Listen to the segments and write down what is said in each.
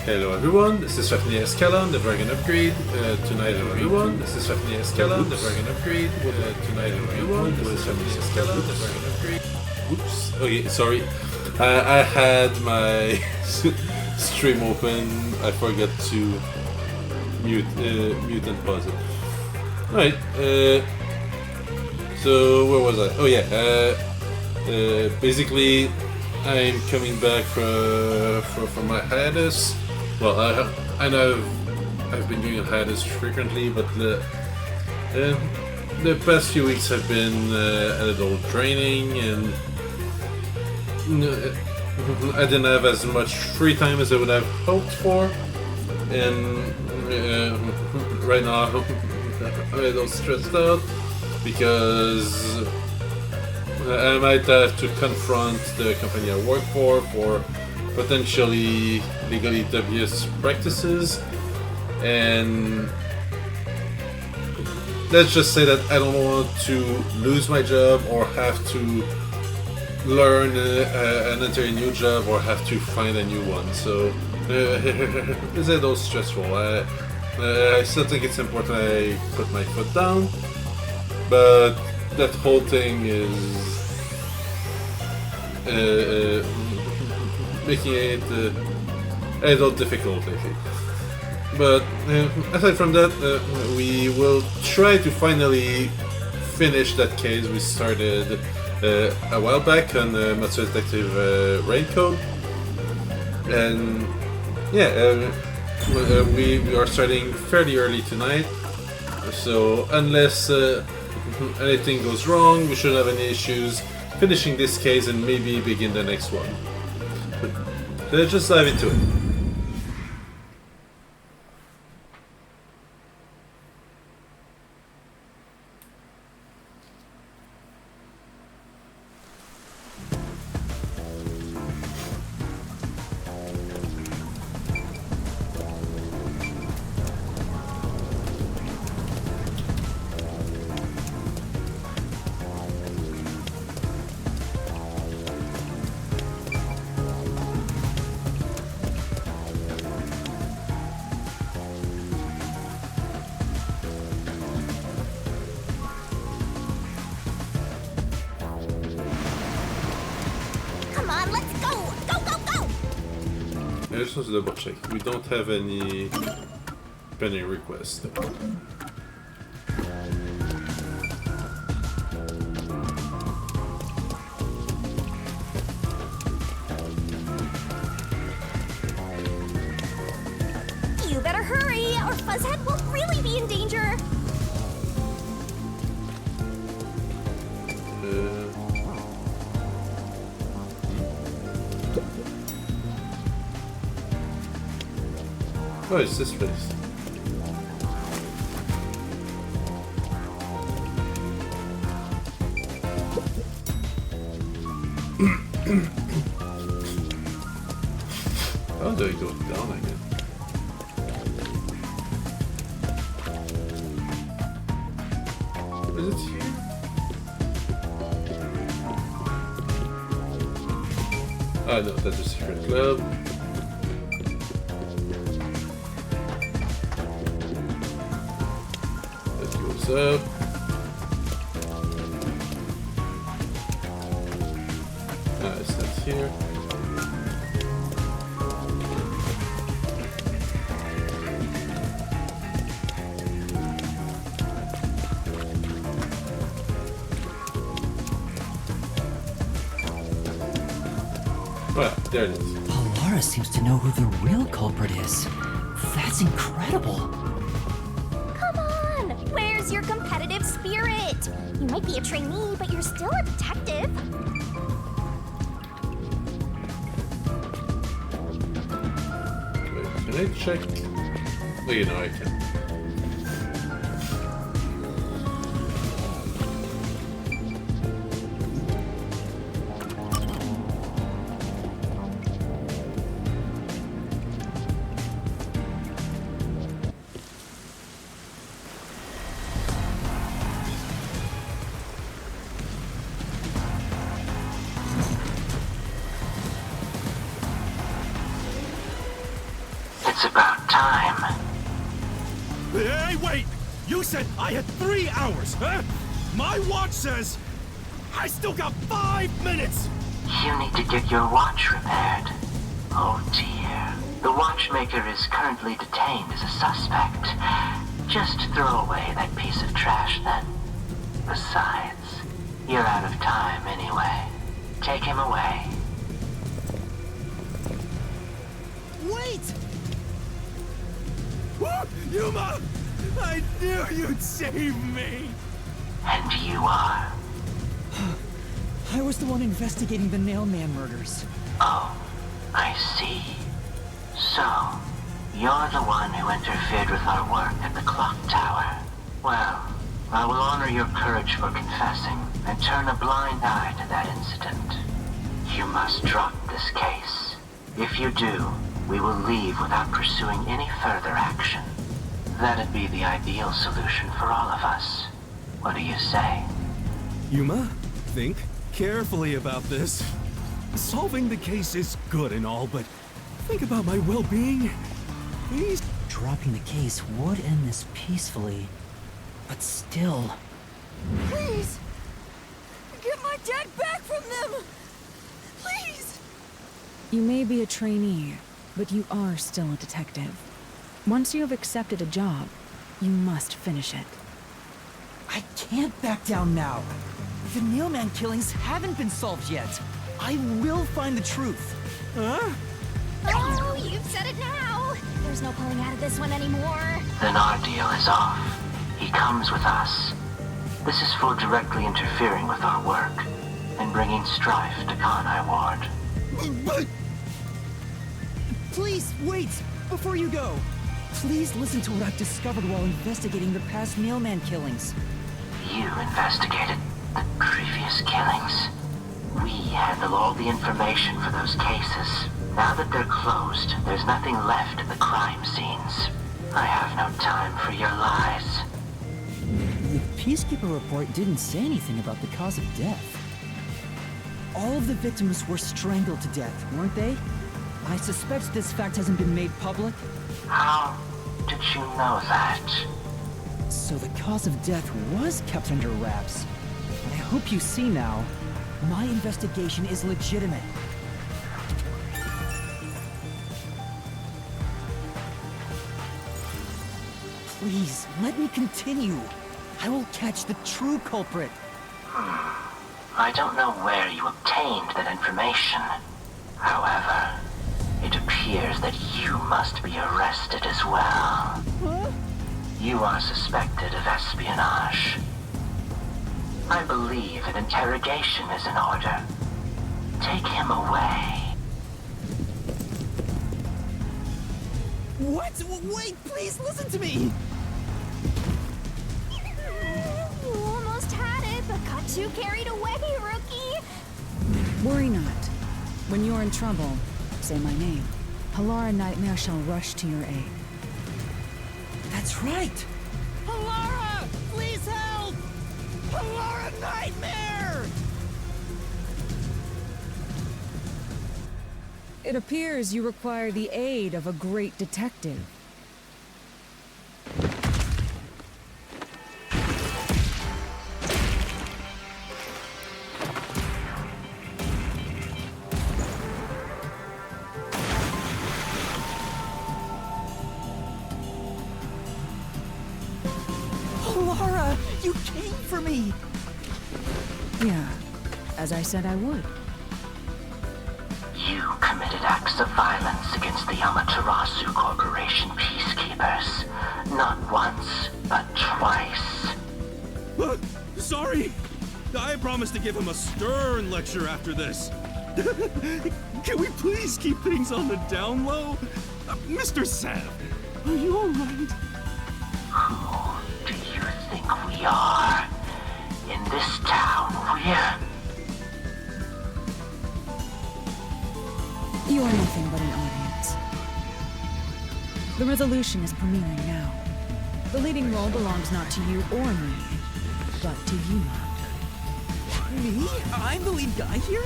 Hello everyone, this is Fafnir Escala, the Dragon Upgrade. Tonight, hello everyone, this is Fafnir Escala, the Dragon Upgrade. Tonight, hello everyone, this is Fafnir Escala, the Dragon Upgrade. Oops, okay, sorry. I had my stream open, I forgot to mute and pause it. Alright, so where was I? Oh yeah, basically I'm coming back from my hiatus. Well, I know I've been doing a hiatus frequently, but the past few weeks have been a little draining, and I didn't have as much free time as I would have hoped for. And right now I'm a little stressed out because I might have to confront the company I work for potentially legally dubious practices, and let's just say that I don't want to lose my job or have to learn and enter a new job or have to find a new one. So it's a little stressful. I still think it's important I put my foot down, but that whole thing is making it a little difficult lately. But aside from that, we will try to finally finish that case we started a while back on Matsu Detective Raincoat. And yeah, we are starting fairly early tonight, so unless anything goes wrong, we shouldn't have any issues finishing this case and maybe begin the next one. But let's just dive into it. I just want to double check. We don't have any pending requests. You better hurry, or Fuzzhead will really be in danger. Oh, it's this place. Oh, there you go down again. Is it here? Oh no, that's a secret club. Up. Nice, that's here. Well, there it is. Pollara seems to know who the real culprit is. That's incredible. Where's your competitive spirit? You might be a trainee, but you're still a detective. Wait, can I check? Oh, you know I can. time. Hey, wait! You said I had 3 hours, huh? My watch says I still got 5 minutes! You need to get your watch repaired. Oh dear. The watchmaker is currently detained as a suspect. Just throw away that piece of trash then. Besides, you're out of time anyway. Take him away. Wait! Yuma! I knew you'd save me! And you are. I was the one investigating the Nailman murders. Oh, I see. So, you're the one who interfered with our work at the clock tower. Well, I will honor your courage for confessing and turn a blind eye to that incident. You must drop this case. If you do, we will leave without pursuing any further action. That'd be the ideal solution for all of us. What do you say? Yuma, think carefully about this. Solving the case is good and all, but think about my well-being. Please. Dropping the case would end this peacefully, but still. Please! Get my dad back from them! Please! You may be a trainee, but you are still a detective. Once you have accepted a job, you must finish it. I can't back down now. The Nailman killings haven't been solved yet. I will find the truth. Huh? Oh, you've said it now. There's no pulling out of this one anymore. Then our deal is off. He comes with us. This is for directly interfering with our work and bringing strife to Kanai Ward. But... Please, wait! Before you go! Please listen to what I've discovered while investigating the past Nailman killings. You investigated the previous killings. We handle all the information for those cases. Now that they're closed, there's nothing left at the crime scenes. I have no time for your lies. The Peacekeeper report didn't say anything about the cause of death. All of the victims were strangled to death, weren't they? I suspect this fact hasn't been made public. How did you know that? So the cause of death was kept under wraps. But I hope you see now, my investigation is legitimate. Please, let me continue. I will catch the true culprit. I don't know where you obtained that information. However, it appears that you must be arrested as well. Huh? You are suspected of espionage. I believe an interrogation is in order. Take him away. What? Wait, please listen to me! You almost had it, but got too carried away, rookie. Worry not. When you're in trouble, say my name. Halara Nightmare shall rush to your aid. That's right! Halara! Please help! Halara Nightmare! It appears you require the aid of a great detective. Halara, you came for me! Yeah, as I said I would. You committed acts of violence against the Amaterasu Corporation peacekeepers. Not once, but twice. Sorry! I promised to give him a stern lecture after this. Can we please keep things on the down low? Mr. Sav, are you alright? Who do you think we are? In this town, we're... You are nothing but an audience. The resolution is premiering now. The leading role belongs not to you or me, but to Yuma. Me? I'm the lead guy here?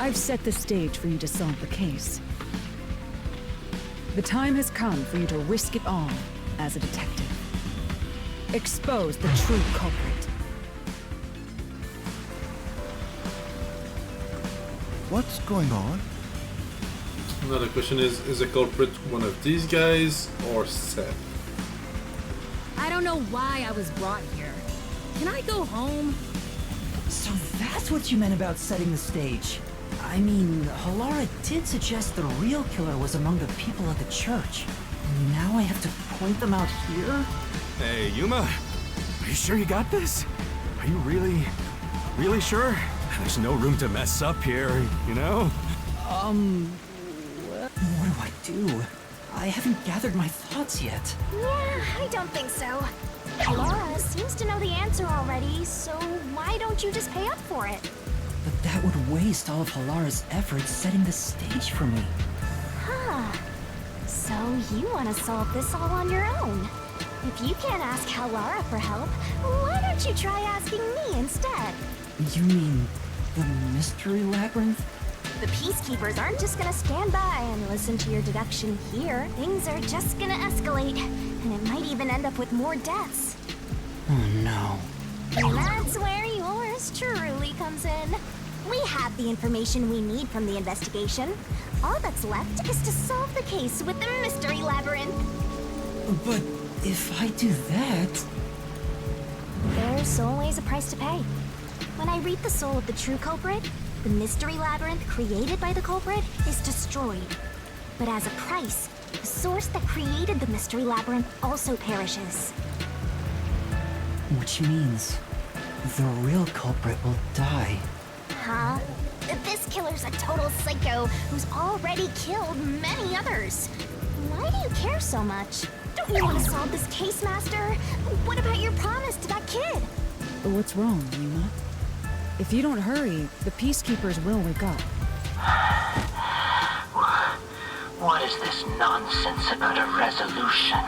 I've set the stage for you to solve the case. The time has come for you to risk it all as a detective. Expose the true culprit. What's going on? Now the question is the culprit one of these guys or Seth? I don't know why I was brought here. Can I go home? So that's what you meant about setting the stage. I mean, Halara did suggest the real killer was among the people at the church. And now I have to point them out here? Hey, Yuma, are you sure you got this? Are you really sure? There's no room to mess up here, you know? What do I do? I haven't gathered my thoughts yet. Yeah, I don't think so. Laura seems to know the answer already, so why don't you just pay up for it? But that would waste all of Halara's efforts setting the stage for me. Huh. So you want to solve this all on your own? If you can't ask Halara for help, why don't you try asking me instead? You mean the mystery labyrinth? The Peacekeepers aren't just gonna stand by and listen to your deduction here. Things are just gonna escalate, and it might even end up with more deaths. Oh no. And that's where yours truly comes in. We have the information we need from the investigation. All that's left is to solve the case with the mystery labyrinth. But if I do that... There's always a price to pay. When I read the soul of the true culprit, the mystery labyrinth created by the culprit is destroyed. But as a price, the source that created the mystery labyrinth also perishes. Which means the real culprit will die. Huh? This killer's a total psycho who's already killed many others. Why do you care so much? Don't you want to solve this case, Master? What about your promise to that kid? What's wrong, Yuma? If you don't hurry, the Peacekeepers will wake up. What is this nonsense about a resolution?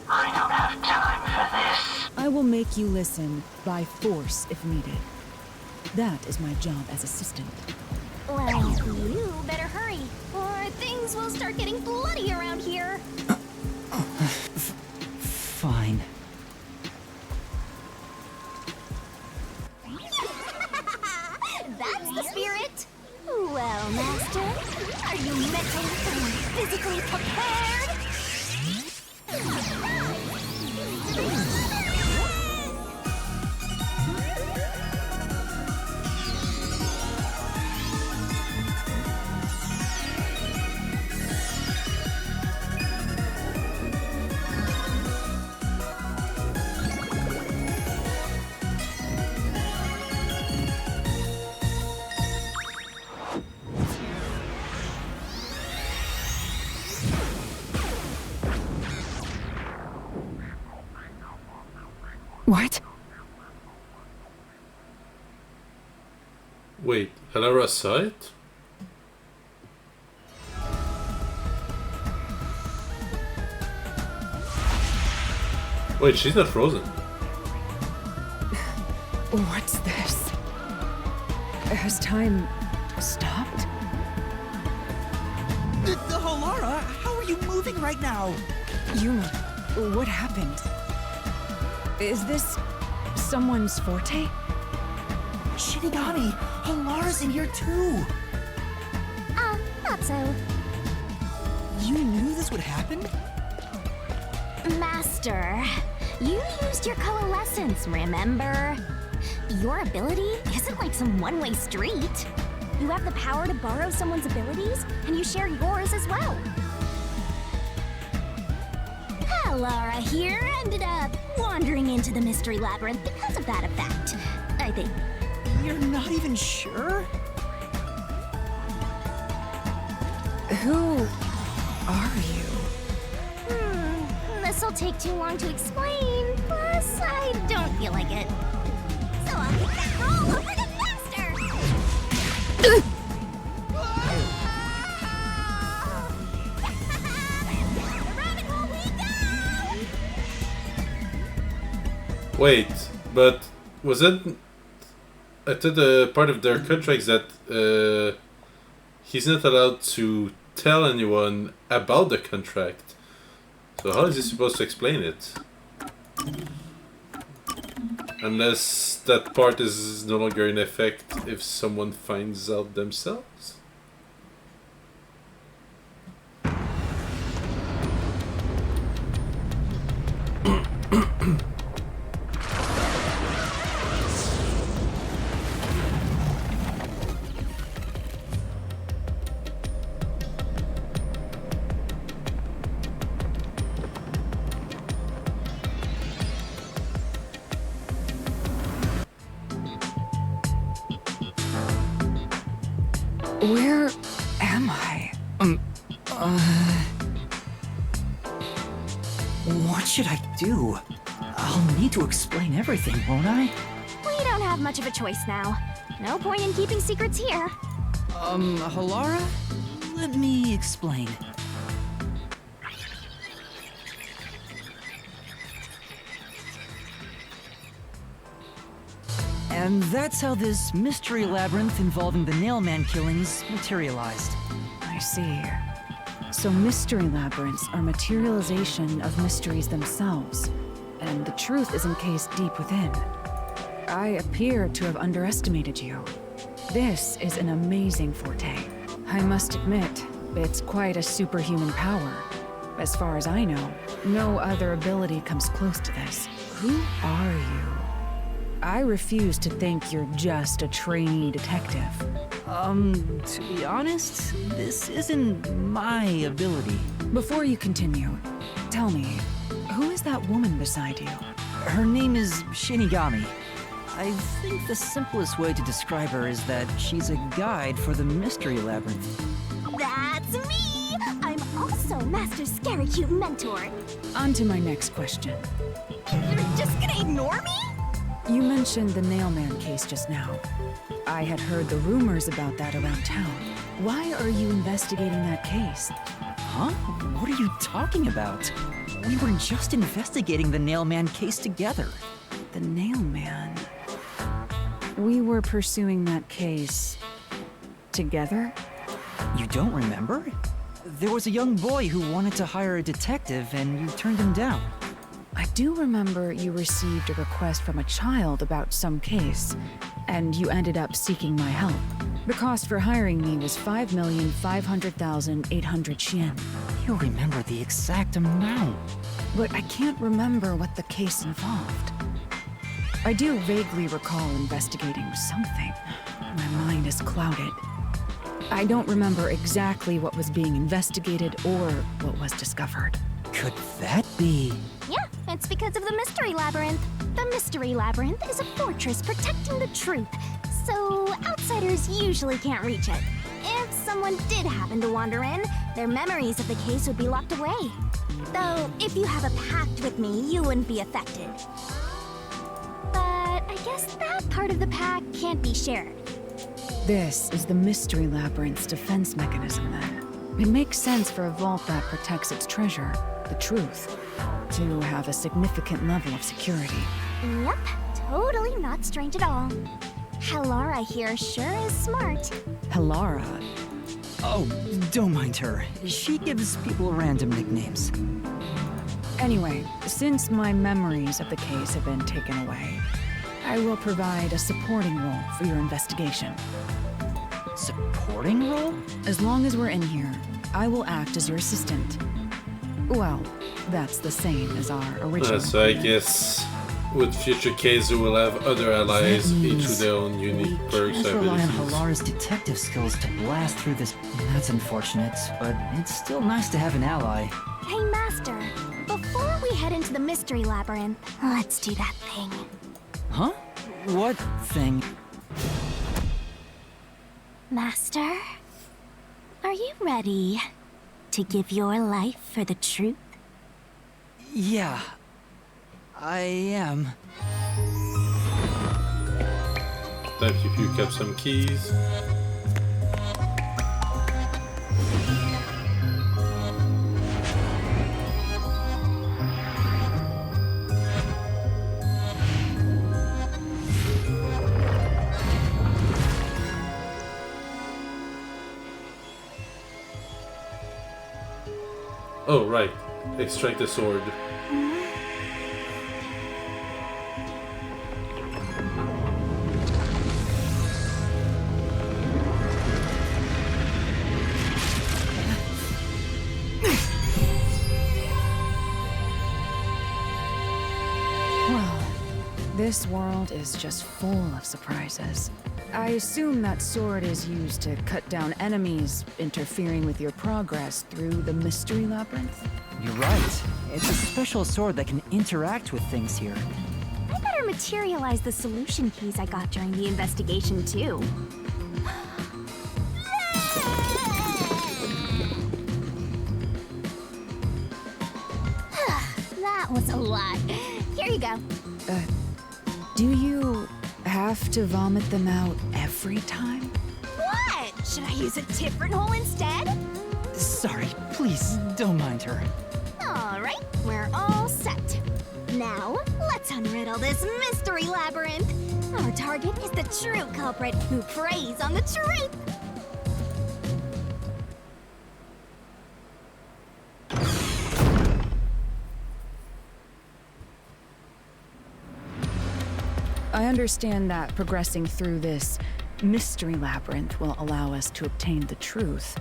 I don't have time for this. I will make you listen by force if needed. That is my job as assistant. Well, you better hurry, or things will start getting bloody around here. Fine. That's the spirit! Well, Master, are you mentally and physically prepared? What? Wait, Halara saw it? Wait, she's not frozen. What's this? Has time stopped? The Halara? How are you moving right now? Yuma, what happened? Is this someone's forte? Shinigami, Halara's in here too. Not so. You knew this would happen? Master, you used your coalescence, remember? Your ability isn't like some one-way street. You have the power to borrow someone's abilities, and you share yours as well. Halara here ended up wandering into the mystery labyrinth because of that effect, I think. You're not even sure? Who are you? This'll take too long to explain, plus I don't feel like it. So I'll kick that roll over to Master! The rabbit hole we go! Wait, but was it... I thought the part of their contracts that he's not allowed to tell anyone about the contract. So how is he supposed to explain it? Unless that part is no longer in effect if someone finds out themselves? Where am I? What should I do? I'll need to explain everything, won't I? We don't have much of a choice now. No point in keeping secrets here. Halara? Let me explain. And that's how this mystery labyrinth involving the Nailman killings materialized. I see. So mystery labyrinths are materialization of mysteries themselves, and the truth is encased deep within. I appear to have underestimated you. This is an amazing forte. I must admit, it's quite a superhuman power. As far as I know, no other ability comes close to this. Who are you? I refuse to think you're just a trainee detective. To be honest, this isn't my ability. Before you continue, tell me, who is that woman beside you? Her name is Shinigami. I think the simplest way to describe her is that she's a guide for the Mystery Labyrinth. That's me! I'm also Master Scary Cute Mentor. On to my next question. You're just gonna ignore me? You mentioned the Nailman case just now. I had heard the rumors about that around town. Why are you investigating that case? Huh? What are you talking about? We were just investigating the Nailman case together. The Nailman? We were pursuing that case... together? You don't remember? There was a young boy who wanted to hire a detective and you turned him down. I do remember you received a request from a child about some case, and you ended up seeking my help. The cost for hiring me was 5,500,800 yen. You remember the exact amount. But I can't remember what the case involved. I do vaguely recall investigating something. My mind is clouded. I don't remember exactly what was being investigated or what was discovered. Could that be... Yeah, it's because of the Mystery Labyrinth. The Mystery Labyrinth is a fortress protecting the truth, so outsiders usually can't reach it. If someone did happen to wander in, their memories of the case would be locked away. Though, if you have a pact with me, you wouldn't be affected. But I guess that part of the pact can't be shared. This is the Mystery Labyrinth's defense mechanism, then. It makes sense for a vault that protects its treasure, the truth, to have a significant level of security. Yep, totally not strange at all. Halara here sure is smart. Halara? Oh, don't mind her. She gives people random nicknames. Anyway, since my memories of the case have been taken away, I will provide a supporting role for your investigation. Supporting role? As long as we're in here, I will act as your assistant. Well, that's the same as our original. So I guess with future cases we will have other allies, each with their own unique perks, Can't rely on abilities. Halara's detective skills to blast through this. That's unfortunate, but it's still nice to have an ally. Hey, Master, before we head into the Mystery Labyrinth, let's do that thing. Huh? What thing? Master, are you ready to give your life for the truth? Yeah, I am. Time to pick up some keys. Oh, right. Extract the sword. Well, this world is just full of surprises. I assume that sword is used to cut down enemies interfering with your progress through the Mystery Labyrinth? You're right. It's a special sword that can interact with things here. I better materialize the solution keys I got during the investigation, too. That was a lot. Here you go. Do you have to vomit them out every time? What? Should I use a different hole instead? Sorry, please don't mind her. All right, we're all set. Now, let's unriddle this mystery labyrinth. Our target is the true culprit who preys on the truth. I understand that progressing through this mystery labyrinth will allow us to obtain the truth.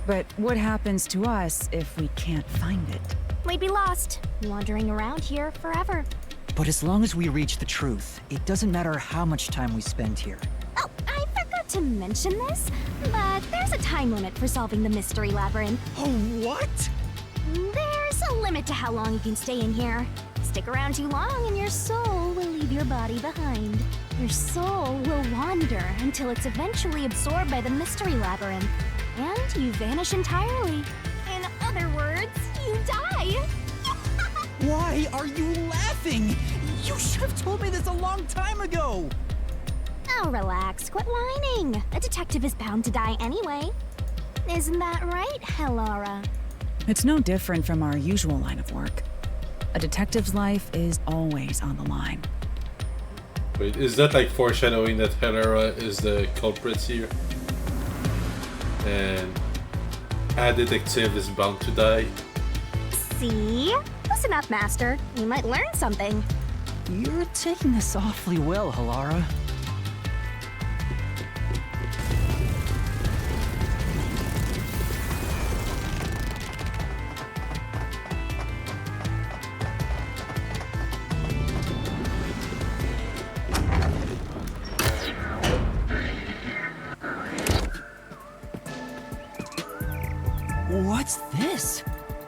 But what happens to us if we can't find it? We'd be lost, wandering around here forever. But as long as we reach the truth, it doesn't matter how much time we spend here. Oh, I forgot to mention this, but there's a time limit for solving the mystery labyrinth. Oh, what? There's a limit to how long you can stay in here. Stick around too long and your soul will leave your body behind. Your soul will wander until it's eventually absorbed by the mystery labyrinth. And you vanish entirely. In other words, you die. Why are you laughing? You should have told me this a long time ago! Oh, relax. Quit whining. A detective is bound to die anyway. Isn't that right, Hellara? It's no different from our usual line of work. A detective's life is always on the line. Wait, is that like foreshadowing that Hellara is the culprit here? And a detective is bound to die? See? Listen up, Master. You might learn something. You're taking this awfully well, Hellara. What's this?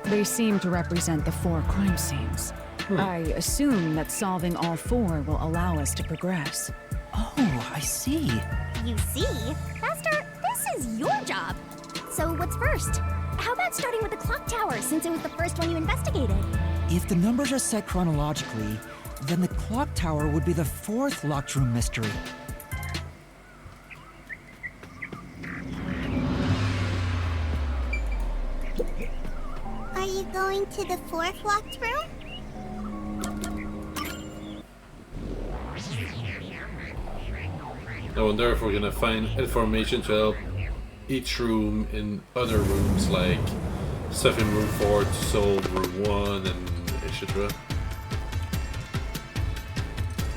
They seem to represent the 4 crime scenes. I assume that solving all 4 will allow us to progress. Oh, I see. You see? Master, this is your job. So what's first? How about starting with the clock tower, since it was the first one you investigated? If the numbers are set chronologically, then the clock tower would be the 4th locked room mystery. Are you going to the 4th locked room? I wonder if we're gonna find information to help each room in other rooms, like stuff in room 4 to solve room 1 and etc.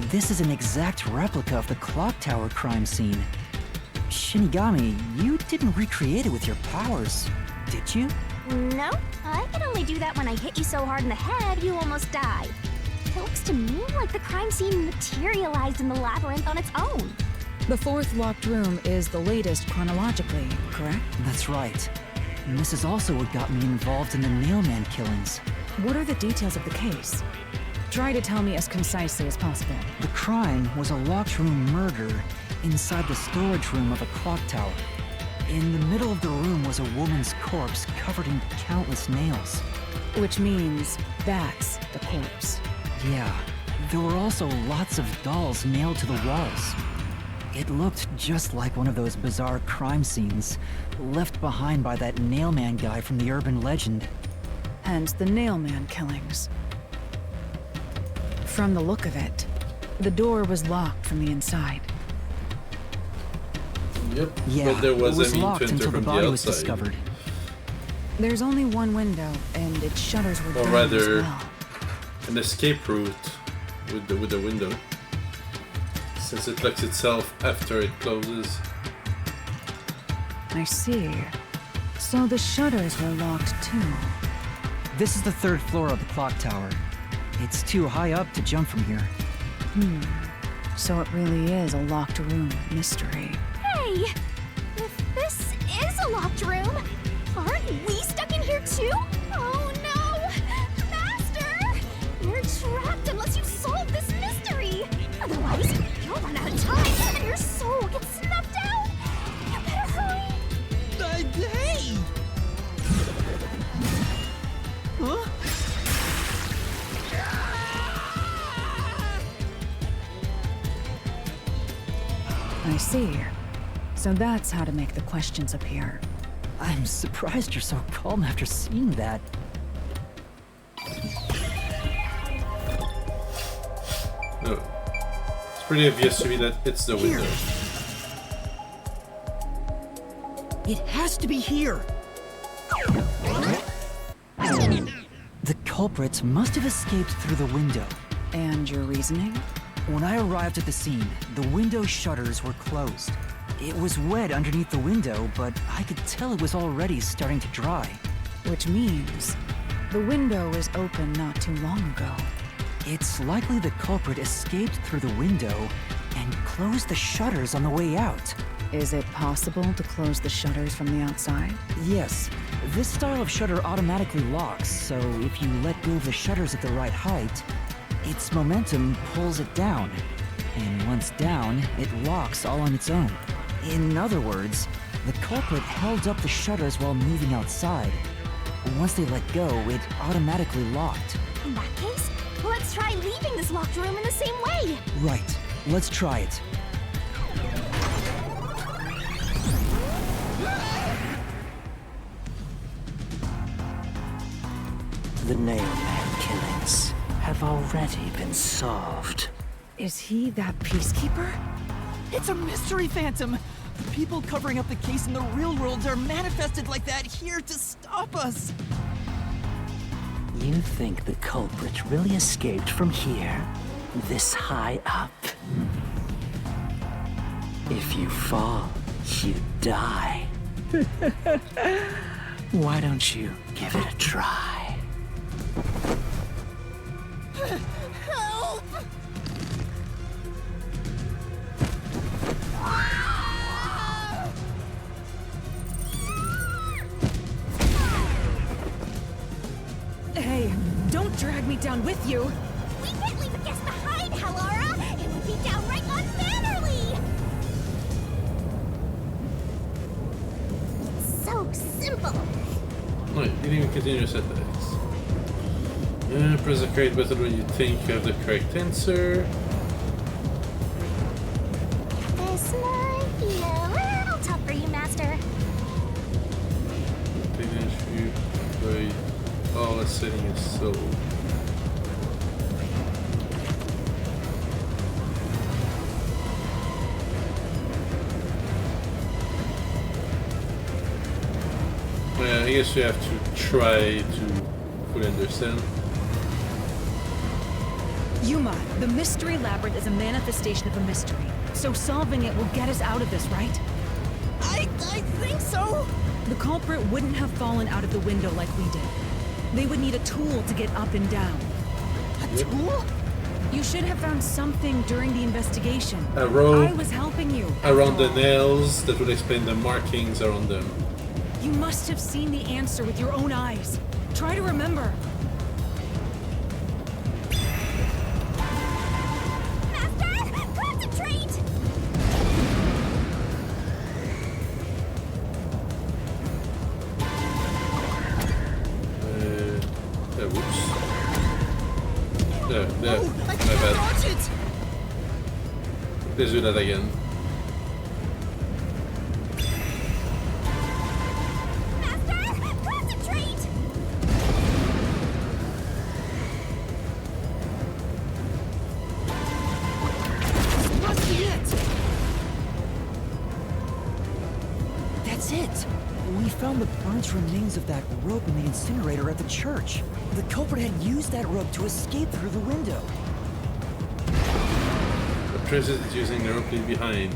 This is an exact replica of the clock tower crime scene. Shinigami, you didn't recreate it with your powers, did you? No, I can only do that when I hit you so hard in the head you almost died. It looks to me like the crime scene materialized in the labyrinth on its own. The 4th locked room is the latest chronologically, correct? That's right. And this is also what got me involved in the Nailman killings. What are the details of the case? Try to tell me as concisely as possible. The crime was a locked room murder inside the storage room of a clock tower. In the middle of the room was a woman's corpse covered in countless nails. Which means that's the corpse. Yeah, there were also lots of dolls nailed to the walls. It looked just like one of those bizarre crime scenes left behind by that Nailman guy from the urban legend. Hence the Nailman killings. From the look of it, the door was locked from the inside. Yep. Yeah, but there was it was a mean locked to enter until the from body the was outside. discovered. There's only one window, and its shutters were Or down rather, as well. an escape route with the window, since it locks itself after it closes. I see. So the shutters were locked too. This is the 3rd floor of the clock tower. It's too high up to jump from here. So it really is a locked room mystery. Hey! If this is a locked room, aren't we stuck in here too? Oh no! Master! You're trapped unless you solve this mystery! Otherwise, you'll run out of time and your soul gets snuffed out! You better hurry! Hey! Huh? I see. So that's how to make the questions appear. I'm surprised you're so calm after seeing that. No. It's pretty obvious to me that it's the window. It has to be here! The culprits must have escaped through the window. And your reasoning? When I arrived at the scene, the window shutters were closed. It was wet underneath the window, but I could tell it was already starting to dry. Which means the window was open not too long ago. It's likely the culprit escaped through the window and closed the shutters on the way out. Is it possible to close the shutters from the outside? Yes, this style of shutter automatically locks, so if you let go of the shutters at the right height, its momentum pulls it down. And once down, it locks all on its own. In other words, the culprit held up the shutters while moving outside. Once they let go, it automatically locked. In that case, let's try leaving this locked room in the same way! Right, let's try it. The Nailman killings have already been solved. Is he that peacekeeper? It's a mystery phantom! The people covering up the case in the real world are manifested like that here to stop us! You think the culprit really escaped from here? This high up? If you fall, you die. Why don't you give it a try? Help! Hey, don't drag me down with you! We can't leave a guest behind, Hallara! It would be downright unmannerly! It's so simple! No, you didn't even continue your setbacks. Press the correct button when you think you have the correct answer. This might be a little tough for you, Master. Finish you by all ascending is soul. I guess you have to try to fully understand. Yuma, the Mystery Labyrinth is a manifestation of a mystery. So solving it will get us out of this, right? I think so! The culprit wouldn't have fallen out of the window like we did. They would need a tool to get up and down. A tool? You should have found something during the investigation. A rope I was helping you. around the after all. nails that would explain the markings around them. You must have seen the answer with your own eyes. Try to remember. Master! Concentrate! Whoops. There, I my can't bad. dodge it! Let's do that again. Master! Concentrate! Must be it! That's it! We found the burnt remains of that rope in the incinerator at the church. The culprit had used that rope to escape through the window. The princess is using the rope leave behind.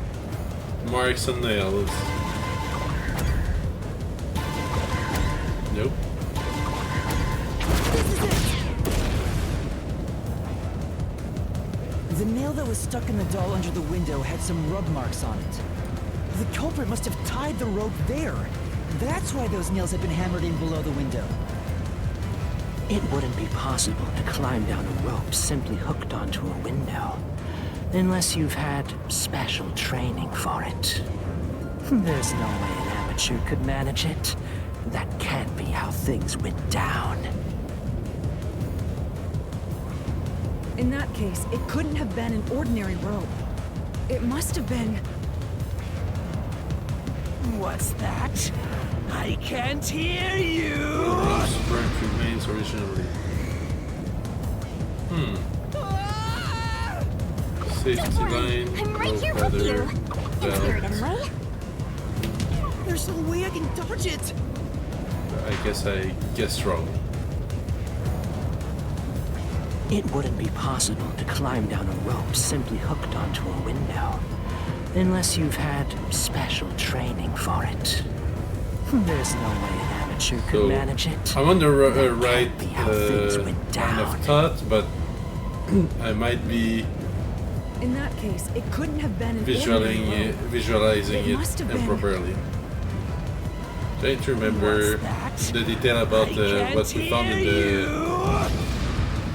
Marks and nails. Nope. This is it! The nail that was stuck in the doll under the window had some rub marks on it. The culprit must have tied the rope there. That's why those nails had been hammered in below the window. It wouldn't be possible to climb down a rope simply hooked onto a window, unless you've had special training for it. There's no way an amateur could manage it. That can't be how things went down. In that case, it couldn't have been an ordinary rope. It must have been... What's that? I can't hear you! Rope's burnt remains originally. Safety line, I'm right rope here with you. ladder, In spirit, belt. anyway. There's no way I can dodge it! I guessed wrong. It wouldn't be possible to climb down a rope simply hooked onto a window, unless you've had special training for it. There's no way an amateur could So, manage it. I'm on the That right can't be how things went line of down. thought, but I might be In that case, it couldn't have been an ordinary rope. visualizing It it must have been- improperly. Trying to remember What's that? the detail about what we found in the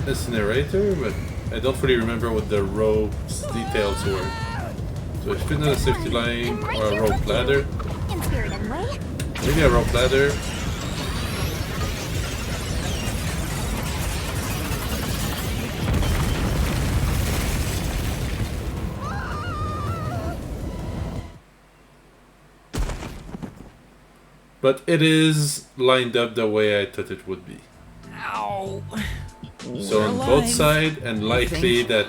incinerator, but I don't fully remember what the rope's details were. So it's not a safety line I'm right or a here rope with you. ladder. In spirit, anyway. Maybe a rope ladder. But it is lined up the way I thought it would be. Ow! So We're on both alive, sides, and I likely think. that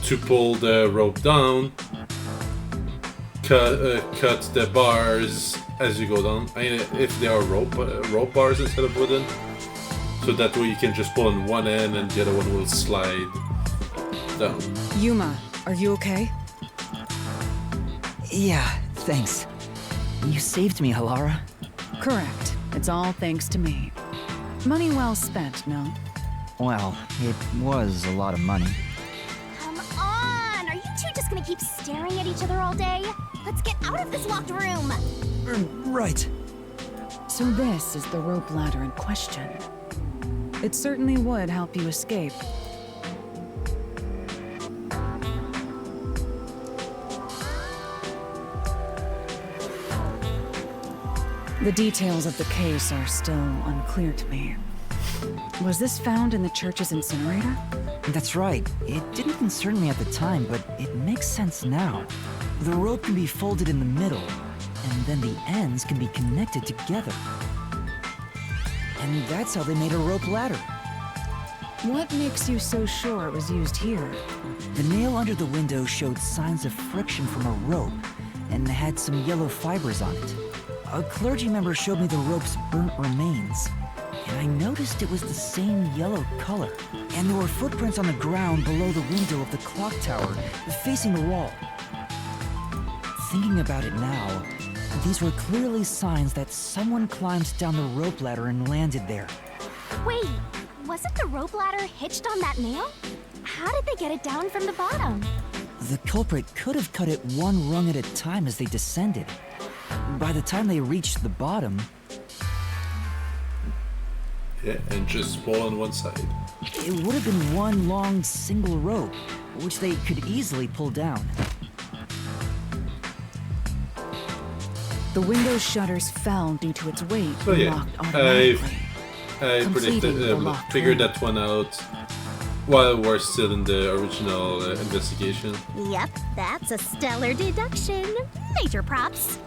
to pull the rope down, cut the bars as you go down. I mean, if they are rope bars instead of wooden, so that way you can just pull on one end and the other one will slide down. Yuma, are you okay? Yeah, thanks. You saved me, Halara. Correct. It's all thanks to me. Money well spent, no? Well, it was a lot of money. Come on! Are you two just gonna keep staring at each other all day? Let's get out of this locked room! Right. So this is the rope ladder in question. It certainly would help you escape. The details of the case are still unclear to me. Was this found in the church's incinerator? That's right. It didn't concern me at the time, but it makes sense now. The rope can be folded in the middle, and then the ends can be connected together. And that's how they made a rope ladder. What makes you so sure it was used here? The nail under the window showed signs of friction from a rope, and had some yellow fibers on it. A clergy member showed me the rope's burnt remains, and I noticed it was the same yellow color. And there were footprints on the ground below the window of the clock tower, facing the wall. Thinking about it now, these were clearly signs that someone climbed down the rope ladder and landed there. Wait, wasn't the rope ladder hitched on that nail? How did they get it down from the bottom? The culprit could have cut it one rung at a time as they descended. By the time they reached the bottom, Yeah, and just pull on one side. it would have been one long single rope, which they could easily pull down. The window shutters fell due to its weight So and yeah, locked automatically. I Completing predicted, the locked figured room. that one out while we're still in the original investigation. Yep, that's a stellar deduction. Major props.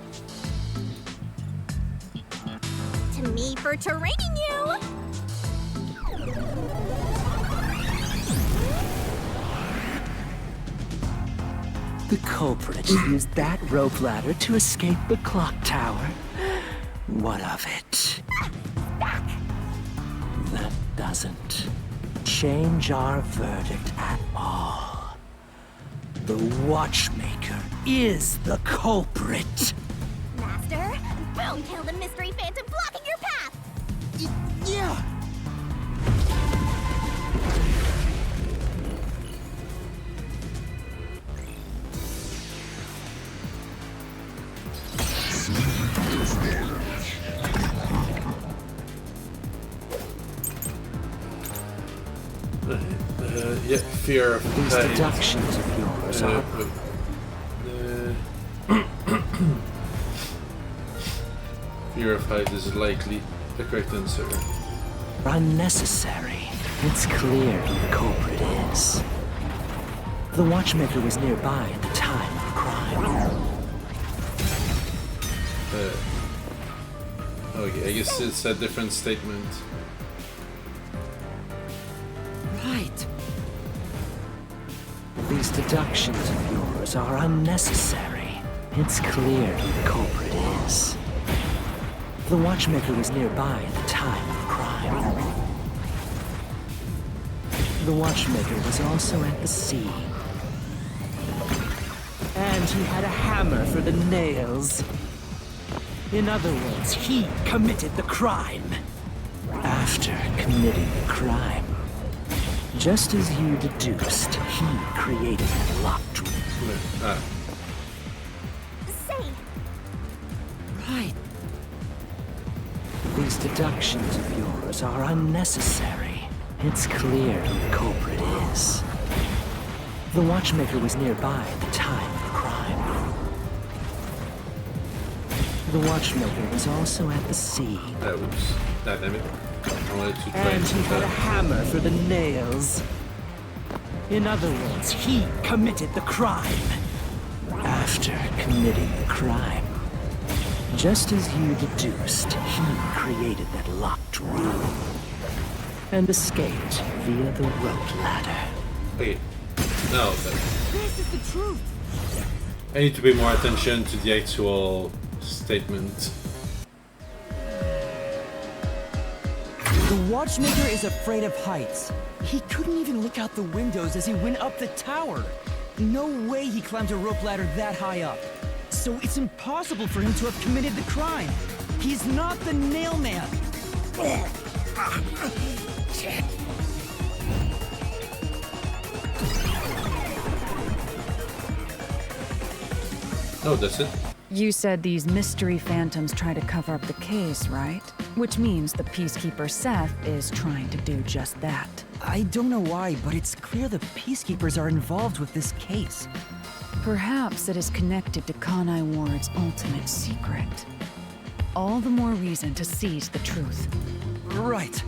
To me for training you! The culprit used that rope ladder to escape the clock tower. What of it? That doesn't change our verdict at all. The Watchmaker is the culprit. Master, boom, kill the mystery phantom blocking your path! Yeah! Yeah, fear of These heights. deductions of yours are Fear of height is likely the correct answer. unnecessary. It's clear who the culprit is. The Watchmaker was nearby at the time of the crime. Okay, I guess it's a different statement. Right. These deductions of yours are unnecessary. It's clear who the culprit is. The Watchmaker was nearby at the time of the crime. The Watchmaker was also at the scene. And he had a hammer for the nails. In other words, he committed the crime. After committing the crime, just as you deduced, he created that locked room. Say, Right. These deductions of yours are unnecessary. It's clear who the culprit is. The Watchmaker was nearby at the time of the crime. The Watchmaker was also at the scene. Oops. Damn it. I wanted to try And he had a that. hammer for the nails. In other words, he committed the crime. After committing the crime, just as you deduced, he created that locked room and escaped via the rope ladder. Okay. Now then. This is the truth. I need to pay more attention to the actual statement. The Watchmaker is afraid of heights. He couldn't even look out the windows as he went up the tower. No way he climbed a rope ladder that high up. So it's impossible for him to have committed the crime. He's not the nail man. Oh, that's it? You said these mystery phantoms try to cover up the case, right? Which means the Peacekeeper Seth is trying to do just that. I don't know why, but it's clear the Peacekeepers are involved with this case. Perhaps it is connected to Kanai Ward's ultimate secret. All the more reason to seize the truth. Right.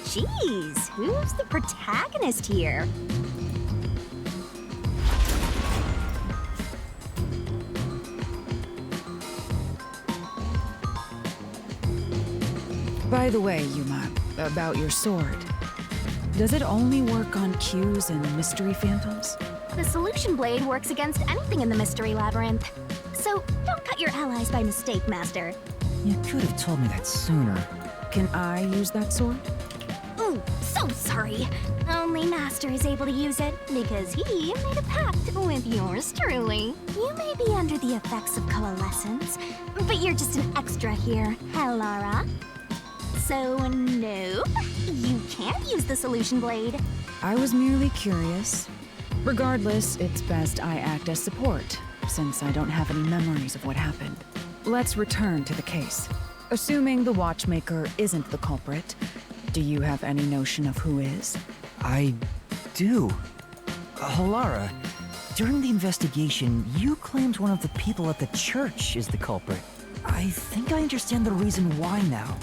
jeez, who's the protagonist here? By the way, Yuma, about your sword. Does it only work on cues and mystery phantoms? The solution blade works against anything in the mystery labyrinth. So don't cut your allies by mistake, Master. You could have told me that sooner. Can I use that sword? Ooh, so sorry. Only Master is able to use it because he made a pact with yours truly. You may be under the effects of coalescence, but you're just an extra here, Helara. So no, you can't use the solution blade. I was merely curious. Regardless, it's best I act as support, since I don't have any memories of what happened. Let's return to the case. Assuming the Watchmaker isn't the culprit, do you have any notion of who is? I do. Halara, during the investigation, you claimed one of the people at the church is the culprit. I think I understand the reason why now.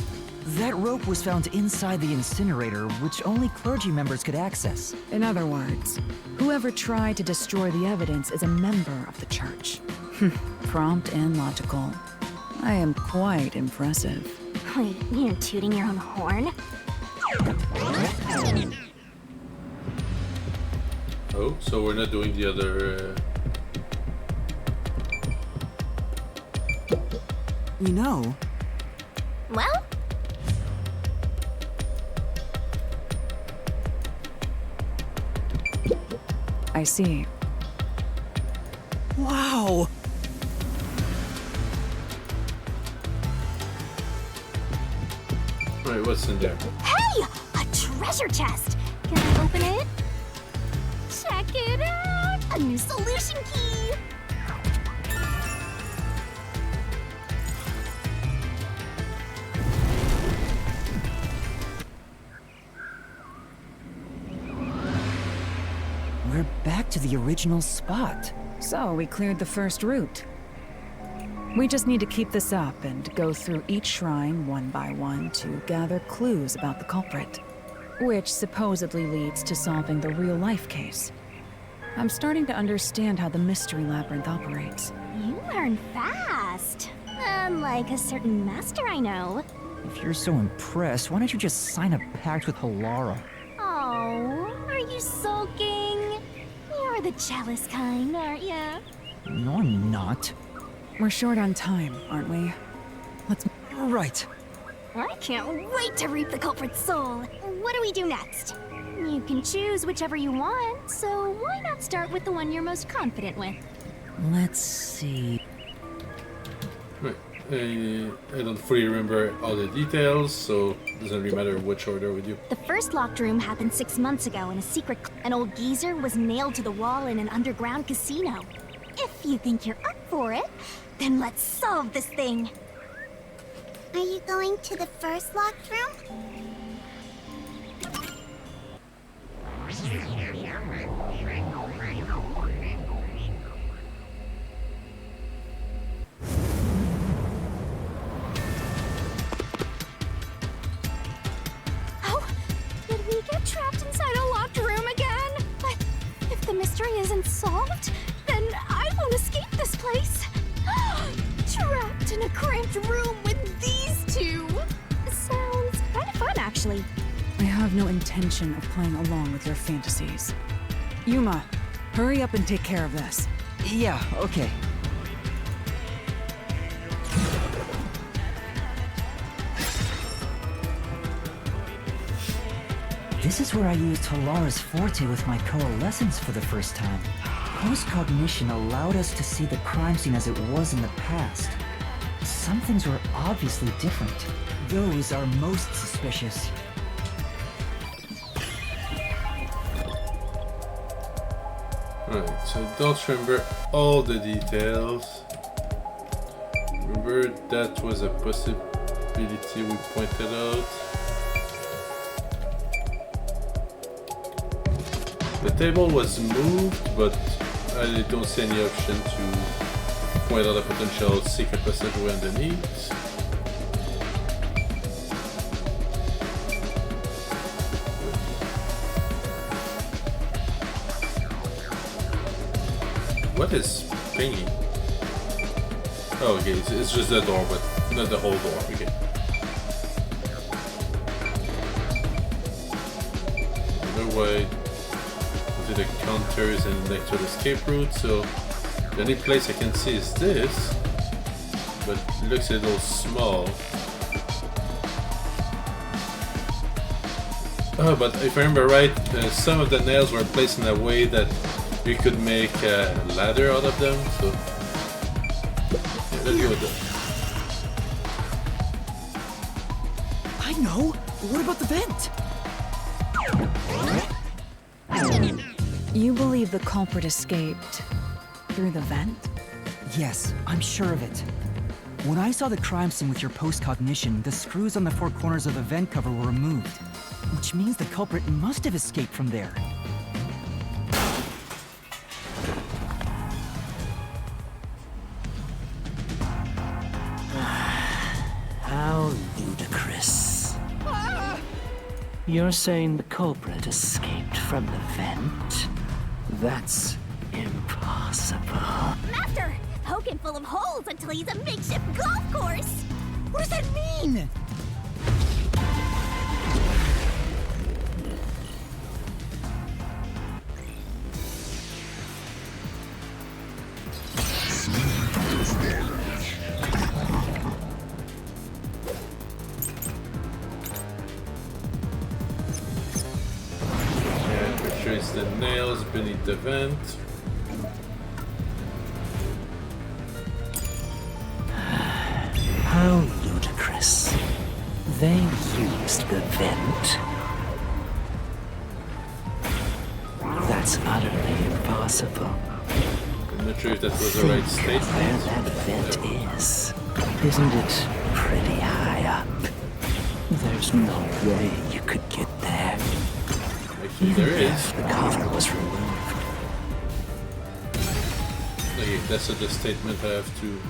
That rope was found inside the incinerator, which only clergy members could access. In other words, whoever tried to destroy the evidence is a member of the church. Prompt and logical. I am quite impressive. Wait, you're tooting your own horn? Oh, so we're not doing the other... You know, Well, I see. Wow! Right, what's in there? hey! A treasure chest! Can I open it? Check it out! A new solution key! We're back to the original spot. So, we cleared the first route. We just need to keep this up and go through each shrine one by one to gather clues about the culprit, which supposedly leads to solving the real-life case. I'm starting to understand how the Mystery Labyrinth operates. You learn fast. Unlike a certain master I know. If you're so impressed, why don't you just sign a pact with Halara? Oh, are you sulking? You're the jealous kind, aren't ya? No, I'm not. We're short on time, aren't we? Let's... Right. I can't wait to reap the culprit's soul. What do we do next? You can choose whichever you want, so why not start with the one you're most confident with? Let's see. Right. I don't fully remember all the details, so it doesn't really matter which order we do. The first locked room happened 6 months ago in a secret. An old geezer was nailed to the wall in an underground casino. If you think you're up for it, then let's solve this thing. Are you going to the first locked room? Oh, did we get trapped inside a locked room again? But if the mystery isn't solved, then I won't escape this place. Trapped in a cramped room with these two. Sounds kind of fun, actually. I have no intention of playing along with your fantasies. Yuma, hurry up and take care of this. Yeah, okay. This is where I used Halara's forte with my coalescence for the first time. Post-cognition allowed us to see the crime scene as it was in the past. Some things were obviously different. Those are most suspicious. Right, so I don't remember all the details. Remember that was a possibility we pointed out. The table was moved, but I don't see any option to point out a potential secret passageway underneath. What is pinging? Oh, okay, it's just the door, but not the whole door. Okay. No way. To the counters and next to the escape route, so the only place I can see is this, but it looks a little small. Oh, but if I remember right, some of the nails were placed in a way that you could make a ladder out of them, so yeah, let's go with that. I know! What about the vent? You believe the culprit escaped through the vent? Yes, I'm sure of it. When I saw the crime scene with your post-cognition, the screws on the four corners of the vent cover were removed, which means the culprit must have escaped from there. How ludicrous. You're saying the culprit escaped from the vent? That's impossible. Master! Poking full of holes until he's a makeshift golf course! What does that mean? place the nails beneath the vent. How ludicrous. They used the vent. That's utterly impossible. I'm not sure if that was the right Where statement. that vent is. Isn't it pretty high up? There's no way you could get there. Actually, Even there is. if the cover was removed. Okay, that's the statement I have to.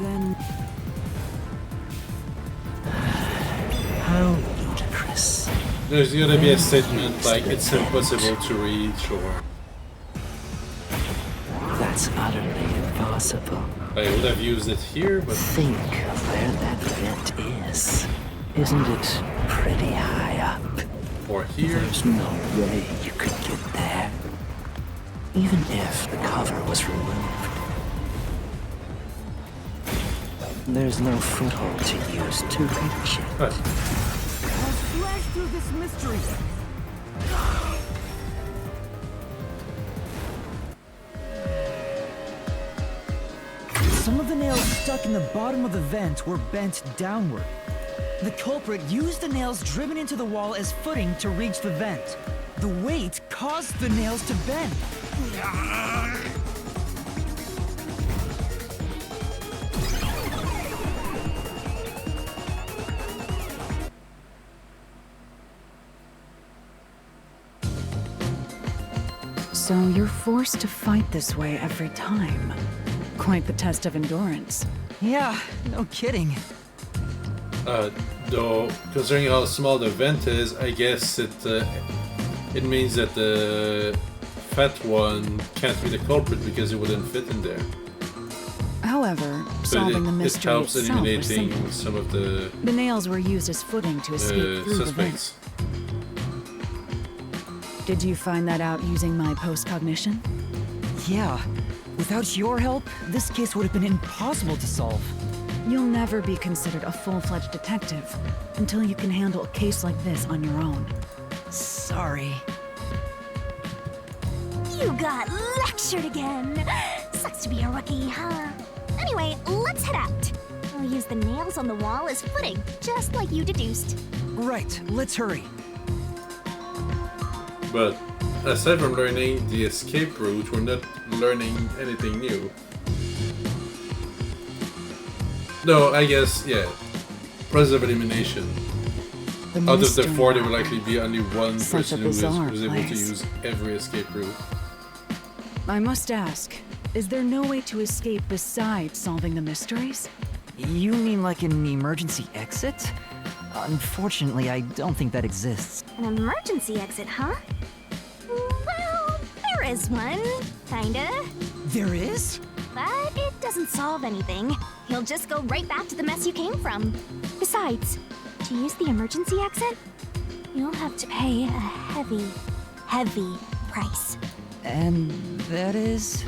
Then How ludicrous. There's gonna be a statement like it's impossible to reach, or That's utterly impossible. I would have used it here, but Think of where that vent is. Isn't it pretty high up? or here. There's no way you could get there. Even if the cover was removed. There's no foothold to use to reach it. But I'll slash through this mystery. Some of the nails stuck in the bottom of the vent were bent downward. The culprit used the nails driven into the wall as footing to reach the vent. The weight caused the nails to bend. So you're forced to fight this way every time. Quite the test of endurance. Yeah, no kidding. though, considering how small the vent is, I guess it means that the fat one can't be the culprit because it wouldn't fit in there. However, So solving the mystery it helps itself was eliminating simple. some of the The nails were used as footing to escape through the vent. suspects. Did you find that out using my postcognition? Yeah. Without your help, this case would have been impossible to solve. You'll never be considered a full-fledged detective until you can handle a case like this on your own. Sorry. You got lectured again. Sucks to be a rookie, huh? Anyway, let's head out. I'll use the nails on the wall as footing, just like you deduced. Right, let's hurry. But aside from learning the escape route, we're not learning anything new. No, I guess, yeah. Process of elimination. Out of the four, there will likely be only one Such a person who bizarre was able to place. use every escape route. I must ask, is there no way to escape besides solving the mysteries? You mean like an emergency exit? Unfortunately, I don't think that exists. An emergency exit, huh? Well, there is one, kinda. There is? But it doesn't solve anything. You'll just go right back to the mess you came from. Besides, to use the emergency exit, you'll have to pay a heavy, heavy price. And that is?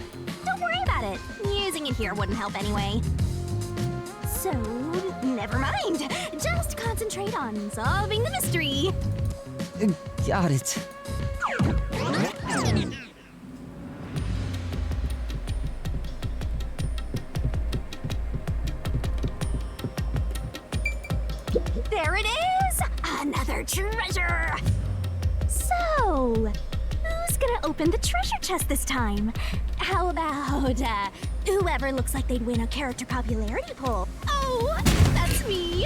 Don't worry about it. Using it here wouldn't help anyway. So, never mind. Just concentrate on solving the mystery. Got it. There it is! Another treasure! So, who's gonna open the treasure chest this time? How about, whoever looks like they'd win a character popularity poll? Oh, that's me!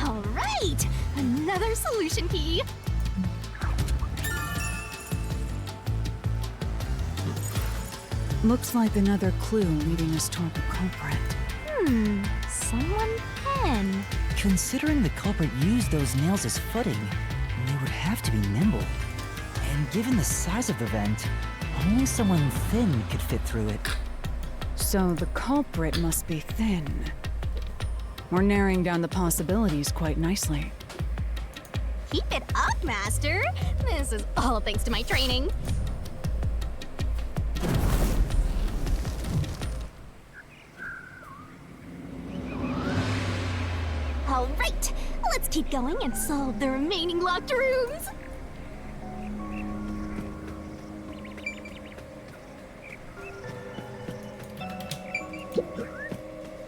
Alright, another solution key. Looks like another clue leading us toward the culprit. Someone pen. Considering the culprit used those nails as footing, they would have to be nimble. And given the size of the vent, only someone thin could fit through it. So the culprit must be thin. We're narrowing down the possibilities quite nicely. Keep it up, Master. This is all thanks to my training. All right, let's keep going and solve the remaining locked rooms.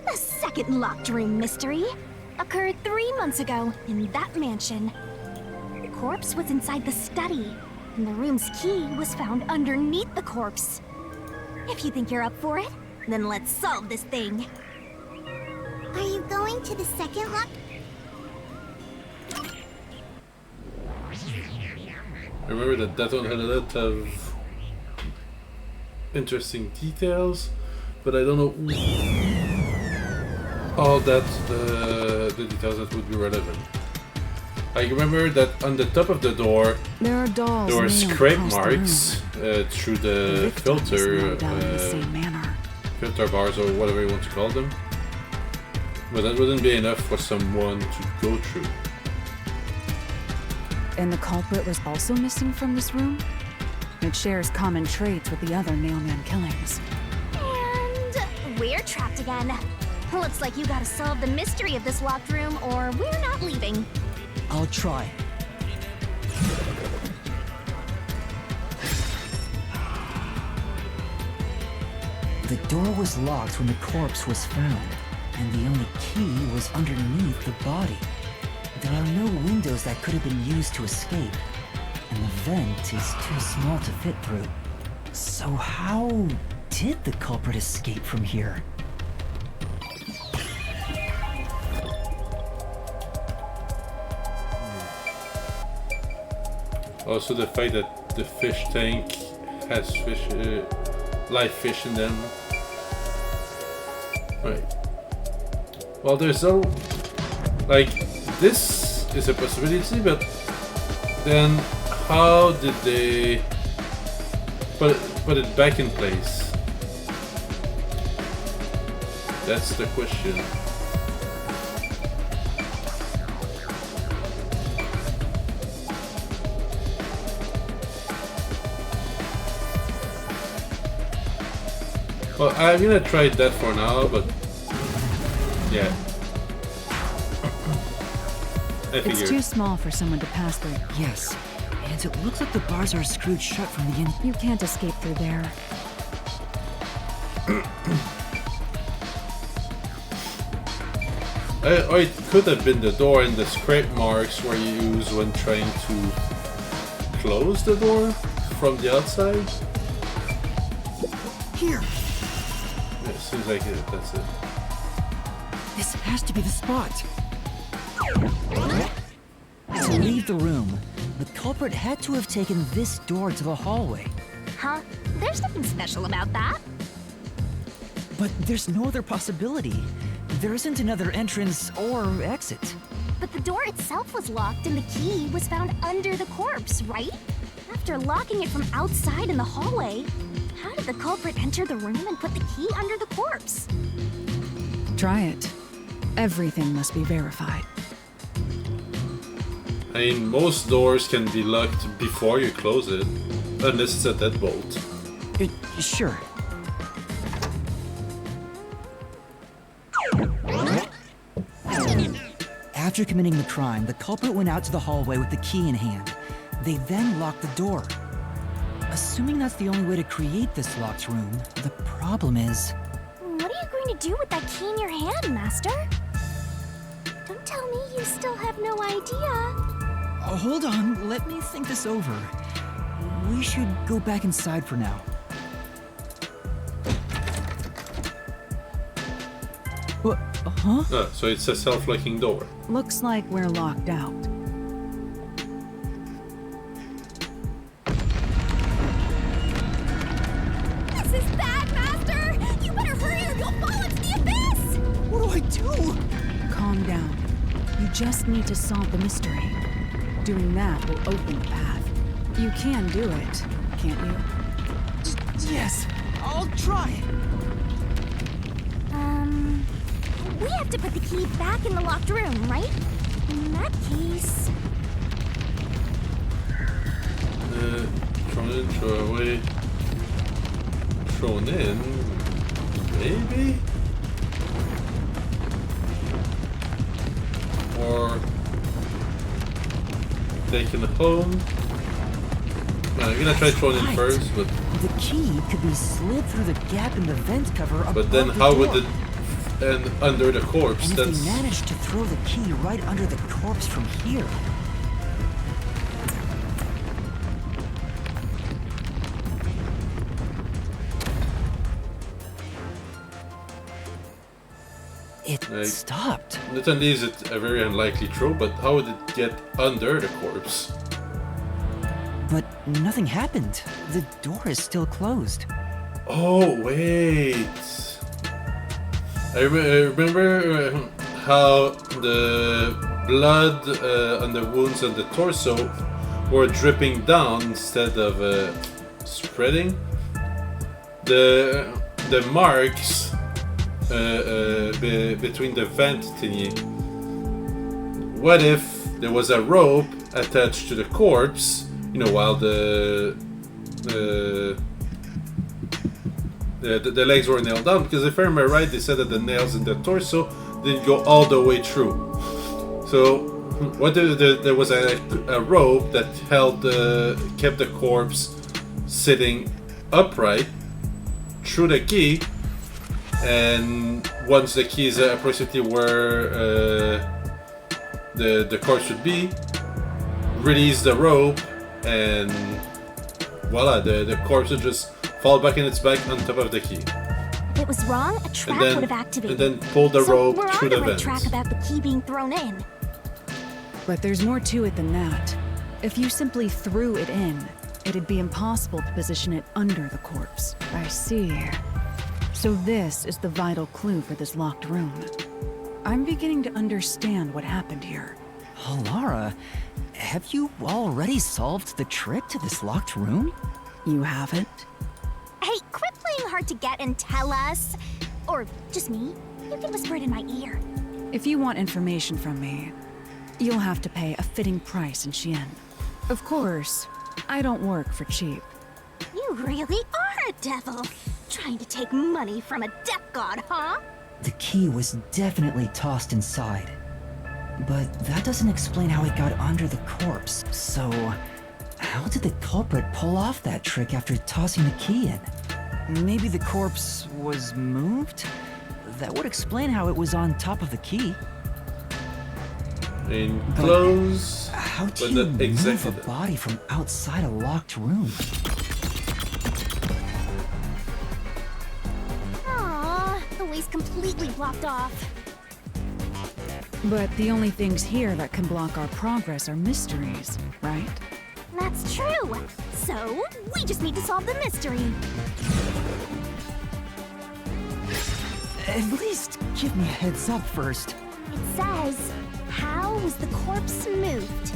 The second locked room mystery occurred 3 months ago in that mansion. The corpse was inside the study, and the room's key was found underneath the corpse. If you think you're up for it, then let's solve this thing. Are you going to the second lock? I remember that one had a lot of interesting details, but I don't know all that the details that would be relevant. I remember that on the top of the door There are dolls. there were nailed scrape across the marks through the victims filter nailed down in the same manner. filter bars or whatever you want to call them. But that wouldn't be enough for someone to go through. And the culprit was also missing from this room? It shares common traits with the other Nailman killings. And we're trapped again. Looks like you gotta solve the mystery of this locked room or we're not leaving. I'll try. The door was locked when the corpse was found, and the only key was underneath the body. There are no windows that could have been used to escape, and the vent is too small to fit through. So how did the culprit escape from here? Also the fact that the fish tank has fish, live fish in them. Right. Well, there's no... Like, this is a possibility, but then how did they put it back in place? That's the question. Well, I'm gonna try that for now, but yeah. I figured. It's too small for someone to pass through. Yes, and it looks like the bars are screwed shut from the You can't escape through there. Or it could have been the door and the scrape marks were used when trying to close the door from the outside. Here! It seems like it, that's it. This has to be the spot. To leave the room, the culprit had to have taken this door to the hallway. Huh? There's nothing special about that. But there's no other possibility. There isn't another entrance or exit. But the door itself was locked and the key was found under the corpse, right? After locking it from outside in the hallway, how did the culprit enter the room and put the key under the corpse? Try it. Everything must be verified. I mean, most doors can be locked before you close it, unless it's a deadbolt. Sure. After committing the crime, the culprit went out to the hallway with the key in hand. They then locked the door. Assuming that's the only way to create this locked room, the problem is... What are you going to do with that key in your hand, Master? Don't tell me you still have no idea. Hold on, let me think this over. We should go back inside for now. What? Huh? Oh, so it's a self-locking door. Looks like we're locked out. This is bad, Master! You better hurry or you'll fall into the abyss! What do I do? Calm down. You just need to solve the mystery. Doing that will open the path. You can do it, can't you? Yes, I'll try. We have to put the key back in the locked room, right? In that case... Thrown in, throw away. Thrown in, maybe? Or taken home. I'm gonna try throwing it first, but The key could be slid through the gap in the vent cover above but then the how would door. it end under the corpse? And if That's they managed to throw the key right under the corpse from here, it Like- stopped. not only is it a very unlikely throw, but how would it get under the corpse? But nothing happened. The door is still closed. Oh wait! I remember how the blood on the wounds on the torso were dripping down instead of spreading. The marks between the vent thingy. What if there was a rope attached to the corpse? You know, while the legs were nailed down, because if I remember right, they said that the nails in the torso didn't go all the way through. So, what if there was a rope that kept the corpse sitting upright through the key, and once the key is approximately where the corpse should be, release the rope, and voila, the corpse would just fall back in its bag on top of the key. If it was wrong, a trap would have activated. And then pull the so rope we're through on the the right vent. track about the key being thrown in. But there's more to it than that. If you simply threw it in, it'd be impossible to position it under the corpse. I see. So this is the vital clue for this locked room. I'm beginning to understand what happened here. Alara, have you already solved the trick to this locked room? You haven't? Hey, quit playing hard to get and tell us. Or just me. You can whisper it in my ear. If you want information from me, you'll have to pay a fitting price in Xi'an. Of course, I don't work for cheap. You really are a devil. Trying to take money from a death god, huh? The key was definitely tossed inside. But that doesn't explain how it got under the corpse. So, how did the culprit pull off that trick after tossing the key in? Maybe the corpse was moved? That would explain how it was on top of the key. In close. How do but you not move exactly a that. body from outside a locked room? Aww, the way's completely blocked off. But the only things here that can block our progress are mysteries, right? That's true. So, we just need to solve the mystery. At least give me a heads up first. It says, how was the corpse moved?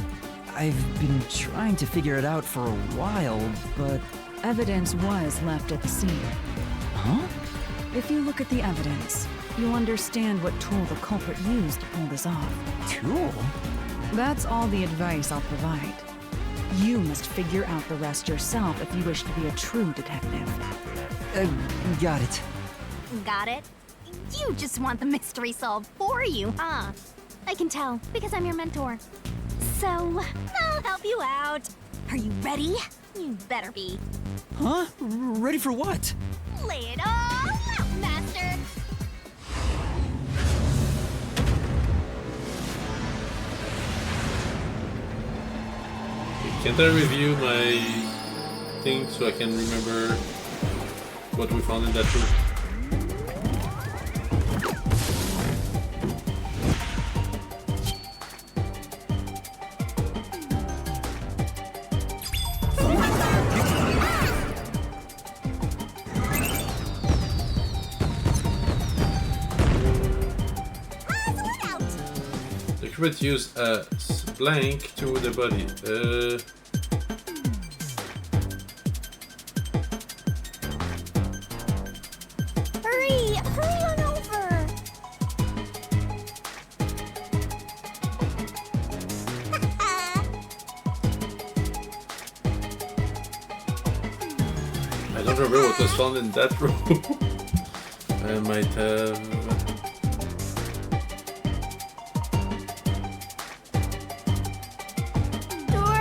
I've been trying to figure it out for a while, but... Evidence was left at the scene. Huh? If you look at the evidence, you'll understand what tool the culprit used to pull this off. Tool? That's all the advice I'll provide. You must figure out the rest yourself if you wish to be a true detective. Got it. Got it? You just want the mystery solved for you, huh? I can tell, because I'm your mentor. So, I'll help you out. Are you ready? You better be. Huh? Ready for what? Lay it all out, Master! Can't I review my thing so I can remember what we found in that room? The crit used a blank to the body. Hurry on over! I don't remember what was found in that room. I might have... Door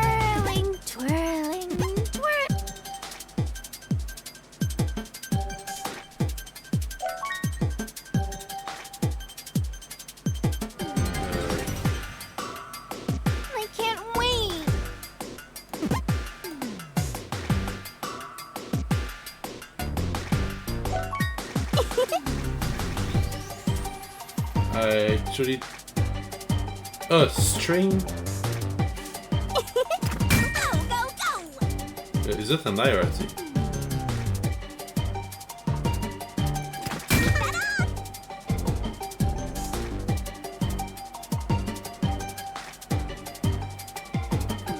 I actually... Oh, string? Is it an IRT?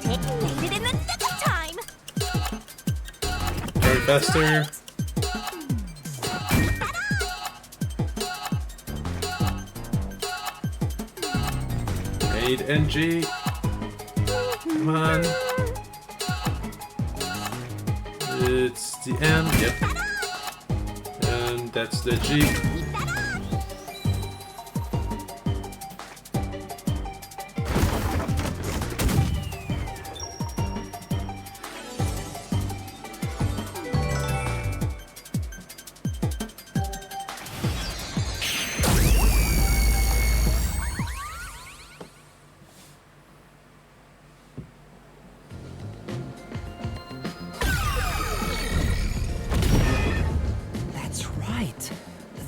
Made it in the nick of time. Very faster. 8NG. Come on. It's the M, yep. And that's the G.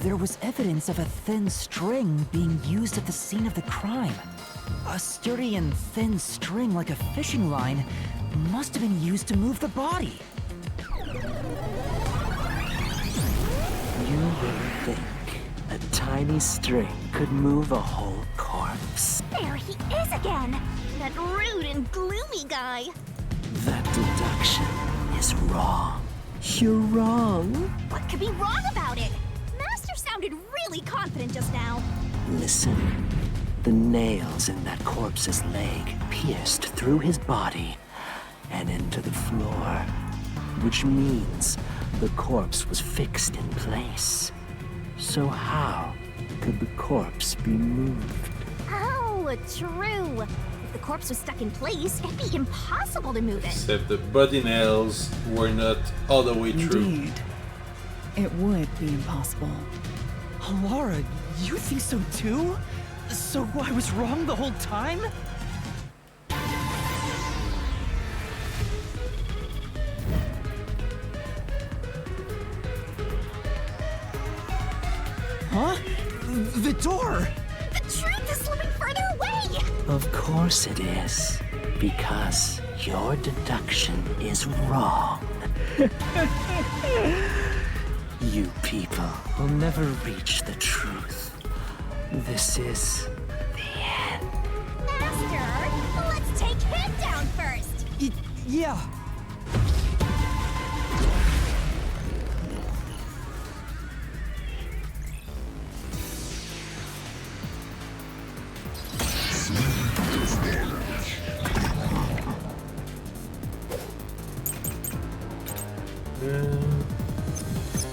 There was evidence of a thin string being used at the scene of the crime. A sturdy and thin string like a fishing line must have been used to move the body. You really think a tiny string could move a whole corpse? There he is again! That rude and gloomy guy! That deduction is wrong. You're wrong. What could be wrong about it? Master sounded really confident just now. Listen. The nails in that corpse's leg pierced through his body and into the floor, which means the corpse was fixed in place. So how could the corpse be moved? Oh, true. If the corpse was stuck in place, it'd be impossible to move it. Except the body nails were not all the way through. Indeed. It would be impossible. Laura, you think so too? So I was wrong the whole time? Huh? The door! The truth is slipping further away! Of course it is. Because your deduction is wrong. You people will never reach the truth. This is the end. Master, let's take him down first! Yeah.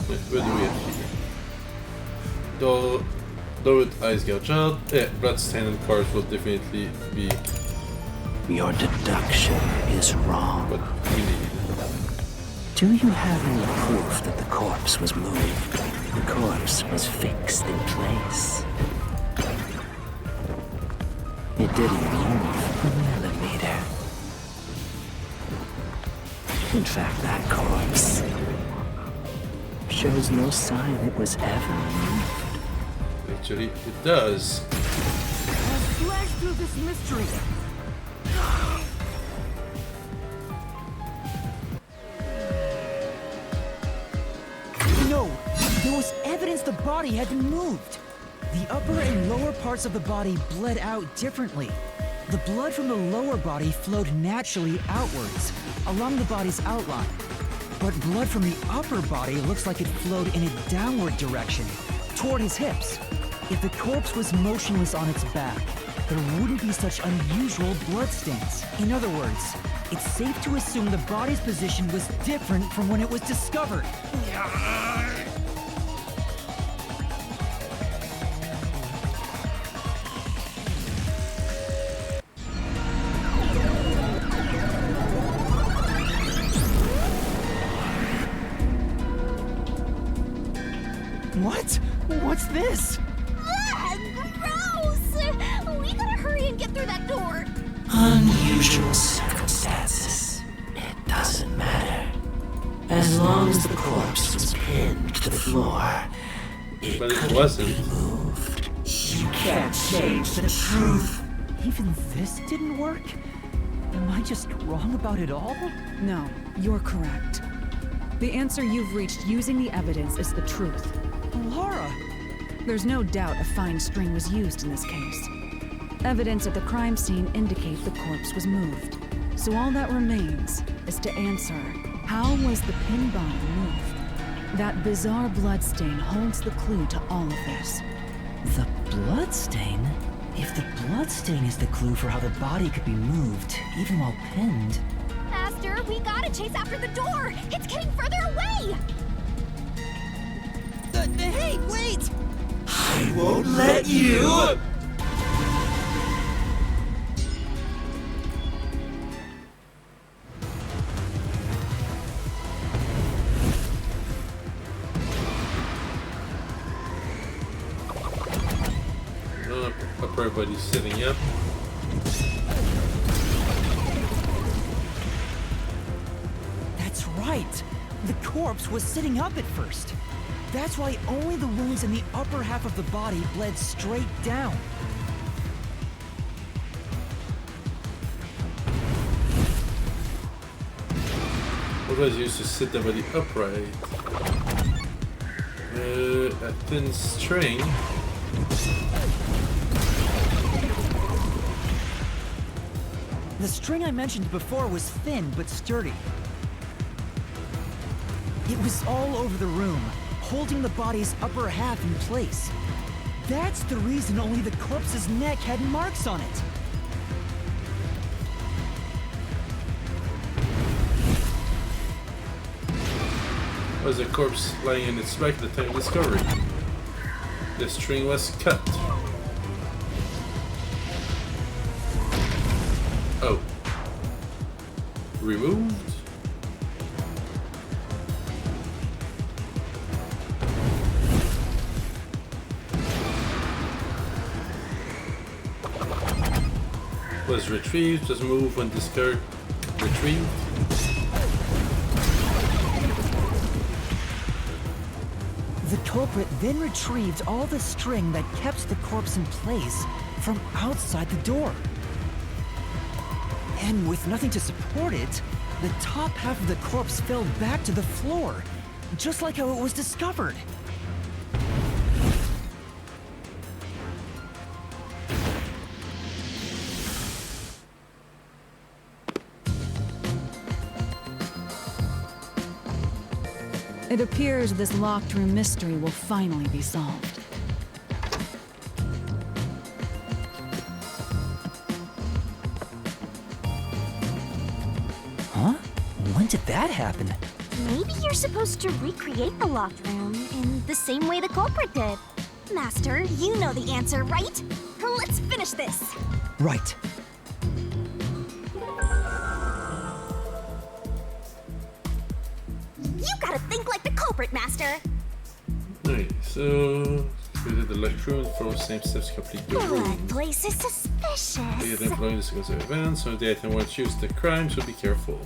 What do we have here? Door with eyes gouge out. Yeah, bloodstain and corpse will definitely be Your deduction is wrong. what we need. Do you have any proof that the corpse was moved? The corpse was fixed in place. It didn't move a millimeter. In fact, that corpse shows no sign it was ever moved. Actually, it does. Slash through this mystery. No, there was evidence the body had been moved. The upper and lower parts of the body bled out differently. The blood from the lower body flowed naturally outwards, along the body's outline. But blood from the upper body looks like it flowed in a downward direction, toward his hips. If the corpse was motionless on its back, there wouldn't be such unusual bloodstains. In other words, it's safe to assume the body's position was different from when it was discovered. What? What's this? Ah, gross! We gotta hurry and get through that door. Unusual circumstances. It doesn't matter. As long as the corpse was pinned to the floor, it But it couldn't wasn't. be moved. You can't change the truth. Even this didn't work? Am I just wrong about it all? No, you're correct. The answer you've reached using the evidence is the truth. Laura! There's no doubt a fine string was used in this case. Evidence at the crime scene indicate the corpse was moved. So all that remains is to answer, how was the pin bomb moved? That bizarre bloodstain holds the clue to all of this. The bloodstain? If the bloodstain is the clue for how the body could be moved, even while pinned... Master, we gotta chase after the door! It's getting further away! Hey, wait! I won't let you! Everybody's sitting up. That's right! The corpse was sitting up at first. That's why only the wounds in the upper half of the body bled straight down. Always used to sit the body upright. A thin string. The string I mentioned before was thin but sturdy. It was all over the room, holding the body's upper half in place. That's the reason only the corpse's neck had marks on it. Was a corpse lying in its back at the time of discovery. The string was cut. Oh. Removed? Was retrieved, just move when discard retrieved. The culprit then retrieved all the string that kept the corpse in place from outside the door. And with nothing to support it, the top half of the corpse fell back to the floor, just like how it was discovered. It appears this locked room mystery will finally be solved. Huh? When did that happen? Maybe you're supposed to recreate the locked room in the same way the culprit did. Master, you know the answer, right? Let's finish this. Right. You gotta think like the culprit, Master. Alright, so created the locked room, follow same steps to complete the room. That place is suspicious. They get employing the sequence of events, so the item won't choose the crime, so be careful.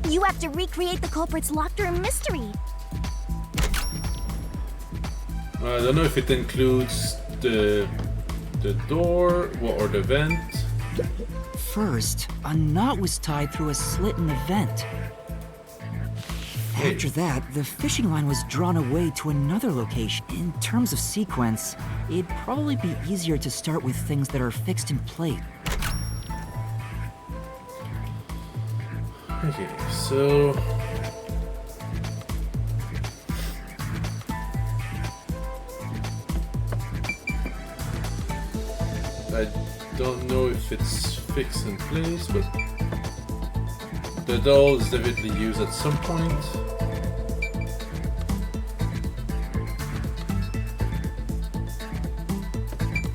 You have to recreate the culprit's locked room mystery. I don't know if it includes the door or the vent. First, a knot was tied through a slit in the vent. After that, the fishing line was drawn away to another location. In terms of sequence, it'd probably be easier to start with things that are fixed in place. Okay, so I don't know if it's fixed in place, but the doll is definitely used at some point.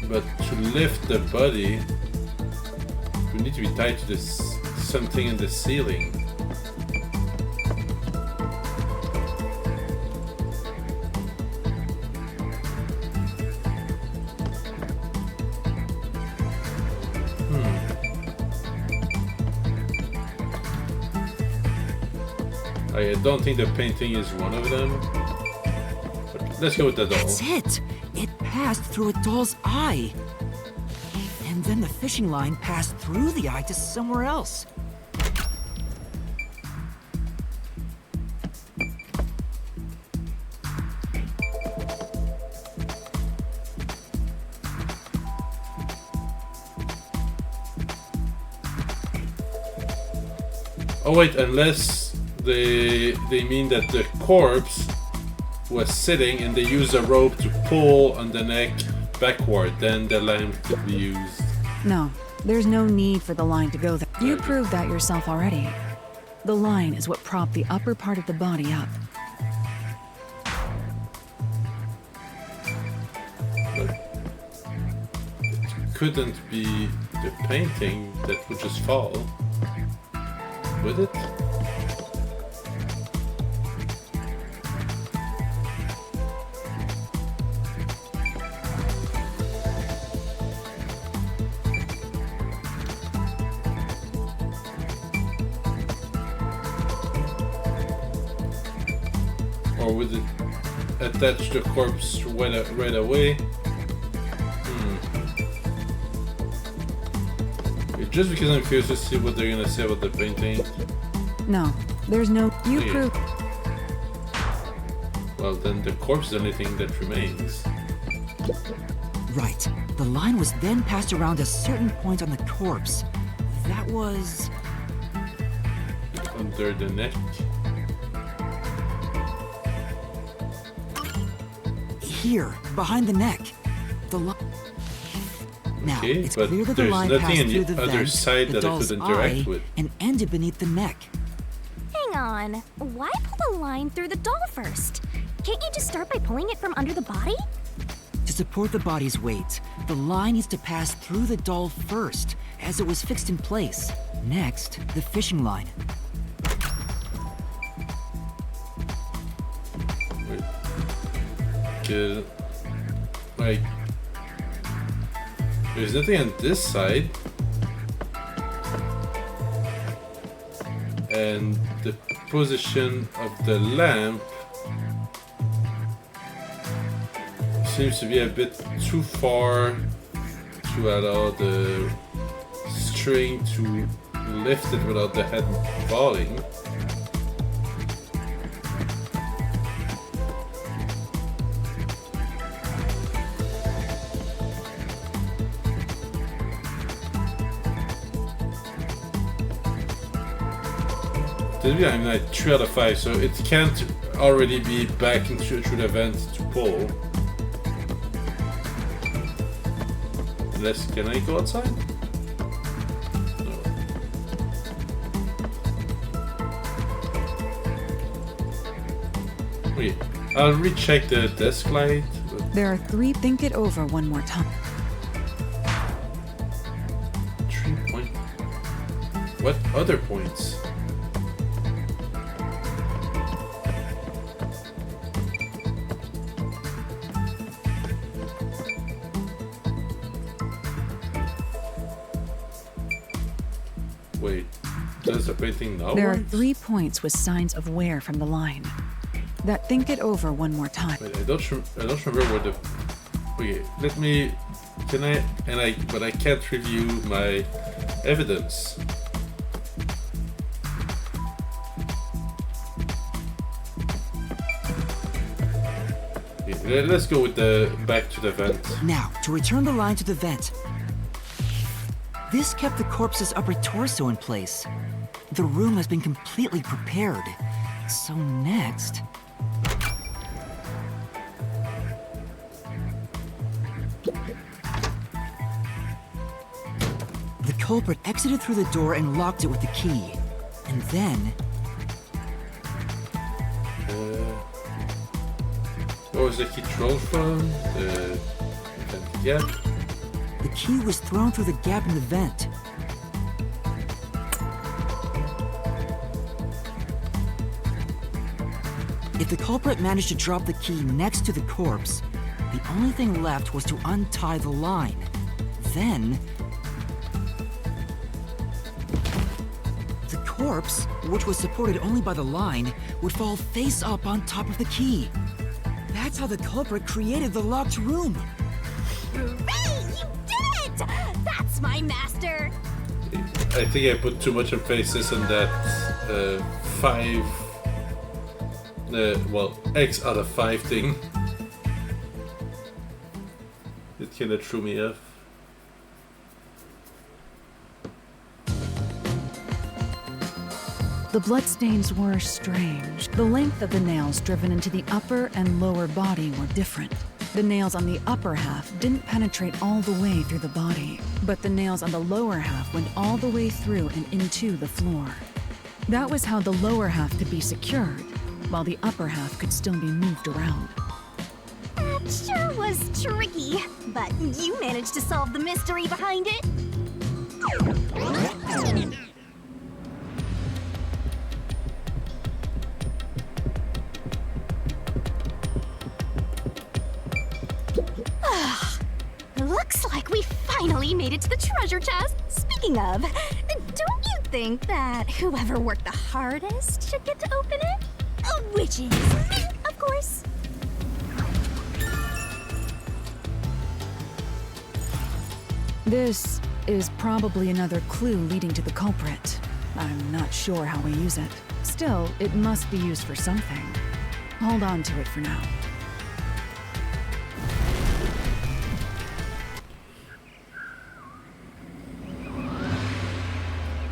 But to lift the body, we need to be tied to this something in the ceiling. I don't think the painting is one of them. But let's go with the doll. That's it! passed through a doll's eye. And then the fishing line passed through the eye to somewhere else. Oh wait, unless they mean that the corpse was sitting and they used a rope to pull on the neck backward, then the lamp could be used. No, there's no need for the line to go there. You proved that yourself already. The line is what propped the upper part of the body up. But it couldn't be the painting that would just fall, would it? Or would it attach the corpse right away? Just because I'm curious to see what they're gonna say about the painting. No, there's no... You Okay. proved... Well, then the corpse is the only thing that remains. Right. The line was then passed around a certain point on the corpse. That was... Under the neck. here, behind the neck. The line... Now, Okay, it's but clear that the there's line nothing passed on through the the other vent, side the that I doll's could interact eye, with. and ended beneath the neck. Hang on. Why pull the line through the doll first? Can't you just start by pulling it from under the body? To support the body's weight, the line needs to pass through the doll first, as it was fixed in place. Next, the fishing line. Wait. 'Cause, like, there's nothing on this side. And the position of the lamp seems to be a bit too far to allow the string to lift it without the head falling. I'm like 3 out of 5, so it can't already be back into through the vent to pull. Unless, can I go outside? No. Okay, I'll recheck the desk light. There are 3... Think it over one more time. 3 points. What other points? Wait, does the painting now There are work? 3 points with signs of wear from the line. That think it over one more time. Wait, I don't remember where the... Okay, let me... Can I... But I can't review my evidence. Okay, let's go with the... Back to the vent. Now, to return the line to the vent. This kept the corpse's upper torso in place. The room has been completely prepared. So next... The culprit exited through the door and locked it with the key. And then... Where was the key thrown from? The gap? The key was thrown through the gap in the vent. If the culprit managed to drop the key next to the corpse, the only thing left was to untie the line. Then... the corpse, which was supported only by the line, would fall face up on top of the key. That's how the culprit created the locked room. Hooray! You did it! That's my master! I think I put too much emphasis on that 5... well, X out of 5 thing. It kinda threw me off. The bloodstains were strange. The length of the nails driven into the upper and lower body were different. The nails on the upper half didn't penetrate all the way through the body, but the nails on the lower half went all the way through and into the floor. That was how the lower half could be secured, while the upper half could still be moved around. That sure was tricky, but you managed to solve the mystery behind it. Looks like we finally made it to the treasure chest. Speaking of, don't you think that whoever worked the hardest should get to open it? Which is me, of course. This is probably another clue leading to the culprit. I'm not sure how we use it. Still, it must be used for something. Hold on to it for now.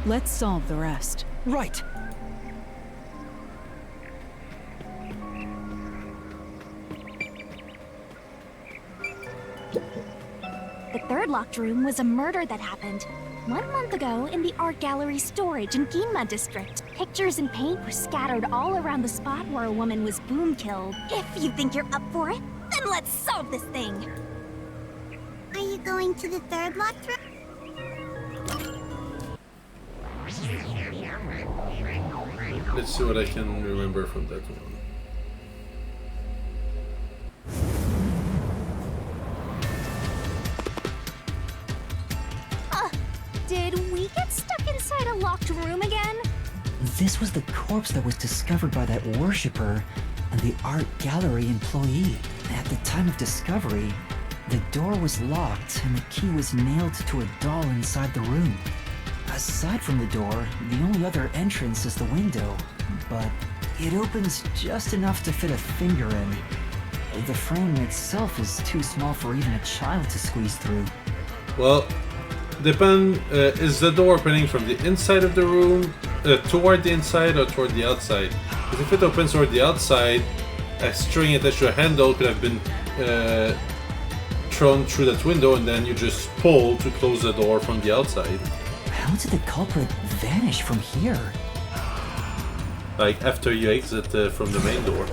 Let's solve the rest. Right. The third locked room was a murder that happened 1 month ago in the art gallery storage in Ginma district. Pictures and paint were scattered all around the spot where a woman was boom killed. If you think you're up for it, then let's solve this thing. Are you going to the third locked room? Let's see what I can remember from that one. Did we get stuck inside a locked room again? This was the corpse that was discovered by that worshipper and the art gallery employee. At the time of discovery, the door was locked and the key was nailed to a doll inside the room. Aside from the door, the only other entrance is the window, but it opens just enough to fit a finger in. The frame itself is too small for even a child to squeeze through. Well, is the door opening from the inside of the room, toward the inside or toward the outside? Because if it opens toward the outside, a string attached to a handle could have been thrown through that window and then you just pull to close the door from the outside. How did the culprit vanish from here? Like after you exit from the main door.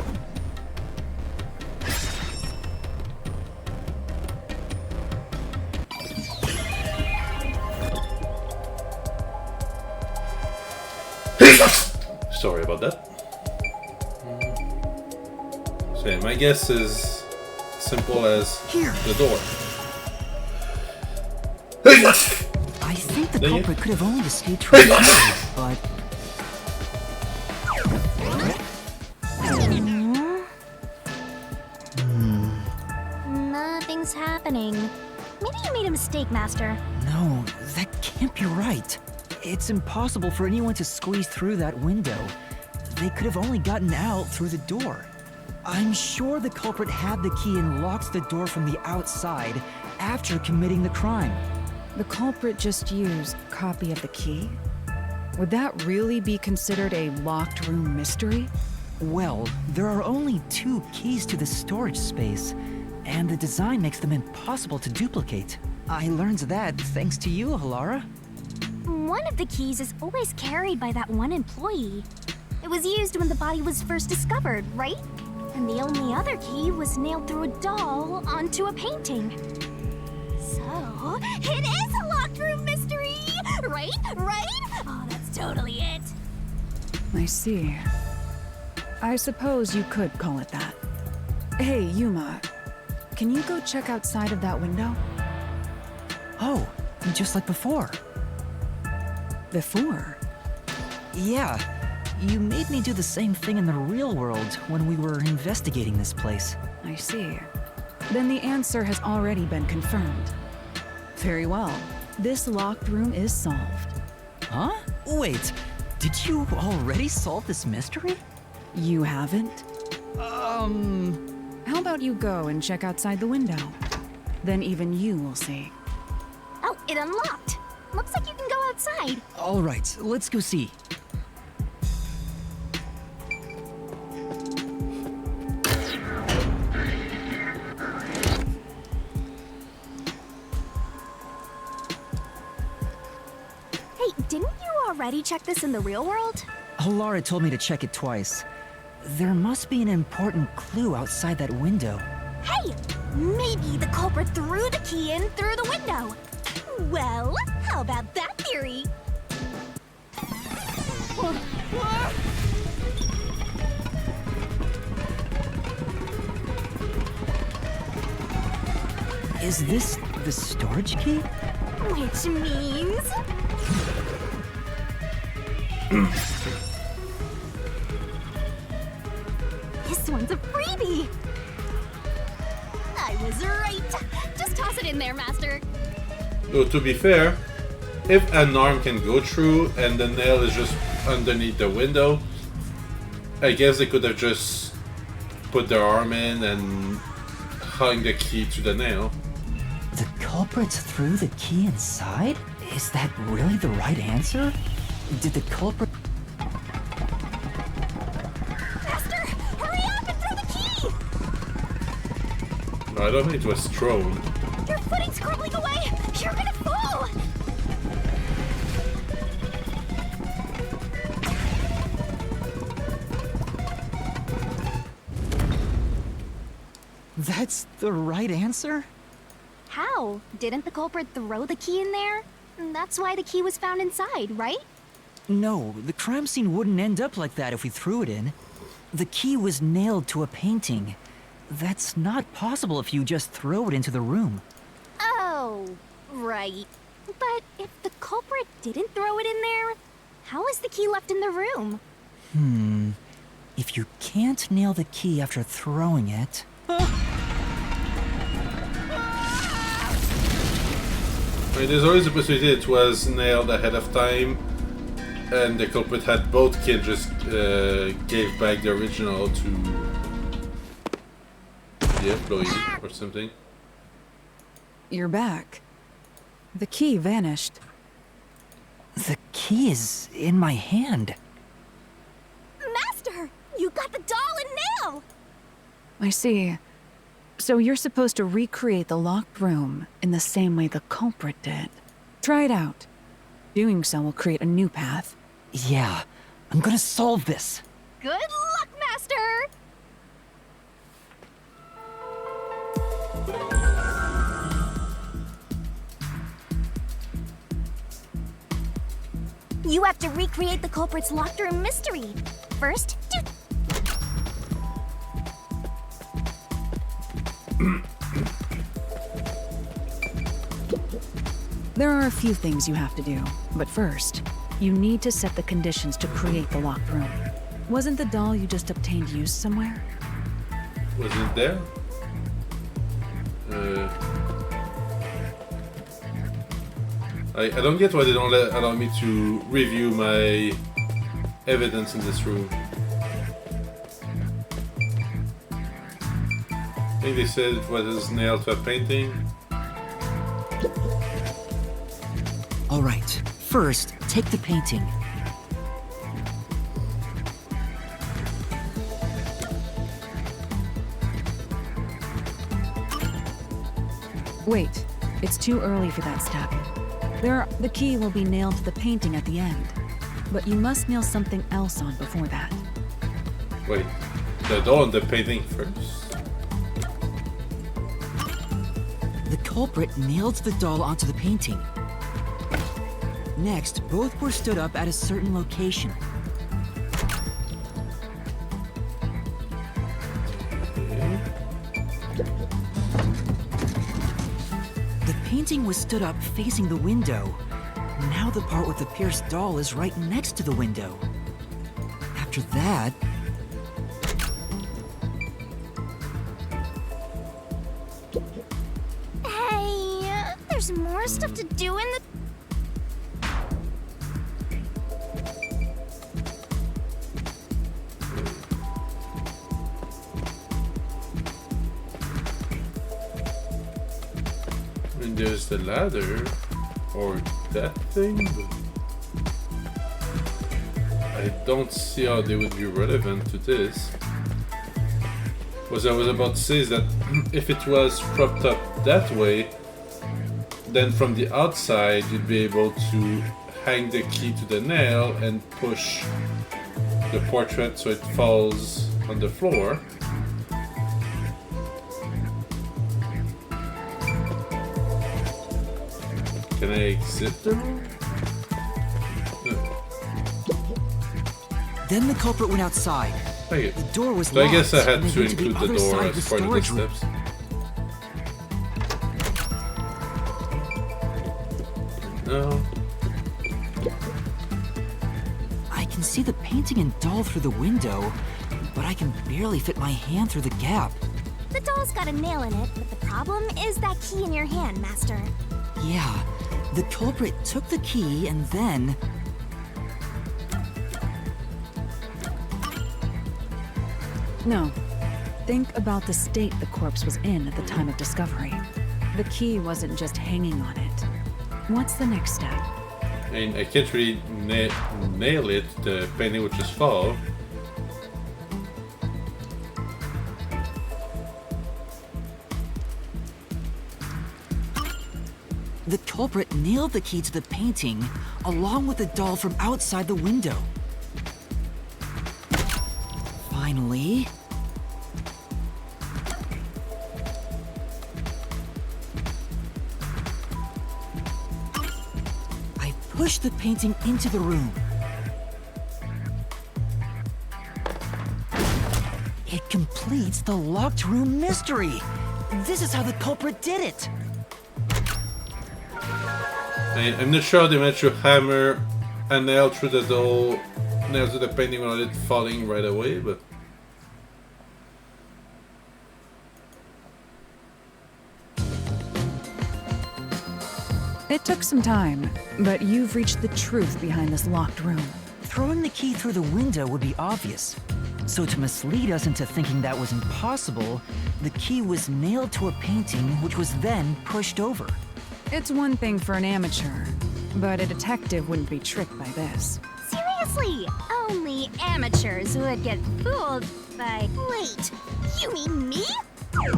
Sorry about that. So yeah, my guess is simple as the door. I think the culprit could have only escaped from here, but... Nothing's happening. Maybe you made a mistake, Master. No, that can't be right. It's impossible for anyone to squeeze through that window. They could have only gotten out through the door. I'm sure the culprit had the key and locked the door from the outside after committing the crime. The culprit just used a copy of the key? Would that really be considered a locked room mystery? Well, there are only 2 keys to the storage space, and the design makes them impossible to duplicate. I learned that thanks to you, Halara. One of the keys is always carried by that one employee. It was used when the body was first discovered, right? And the only other key was nailed through a doll onto a painting. So, it is a locked room mystery! Right? Right? Oh, that's totally it. I see. I suppose you could call it that. Hey, Yuma, can you go check outside of that window? Oh, just like before. Before? Yeah. You made me do the same thing in the real world when we were investigating this place. I see. Then the answer has already been confirmed. Very well. This locked room is solved. Huh? Wait, did you already solve this mystery? You haven't? How about you go and check outside the window? Then even you will see. Oh, it unlocked. Looks like you can go outside. All right, let's go see. Hey, didn't you already check this in the real world? Halara told me to check it twice. There must be an important clue outside that window. Hey! Maybe the culprit threw the key in through the window. Well, how about that theory? Is this the storage key? Which means... This one's a freebie! I was right! Just toss it in there, Master! Though to be fair, if an arm can go through and the nail is just underneath the window, I guess they could have just put their arm in and hung the key to the nail. The culprit threw the key inside? Is that really the right answer? Did the culprit... Master! Hurry up and throw the key! No, I don't think it was thrown. Your footing's crumbling away! You're gonna fall! That's the right answer? How? Didn't the culprit throw the key in there? That's why the key was found inside, right? No, the crime scene wouldn't end up like that if we threw it in. The key was nailed to a painting. That's not possible if you just throw it into the room. Oh, right. But if the culprit didn't throw it in there, how is the key left in the room? If you can't nail the key after throwing it... I mean, there's always a possibility it was nailed ahead of time, and the culprit had both kids just gave back the original to the employee or something. You're back. The key vanished. The key is in my hand. Master! You got the doll and nail! I see. So you're supposed to recreate the locked room in the same way the culprit did. Try it out. Doing so will create a new path. Yeah, I'm gonna solve this. Good luck, Master! You have to recreate the culprit's locked room mystery. First, There are a few things you have to do, but first, you need to set the conditions to create the locked room. Wasn't the doll you just obtained used somewhere? Was it there? I don't get why they don't allow me to review my evidence in this room. I think they said it was nailed to a painting. All right, first, take the painting. Wait, it's too early for that step. The key will be nailed to the painting at the end, but you must nail something else on before that. Wait, the doll and the painting first? The culprit nailed the doll onto the painting. Next, both were stood up at a certain location. The painting was stood up facing the window. Now the part with the pierced doll is right next to the window. after that... Hey, there's more stuff to do in the... And there's the ladder, or that thing. I don't see how they would be relevant to this. What I was about to say is that if it was propped up that way, then from the outside you'd be able to hang the key to the nail and push the portrait so it falls on the floor. Can I exit the room? Then the culprit went outside. Okay. The door was So locked. I guess I had and they to went include the other door side of as part of the storage room. steps. No. I can see the painting and doll through the window, but I can barely fit my hand through the gap. The doll's got a nail in it, but the problem is that key in your hand, Master. Yeah, the culprit took the key and then... No. Think about the state the corpse was in at the time of discovery. The key wasn't just hanging on it. What's the next step? I mean, I can't really nail it, the painting would just fall. The culprit nailed the key to the painting, along with the doll from outside the window. Finally... I pushed the painting into the room. It completes the locked room mystery! This is how the culprit did it! I'm not sure they managed to hammer a nail through the doll, nail to the painting without it falling right away, but... It took some time, but you've reached the truth behind this locked room. Throwing the key through the window would be obvious. So to mislead us into thinking that was impossible, the key was nailed to a painting which was then pushed over. It's one thing for an amateur, but a detective wouldn't be tricked by this. Seriously, only amateurs would get fooled by... Wait, you mean me? Hey,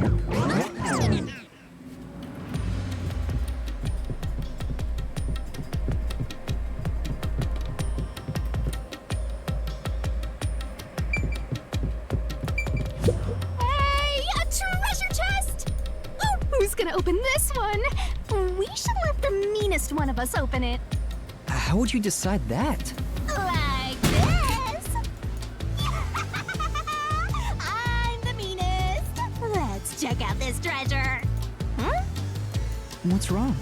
a treasure chest! Oh, who's gonna open this one? We should let the meanest one of us open it. How would you decide that? Like this. I'm the meanest. Let's check out this treasure. Huh? What's wrong?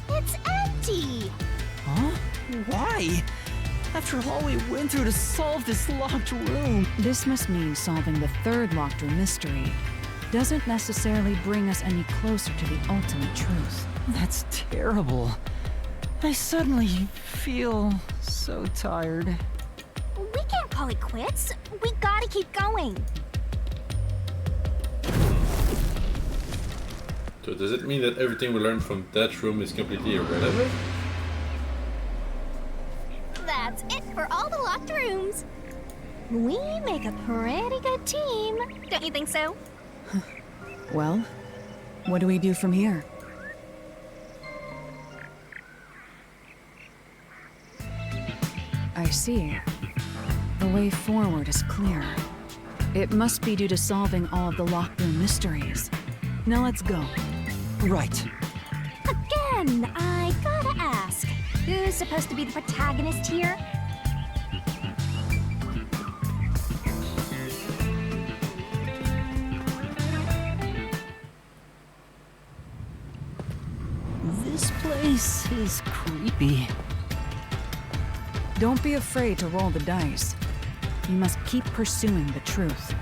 It's empty. Huh? Why? After all we went through to solve this locked room. This must mean solving the third locked room mystery doesn't necessarily bring us any closer to the ultimate truth. That's terrible. I suddenly feel so tired. We can't call it quits. We gotta keep going. So does it mean that everything we learned from that room is completely irrelevant? That's it for all the locked rooms. We make a pretty good team. Don't you think so? Well, what do we do from here? I see. The way forward is clear. It must be due to solving all of the locked room mysteries. Now let's go. Right. Again, I gotta ask. Who's supposed to be the protagonist here? This place is creepy. Don't be afraid to roll the dice. you must keep pursuing the truth.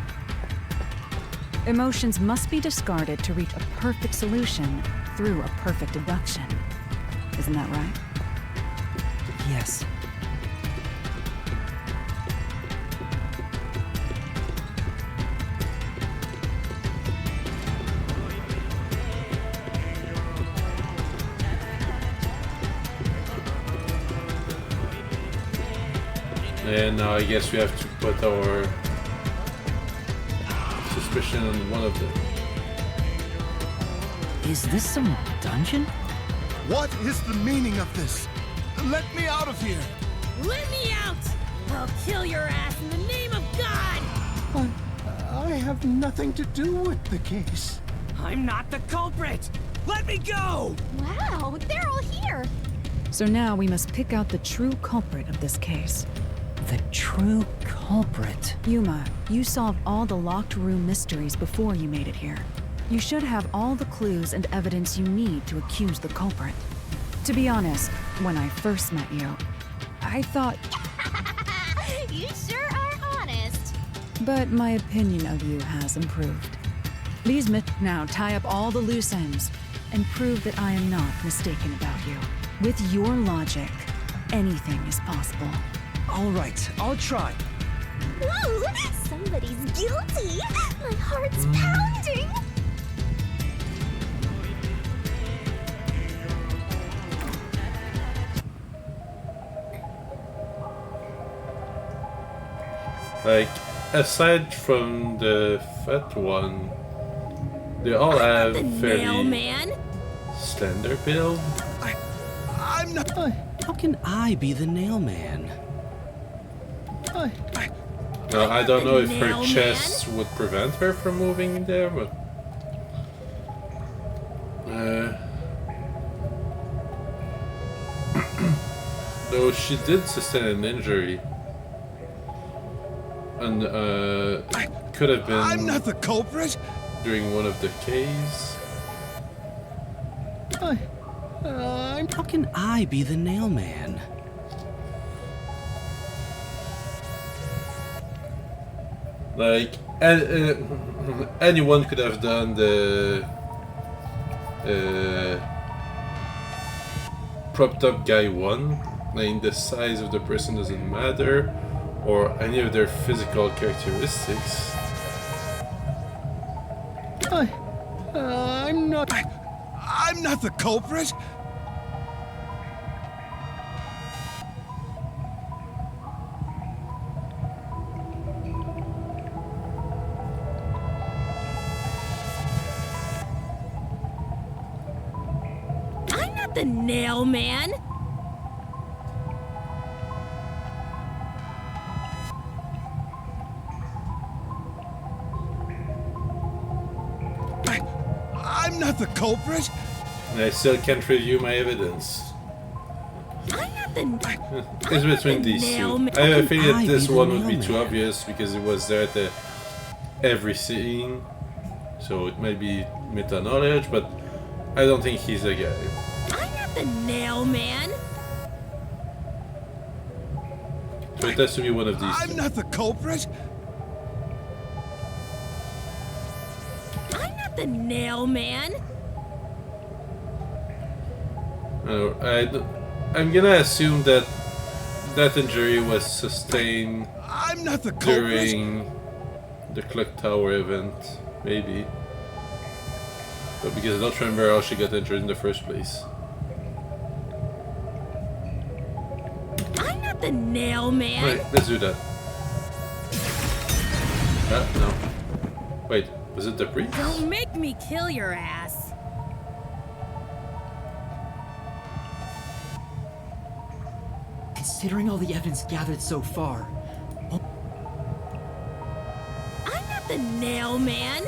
Emotions must be discarded to reach a perfect solution through a perfect deduction. Isn't that right? Yes. And now I guess we have to put our suspicion on one of them. Is this some dungeon? What is the meaning of this? Let me out of here! Let me out! I'll kill your ass in the name of God! I have nothing to do with the case. I'm not the culprit! Let me go! Wow, they're all here! So now we must pick out the true culprit of this case. The true culprit. Yuma, you solved all the locked room mysteries before you made it here. You should have all the clues and evidence you need to accuse the culprit. To be honest, when I first met you, I thought... You sure are honest. But my opinion of you has improved. These now tie up all the loose ends and prove that I am not mistaken about you. With your logic, anything is possible. All right, I'll try. Whoa! Somebody's guilty! My heart's pounding! Like, aside from the fat one, they all have The fairly mailman? slender build. I'm not... How can I be the nailman? Now, I don't know if her Nailman? chest would prevent her from moving there, but... Though she did sustain an injury. And, could have been... I'm not the culprit! during one of the Ks. How can I be the nailman? Like, anyone could have done the propped up guy one. Like, the size of the person doesn't matter, or any of their physical characteristics. I'm not the culprit! I'm not the nailman! I'm not the culprit! And I still can't review my evidence. I'm not the... It's between these two. nailman. I have a feeling that I this be the one would be too nailman? obvious because it was there at every scene. So it might be meta knowledge, but I don't think he's the guy. I'm not the nailman! So it has to be one of these I'm two. not the culprit! I'm not the nailman! I'm gonna assume that that injury was sustained I'm not the culprit! during the clock tower event, maybe. But because I don't remember how she got injured in the first place. I'm not the nailman! Right, let's do that. No. Wait, was it the priest? Don't make me kill your ass! Considering all the evidence gathered so far, I'm not the nailman!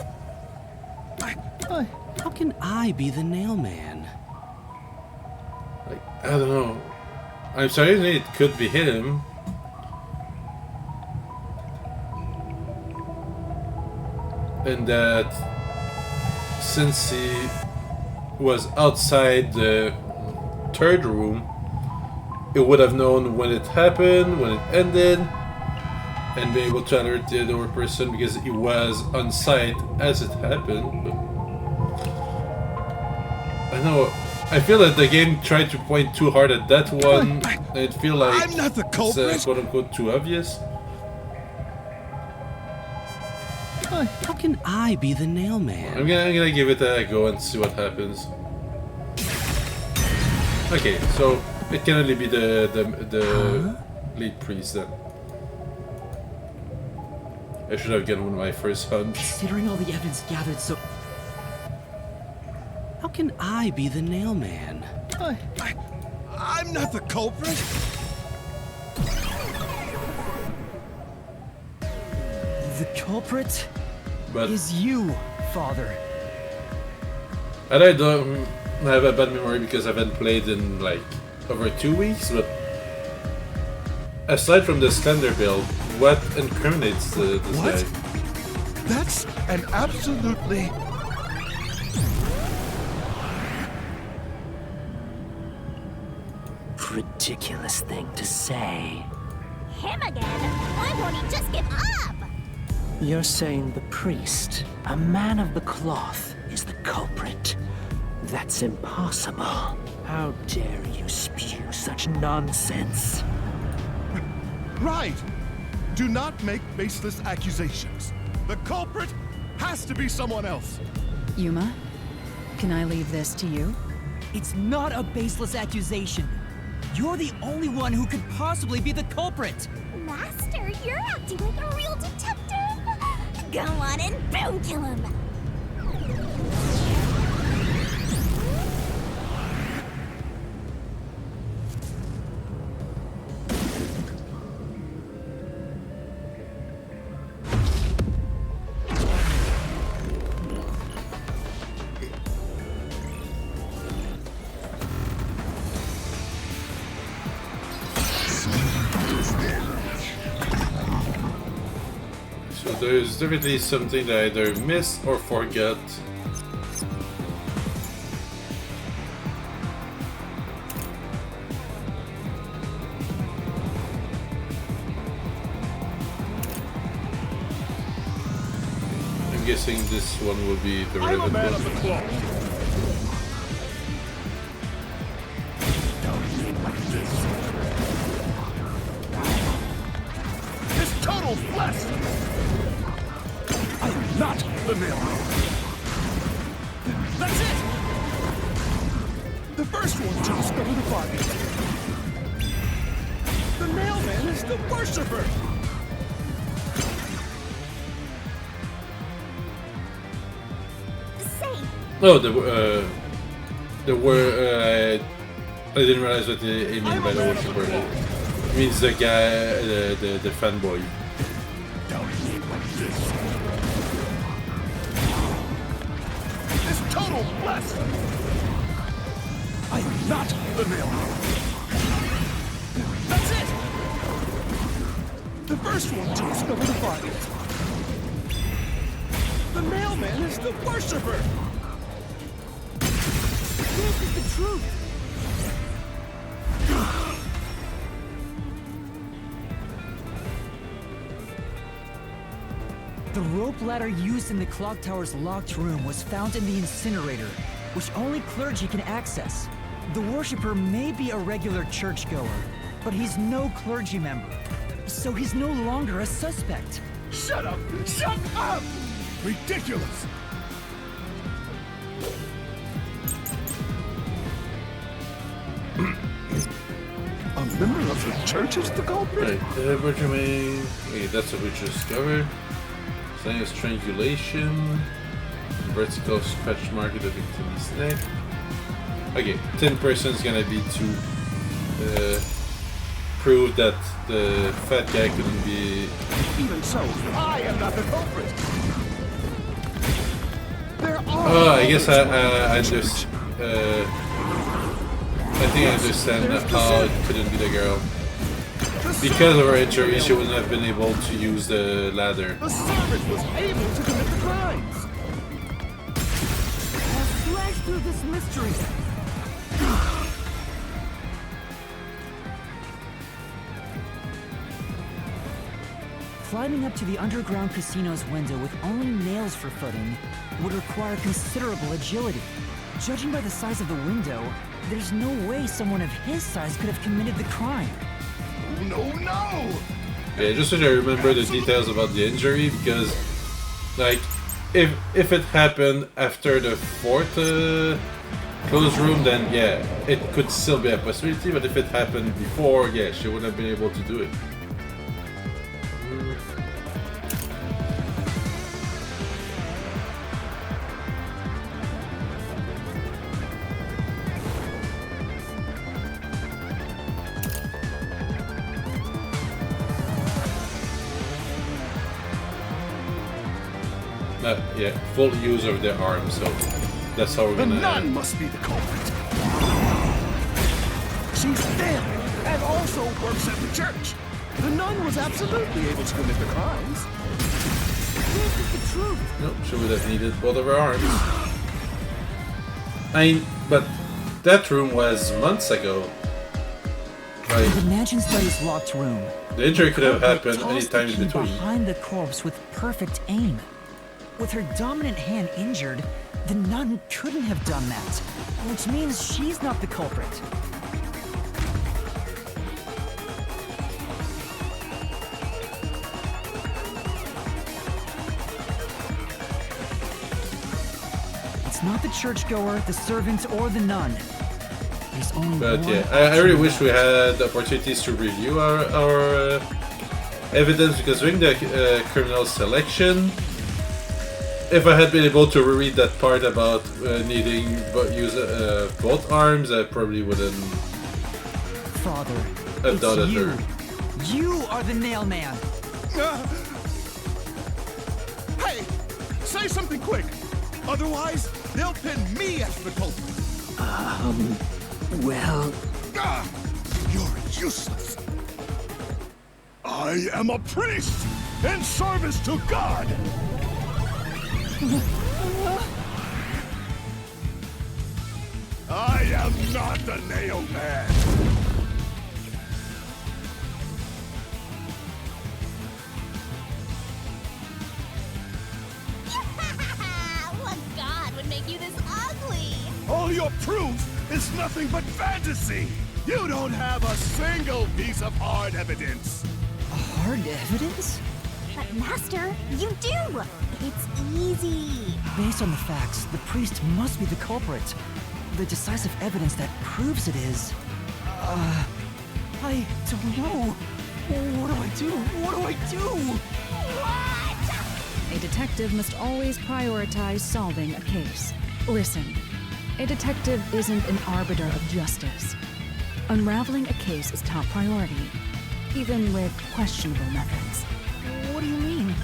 How can I be the nailman? Like, I don't know. I'm sorry, it could be him. And that since he was outside the third room, it would have known when it happened, when it ended, and be able to alert the other person because he was on site as it happened. But I know. I feel that the game tried to point too hard at that one. I feel like I'm not the culprit. it's quote unquote too obvious. How can I be the nail man? I'm gonna give it a go and see what happens. Okay, so it can only be the lead priest then. I should have gone with my first hunch. Considering all the evidence gathered so... How can I be the nail man? I'm not the culprit. The culprit But is you, Father. and I don't have a bad memory because I haven't played in like over 2 weeks, but aside from the standard build, what incriminates this What? guy? That's an absolutely... Ridiculous thing to say. Him again? Why won't he just give up? You're saying the priest, a man of the cloth, is the culprit. That's impossible. How dare you spew such nonsense? Right! Do not make baseless accusations. The culprit has to be someone else. Yuma, can I leave this to you? It's not a baseless accusation. You're the only one who could possibly be the culprit. Master, you're acting like a real detective. Go on and boom kill him. So there's definitely something that I either missed or forget. I'm guessing this one will be the I'm a relevant man one. of the cloth. This total flesh! I am not the nail man. That's it! The first one to discover the body. The mailman is the worshipper! Oh, the word. I didn't realize what they mean by the worshiper. It means the guy, the fanboy. This total bless! I am not the mailman. That's it! The first one to discover the body. The mailman is the worshipper! This is the truth. The rope ladder used in the clock tower's locked room was found in the incinerator, which only clergy can access. The worshipper may be a regular churchgoer, but he's no clergy member, so he's no longer a suspect. Shut up! Shut up! Ridiculous! A member of the church is the culprit? Right, Virgin May. Okay, that's what we just discovered. Sign of strangulation. Vertical scratch mark at the victim's neck. Okay, 10% is gonna be to prove that the fat guy couldn't be. Even so, I am not the culprit! There are Oh, I guess I just. I think I understand how it couldn't be the girl. Because of her injury, she wouldn't have been able to use the ladder. The servant was able to commit the crimes! I'll slash through this mystery. Climbing up to the underground casino's window with only nails for footing would require considerable agility. Judging by the size of the window, there's no way someone of his size could have committed the crime. No, no! Yeah, just so I remember the details about the injury, because, like, if it happened after the fourth closed room, then yeah, it could still be a possibility, but if it happened before, yeah, she wouldn't have been able to do it. Yeah, full use of their arms, so that's how we're The gonna... nun must be the culprit. She's dead and also works at the church. The nun was absolutely able to commit the crimes. This is the truth. Nope, she would have needed both of her arms. But that room was months ago. Like, The mansion study's locked room. the injury could have Culprit happened any tossed the time in key between. behind the corpse with perfect aim. With her dominant hand injured, the nun couldn't have done that, which means she's not the culprit. It's not the churchgoer, the servant, or the nun. There's only But one yeah, I really option wish we left. had opportunities to review our evidence, because during the criminal selection, if I had been able to reread that part about needing use both arms, I probably wouldn't Father, have it's doubted you. her. You are the nail man. Hey, say something quick. Otherwise, they'll pin me as the culprit. Well... You're useless. I am a priest in service to God. I am not the nail man. What god would make you this ugly? All your proof is nothing but fantasy. You don't have a single piece of hard evidence. Hard evidence? But Master, you do! It's easy. Based on the facts, the priest must be the culprit. The decisive evidence that proves it is... I don't know. What do I do? What do I do? A detective must always prioritize solving a case. Listen, a detective isn't an arbiter of justice. Unraveling a case is top priority, even with questionable methods. What do you mean?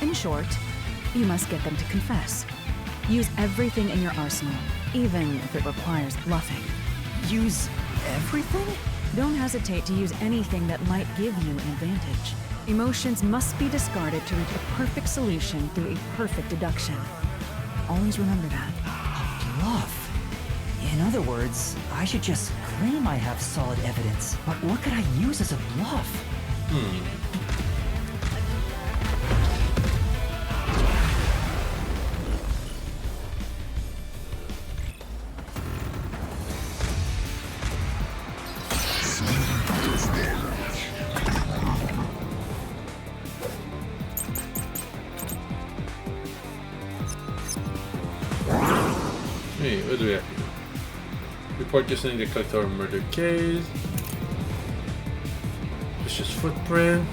In short, you must get them to confess. Use everything in your arsenal, even if it requires bluffing. Use everything? Don't hesitate to use anything that might give you an advantage. Emotions must be discarded to reach a perfect solution through a perfect deduction. Always remember that. A bluff? In other words, I should just claim I have solid evidence. But what could I use as a bluff? Hey, what do we have here? Report concerning the clock tower murder case. Vicious footprint.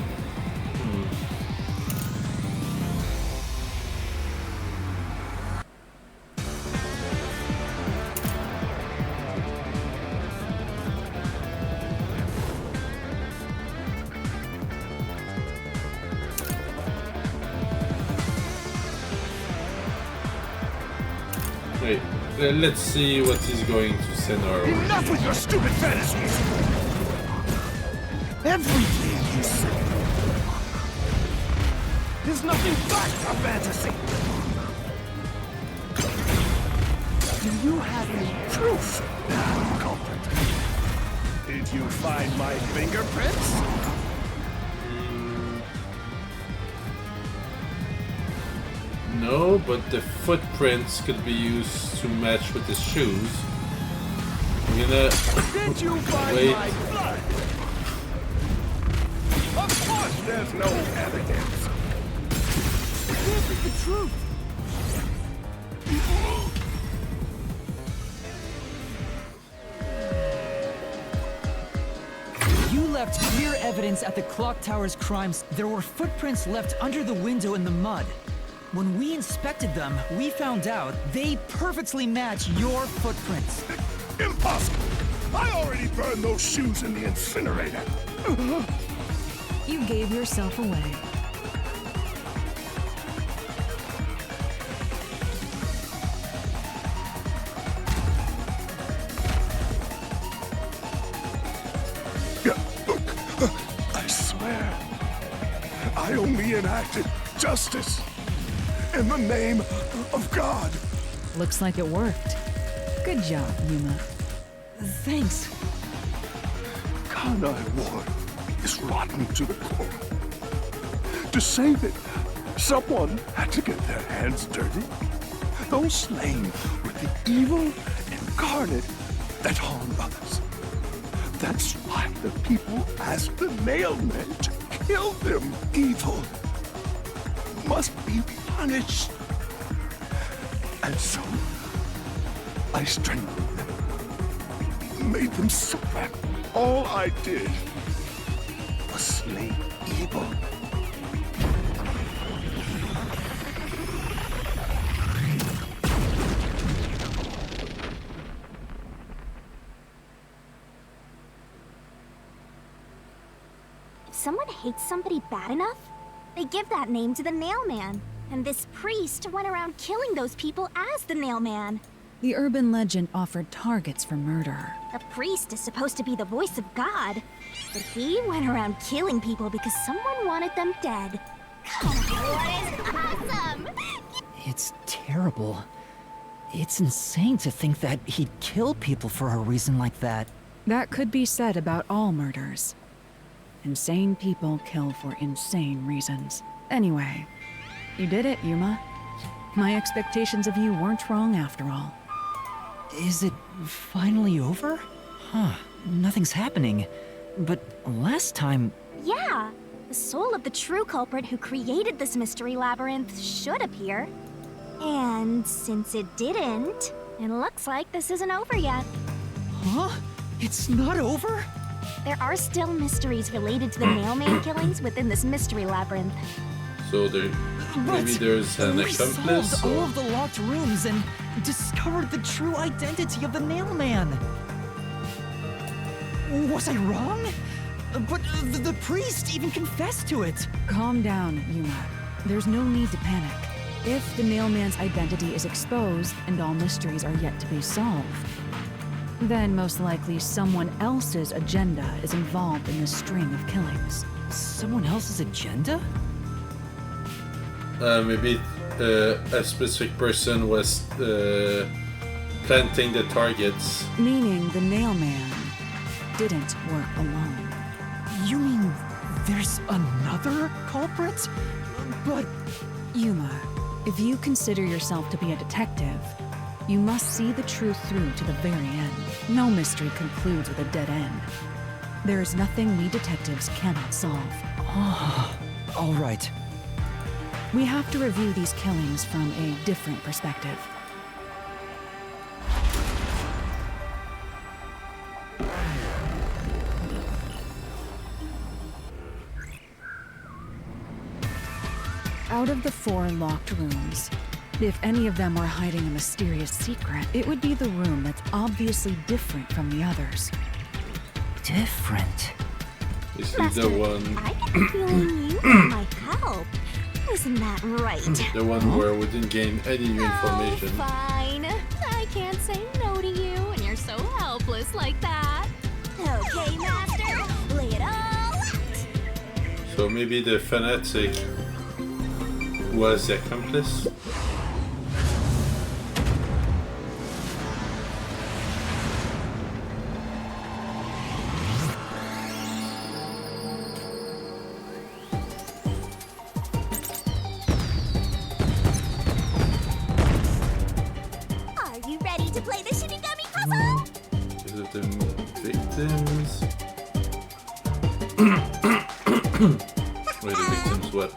Wait, let's see what he's going to send our way. Enough with your stupid fantasies! Everything you say is nothing but a fantasy! Do you have any proof, culprit? Did you find my fingerprints? No, but the footprints could be used to match with his shoes. I'm gonna Did you find wait. my blood? Of course there's no evidence. This is the truth. You left clear evidence at the clock tower's crimes. There were footprints left under the window in the mud. When we inspected them, we found out they perfectly match your footprints. Impossible. I already burned those shoes in the incinerator. You gave yourself away. I swear, I only enacted justice in the name of God. Looks like it worked. Good job, Yuma. Thanks. Kanai Ward is rotten to the core. To save it, someone had to get their hands dirty. Those slain with the evil incarnate that harm others. That's why the people asked the nailmen to kill them. Evil must be punished. And so, I strangled them, made them suffer. All I did was slay evil. If someone hates somebody bad enough, they give that name to the Nailman. And this priest went around killing those people as the Nailman. The urban legend offered targets for murder. The priest is supposed to be the voice of God, but he went around killing people because someone wanted them dead. What is awesome? It's terrible. It's insane to think that he'd kill people for a reason like that. That could be said about all murders. Insane people kill for insane reasons. Anyway, you did it, Yuma. My expectations of you weren't wrong after all. Is it finally over? Huh, nothing's happening. But last time... Yeah, the soul of the true culprit who created this mystery labyrinth should appear. And since it didn't, it looks like this isn't over yet. Huh? It's not over? There are still mysteries related to the Nailman killings within this mystery labyrinth. So maybe there's an we accomplice. solved all of the locked rooms and discovered the true identity of the Nailman. Was I wrong? But the priest even confessed to it. Calm down, Yuma. There's no need to panic. If the Nailman's identity is exposed and all mysteries are yet to be solved, then most likely someone else's agenda is involved in this string of killings. Someone else's agenda? Maybe a specific person was planting the targets. Meaning the Nailman didn't work alone. You mean there's another culprit? But... Yuma, if you consider yourself to be a detective, you must see the truth through to the very end. No mystery concludes with a dead end. There is nothing we detectives cannot solve. Oh, all right. We have to review these killings from a different perspective. Out of the 4 locked rooms, if any of them were hiding a mysterious secret, it would be the room that's obviously different from the others. Different? This is Master, the one. I get the feeling you might help. Isn't that right? The one where we didn't gain any new information. Oh, fine. I can't say no to you, and you're so helpless like that. Okay, Master, lay it all out. So maybe the fanatic was the accomplice. the victims. Wait, the victims what?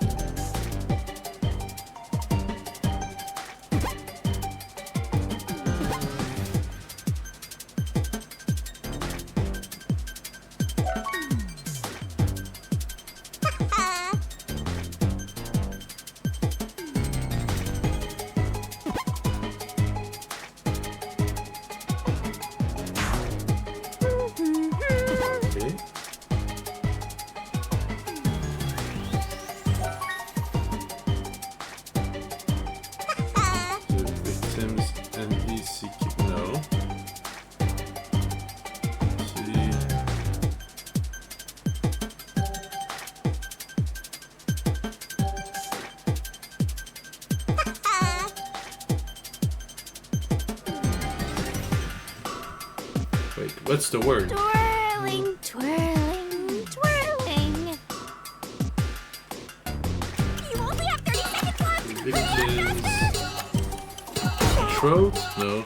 What's the word? Twirling, twirling, twirling. You only have 30 seconds left. Victims. Throat? No.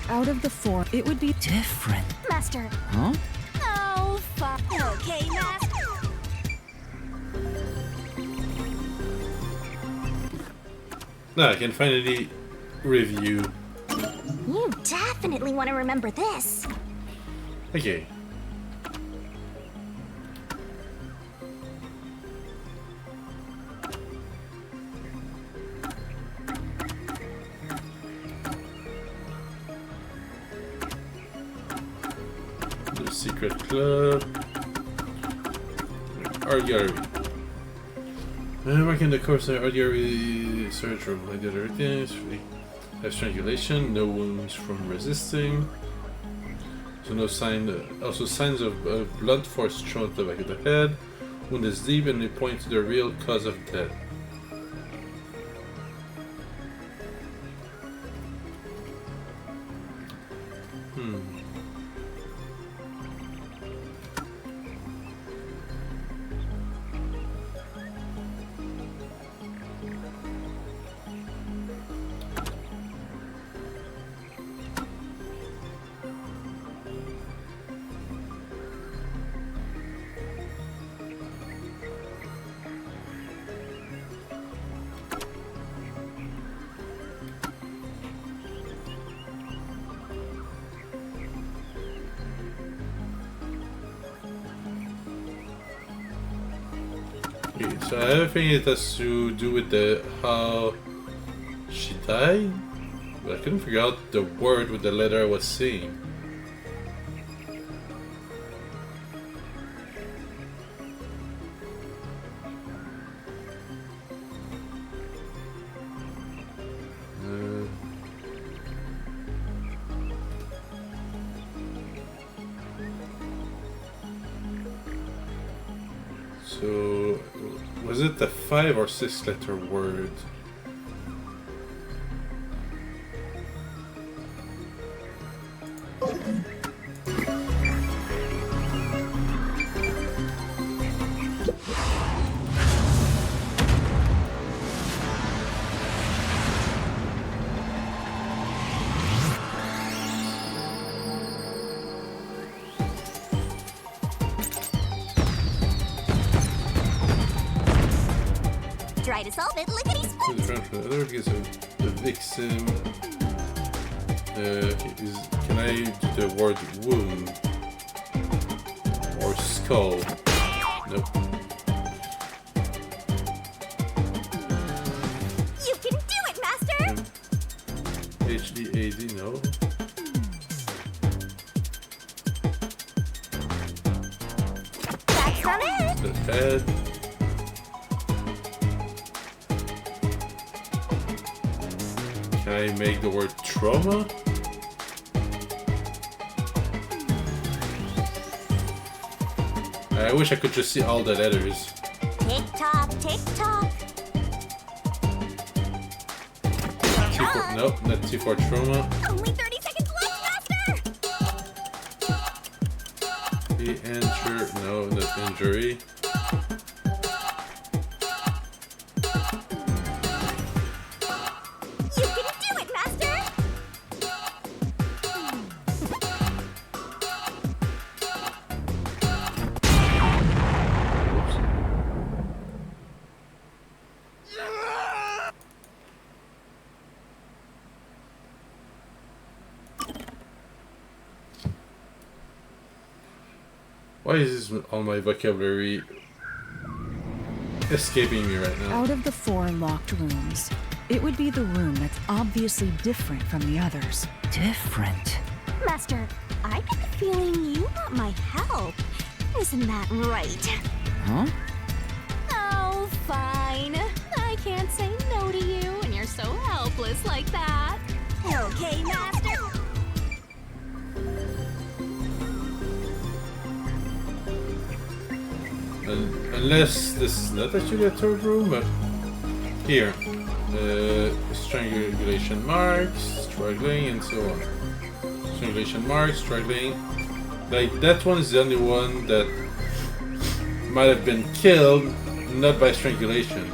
Out of the four, it would be different. Master. Huh? Oh, fuck. Okay, Master. Now I can finally review. You definitely want to remember this. Okay. The secret club. Art gallery. Back in the course of art gallery search room. I did everything. Have strangulation, no wounds from resisting. So no sign. Also signs of blunt force thrown at the back of the head. Wound is deep and they point to the real cause of death. Okay, so everything it has to do with the how she died, but I couldn't figure out the word with the letter I was seeing. So, was it a 5 or 6 letter word? Try to solve it, lickety split. The victim. Can I do the word wound or skull? Nope. You can do it, Master. HDAD, no. That's not it. The head. Can I make the word trauma? I wish I could just see all the letters. Tick tock, tick tock. T4, nope, not T4 trauma. Only 30 seconds left, Master! The injury, no, not injury. You can do it, Master! Why is this, all my vocabulary escaping me right now? Out of the 4 locked rooms, it would be the room that's obviously different from the others. Different? Master, I get the feeling you want my help. Isn't that right? Huh? Oh, fine. I can't say no to you when you're so helpless like that. Okay, Master. Unless this is not actually a third room, but here. Strangulation marks, struggling, and so on. Strangulation marks, struggling. Like, that one is the only one that might have been killed, not by strangulation.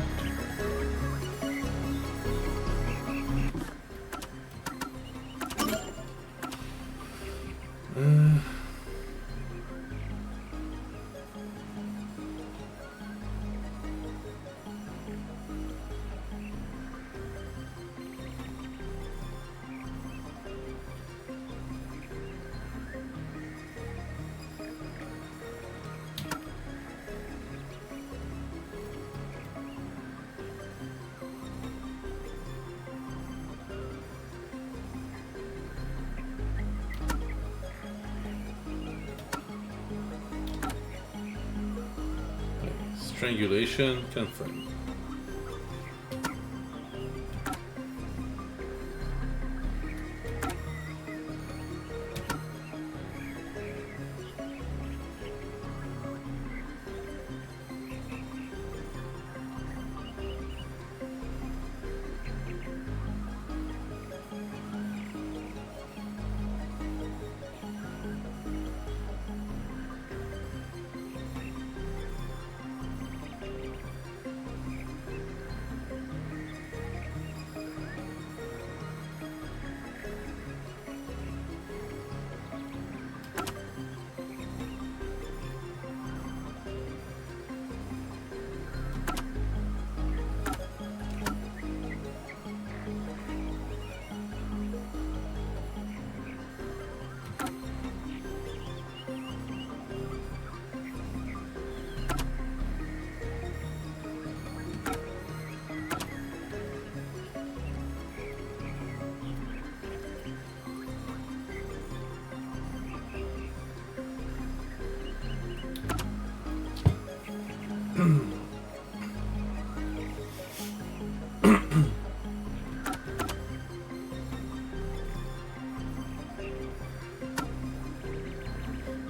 Strangulation confirmed.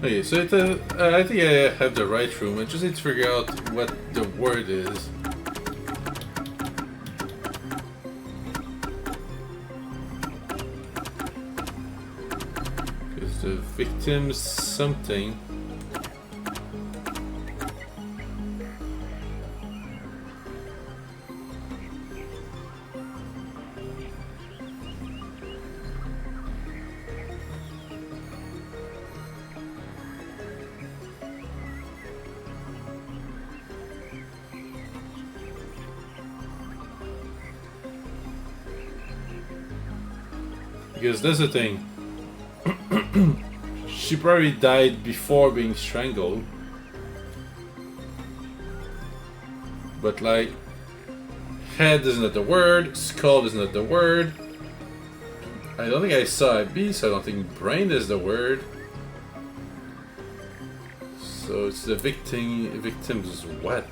Okay, so I think I have the right room. I just need to figure out what the word is. Because the victim's something. Because that's the thing. She probably died before being strangled. But like, head is not the word, skull is not the word. I don't think I saw a beast, I don't think brain is the word. So it's the victim's what?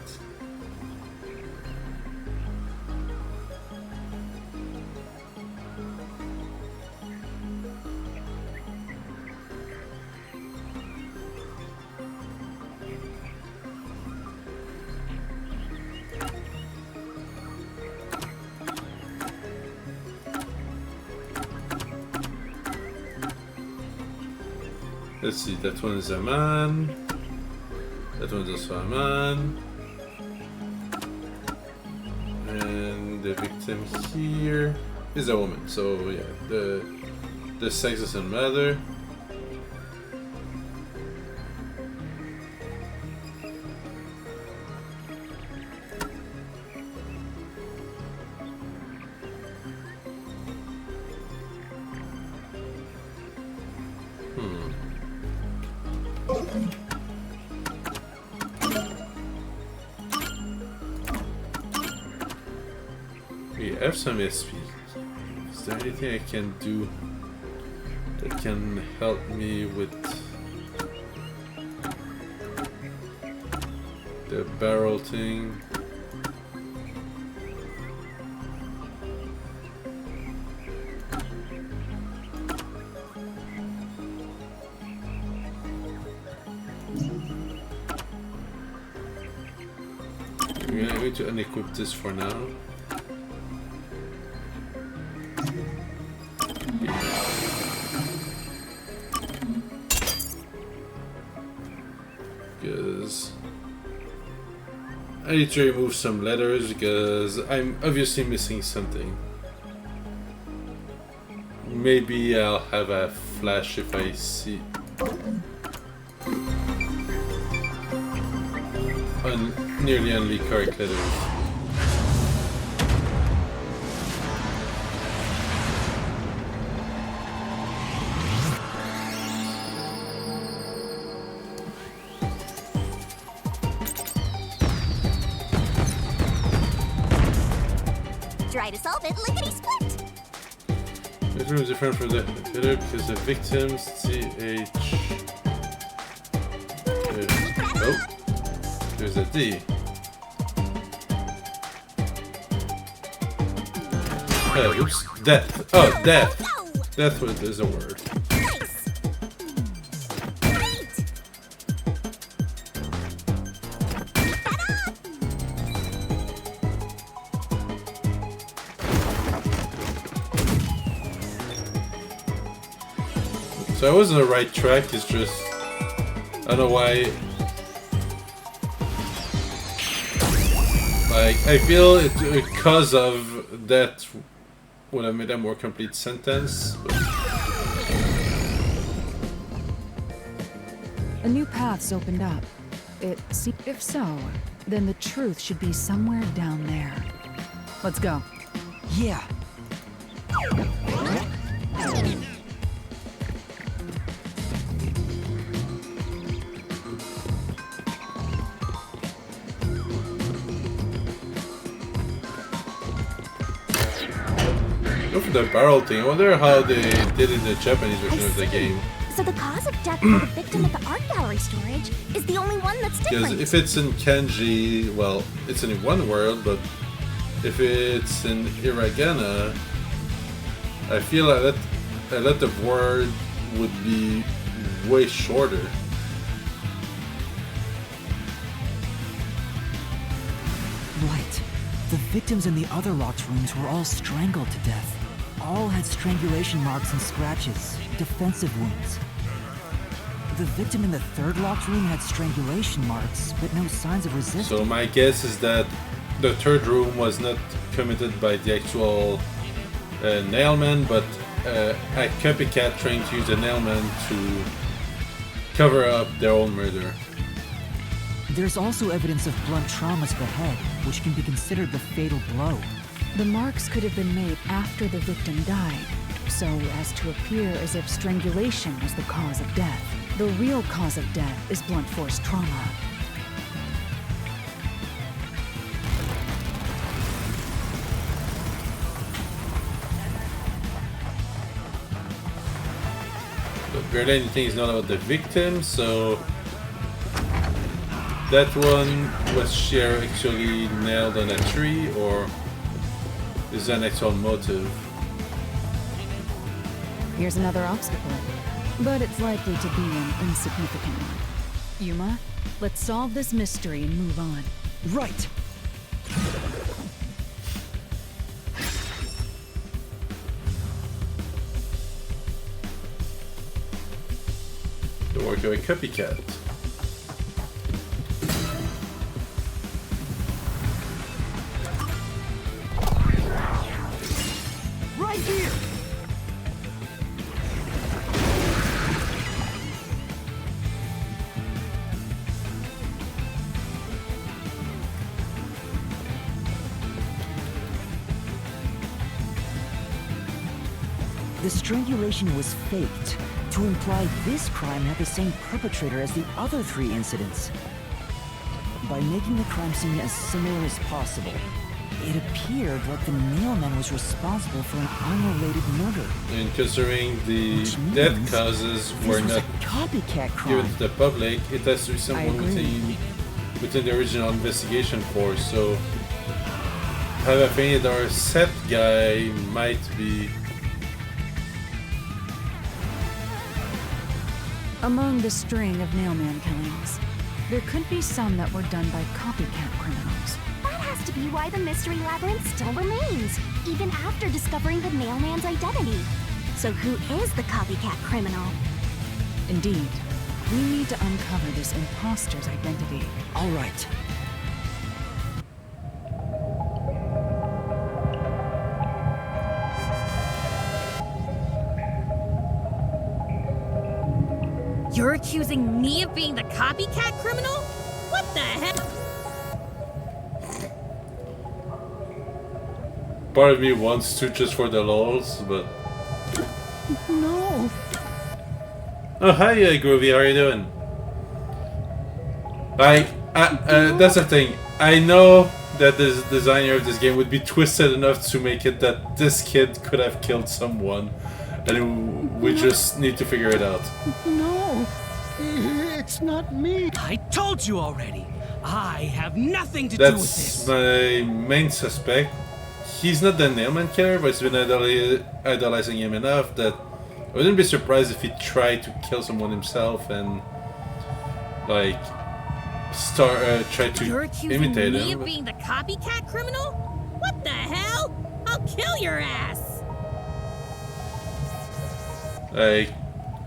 Let's see, that one is a man. That one's also a man. And the victim here is a woman. So yeah, the sex doesn't matter. We have some SP. Is there anything I can do that can help me with the barrel thing? We're going to unequip this for now. Because I need to remove some letters because I'm obviously missing something. Maybe I'll have a flash if I see nearly only correct letters. Try to solve it, lickety-split! This room is different from the other because the victims TH. Oh, there's a D. Oh, oops. Death. Oh, death. Death is a word. So I was on the right track, it's just I don't know why. Like I feel it because of that would have made a more complete sentence. But... A new path's opened up. If so, then the truth should be somewhere down there. Let's go. Yeah. Go for the barrel thing. I wonder how they did in the Japanese version of the game. So the cause of death for the victim at the art gallery storage is the only one that's different. Because if it's in kanji, well, it's in one word, but if it's in hiragana, I feel like a lot of word would be way shorter. Right. The victims in the other locked rooms were all strangled to death. All had strangulation marks and scratches, defensive wounds. The victim in the third locked room had strangulation marks, but no signs of resistance. So my guess is that the third room was not committed by the actual nailman, but a copycat trying to use a nailman to cover up their own murder. There's also evidence of blunt trauma to the head, which can be considered the fatal blow. The marks could have been made after the victim died, so as to appear as if strangulation was the cause of death. The real cause of death is blunt force trauma. But barely anything is known about the victim, so that one was she actually nailed on a tree, or is that an actual motive? Here's another obstacle, but it's likely to be an insignificant one. Yuma, let's solve this mystery and move on. Right! work of a copycat. Right here! The strangulation was faked to imply this crime had the same perpetrator as the other 3 incidents. By making the crime scene as similar as possible, it appeared like the mailman was responsible for an unrelated murder. And considering the death causes were not copycat crime. given to the public, it has to be someone within the original investigation force. So I have a feeling that our set guy might be. Among the string of mailman killings, there could be some that were done by copycat criminals. That has to be why the mystery labyrinth still remains, even after discovering the mailman's identity. So who is the copycat criminal? Indeed, we need to uncover this imposter's identity. All right. You're accusing me of being the copycat criminal? What the heck? Part of me wants to just for the lols, but. No. Oh, hi, Groovy, how are you doing? That's the thing. I know that the designer of this game would be twisted enough to make it that this kid could have killed someone, and we just need to figure it out. No, it's not me. I told you already. I have nothing to do with this. That's my main suspect. He's not the Nailman killer, but it's been idolizing him enough that I wouldn't be surprised if he tried to kill someone himself and like try to You're accusing imitate me him. of being the copycat criminal? What the hell? I'll kill your ass! Like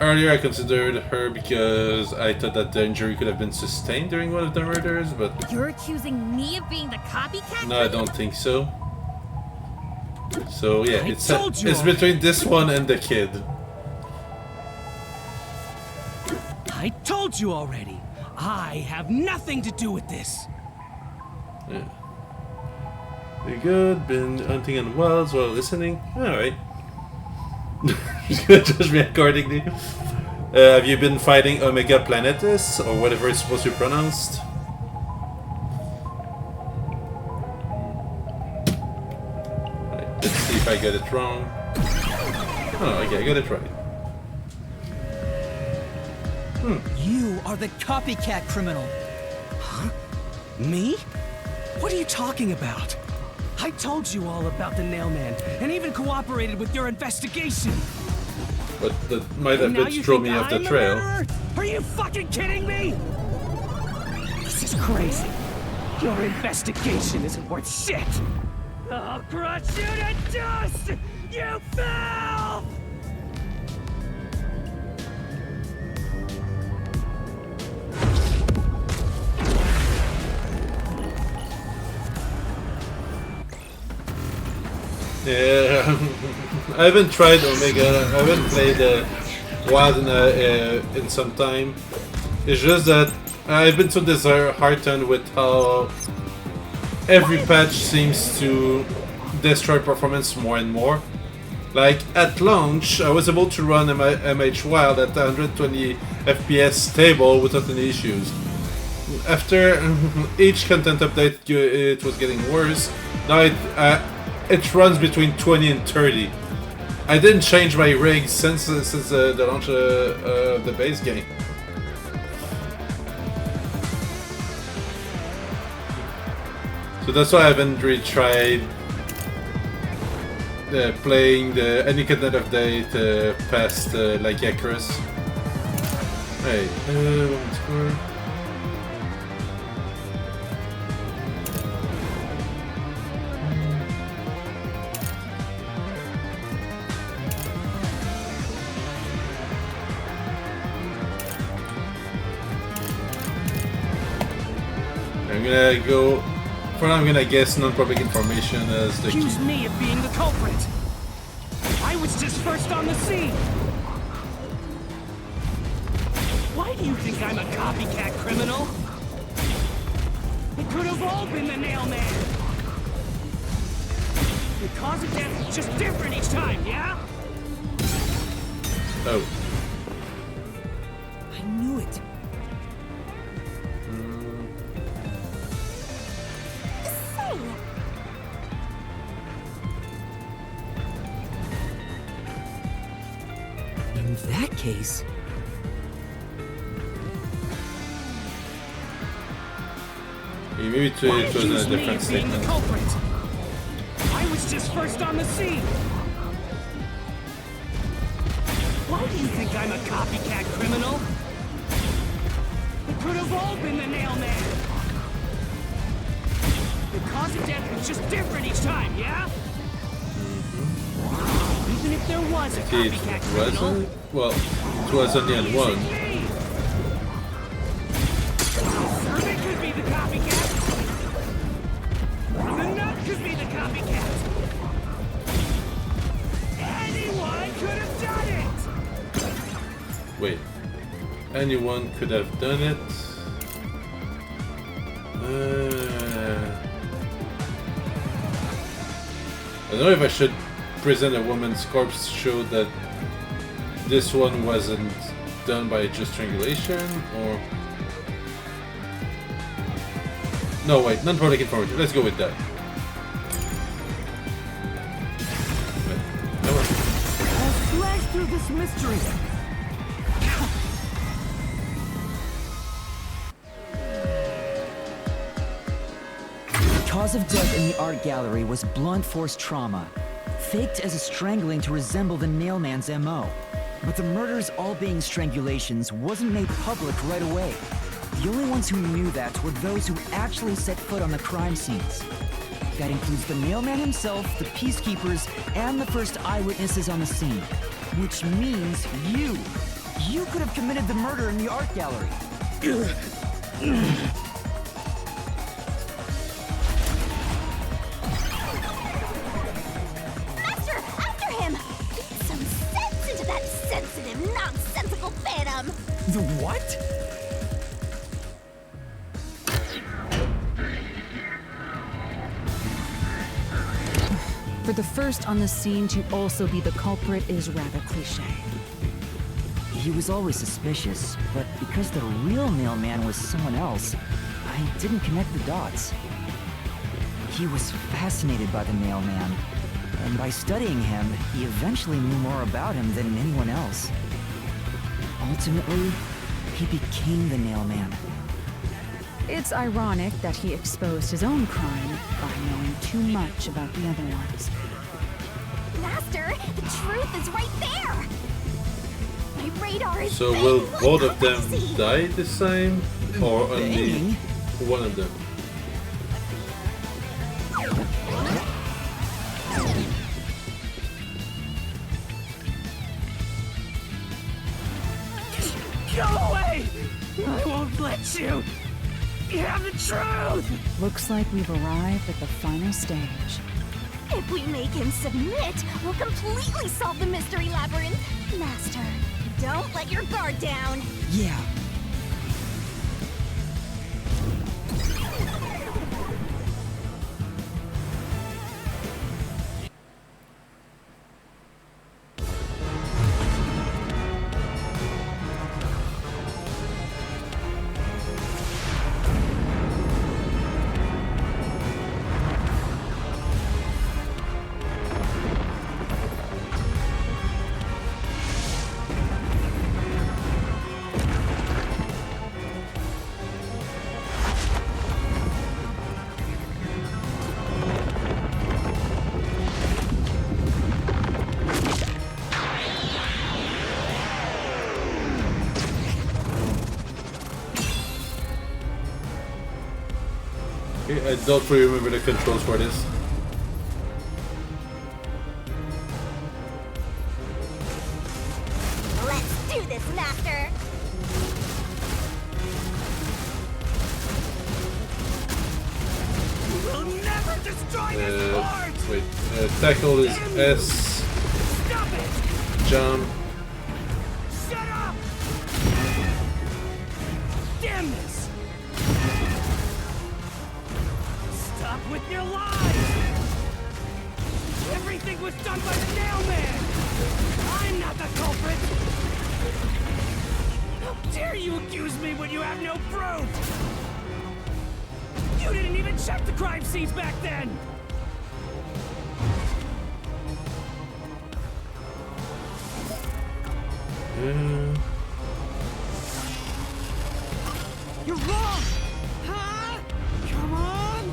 earlier, I considered her because I thought that the injury could have been sustained during one of the murders, but You're accusing me of being the copycat no, I don't think so. So yeah, it's told you it's already. between this one and the kid. I told you already. I have nothing to do with this. Yeah. Very good. Been hunting on wells while listening. Alright. He's gonna judge me accordingly. Have you been fighting Omega Planetus, or whatever it's supposed to be pronounced? Right, let's see if I get it wrong. Oh, okay, I got it right. You are the copycat criminal. Huh? Me? What are you talking about? I told you all about the Nailman, and even cooperated with your investigation. But that might have And now been you throw think me off the I'm trail. murderer? Are you fucking kidding me? This is crazy. Your investigation isn't worth shit. I'll crush you to dust, you filth! Yeah, I haven't tried Omega. I haven't played WoW in some time. It's just that I've been so disheartened with how every patch seems to destroy performance more and more. Like at launch, I was able to run MH Wild at 120 FPS stable without any issues. After each content update, it was getting worse. Now it runs between 20 and 30. I didn't change my rig since the launch of the base game. So that's why I haven't really tried playing any content update past like Icarus. Hey, one score. I'm gonna go. For now, I'm gonna guess non-public information as the Accuse key. me of being the culprit. I was just first on the scene. Why do you think I'm a copycat criminal? It could have all been the Nailman. The cause of death is just different each time, yeah? Oh. I knew it. Say, In that case, Maybe it Why was accuse a me different of being the statement. culprit? I was just first on the scene. Why do you think I'm a copycat criminal? It could have all been the Nailman. The cause of death was just different each time, yeah? Even if there was a It copycat criminal, wasn't. Well, it was only on one. It could be the copycat. The nut could be the copycat. Anyone could have done it. Wait. Anyone could have done it. I don't know if I should present a woman's corpse to show that this one wasn't done by just strangulation, or... No, wait, non-public information. Let's go with that. Wait, come on. I'll slash through this mystery. The cause of death in the art gallery was blunt force trauma, faked as a strangling to resemble the Nailman's MO. But the murders all being strangulations wasn't made public right away. The only ones who knew that were those who actually set foot on the crime scenes. That includes the Nailman himself, the Peacekeepers, and the first eyewitnesses on the scene. Which means you. You could have committed the murder in the art gallery. Master, after him! Get some sense into that sensitive, nonsensical phantom! The what? For the first on the scene to also be the culprit is rather cliche. He was always suspicious, but because the real Nailman was someone else, I didn't connect the dots. He was fascinated by the Nailman, and by studying him, he eventually knew more about him than anyone else. Ultimately, he became the Nailman. It's ironic that he exposed his own crime by knowing too much about the other ones. Master, the truth is right there! My radar is So bang will like both of them crazy. die this time, or only Bang? one of them? Go away! I won't let you! You have the truth! Looks like we've arrived at the final stage. If we make him submit, we'll completely solve the mystery labyrinth. Master, don't let your guard down. Yeah. Okay, I don't really remember the controls for this. Let's do this, Master. Wait. Tackle is S. Jump. Shut up! Damn this! Stop with your lies! Everything was done by the Nailman! I'm not the culprit! How dare you accuse me when you have no proof? You didn't even check the crime scenes back then! You're wrong! Huh? Come on!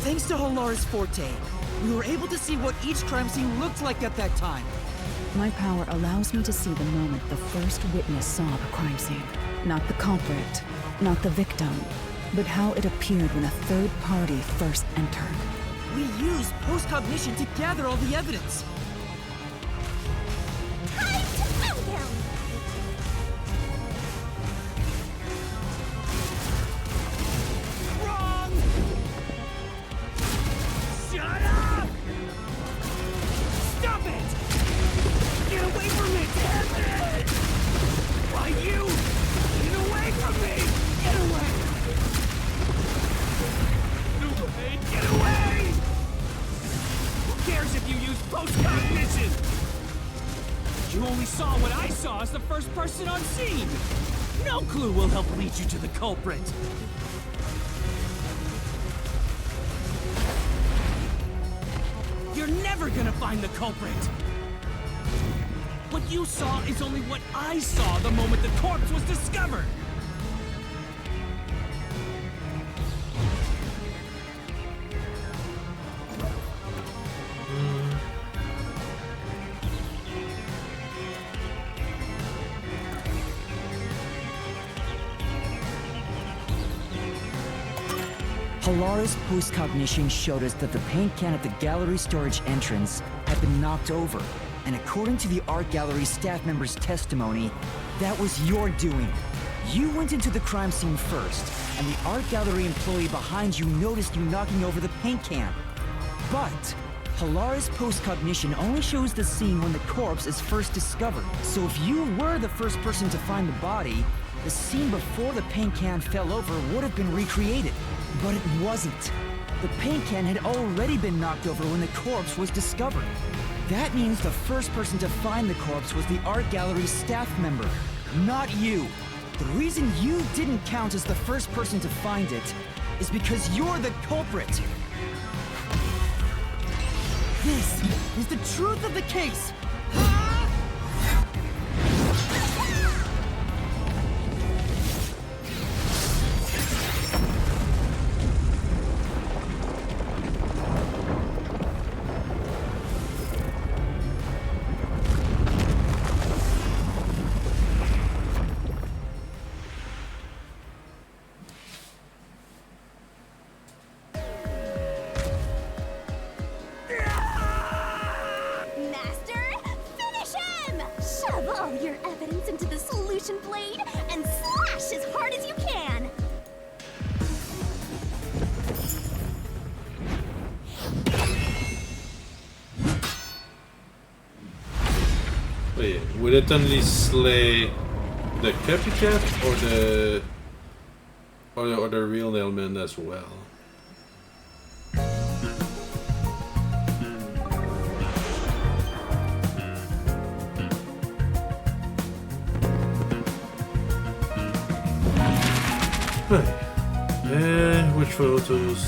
Thanks to Hallar's Forte, we were able to see what each crime scene looked like at that time. My power allows me to see the moment the first witness saw the crime scene. Not the culprit, not the victim, but how it appeared when a third party first entered. We used post-cognition to gather all the evidence. Time to countdown! Wrong! Shut up! Stop it! Get away from me, damn it! Why you? Get away from me! Get away! Get away! Get away! Who cares if you use post-cognition? You only saw what I saw as the first person on scene! No clue will help lead you to the culprit! You're never gonna find the culprit! What you saw is only what I saw the moment the corpse was discovered! Hallar's post-cognition showed us that the paint can at the gallery storage entrance had been knocked over. And according to the art gallery staff member's testimony, that was your doing. You went into the crime scene first, and the art gallery employee behind you noticed you knocking over the paint can. But Hallar's post-cognition only shows the scene when the corpse is first discovered. So if you were the first person to find the body, the scene before the paint can fell over would have been recreated. But it wasn't. The paint can had already been knocked over when the corpse was discovered. That means the first person to find the corpse was the art gallery staff member, not you. The reason you didn't count as the first person to find it is because you're the culprit. This is the truth of the case. And slash as hard as you can! Wait, would it only slay the copycat or the real Nailman as well? Which photos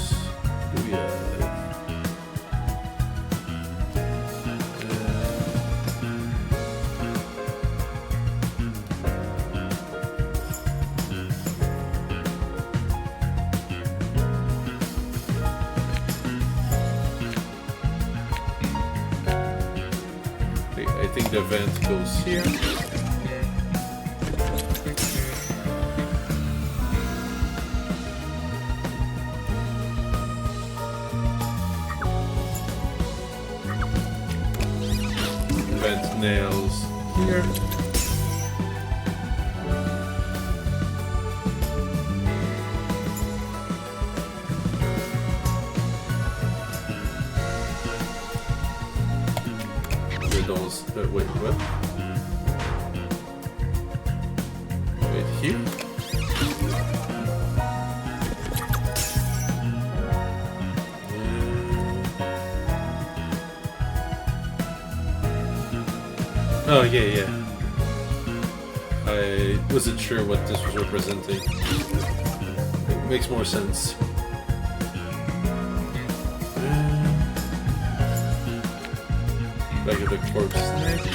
do we have? I think the vent goes here. Nails here. dolls. Wait, what? Wait, here? Oh, yeah. I wasn't sure what this was representing. It makes more sense. Back at the corpse snake.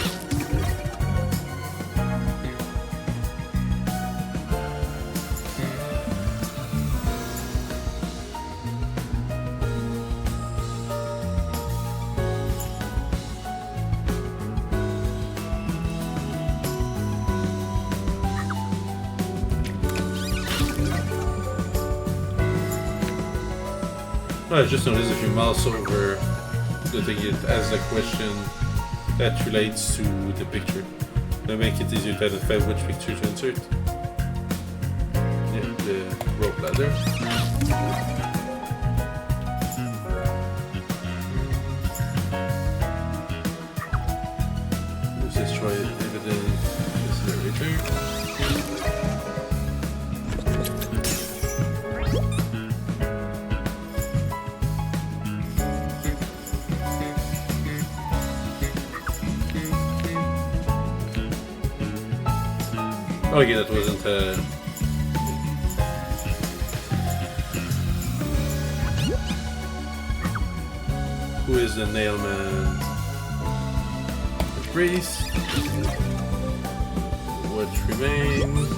I just noticed if you mouse over the thing, it has a question that relates to the picture. To make it easier to identify which picture to insert. Yeah, the rope ladder. Let's just try evidence accelerator. Oh yeah, that wasn't who is the nailman? The priest. What remains?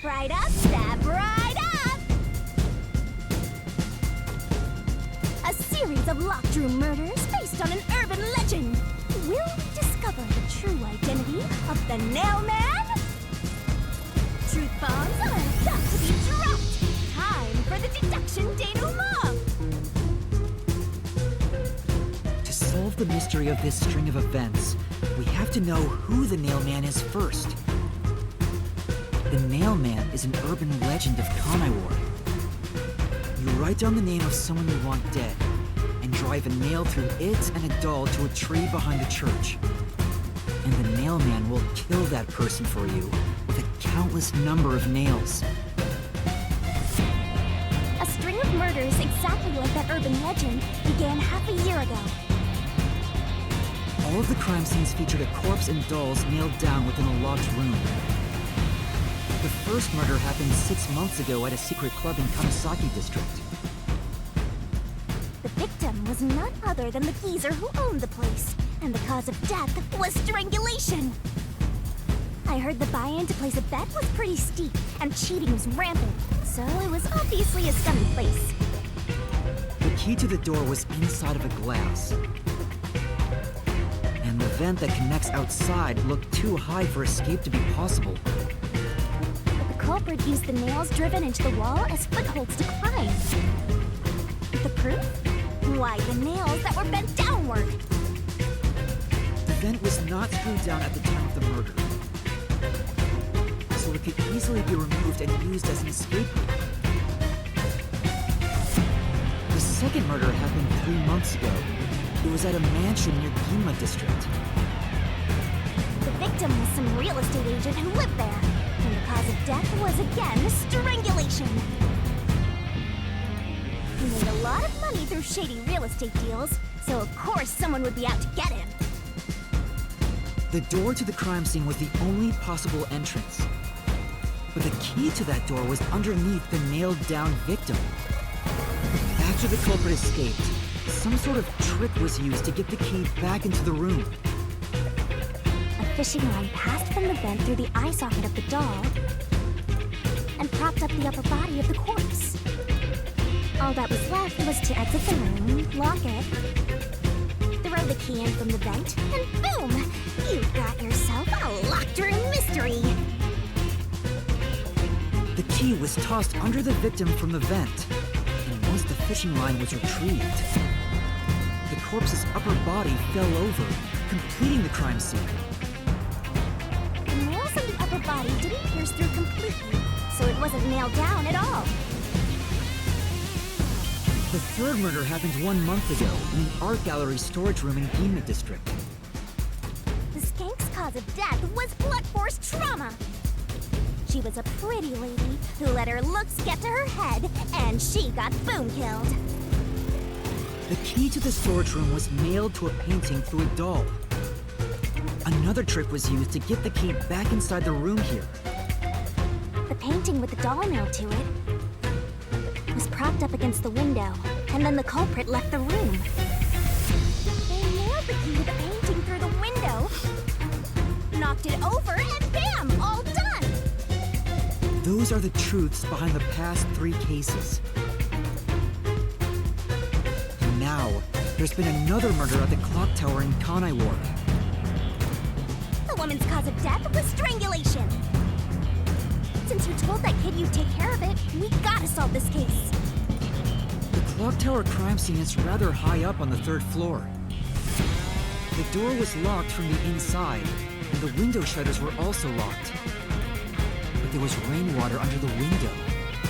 Right up, step right up! A series of locked room murders based on an urban legend. Will we discover the true identity of the Nailman? Truth bombs are about to be dropped. Time for the deduction denouement. To solve the mystery of this string of events, we have to know who the Nailman is first. The Nailman is an urban legend of Kanaiwar. You write down the name of someone you want dead, and drive a nail through it and a doll to a tree behind the church. And the Nailman will kill that person for you with a countless number of nails. A string of murders exactly like that urban legend began half a year ago. All of the crime scenes featured a corpse and dolls nailed down within a locked room. The first murder happened 6 months ago at a secret club in Kamasaki District. The victim was none other than the geezer who owned the place, and the cause of death was strangulation. I heard the buy-in to place a bet was pretty steep, and cheating was rampant, so it was obviously a scummy place. The key to the door was inside of a glass. And the vent that connects outside looked too high for escape to be possible. The culprit used the nails driven into the wall as footholds to climb. The proof? Why, the nails that were bent downward. The vent was not screwed down at the time of the murder, so it could easily be removed and used as an escape route. The second murder happened 3 months ago. It was at a mansion near Ginma District. The victim was some real estate agent who lived there, and the cause of death was again strangulation. He made a lot of money through shady real estate deals, so of course someone would be out to get him. The door to the crime scene was the only possible entrance. But the key to that door was underneath the nailed-down victim. After the culprit escaped, some sort of trick was used to get the key back into the room. A fishing line passed from the vent through the eye socket of the doll and propped up the upper body of the corpse. All that was left was to exit the room, lock it, throw the key in from the vent, and boom! You've got yourself a locked room mystery! The key was tossed under the victim from the vent, and once the fishing line was retrieved. The corpse's upper body fell over, completing the crime scene. The nails in the upper body didn't pierce through completely, so it wasn't nailed down at all. The third murder happened 1 month ago in an art gallery storage room in Ginma District. The skank's cause of death was blunt force trauma. She was a pretty lady who let her looks get to her head, and she got boom killed. The key to the storage room was nailed to a painting through a doll. Another trick was used to get the key back inside the room here. The painting with the doll nailed to it was propped up against the window, and then the culprit left the room. They nailed the key to the painting through the window, knocked it over, and bam! All done! Those are the truths behind the past 3 cases. And now, there's been another murder at the clock tower in Kanai Ward. The woman's cause of death was strangulation. Since you told that kid you'd take care of it, we gotta solve this case. The clock tower crime scene is rather high up on the 3rd floor. The door was locked from the inside, and the window shutters were also locked. But there was rainwater under the window,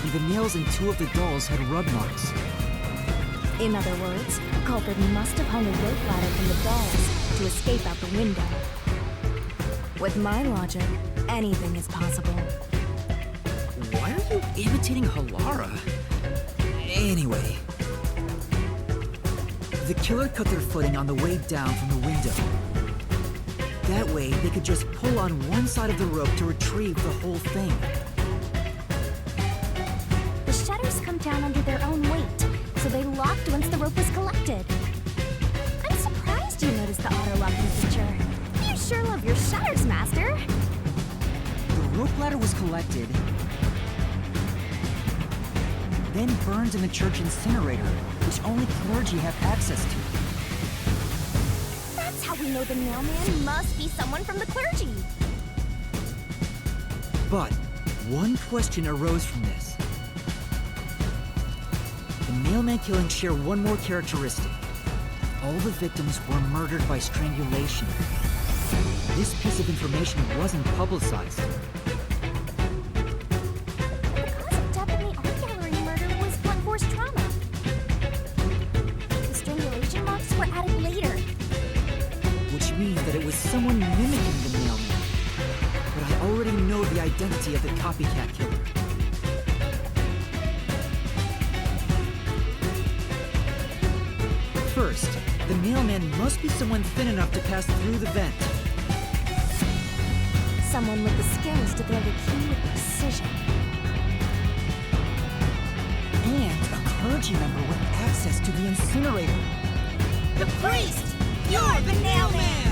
and the nails in 2 of the dolls had rub marks. In other words, the culprit must have hung a rope ladder from the dolls to escape out the window. With my logic, anything is possible. Why are you imitating Halara? Anyway. The killer cut their footing on the way down from the window. That way, they could just pull on one side of the rope to retrieve the whole thing. The shutters come down under their own weight, so they locked once the rope was collected. I'm surprised you noticed the auto-locking feature. You sure love your shutters, Master. The rope ladder was collected, then burned in the church incinerator, which only clergy have access to. That's how we know the mailman must be someone from the clergy. But one question arose from this. The mailman killings share one more characteristic. All the victims were murdered by strangulation. This piece of information wasn't publicized. Someone mimicking the mailman. But I already know the identity of the copycat killer. First, the mailman must be someone thin enough to pass through the vent. Someone with the skills to throw the key with precision. And a clergy member with access to the incinerator. The priest! You're the mailman!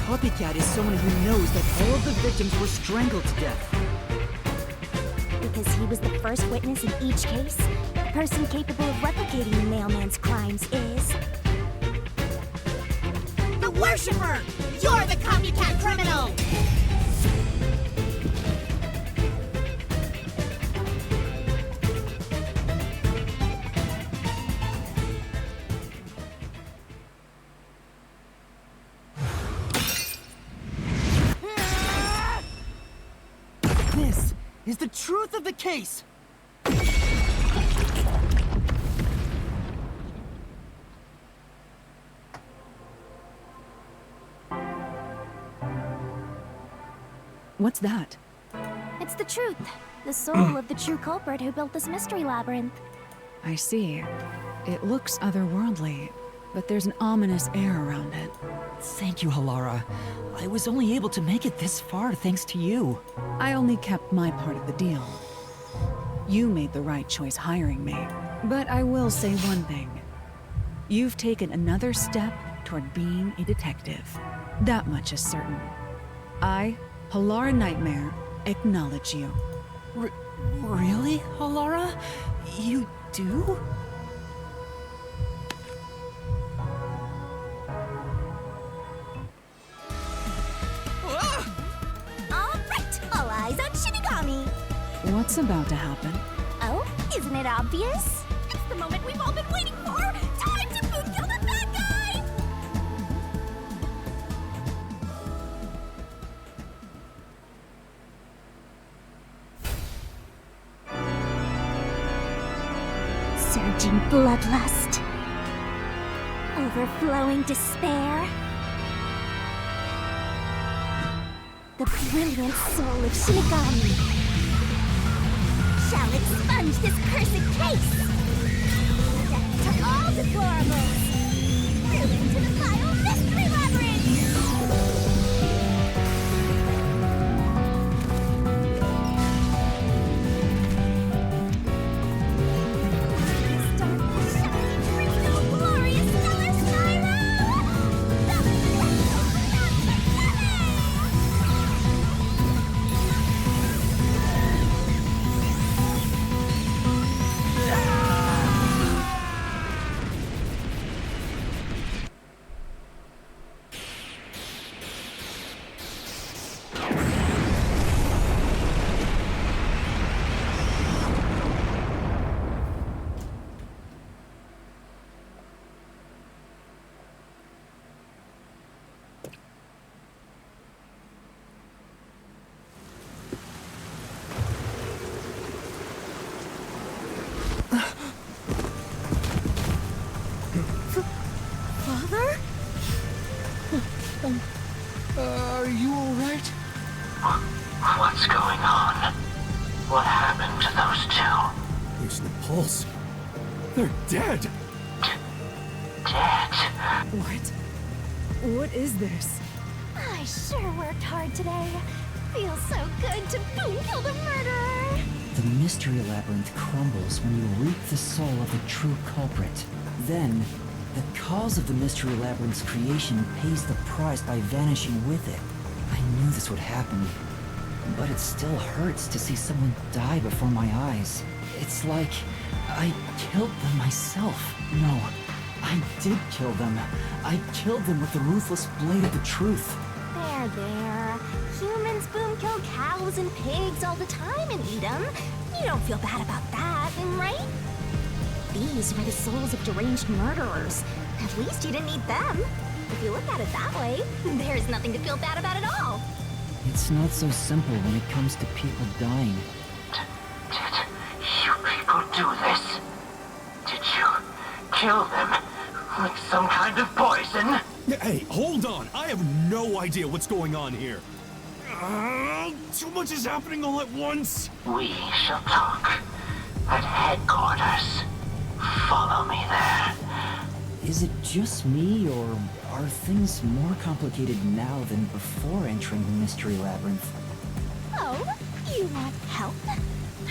Copycat is someone who knows that all of the victims were strangled to death. Because he was the first witness in each case, the person capable of replicating the mailman's crimes is... the Worshipper! You're the copycat criminal! Is the truth of the case! What's that? It's the truth. The soul of the true culprit who built this mystery labyrinth. I see. It looks otherworldly, but there's an ominous air around it. Thank you, Halara. I was only able to make it this far thanks to you. I only kept my part of the deal. You made the right choice hiring me. But I will say one thing. You've taken another step toward being a detective. That much is certain. I, Halara Nightmare, acknowledge you. Really, Halara? You do? What's about to happen? Oh, isn't it obvious? It's the moment we've all been waiting for! Time to boot kill the bad guy! Surging bloodlust. Overflowing despair. The brilliant soul of Shinigami shall expunge this cursed case! Death to all deplorables! Through into the vile mystery labyrinth! This dark, shining dream of a glorious stellar Spyro! The Are you alright? What's going on? What happened to those two? There's no pulse. They're dead. Dead? What? What is this? I sure worked hard today. Feels so good to boom kill the murderer. The mystery labyrinth crumbles when you reap the soul of the true culprit. Then, the cause of the mystery labyrinth's creation pays the price by vanishing with it. I knew this would happen, but it still hurts to see someone die before my eyes. It's like I killed them myself. No, I did kill them. I killed them with the ruthless blade of the truth. There. Humans boom kill cows and pigs all the time and eat them. You don't feel bad about that, right? These were the souls of deranged murderers. At least you didn't eat them. If you look at it that way, there's nothing to feel bad about at all. It's not so simple when it comes to people dying. Did you people do this? Did you kill them with some kind of poison? Hey, hold on. I have no idea what's going on here. Too much is happening all at once. We shall talk at headquarters. Follow me there. Is it just me, or are things more complicated now than before entering the mystery labyrinth? Oh, you want help?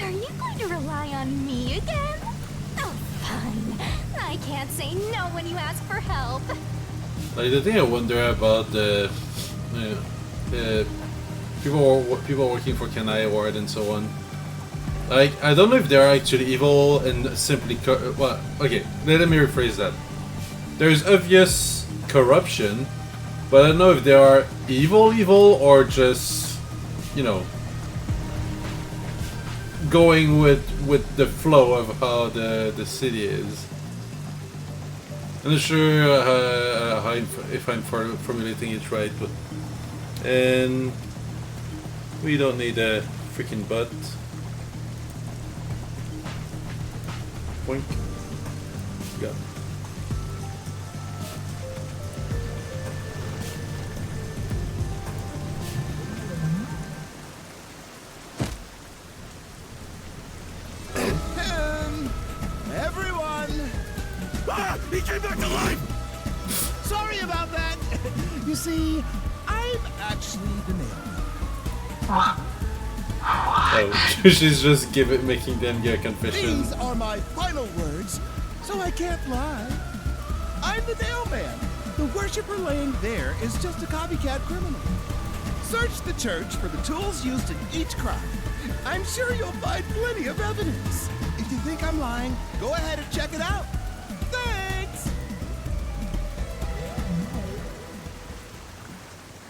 Are you going to rely on me again? Oh, fine. I can't say no when you ask for help. Like, the thing I wonder about the people working for Kanai Ward and so on. Like, I don't know if they're actually evil and simply well, okay, let me rephrase that. There's obvious corruption, but I don't know if they are evil or just, you know, going with the flow of how the city is. I'm not sure if I'm formulating it right, but and we don't need a freaking butt. Boink. Got it. Everyone! Ah! He came back to life! Sorry about that! You see, I'm actually the mailman. Oh, she's just making them get confession. These are my final words, so I can't lie. I'm the mailman. The worshipper laying there is just a copycat criminal. Search the church for the tools used in each crime. I'm sure you'll find plenty of evidence. If you think I'm lying, go ahead and check it out. Thanks!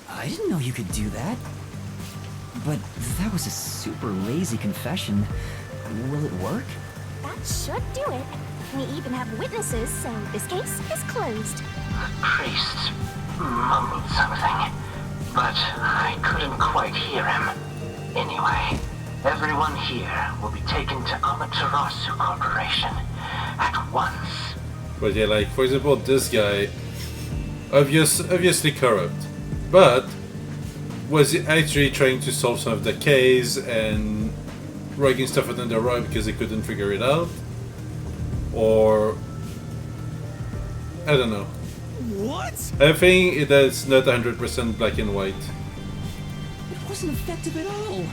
I didn't know you could do that. But that was a super lazy confession. Will it work? That should do it. We even have witnesses, so this case is closed. The priest mumbled something, but I couldn't quite hear him. Anyway, everyone here will be taken to Amaterasu Corporation at once. But yeah, like, for example, this guy, obviously corrupt, but was he actually trying to solve some of the case and dragging stuff under the rug because he couldn't figure it out? Or I don't know. What? I think that's not 100% black and white. It wasn't effective at all.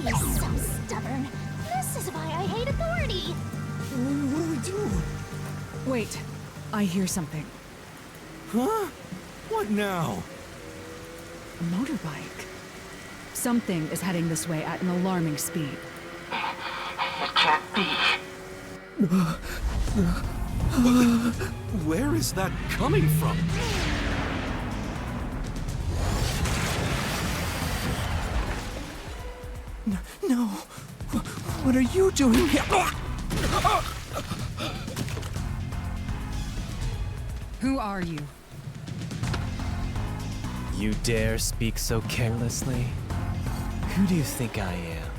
He's so stubborn. This is why I hate authority. What do we do? Wait, I hear something. Huh? What now? A motorbike. Something is heading this way at an alarming speed. It can't be. Where is that coming from? No. What are you doing here? Who are you? You dare speak so carelessly? Who do you think I am?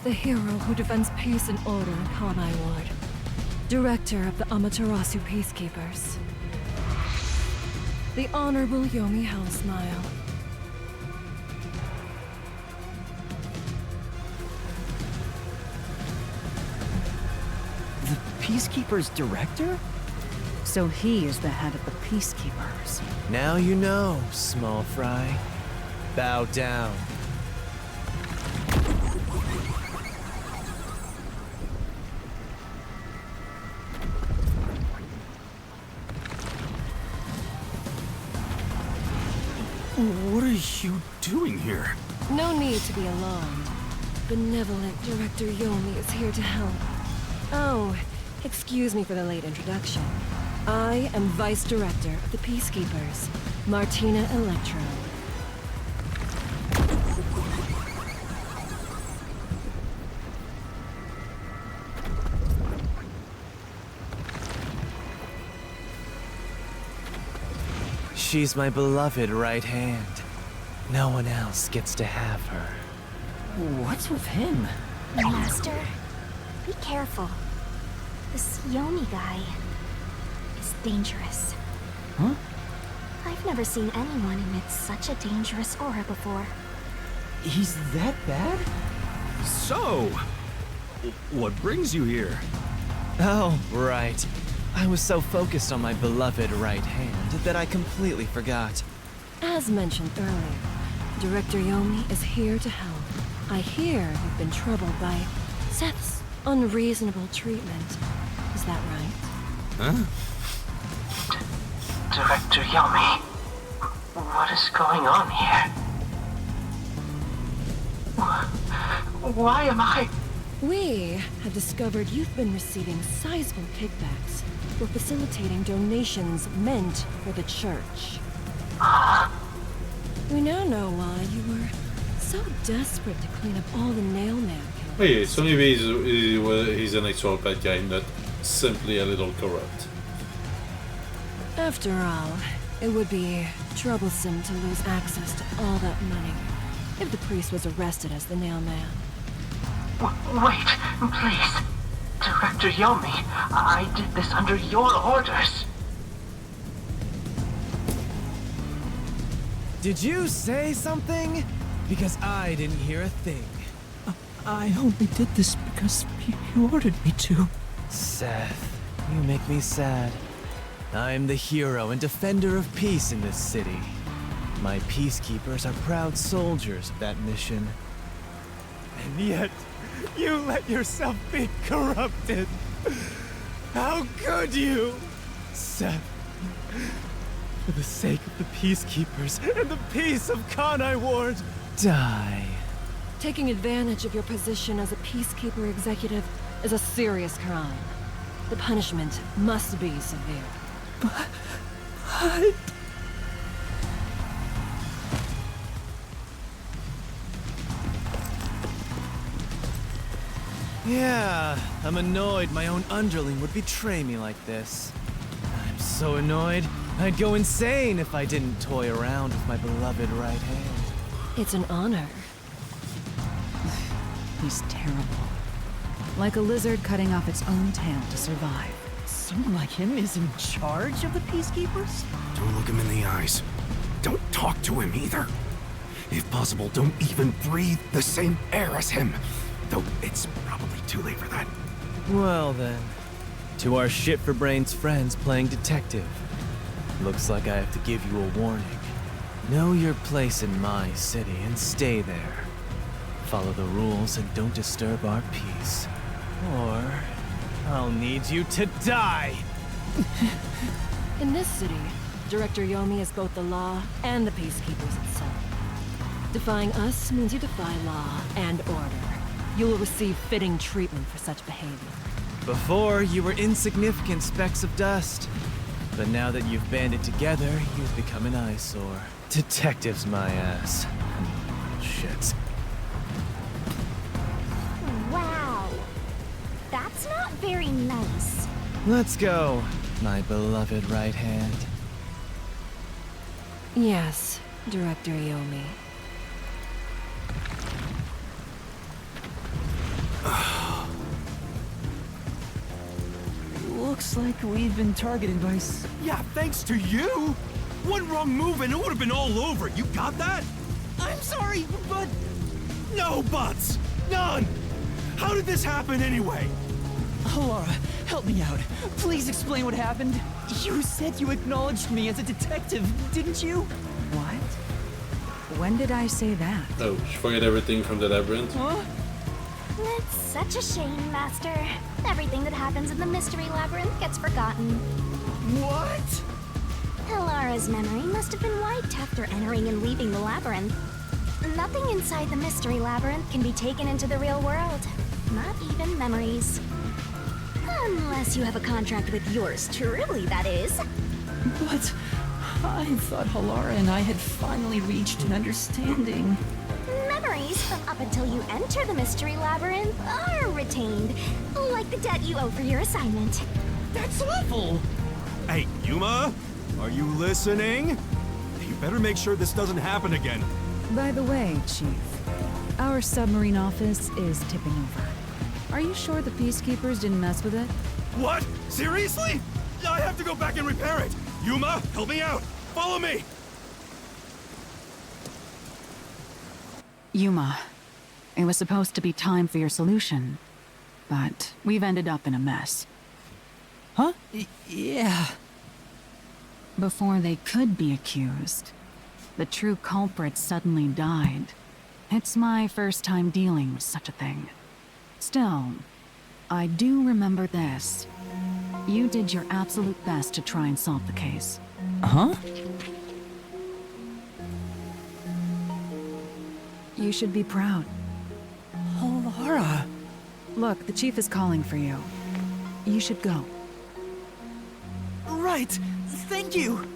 The hero who defends peace and order in Kanai Ward. Director of the Amaterasu Peacekeepers. The Honorable Yomi Hellsmile. The Peacekeepers director? So he is the head of the Peacekeepers. Now you know, small fry. Bow down. What are you doing here? No need to be alarmed. Benevolent Director Yomi is here to help. Oh, excuse me for the late introduction. I am Vice Director of the Peacekeepers, Martina Electro. She's my beloved right hand. No one else gets to have her. What's with him? Master, be careful. This Yomi guy is dangerous. Huh? I've never seen anyone emit such a dangerous aura before. He's that bad? So, what brings you here? Oh, right. I was so focused on my beloved right hand that I completely forgot. As mentioned earlier, Director Yomi is here to help. I hear you've been troubled by Seth's unreasonable treatment. Is that right? Huh? Director Yomi, what is going on here? Why am I... We have discovered you've been receiving sizable kickbacks for facilitating donations meant for the church. We now know why you were so desperate to clean up all the Nailman killers. Oh yeah, so maybe he's an actual bad guy, not simply a little corrupt. After all, it would be troublesome to lose access to all that money if the priest was arrested as the Nailman. Wait, please. Director Yomi, I did this under your orders. Did you say something? Because I didn't hear a thing. I only did this because you ordered me to. Seth, you make me sad. I'm the hero and defender of peace in this city. My peacekeepers are proud soldiers of that mission. And yet, you let yourself be corrupted. How could you? Seth, for the sake of the peacekeepers and the peace of Kanai Ward, die. Taking advantage of your position as a peacekeeper executive is a serious crime. The punishment must be severe. But... Yeah, I'm annoyed my own underling would betray me like this. I'm so annoyed, I'd go insane if I didn't toy around with my beloved right hand. It's an honor. He's terrible. Like a lizard cutting off its own tail to survive. Someone like him is in charge of the Peacekeepers? Don't look him in the eyes. Don't talk to him either. If possible, don't even breathe the same air as him. Though it's probably too late for that. Well then, to our shit-for-brains friends playing detective. Looks like I have to give you a warning. Know your place in my city and stay there. Follow the rules and don't disturb our peace. Or I'll need you to die! In this city, Director Yomi is both the law and the Peacekeepers itself. Defying us means you defy law and order. You will receive fitting treatment for such behavior. Before, you were insignificant specks of dust. But now that you've banded together, you've become an eyesore. Detectives, my ass. Shit. Wow. That's not very nice. Let's go, my beloved right hand. Yes, Director Yomi. Looks like we've been targeted by Yeah, thanks to you! One wrong move and it would have been all over. You got that? I'm sorry, but... No buts! None! How did this happen anyway? Laura, help me out. Please explain what happened. You said you acknowledged me as a detective, didn't you? What? When did I say that? Oh, she forget everything from the labyrinth? Huh? It's such a shame, Master. Everything that happens in the Mystery Labyrinth gets forgotten. What? Elara's memory must have been wiped after entering and leaving the labyrinth. Nothing inside the Mystery Labyrinth can be taken into the real world. Not even memories. Unless you have a contract with yours truly, that is. But I thought Halara and I had finally reached an understanding. Memories from up until you enter the Mystery Labyrinth are retained, like the debt you owe for your assignment. That's awful! Hey, Yuma? Are you listening? You better make sure this doesn't happen again. By the way, Chief, our submarine office is tipping over. Are you sure the Peacekeepers didn't mess with it? What? Seriously? I have to go back and repair it. Yuma, help me out. Follow me. Yuma, it was supposed to be time for your solution, but we've ended up in a mess. Huh? Yeah. Before they could be accused, the true culprit suddenly died. It's my first time dealing with such a thing. Still, I do remember this. You did your absolute best to try and solve the case. Huh? You should be proud. Oh, Laura. Look, the Chief is calling for you. You should go. Right. Thank you.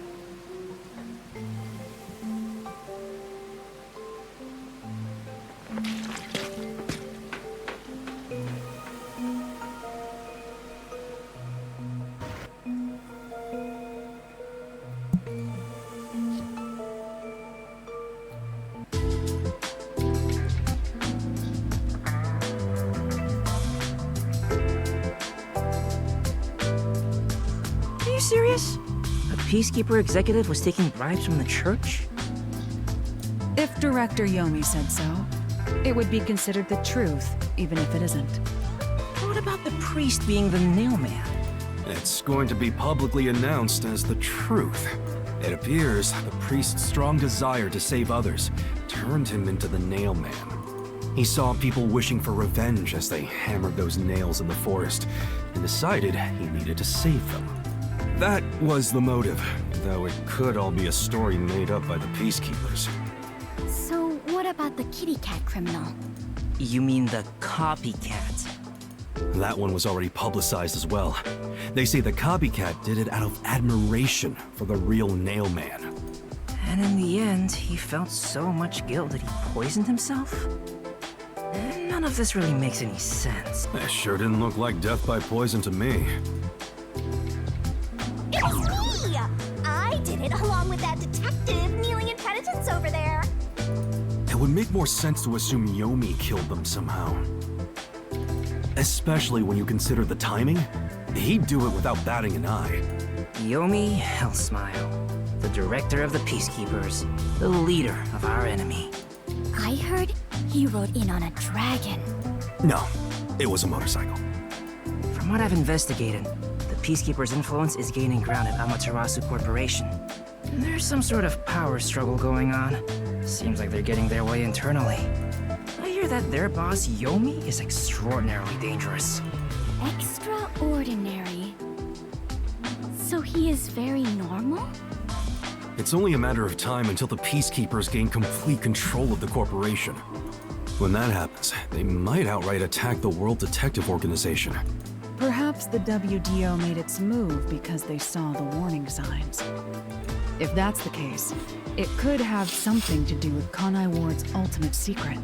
Are you serious? A Peacekeeper executive was taking bribes from the church? If Director Yomi said so, it would be considered the truth, even if it isn't. What about the priest being the nailman? It's going to be publicly announced as the truth. It appears the priest's strong desire to save others turned him into the nailman. He saw people wishing for revenge as they hammered those nails in the forest, and decided he needed to save them. That was the motive, though it could all be a story made up by the Peacekeepers. So what about the kitty cat criminal? You mean the copycat? That one was already publicized as well. They say the copycat did it out of admiration for the real nailman. And in the end, he felt so much guilt that he poisoned himself? None of this really makes any sense. That sure didn't look like death by poison to me. It's me! I did it along with that detective kneeling in penitence over there. It would make more sense to assume Yomi killed them somehow. Especially when you consider the timing. He'd do it without batting an eye. Yomi Hellsmile, the director of the Peacekeepers, the leader of our enemy. I heard he rode in on a dragon. No, it was a motorcycle. From what I've investigated, the Peacekeepers' influence is gaining ground at Amaterasu Corporation. There's some sort of power struggle going on. Seems like they're getting their way internally. I hear that their boss, Yomi, is extraordinarily dangerous. Extraordinary. So he is very normal? It's only a matter of time until the Peacekeepers gain complete control of the corporation. When that happens, they might outright attack the World Detective Organization. Perhaps the WDO made its move because they saw the warning signs. If that's the case, it could have something to do with Kanai Ward's ultimate secret.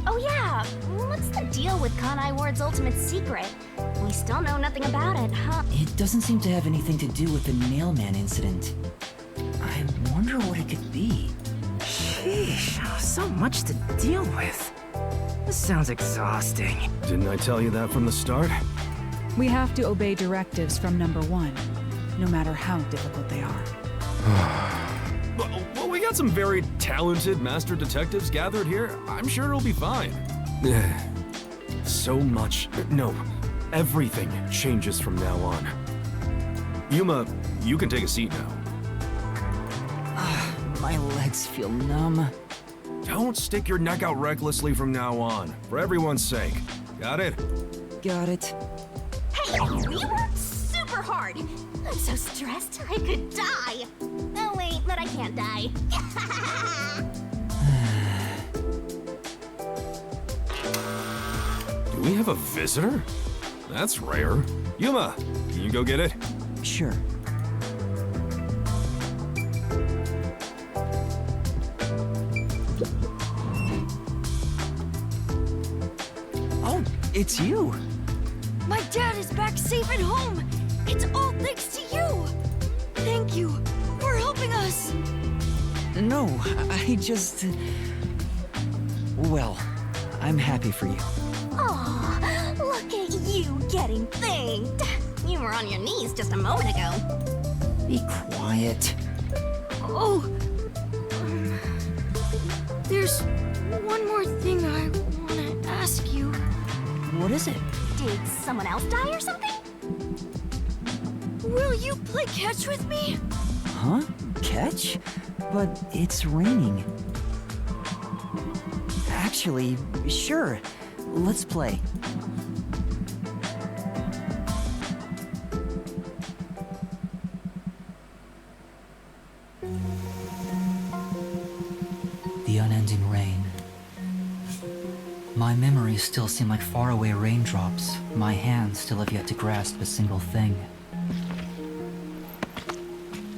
Oh yeah, what's the deal with Kanai Ward's ultimate secret? We still know nothing about it, huh? It doesn't seem to have anything to do with the Nailman incident. I wonder what it could be. Sheesh, so much to deal with. This sounds exhausting. Didn't I tell you that from the start? We have to obey directives from number one, no matter how difficult they are. Well, we got some very talented master detectives gathered here. I'm sure it'll be fine. So much. No, everything changes from now on. Yuma, you can take a seat now. My legs feel numb. Don't stick your neck out recklessly from now on, for everyone's sake. Got it? Got it. Hey, we worked super hard. I'm so stressed I could die. Oh wait, but I can't die. Do we have a visitor? That's rare. Yuma, can you go get it? Sure. Oh, it's you. My dad is back safe at home. It's all thanks to you. Thank you for helping us. No, I just... Well, I'm happy for you. Aw, look at you getting thanked. You were on your knees just a moment ago. Be quiet. Oh, there's one more thing I want to ask you. What is it? Did someone else die or something? Will you play catch with me? Huh? Catch? But it's raining. Actually, sure. Let's play. The unending rain. My memories still seem like faraway raindrops. My hands still have yet to grasp a single thing.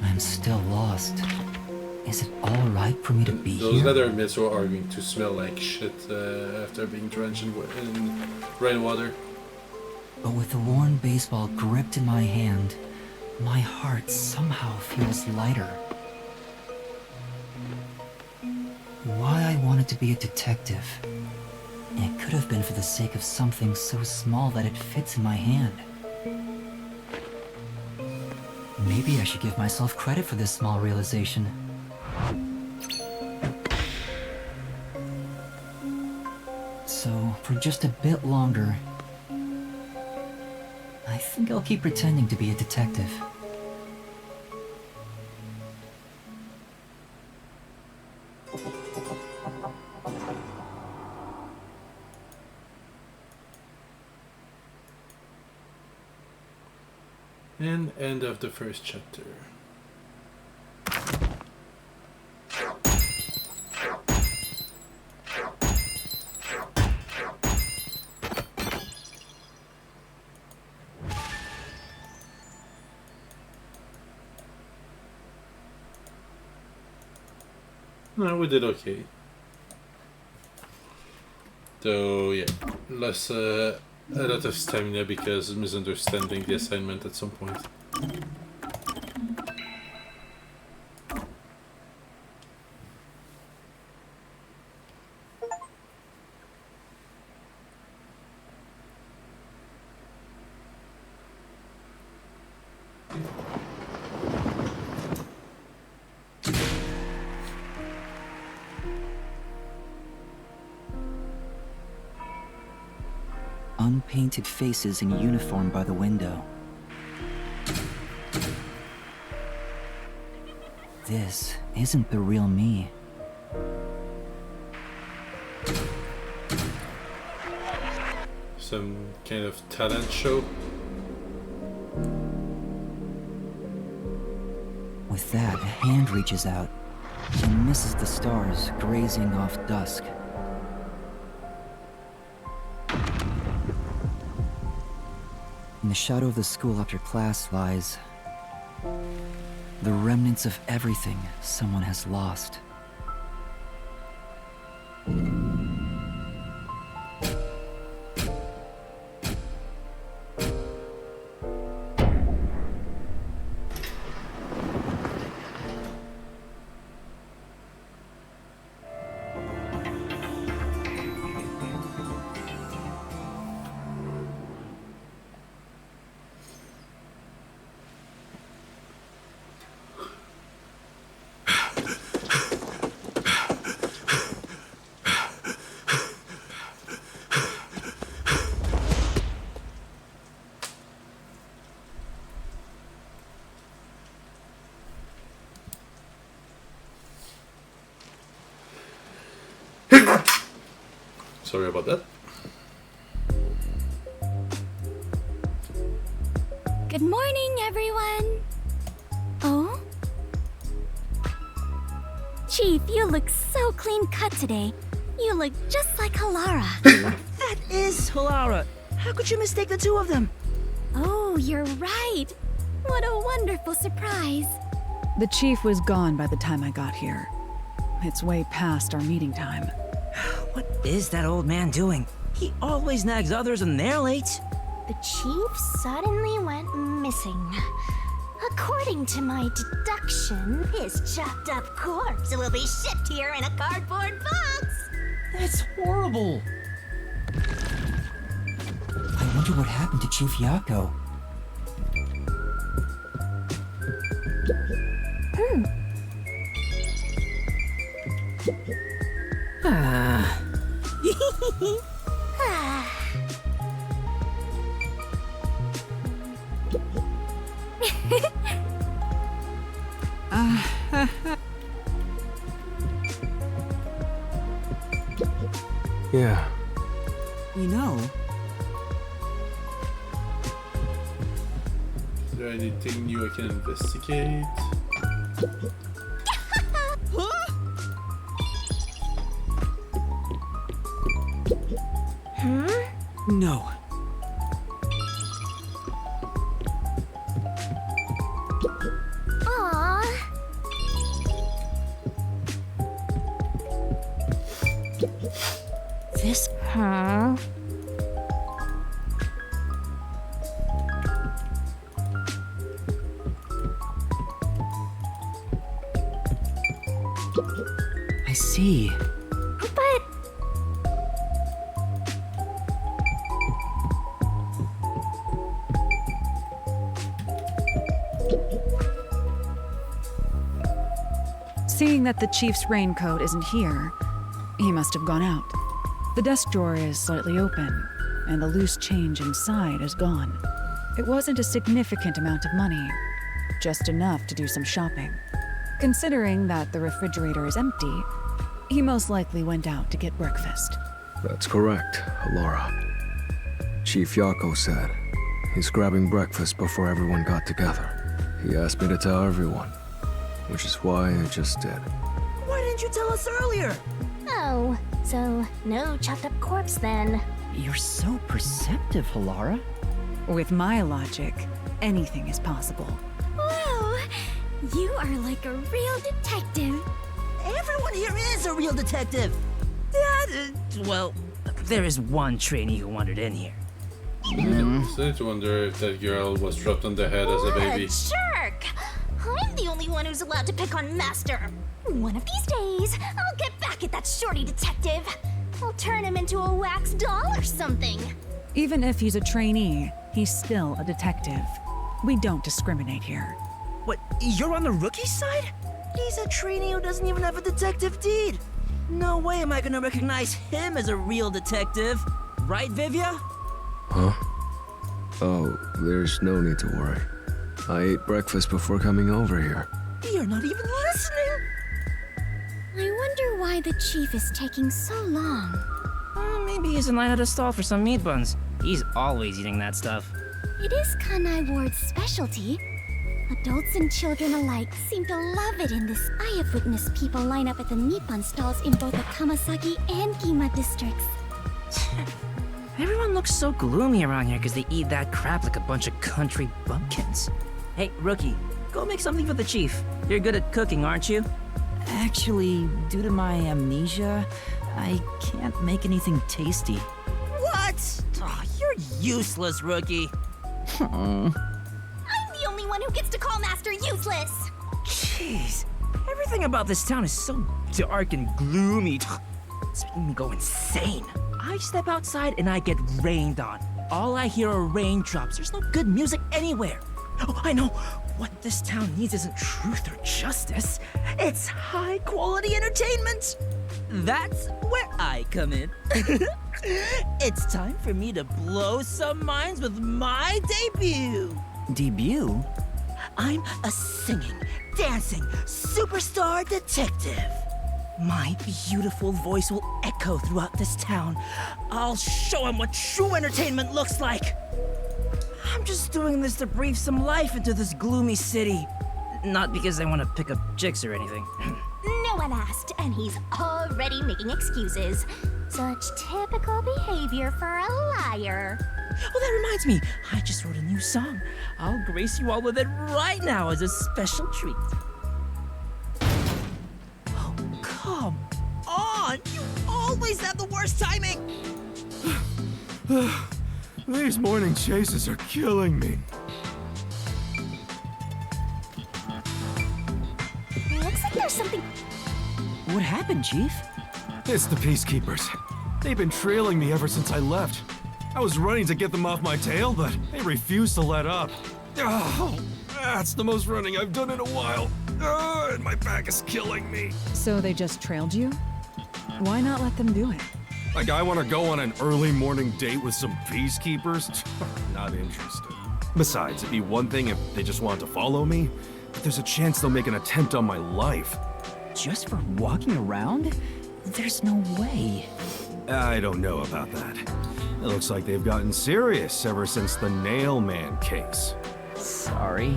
I'm still lost. Is it all right for me to be Those here? leather mitts are going to smell like shit after being drenched in rainwater. But with the worn baseball gripped in my hand, my heart somehow feels lighter. Why I wanted to be a detective. It could have been for the sake of something so small that it fits in my hand. Maybe I should give myself credit for this small realization. So, for just a bit longer, I think I'll keep pretending to be a detective. And end of the first chapter. No, we did okay. Though, yeah, lost a lot of stamina because misunderstanding the assignment at some point. Unpainted faces in uniform by the window. This isn't the real me. Some kind of talent show. With that, a hand reaches out and misses the stars grazing off dusk. In the shadow of the school after class lies the remnants of everything someone has lost. Sorry about that. Good morning, everyone. Oh? Chief, you look so clean cut today. You look just like Halara. That is Halara. How could you mistake the two of them? Oh, you're right. What a wonderful surprise. The chief was gone by the time I got here. It's way past our meeting time. What is that old man doing? He always nags others and they're late. The chief suddenly went missing. According to my deduction, his chopped up corpse will be shipped here in a cardboard box. That's horrible. I wonder what happened to Chief Yako. Yeah. You know, Is there anything new I can investigate? no. Aww. This... Huh? I see. But... Seeing that the chief's raincoat isn't here, he must have gone out. The desk drawer is slightly open, and the loose change inside is gone. It wasn't a significant amount of money, just enough to do some shopping. Considering that the refrigerator is empty, he most likely went out to get breakfast. That's correct, Halara. Chief Yako said he's grabbing breakfast before everyone got together. He asked me to tell everyone, which is why I just did. Why didn't you tell us earlier? Oh, so no chopped up corpse then. You're so perceptive, Halara. With my logic, anything is possible. Whoa! You are like a real detective. Everyone here is a real detective. Well, there is one trainee who wandered in here. Starting to wonder if that girl was dropped on the head as a baby. Jerk! I'm the only one who's allowed to pick on Master. One of these days, I'll get back at that shorty detective. I'll turn him into a wax doll or something. Even if he's a trainee, he's still a detective. We don't discriminate here. What, you're on the rookie side? He's a trainee who doesn't even have a detective deed. No way am I gonna recognize him as a real detective. Right, Vivia? Huh? Oh, there's no need to worry. I ate breakfast before coming over here. You're not even listening. I wonder why the chief is taking so long. Maybe he's in line at a stall for some meat buns. He's always eating that stuff. It is Kanai Ward's specialty. Adults and children alike seem to love it in this. I have witnessed people line up at the meat bun stalls in both the Kamasaki and Gima districts. Everyone looks so gloomy around here because they eat that crap like a bunch of country bumpkins. Hey, Rookie, go make something for the chief. You're good at cooking, aren't you? Actually, due to my amnesia, I can't make anything tasty. What? Oh, you're useless, Rookie. I'm the only one who gets to call Master useless. Jeez, everything about this town is so dark and gloomy. It's making me go insane. I step outside and I get rained on. All I hear are raindrops. There's no good music anywhere. Oh, I know. What this town needs isn't truth or justice. It's high-quality entertainment. That's where I come in. It's time for me to blow some minds with my debut. Debut? I'm a singing, dancing superstar detective. My beautiful voice will echo throughout this town. I'll show him what true entertainment looks like. I'm just doing this to breathe some life into this gloomy city. Not because I want to pick up chicks or anything. No one asked, and he's already making excuses. Such typical behavior for a liar. Oh, that reminds me. I just wrote a new song. I'll grace you all with it right now as a special treat. Oh, come on! You always have the worst timing! These morning chases are killing me. Looks like there's something... What happened, Chief? It's the Peacekeepers. They've been trailing me ever since I left. I was running to get them off my tail, but they refused to let up. Oh, that's the most running I've done in a while. And my back is killing me. So they just trailed you? Why not let them do it? Like I want to go on an early morning date with some Peacekeepers? Not interested. Besides, it'd be one thing if they just want to follow me, but there's a chance they'll make an attempt on my life. Just for walking around? There's no way. I don't know about that. It looks like they've gotten serious ever since the Nail Man case. Sorry.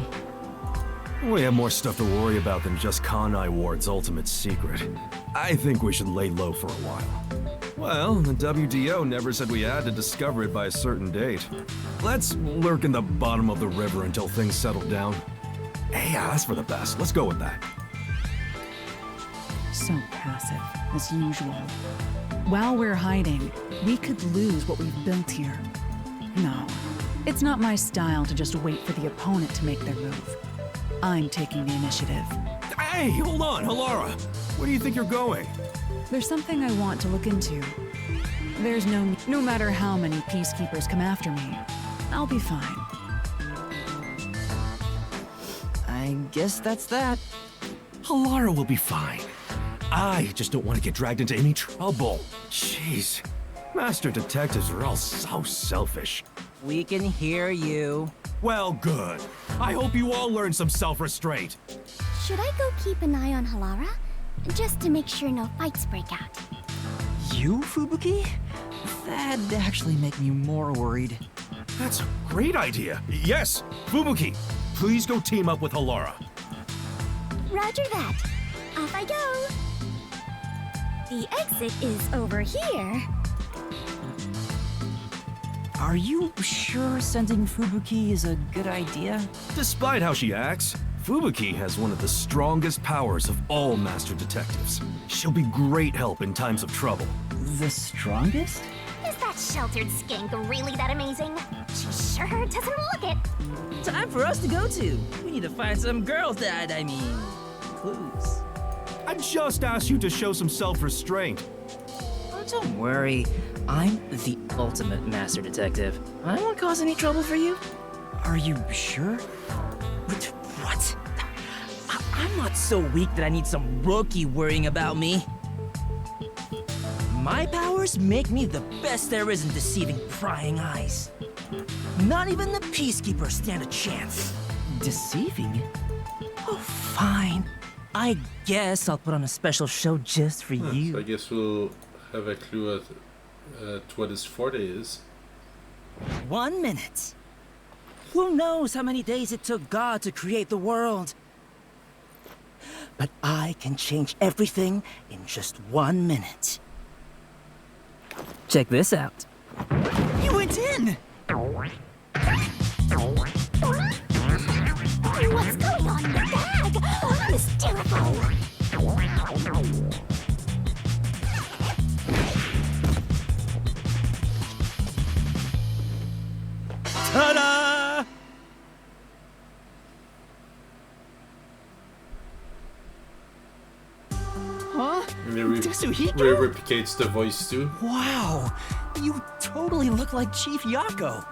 We have more stuff to worry about than just Kanai Ward's ultimate secret. I think we should lay low for a while. Well, the WDO never said we had to discover it by a certain date. Let's lurk in the bottom of the river until things settle down. Hey, yeah, that's for the best. Let's go with that. So passive, as usual. While we're hiding, we could lose what we've built here. No, it's not my style to just wait for the opponent to make their move. I'm taking the initiative. Hey, hold on, Halara. Where do you think you're going? There's something I want to look into. There's no matter how many Peacekeepers come after me, I'll be fine. I guess that's that. Halara will be fine. I just don't want to get dragged into any trouble. Jeez. Master detectives are all so selfish. We can hear you. Well, good. I hope you all learn some self-restraint. Should I go keep an eye on Halara? Just to make sure no fights break out. You, Fubuki? That'd actually make me more worried. That's a great idea. Yes, Fubuki, please go team up with Halara. Roger that. Off I go. The exit is over here. Are you sure sending Fubuki is a good idea? Despite how she acts, Fubuki has one of the strongest powers of all master detectives. She'll be great help in times of trouble. The strongest? sheltered skank really that amazing? She sure doesn't look it. Time for us to go to. We need to find some girls that, clues. I just asked you to show some self-restraint. Oh, don't worry. I'm the ultimate master detective. I won't cause any trouble for you. Are you sure? What? I'm not so weak that I need some rookie worrying about me. My powers make me the best there is in deceiving prying eyes. Not even the Peacekeepers stand a chance. Deceiving? Oh, fine. I guess I'll put on a special show just for you. So I guess we'll have a clue at what his forte is. 1 minute. Who knows how many days it took God to create the world? But I can change everything in just 1 minute. Check this out. You went in! What's going on in the bag? I'm hysterical. Ta-da! Huh? Replicates the voice too. Wow! You totally look like Chief Yako.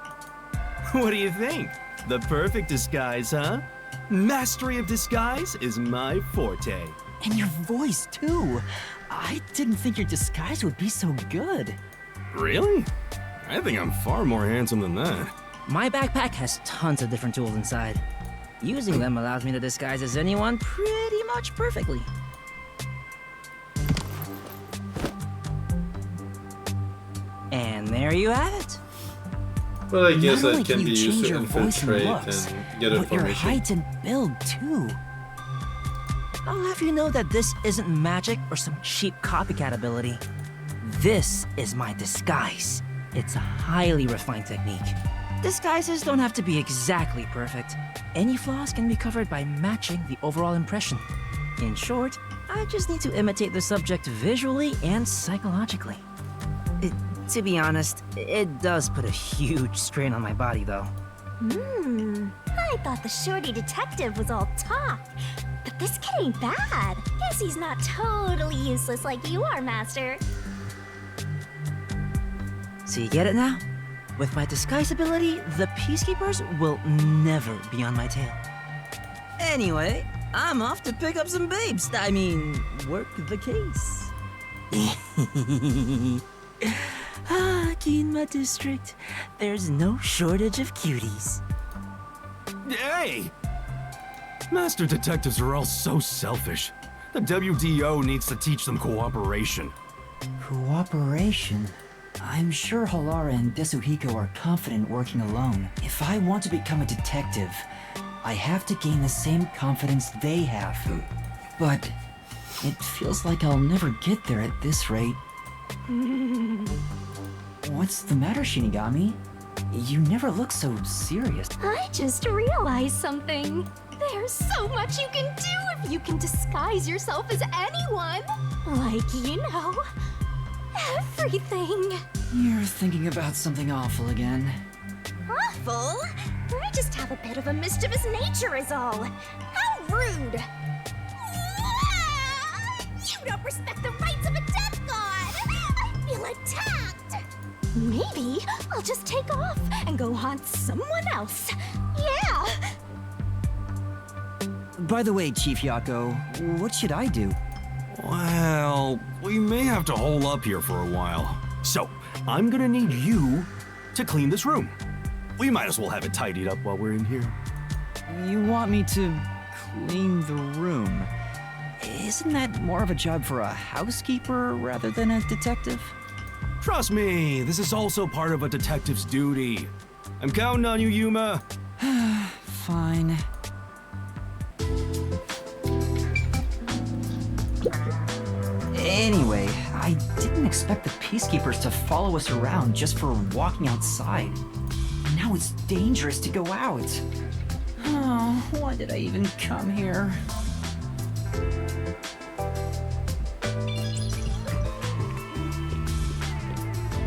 What do you think? The perfect disguise, huh? Mastery of disguise is my forte. And your voice, too. I didn't think your disguise would be so good. Really? I think I'm far more handsome than that. My backpack has tons of different tools inside. Using them allows me to disguise as anyone pretty much perfectly. And there you have it. Well, I guess Not only that can you be used change to your voice and infiltrate looks, and get but your information. height and build, too. I'll have you know that this isn't magic or some cheap copycat ability. This is my disguise. It's a highly refined technique. Disguises don't have to be exactly perfect. Any flaws can be covered by matching the overall impression. In short, I just need to imitate the subject visually and psychologically. To be honest, it does put a huge strain on my body, though. I thought the shorty detective was all talk. But this kid ain't bad. Guess he's not totally useless like you are, Master. So you get it now? With my disguise ability, the Peacekeepers will never be on my tail. Anyway, I'm off to pick up some babes. Work the case. Aquí in my district, there's no shortage of cuties. Hey! Master detectives are all so selfish. The WDO needs to teach them cooperation. Cooperation? I'm sure Halara and Desuhiko are confident working alone. If I want to become a detective, I have to gain the same confidence they have. But it feels like I'll never get there at this rate. What's the matter, Shinigami? You never look so serious. I just realized something. There's so much you can do if you can disguise yourself as anyone. Like, everything. You're thinking about something awful again. Awful? I just have a bit of a mischievous nature is all. How rude! You don't respect the rights of a death god! I feel attacked! Maybe I'll just take off and go haunt someone else. Yeah! By the way, Chief Yako, what should I do? Well, we may have to hole up here for a while. So, I'm gonna need you to clean this room. We might as well have it tidied up while we're in here. You want me to clean the room? Isn't that more of a job for a housekeeper rather than a detective? Trust me, this is also part of a detective's duty. I'm counting on you, Yuma. Fine. Anyway, I didn't expect the Peacekeepers to follow us around just for walking outside. Now it's dangerous to go out. Oh, why did I even come here?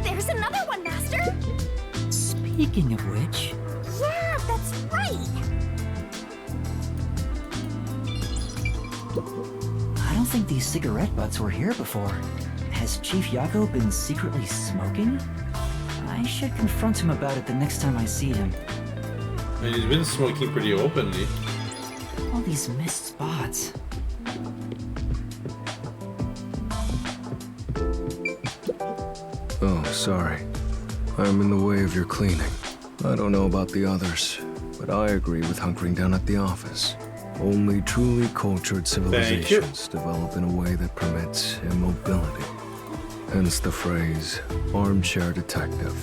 There's another one, Master! Speaking of which... Yeah, that's right! I don't think these cigarette butts were here before. Has Chief Yako been secretly smoking? I should confront him about it the next time I see him. And he's been smoking pretty openly. All these missed spots. Oh, sorry. I'm in the way of your cleaning. I don't know about the others, but I agree with hunkering down at the office. Only truly cultured civilizations develop in a way that permits immobility. Hence the phrase, armchair detective.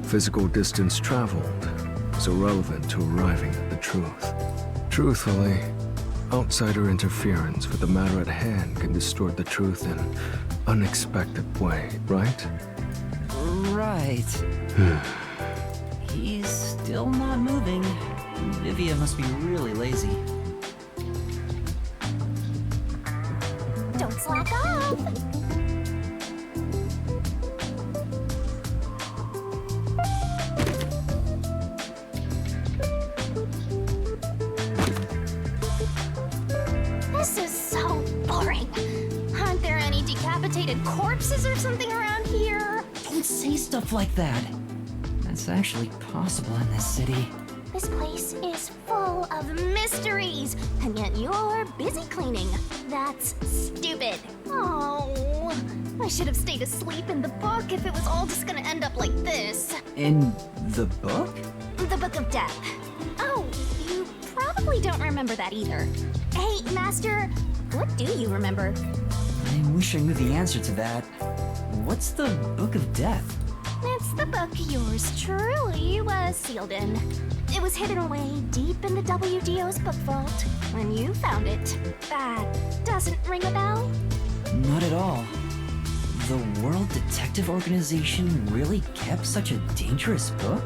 Physical distance traveled is irrelevant to arriving at the truth. Truthfully, outsider interference with the matter at hand can distort the truth in unexpected way, right? Right. He's still not moving. Vivia must be really lazy. Don't slack off! This is so boring. Aren't there any decapitated corpses or something around here? Don't say stuff like that. That's actually possible in this city. This place is full of mysteries, and yet you're busy cleaning. That's stupid. Oh, I should have stayed asleep in the book if it was all just gonna end up like this. In the book? The Book of Death. Oh, you probably don't remember that either. Hey, Master, what do you remember? I wish I knew the answer to that. What's the Book of Death? It's the book yours truly was sealed in. It was hidden away deep in the WDO's book vault when you found it. That doesn't ring a bell? Not at all. The World Detective Organization really kept such a dangerous book?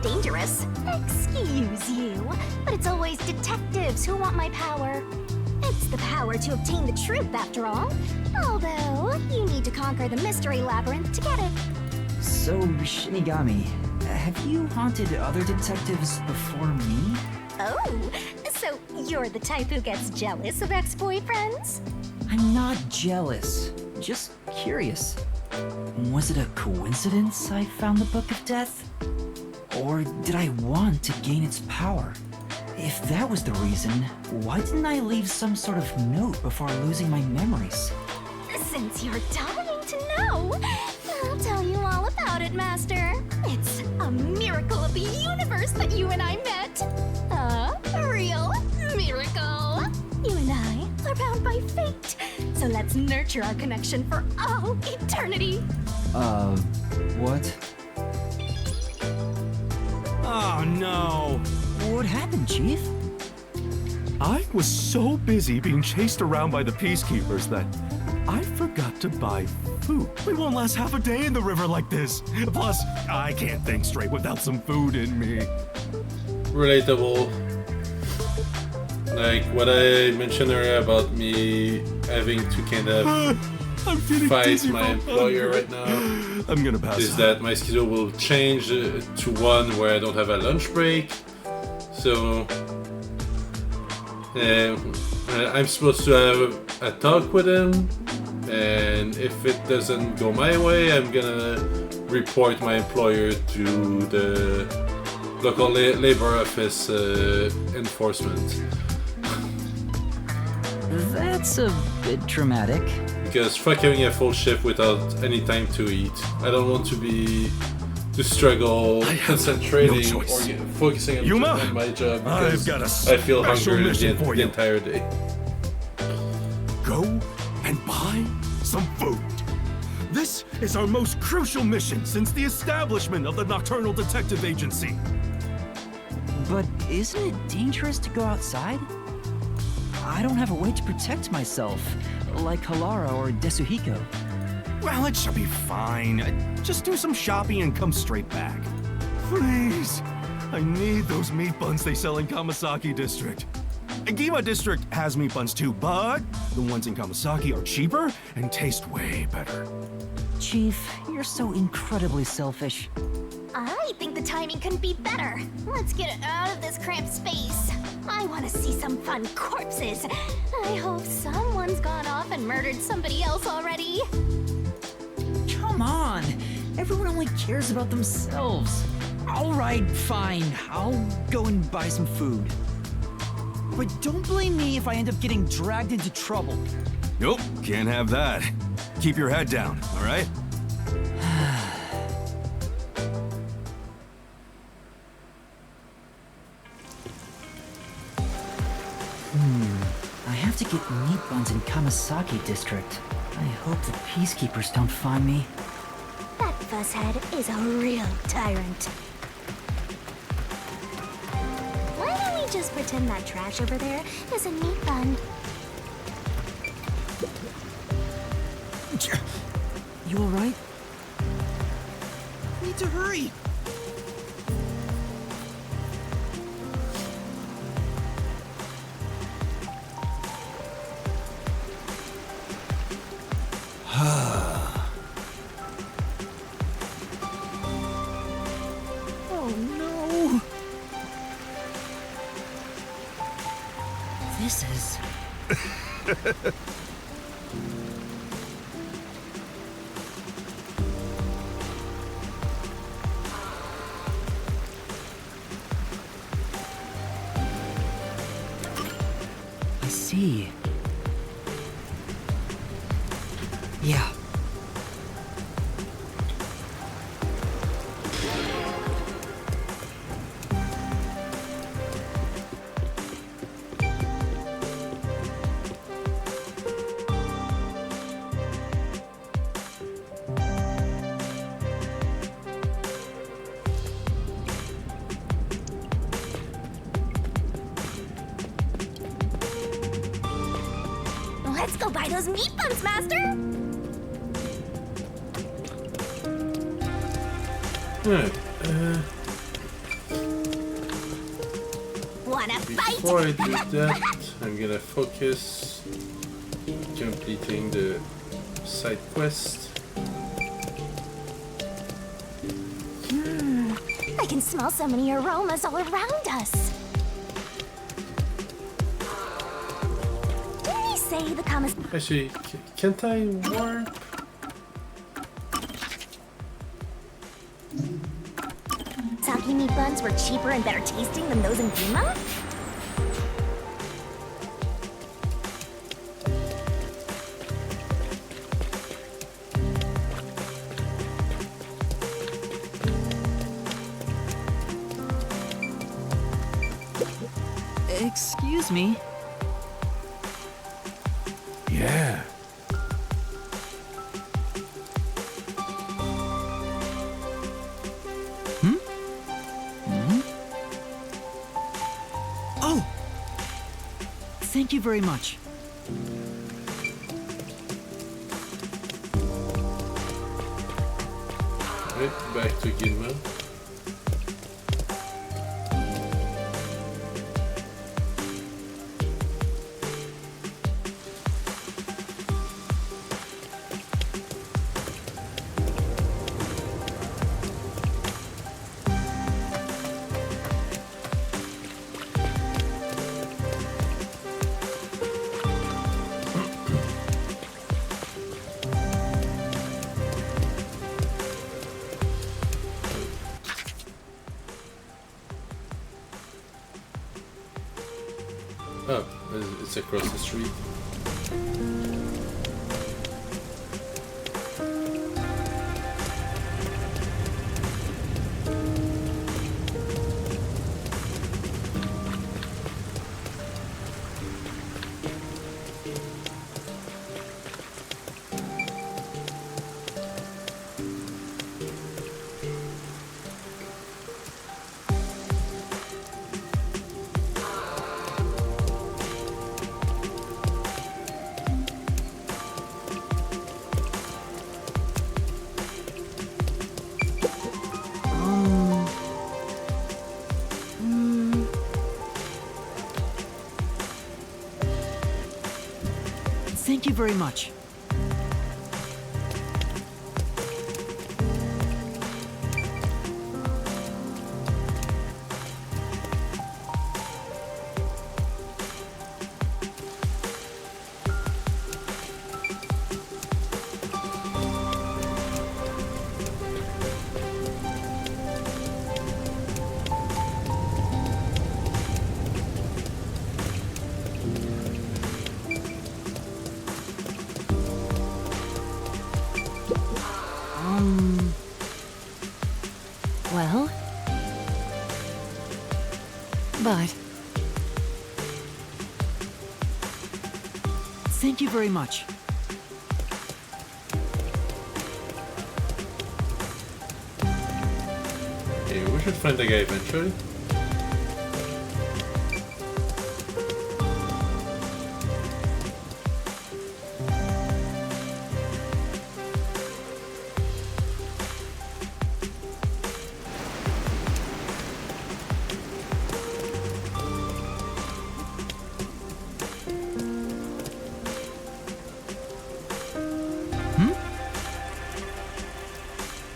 Dangerous? Excuse you, but it's always detectives who want my power. It's the power to obtain the truth, after all. Although, you need to conquer the mystery labyrinth to get it. So, Shinigami, have you haunted other detectives before me? Oh, so you're the type who gets jealous of ex-boyfriends? I'm not jealous, just curious. Was it a coincidence I found the Book of Death? Or did I want to gain its power? If that was the reason, why didn't I leave some sort of note before losing my memories? Since you're dying to know, I'll tell you all about it, Master. It's a miracle of the universe that you and I met. A real miracle. You and I are bound by fate, so let's nurture our connection for all eternity. What? Oh no! What happened, Chief? I was so busy being chased around by the Peacekeepers that I forgot to buy food. We won't last half a day in the river like this. Plus, I can't think straight without some food in me. Relatable. Like what I mentioned earlier about me having to kind of fight my employer right now. I'm gonna pass is out. that my schedule will change to one where I don't have a lunch break. So I'm supposed to have a talk with him, and if it doesn't go my way, I'm gonna report my employer to the local labor office enforcement. That's a bit dramatic. Because fuck having a full shift without any time to eat. I don't want to struggle concentrating or focusing on my job because I feel hungry the entire day. Go and buy some food. This is our most crucial mission since the establishment of the Nocturnal Detective Agency. But isn't it dangerous to go outside? I don't have a way to protect myself, like Halara or Desuhiko. Well, it should be fine. Just do some shopping and come straight back. Please. I need those meat buns they sell in Kamasaki District. Giwa District has meat buns too, but the ones in Kamasaki are cheaper and taste way better. Chief, you're so incredibly selfish. I think the timing couldn't be better. Let's get out of this cramped space. I want to see some fun corpses. I hope someone's gone off and murdered somebody else already. Come on! Everyone only cares about themselves. Alright, fine. I'll go and buy some food. But don't blame me if I end up getting dragged into trouble. Nope, can't have that. Keep your head down, alright? I have to get meat buns in Kamasaki District. I hope the peacekeepers don't find me. That fusshead is a real tyrant. Why don't we just pretend that trash over there is a meat bun? You alright? Need to hurry! Oh no! This is... I see. Yeah. Let's go buy those meat buns, Master! Right, Wanna fight? before I do that, I'm gonna focus completing the side quest. I can smell so many aromas all around us. Didn't he say the Kamas... Actually, can't I warp? Saki meat buns were cheaper and better tasting than those in Gima? Excuse me? Yeah. Oh! Thank you very much. Right, back to Ginma. Oh, it's across the street. Thank you very much. But... Thank you very much. Okay, we should find the guy eventually.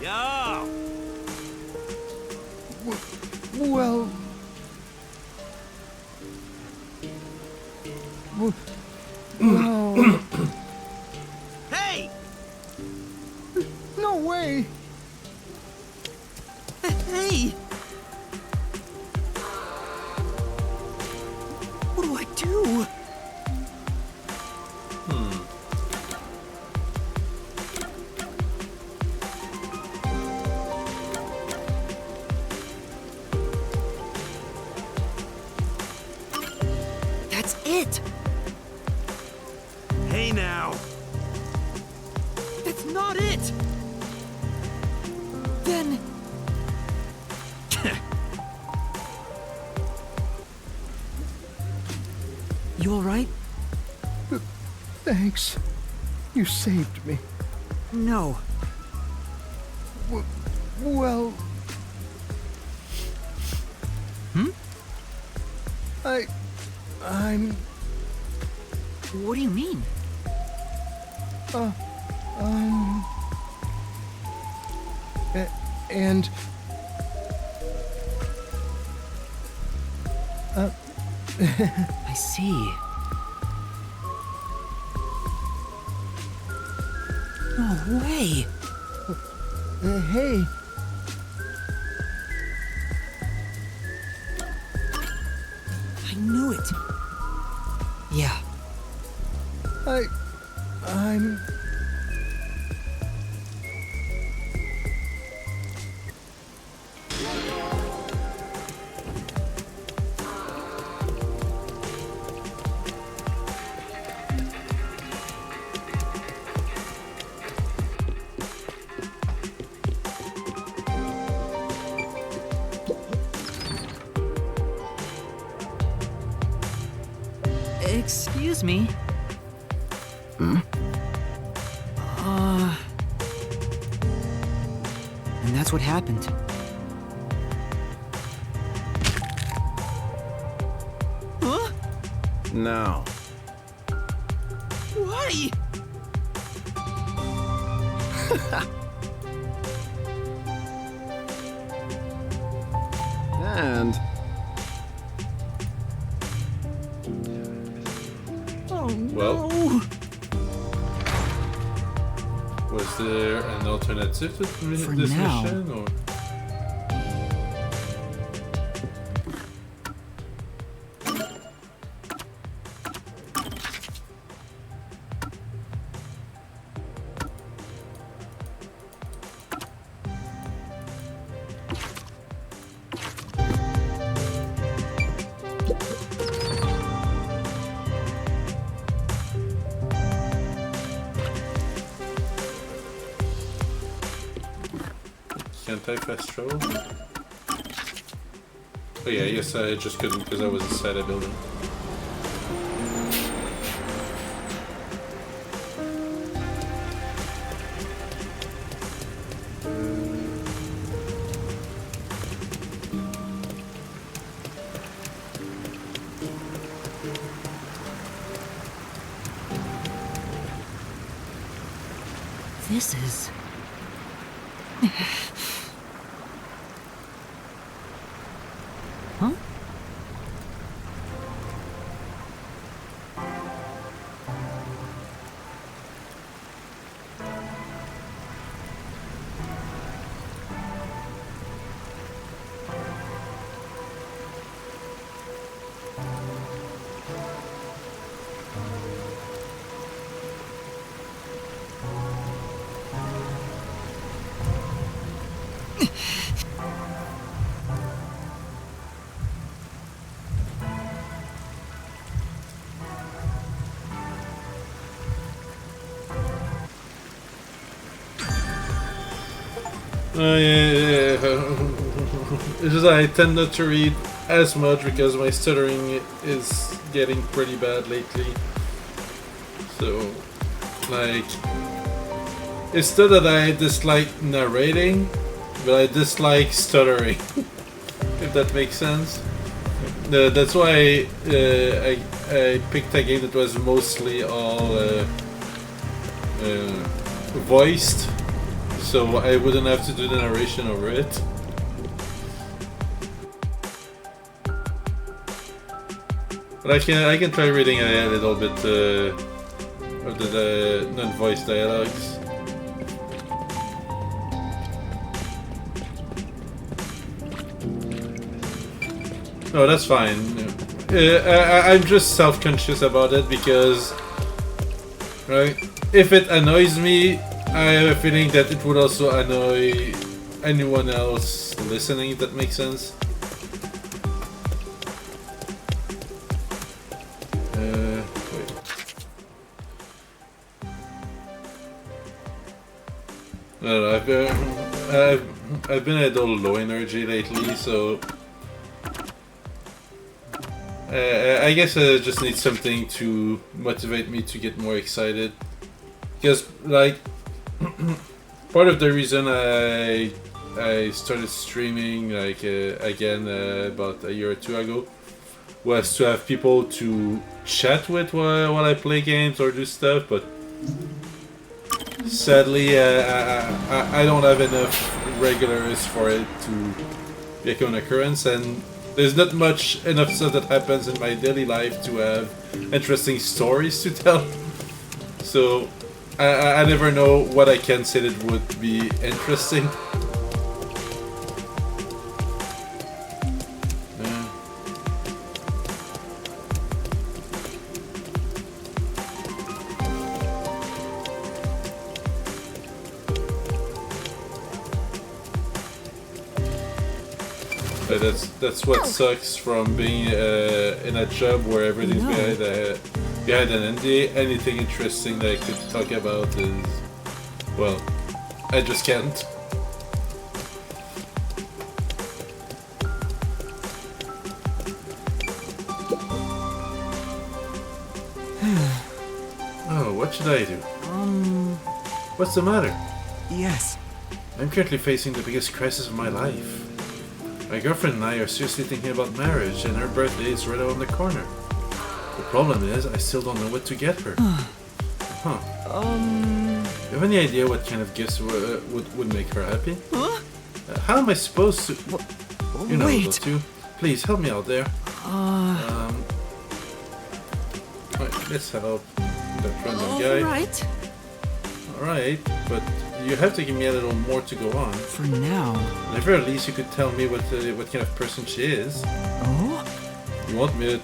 Yo! Well... Well... Hey! No way! Hey! What do I do? That's it! Hey now! That's not it! Then... You alright? Thanks. You saved me. No. Well... I'm... What do you mean? And... I see. No way! Hey... I knew it! Yeah. I'm... Excuse me. And that's what happened. Huh? Now. Why? And... Oh, Well. no. Was there an alternative to For this now. mission, or? Can't I fast travel? Oh yeah, yes, I just couldn't because I was inside a building. This is... Huh? Yeah. It's just I tend not to read as much because my stuttering is getting pretty bad lately. So, like, it's not that I dislike narrating, but I dislike stuttering. If that makes sense. That's why I picked a game that was mostly all voiced, so I wouldn't have to do the narration over it. But I can try reading a little bit of the non-voice dialogues. No, that's fine. I'm just self-conscious about it because, right? If it annoys me, I have a feeling that it would also annoy anyone else listening, if that makes sense. Wait. I don't know, I've been a little low energy lately, so I guess I just need something to motivate me to get more excited. Because, like, part of the reason I started streaming, like, again, about a year or two ago, was to have people to chat with while I play games or do stuff, but sadly, I don't have enough regulars for it to become an occurrence, and there's not much enough stuff that happens in my daily life to have interesting stories to tell. So I never know what I can say that would be interesting. That's what sucks from being in a job where everything's behind an NDA. Anything interesting that I could talk about is, well, I just can't. Oh, what should I do? What's the matter? Yes. I'm currently facing the biggest crisis of my life. My girlfriend and I are seriously thinking about marriage, and her birthday is right around the corner. The problem is, I still don't know what to get her. Huh. You have any idea what kind of gifts would make her happy? Huh? How am I supposed to... You know, wait. those two. Please, help me out there. Right, let's help that random guy. Alright. Alright, but you have to give me a little more to go on. For now. At the very least, you could tell me what kind of person she is. Oh? You want me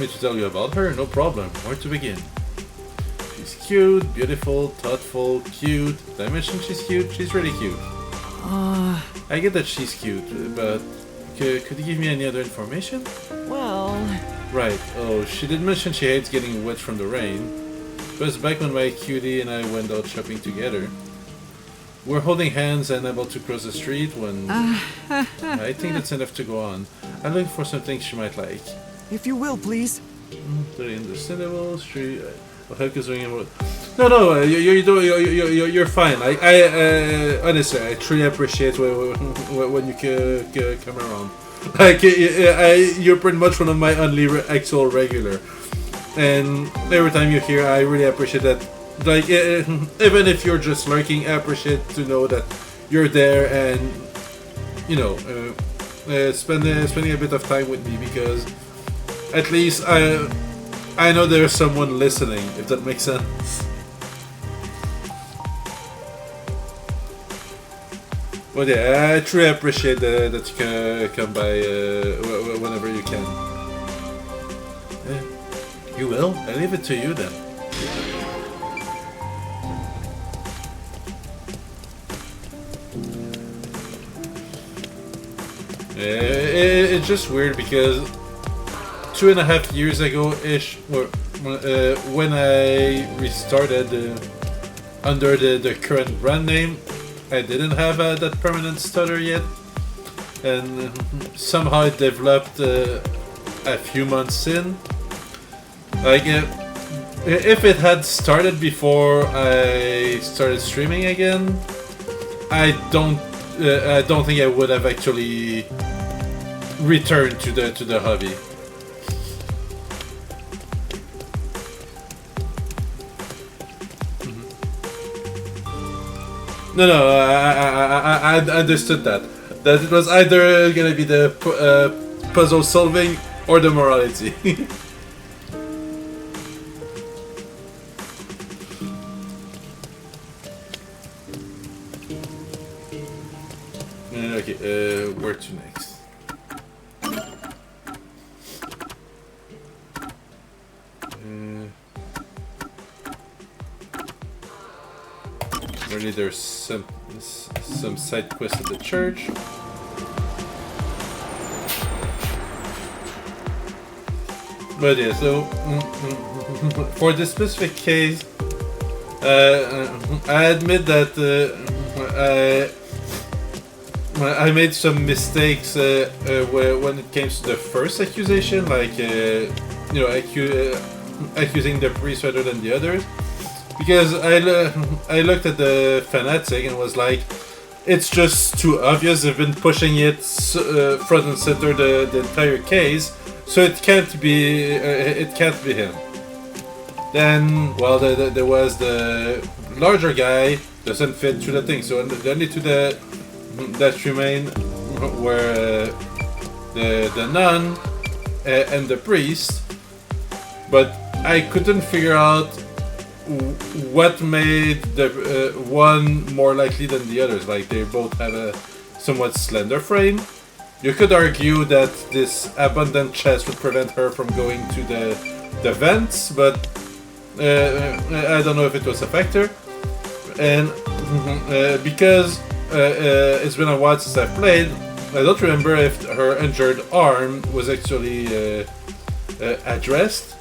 to tell you about her? No problem. Where to begin? She's cute, beautiful, thoughtful, cute. Did I mention she's cute? She's really cute. I get that she's cute, but could you give me any other information? Well... Right. Oh, she did mention she hates getting wet from the rain. It was back when my cutie and I went out shopping together. We're holding hands and about to cross the street when... I think that's enough to go on. I'm looking for something she might like. If you will, please. Very understandable. Street... No, you're fine. I honestly, I truly appreciate when you come around. Like, you're pretty much one of my only actual regular. And every time you're here, I really appreciate that. Like, even if you're just lurking, I appreciate to know that you're there and, you know, spending a bit of time with me, because at least I know there's someone listening, if that makes sense. But yeah, I truly appreciate that you can come by whenever you can. You will? I leave it to you then. It's just weird because 2.5 years ago-ish, when I restarted under the current brand name, I didn't have that permanent stutter yet, and somehow it developed a few months in. Like, if it had started before I started streaming again, I don't think I would have actually returned to the hobby. No, I understood that it was either gonna be the puzzle solving or the morality. Okay, where to next? Really, there's some side quests at the church. But yeah, so for this specific case, I admit that I made some mistakes when it came to the first accusation, like accusing the priest rather than the others. Because I looked at the fanatic and was like, it's just too obvious. They've been pushing it front and center the entire case, so it can't be him. Then, well, there was the larger guy doesn't fit through the thing. So the only two that remain were the nun and the priest, but I couldn't figure out what made the one more likely than the others. Like, they both have a somewhat slender frame. You could argue that this abundant chest would prevent her from going to the vents, but I don't know if it was a factor. And because it's been a while since I've played, I don't remember if her injured arm was actually addressed.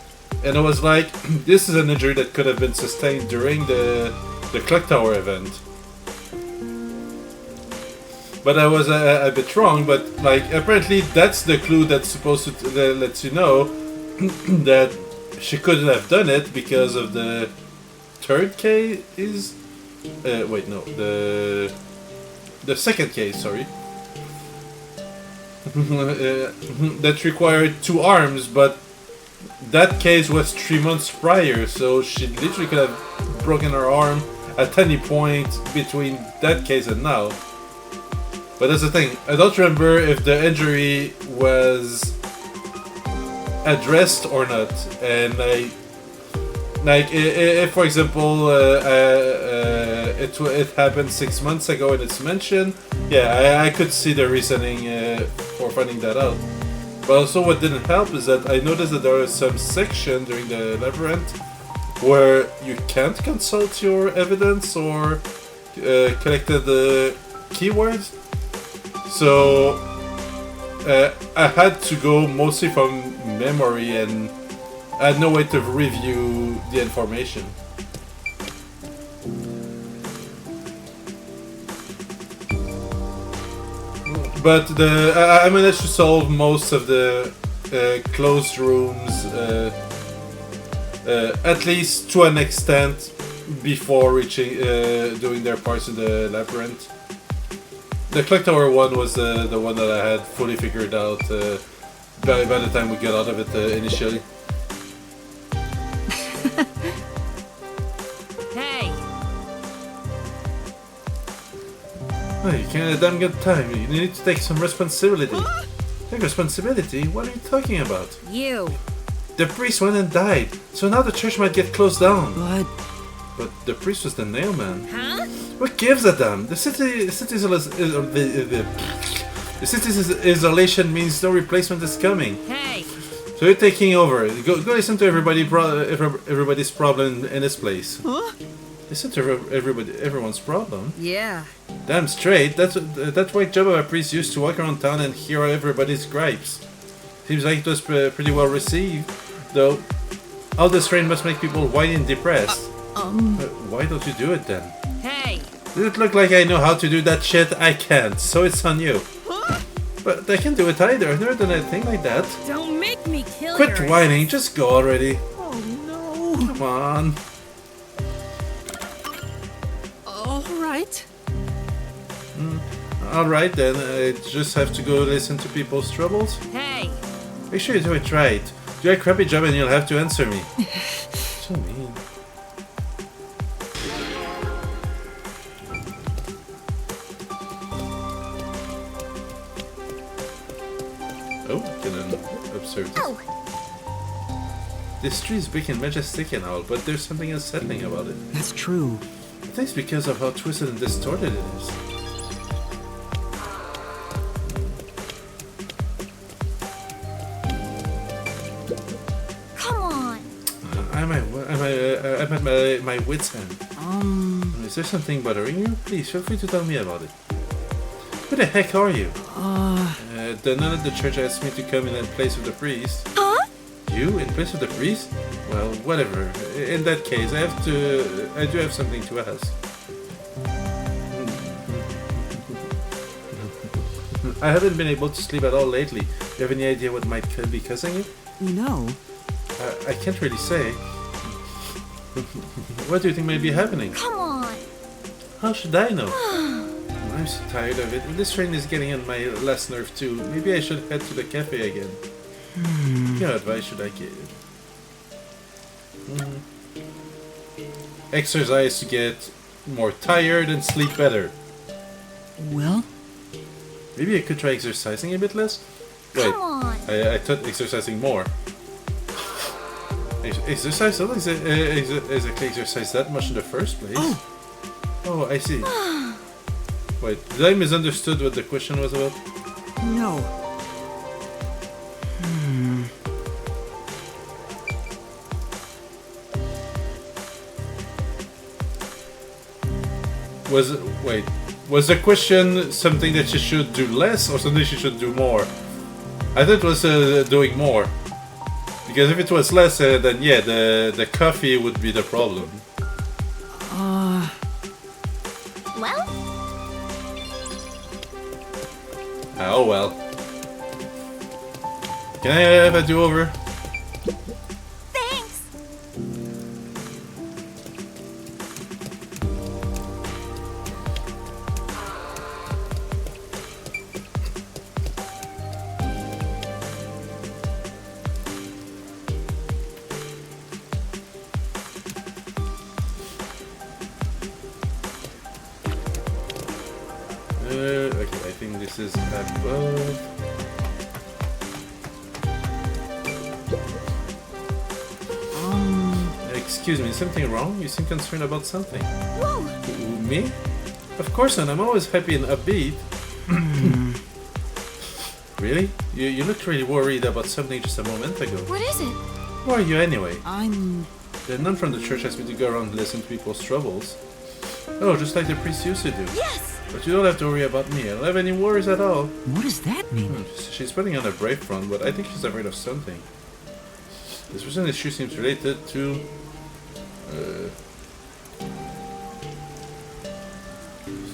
And I was like, this is an injury that could have been sustained during the clock tower event. But I was a bit wrong, but like, apparently that's the clue that's supposed to let you know that she couldn't have done it because of the third case. Wait, no, the second case, sorry. That required 2 arms, but that case was 3 months prior, so she literally could have broken her arm at any point between that case and now. But that's the thing, I don't remember if the injury was addressed or not. And like if for example it happened 6 months ago and it's mentioned, yeah, I could see the reasoning for finding that out. But also what didn't help is that I noticed that there was some section during the labyrinth where you can't consult your evidence or collected the keywords. So I had to go mostly from memory and I had no way to review the information. But I managed to solve most of the closed rooms, at least to an extent, before reaching doing their parts in the labyrinth. The clock tower one was the one that I had fully figured out by the time we got out of it initially. Hey! Oh, you can't have a damn good time. You need to take some responsibility. Take responsibility? What are you talking about? You! The priest went and died, so now the church might get closed down. But the priest was the nailman. Huh? What gives a damn? The city's isolation means no replacement is coming. Hey! So you're taking over. Go listen to everybody's problem in this place. Huh? Listen to everyone's problem. Yeah. Damn straight. That's why job of a priest used to walk around town and hear everybody's gripes. Seems like it was pretty well received, though. All this rain must make people whiny and depressed. Why don't you do it then? Hey! Does it look like I know how to do that shit? I can't, so it's on you. But I can't do it either. I've never done anything like that. Don't make me kill Quit your whining, just go already. Oh no! Come on. All right. Alright then, I just have to go listen to people's troubles. Hey. Make sure you do it right. Do a crappy job and you'll have to answer me. So mean. Oh, can observe this. Oh. This tree is big and majestic and all, but there's something unsettling about it. That's true. I think it's because of how twisted and distorted it is. Come on. I'm at my wit's end. Is there something bothering you? Please, feel free to tell me about it. Who the heck are you? The nun at the church asked me to come in place of the priest. Huh? You in place of the priest? Well, whatever. In that case, I do have something to ask. I haven't been able to sleep at all lately. Do you have any idea what might be causing it? No. I can't really say. What do you think may be happening? Come on. How should I know? I'm so tired of it. This train is getting on my last nerve too. Maybe I should head to the cafe again. What advice should I give? Exercise to get more tired and sleep better. Well? Maybe I could try exercising a bit less? Wait, Come on. I thought exercising more. Exercise? I don't exactly exercise that much in the first place. Oh, I see. Wait, did I misunderstood what the question was about? No. Was the question something that she should do less or something she should do more? I thought it was doing more. Because if it was less, then yeah, the coffee would be the problem. Well? Oh well. Can I have a do-over? Thanks. Okay, I think this is above. Excuse me, is something wrong? You seem concerned about something. Whoa! Me? Of course not, I'm always happy and upbeat. Really? You looked really worried about something just a moment ago. What is it? Who are you anyway? I'm... The nun from the church asked me to go around and listen to people's troubles. Oh, just like the priest used to do. Yes! But you don't have to worry about me. I don't have any worries at all. What does that mean? She's putting on a brave front, but I think she's afraid of something. This recent issue seems related to...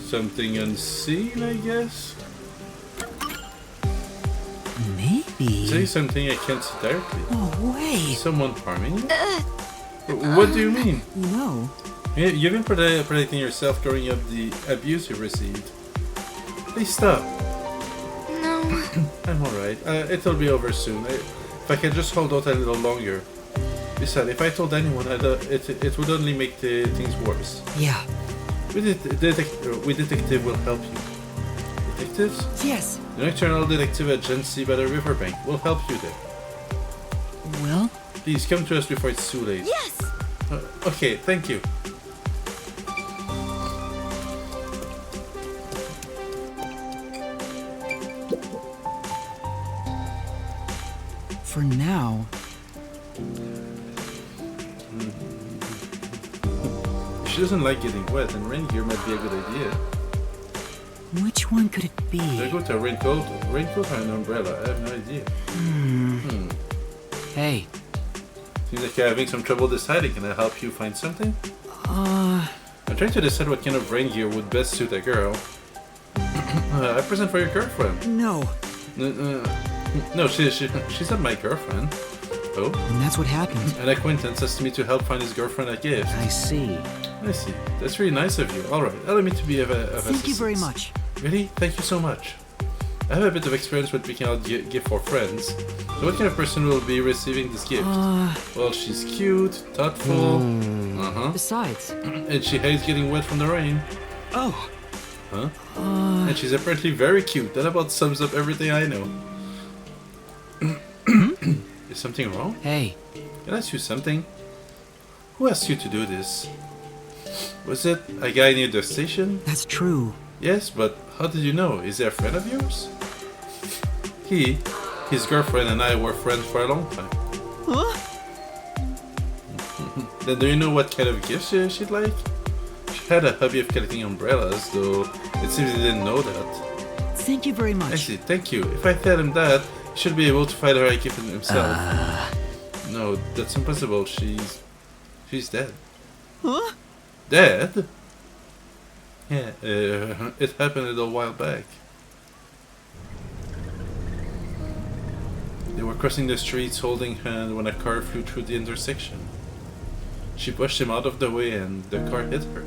something unseen, I guess? Maybe. Say something I can't see directly. No way. Someone harming you? What do you mean? No. You've been protecting yourself during the abuse you received. Please stop. No. I'm alright. It'll be over soon. If I can just hold out a little longer. Besides, if I told anyone, it would only make things worse. Yeah. We detective will help you. Detectives? Yes. The Nocturnal Detective Agency by the riverbank will help you there. Well? Please come to us before it's too late. Yes! Okay, thank you. For now... She doesn't like getting wet, and rain gear might be a good idea. Which one could it be? Should I go to a raincoat or an umbrella? I have no idea. Hey. Seems like you're having some trouble deciding. Can I help you find something? I'm trying to decide what kind of rain gear would best suit a girl. A present for your girlfriend. No. No, she's not my girlfriend. Oh? And that's what happened. An acquaintance asked me to help find his girlfriend a gift. I see. I see. That's really nice of you. Alright, allow me to be of Thank you very much. Really? Thank you so much. I have a bit of experience with picking out gift for friends. So what kind of person will be receiving this gift? Well, she's cute, thoughtful. Besides. And she hates getting wet from the rain. Oh. Huh? And she's apparently very cute. That about sums up everything I know. Is something wrong? Hey. Can I ask you something? Who asked you to do this? Was it a guy near the station? That's true. Yes, but how did you know? Is he a friend of yours? His girlfriend and I were friends for a long time. Huh? Then do you know what kind of gifts she'd like? She had a hobby of collecting umbrellas, though it seems he didn't know that. Thank you very much. I see, thank you. If I tell him that, he should be able to find her a gift himself. No, that's impossible. She's dead. Huh? Dead? Yeah, it happened a little while back. They were crossing the streets holding hands when a car flew through the intersection. She pushed him out of the way and the car hit her.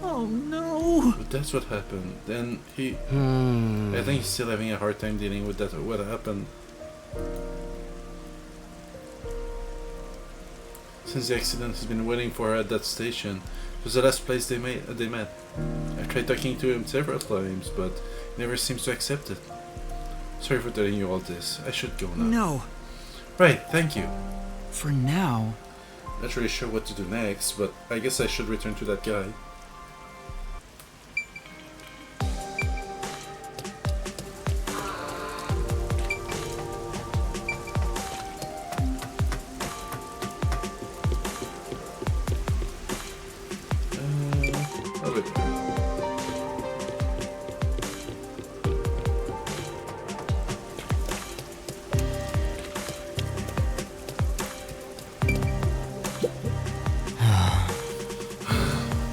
Oh no! But that's what happened. Then he... I think he's still having a hard time dealing with that. What happened? Since the accident, he's been waiting for her at that station. It was the last place they met. I tried talking to him several times, but he never seems to accept it. Sorry for telling you all this. I should go now. No. Right, thank you. For now. Not really sure what to do next, but I guess I should return to that guy.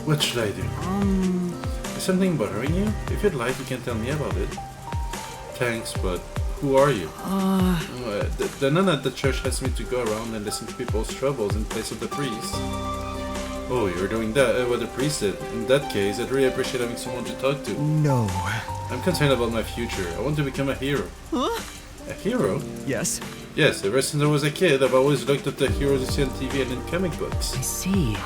What should I do? Is something bothering you? If you'd like, you can tell me about it. Thanks, but who are you? The nun at the church asked me to go around and listen to people's troubles in place of the priest. Oh, you're doing that, what the priest did. In that case, I'd really appreciate having someone to talk to. No. I'm concerned about my future. I want to become a hero. Huh? A hero? Yes. Yes, ever since I was a kid, I've always looked at the heroes you see on TV and in comic books. I see.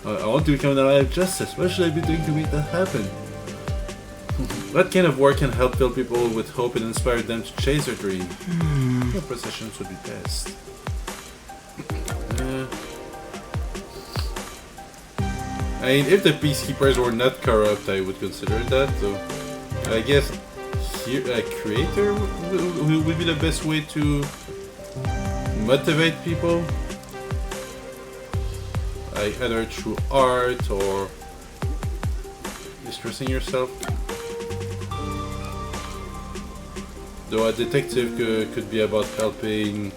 I want to become an ally of justice. What should I be doing to make that happen? What kind of work can help fill people with hope and inspire them to chase their dream? What processions would be best? I mean, if the peacekeepers were not corrupt, I would consider that. So, I guess a creator would be the best way to motivate people. Like either through art or expressing yourself. Though a detective could be about helping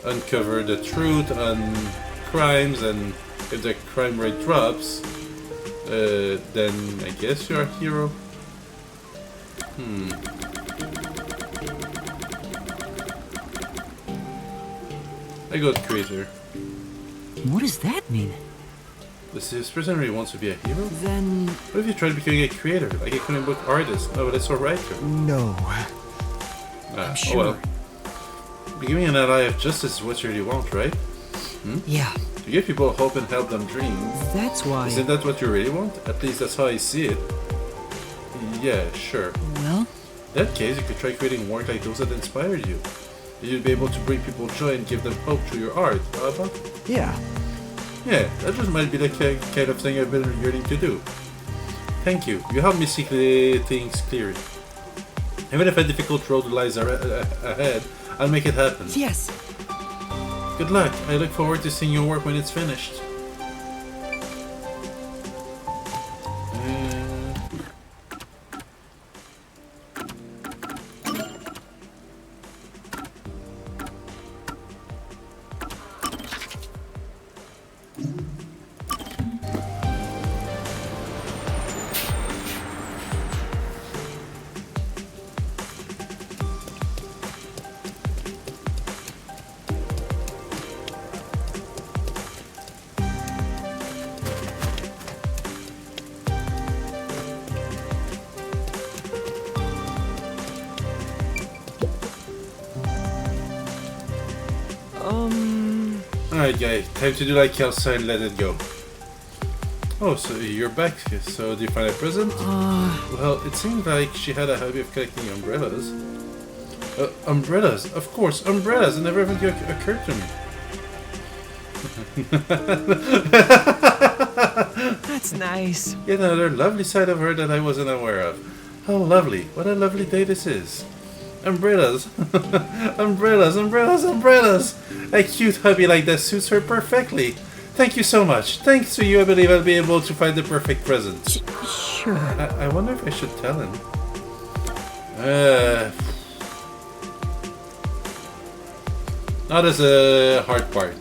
uncover the truth on crimes, and if the crime rate drops, then I guess you're a hero. I got creator. What does that mean? This person really wants to be a hero? Then... What if you tried becoming a creator, like a comic book artist? Oh, that's a writer. No. I'm sure. Oh well. Becoming an ally of justice is what you really want, right? Yeah. To give people hope and help them dream. That's why... Isn't that what you really want? At least that's how I see it. Yeah, sure. Well? In that case, you could try creating work like those that inspired you. You'd be able to bring people joy and give them hope through your art. How about? Yeah. Yeah, that just might be the kind of thing I've been yearning to do. Thank you. You helped me see things clearly. Even if a difficult road lies ahead, I'll make it happen. Yes. Good luck. I look forward to seeing your work when it's finished. Alright, guy. Time to do like Elsa and let it go. Oh, so you're back. So do you find a present? Well, it seemed like she had a hobby of collecting umbrellas. Umbrellas? Of course, umbrellas. It never even occurred to me. That's nice. Yet another lovely side of her that I wasn't aware of. How lovely. What a lovely day this is. Umbrellas. Umbrellas, umbrellas, umbrellas. A cute hobby like that suits her perfectly. Thank you so much. Thanks to you, I believe I'll be able to find the perfect present. Sure. I wonder if I should tell him. Now there's a hard part.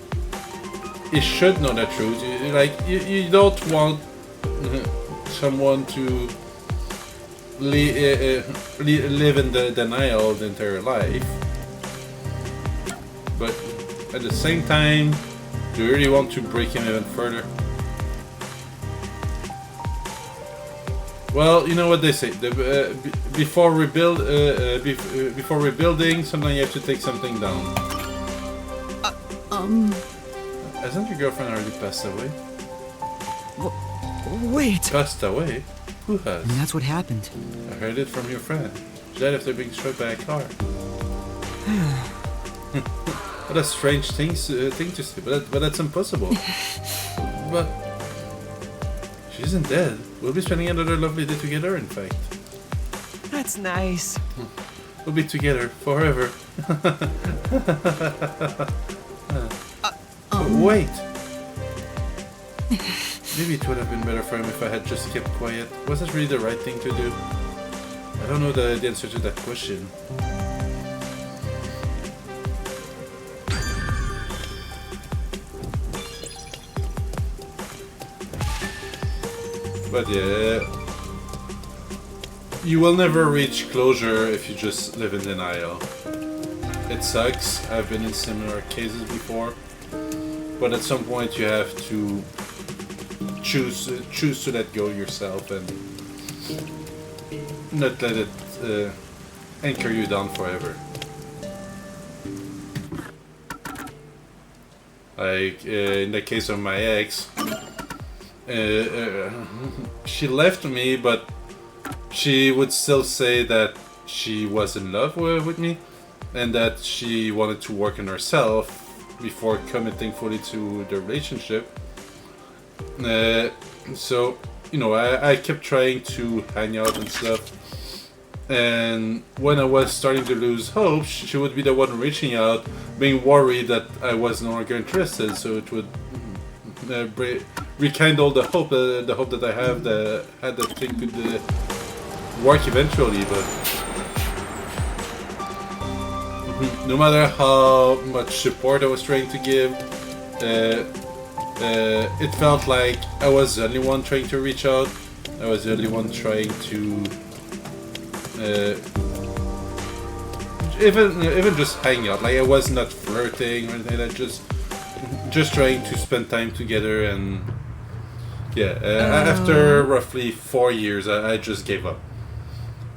He should know the truth. You don't want someone to live in the denial the entire life. But at the same time, do you really want to break him even further? Well, you know what they say. Before rebuilding, sometimes you have to take something down. Hasn't your girlfriend already passed away? Wait. Passed away? Who has? And that's what happened. I heard it from your friend. She died after being struck by a car. What a strange thing to say, but that's impossible. But she isn't dead. We'll be spending another lovely day together, in fact. That's nice. We'll be together forever. Wait! Maybe it would have been better for him if I had just kept quiet. Was that really the right thing to do? I don't know the answer to that question. But yeah, you will never reach closure if you just live in denial. It sucks. I've been in similar cases before. But at some point you have to choose to let go yourself and not let it anchor you down forever. Like in the case of my ex, she left me, but she would still say that she was in love with me and that she wanted to work on herself before committing fully to the relationship. So, you know, I kept trying to hang out and stuff. And when I was starting to lose hope, she would be the one reaching out, being worried that I was no longer interested. So it would rekindle the hope that I had that thing could work eventually. But no matter how much support I was trying to give, it felt like I was the only one trying to reach out. I was the only one trying to even just hang out. Like I was not flirting or anything like that, just trying to spend time together. And yeah, after roughly 4 years, I just gave up.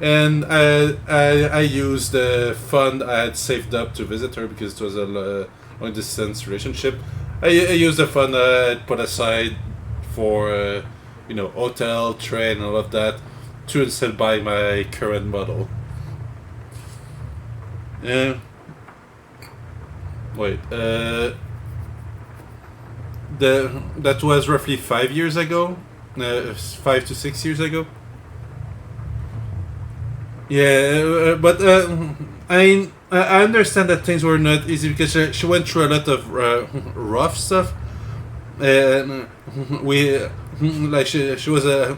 And I used the fund I had saved up to visit her because it was a long distance relationship. I used the fund I had put aside for you know, hotel, train, and all of that to instead buy my current model. Wait, that was roughly 5 years ago, 5 to 6 years ago. Yeah, but I understand that things were not easy because she went through a lot of rough stuff. Like she was a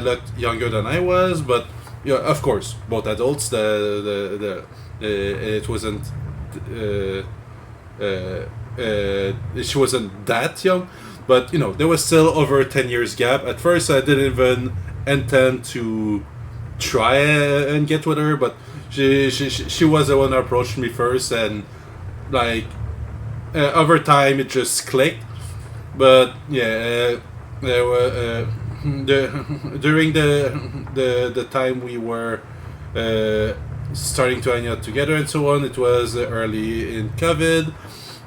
lot younger than I was, but yeah, of course, both adults. It wasn't she wasn't that young, but you know there was still over a 10 years gap. At first, I didn't even intend to try and get with her, but she was the one that approached me first, and like over time it just clicked. But yeah, during the time we were starting to hang out together and so on, it was early in COVID,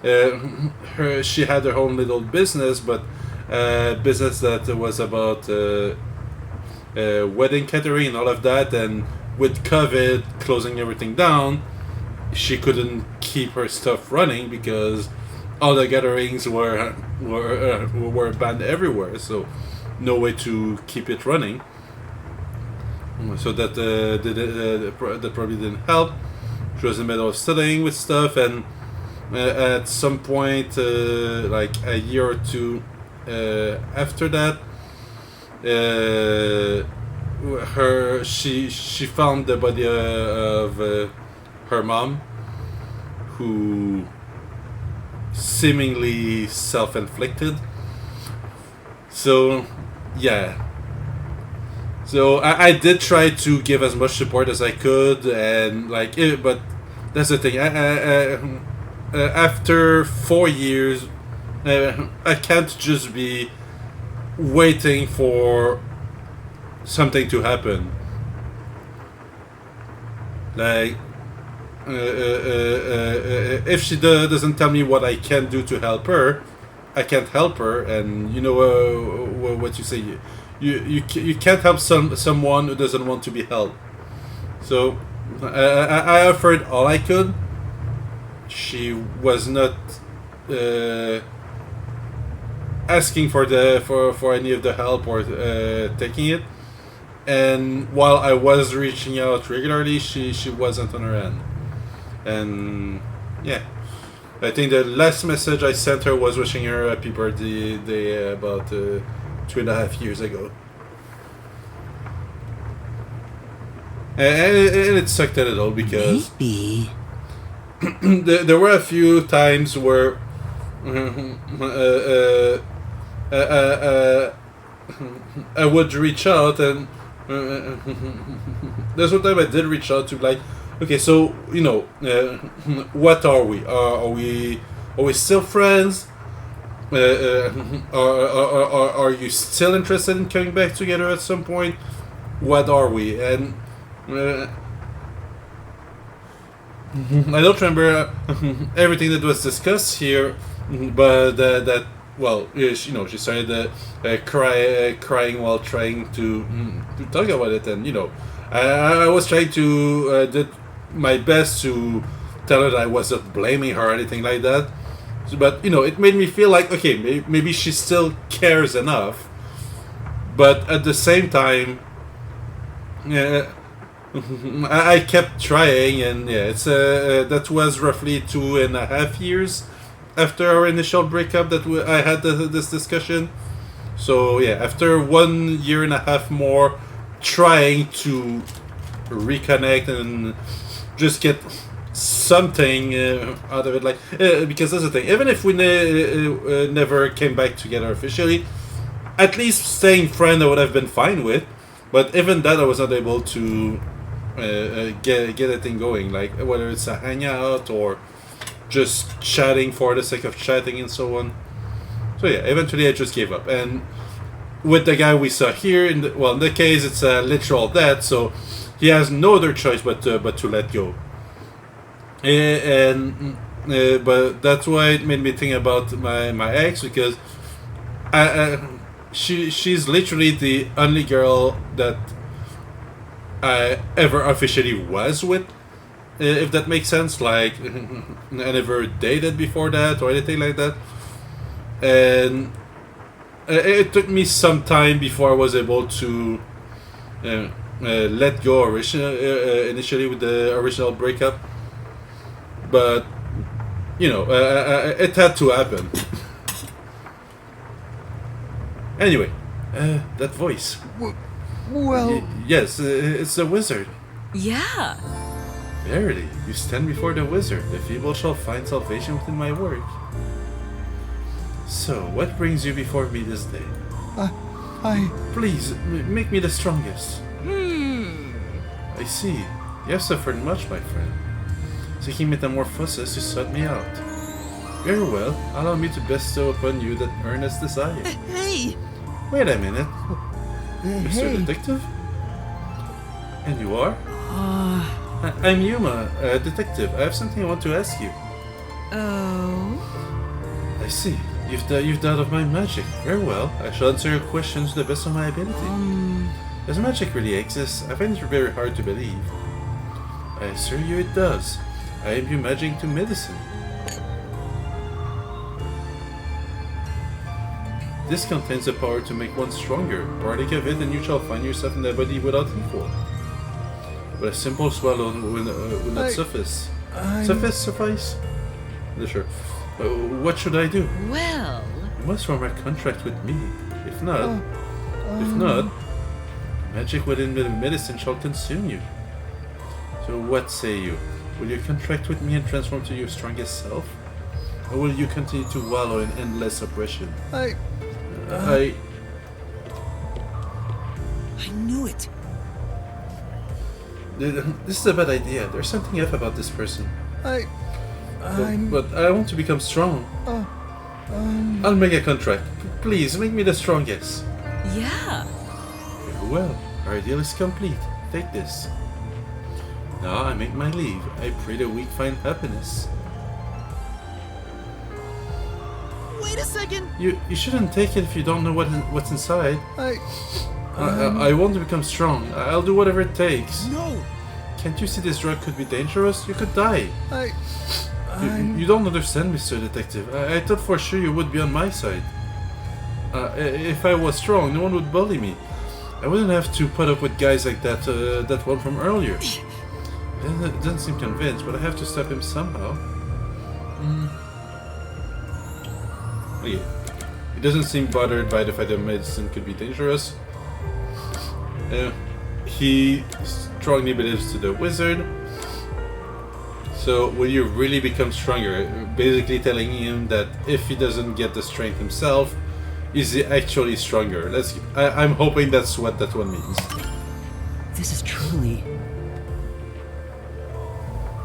she had her own little business, but business that was about wedding catering and all of that. And with COVID closing everything down, she couldn't keep her stuff running because all the gatherings were banned everywhere. So no way to keep it running. So that probably didn't help. She was in the middle of studying with stuff, and at some point, like a year or two after that, she found the body of her mom, who seemingly self-inflicted. So yeah. So I did try to give as much support as I could, and like, but that's the thing. After 4 years, I can't just be waiting for something to happen. Like, if she doesn't tell me what I can do to help her, I can't help her. And you know what you say. You can't help someone who doesn't want to be helped. So I offered all I could. She was not asking for any of the help or taking it. And while I was reaching out regularly, she wasn't on her end. And yeah, I think the last message I sent her was wishing her a happy birthday about 2.5 years ago. And it sucked a little because maybe there were a few times where I would reach out, and there's one time I did reach out to, like, okay, so you know, what are we? Are we still friends? Are you still interested in coming back together at some point? What are we? And I don't remember everything that was discussed here, but that well, you know, she started crying while trying to talk about it, and you know, I was trying to did my best to tell her that I wasn't blaming her or anything like that. But you know, it made me feel like, okay, maybe she still cares enough. But at the same time, I kept trying, and yeah, it's that was roughly 2.5 years after our initial breakup that I had this discussion. So yeah, after 1.5 years more trying to reconnect and just get something out of it, like because that's the thing, even if we never came back together officially, at least staying friends I would have been fine with. But even that I was not able to get a thing going, like whether it's a hangout or just chatting for the sake of chatting and so on. So yeah, eventually I just gave up. And with the guy we saw here, in the case it's a literal death, so he has no other choice but to let go. But that's why it made me think about my ex, because she's literally the only girl that I ever officially was with, if that makes sense. Like, I never dated before that or anything like that, and it took me some time before I was able to let go initially with the original breakup. But you know, it had to happen. Anyway, that voice. Well... Yes, it's the wizard. Yeah. Verily, you stand before the wizard. The feeble shall find salvation within my work. So, what brings you before me this day? Please, make me the strongest. I see. You have suffered much, my friend. Seeking metamorphosis, you sought me out. Very well, allow me to bestow upon you that earnest desire. Hey! Wait a minute. Mr. Detective? And you are? I'm Yuma, a detective. I have something I want to ask you. Oh? I see. You've thought of my magic. Very well. I shall answer your questions to the best of my ability. Does magic really exist? I find it very hard to believe. I assure you it does. I imbue magic to medicine. This contains the power to make one stronger. Partake of it and you shall find yourself in a body without equal. But a simple swallow will not suffice. Suffice? Sure. What should I do? Well... You must form a contract with me. If not, magic within the medicine shall consume you. So what say you? Will you contract with me and transform to your strongest self? Or will you continue to wallow in endless oppression? I knew it. This is a bad idea. There's something off about this person. But I want to become strong. I'll make a contract. Please, make me the strongest. Yeah. Very well. Our deal is complete. Take this. Now I make my leave. I pray the weak find happiness. Wait a second. You shouldn't take it if you don't know what's inside. I want to become strong. I'll do whatever it takes. No. Can't you see this drug could be dangerous? You could die. You don't understand, Mr. Detective. I thought for sure you would be on my side. If I was strong, no one would bully me. I wouldn't have to put up with guys like that that one from earlier. Doesn't seem convinced, but I have to stop him somehow. Okay. He doesn't seem bothered by the fact that medicine could be dangerous. He strongly believes to the wizard. So, will you really become stronger? Basically telling him that if he doesn't get the strength himself, is he actually stronger? I'm hoping that's what that one means. This is truly...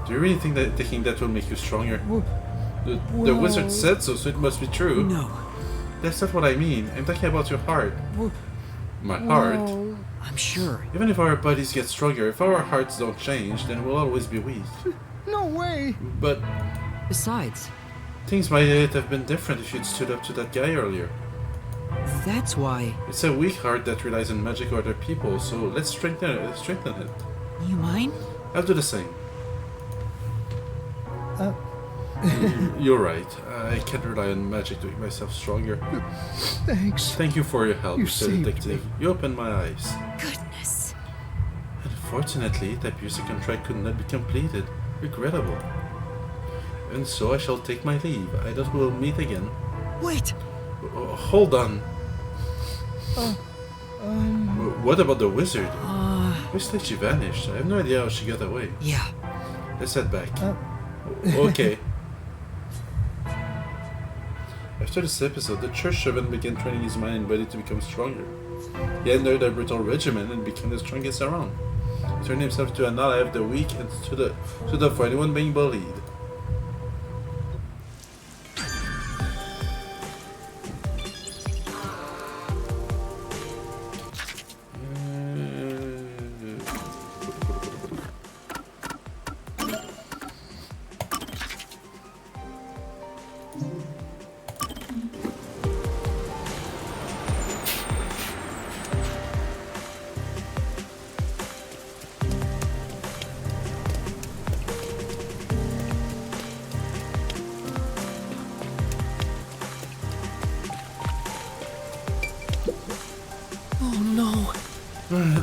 Do you really think that thinking that will make you stronger? The wizard said so, so it must be true. No. That's not what I mean. I'm talking about your heart. My heart? I'm sure. Even if our bodies get stronger, if our hearts don't change, then we'll always be weak. No way. But... Besides... Things might have been different if you'd stood up to that guy earlier. That's why... It's a weak heart that relies on magic or other people, so let's strengthen it. You mind? I'll do the same. You're right. I can't rely on magic to make myself stronger. Thanks. Thank you for your help, You Mr. saved Detective. You opened my eyes. Goodness. Unfortunately, it appears the contract could not be completed. Regrettable. And so I shall take my leave. I doubt we'll meet again. Wait. Hold on. What about the wizard? Looks like she vanished. I have no idea how she got away. Yeah. Let's head back. Okay. After this episode, the church servant began training his mind and body to become stronger. He entered a brutal regimen and became the strongest around. He turned himself to an ally of the weak and stood up for anyone being bullied.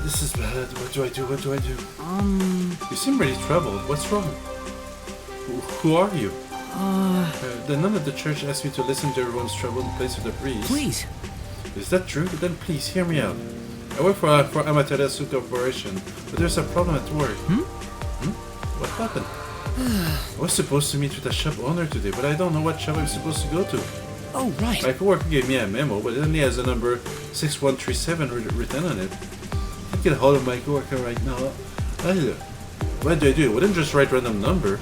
This is bad. What do I do? You seem really troubled. What's wrong? Who are you? The nun at the church asked me to listen to everyone's trouble and place of the priest. Please. Is that true? Then please, hear me out. I work for Amaterasu Corporation, but there's a problem at work. What happened? I was supposed to meet with a shop owner today, but I don't know what shop I'm supposed to go to. Oh, right. My coworker gave me a memo, but it only has the number 6137 written on it. I get hold of my coworker right now. What do I do? I wouldn't just write random number.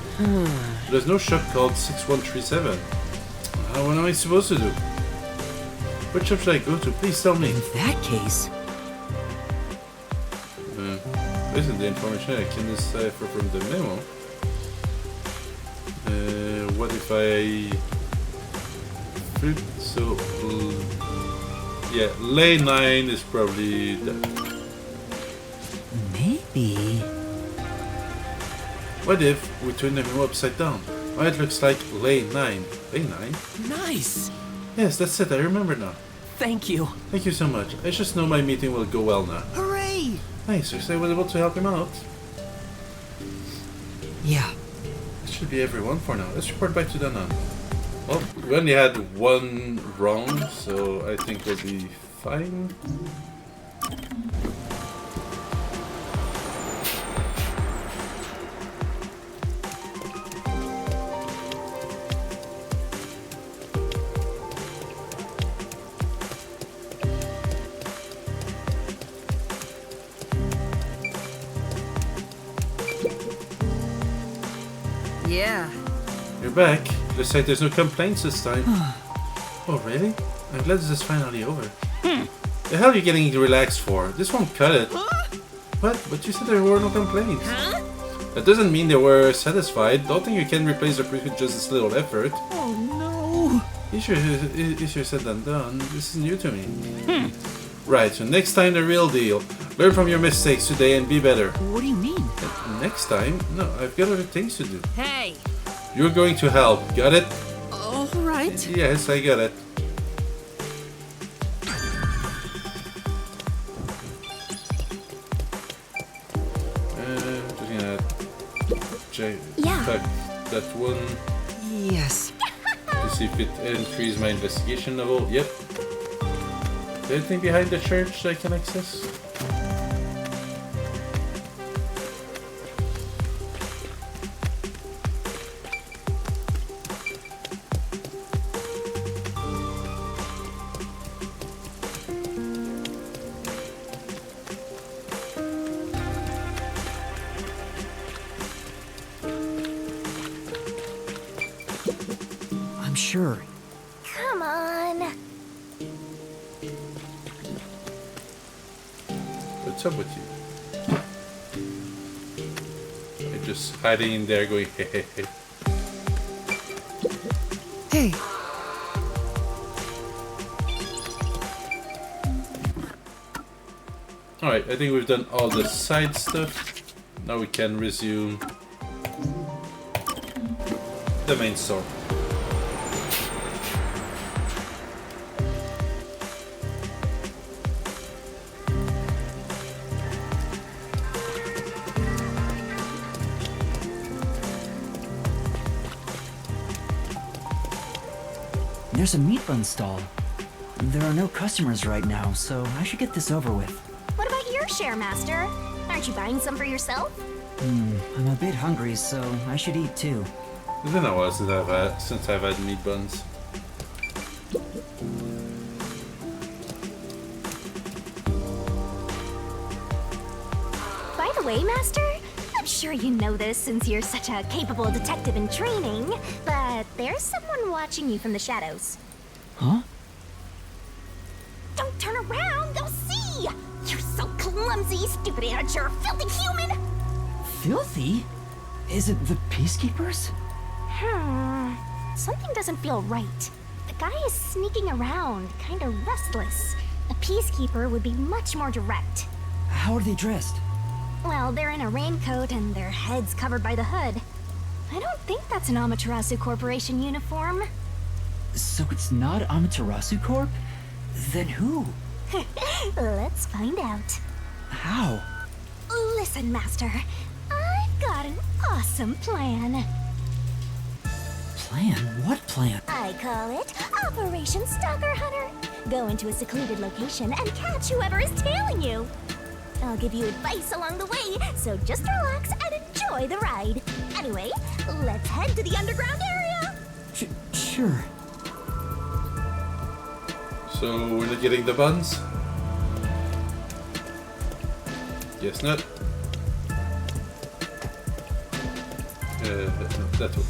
There's no shop called 6137. What am I supposed to do? What shop should I go to? Please tell me. In that case... Isn't the information I can decipher from the memo? what if I... So... yeah, lane 9 is probably that. Maybe... What if we turn the menu upside down? Oh, it looks like lane 9. Lane 9? Nice! Yes, that's it, I remember now. Thank you. Thank you so much. I just know my meeting will go well now. Hooray! Nice, so I was able to help him out. Yeah. That should be everyone for now. Let's report back to the nun. Well, we only had one wrong, so I think we'll be fine. Yeah. You're back. Looks like there's no complaints this time. Oh, really? I'm glad this is finally over. The hell are you getting relaxed for? This won't cut it. What? But you said there were no complaints. That doesn't mean they were satisfied. Don't think you can replace the priest with just this little effort. Oh no! Easier said than done. This is new to me. Right, so next time the real deal. Learn from your mistakes today and be better. What do you mean? Next time? No, I've got other things to do. Hey! You're going to help, got it? Alright. Yes, I got it. Just gonna check that one. Yes. To see if it increases my investigation level. Yep. Is there anything behind the church I can access? I'm sure. Come on. What's up with you? You're just hiding in there going hey hey hey. Hey! Alright, I think we've done all the side stuff. Now we can resume the main story. There's a meat bun stall. There are no customers right now, so I should get this over with. What about your share, Master? Aren't you buying some for yourself? I'm a bit hungry, so I should eat too. It's been a while since I've had meat buns. By the way, Master, I'm sure you know this since you're such a capable detective in training, but there's someone watching you from the shadows. Huh? Don't turn around, they'll see! You're so clumsy, stupid amateur, filthy human! Filthy? Is it the Peacekeepers? Something doesn't feel right. The guy is sneaking around, kinda restless. A peacekeeper would be much more direct. How are they dressed? Well, they're in a raincoat and their heads covered by the hood. I don't think that's an Amaterasu Corporation uniform. So it's not Amaterasu Corp? Then who? Let's find out. How? Listen, Master. I've got an awesome plan. Plan? What plan? I call it Operation Stalker Hunter. Go into a secluded location and catch whoever is tailing you. I'll give you advice along the way, so just relax and enjoy the ride. Anyway, let's head to the underground area. Sure. So we're not getting the buns? Guess not. That one.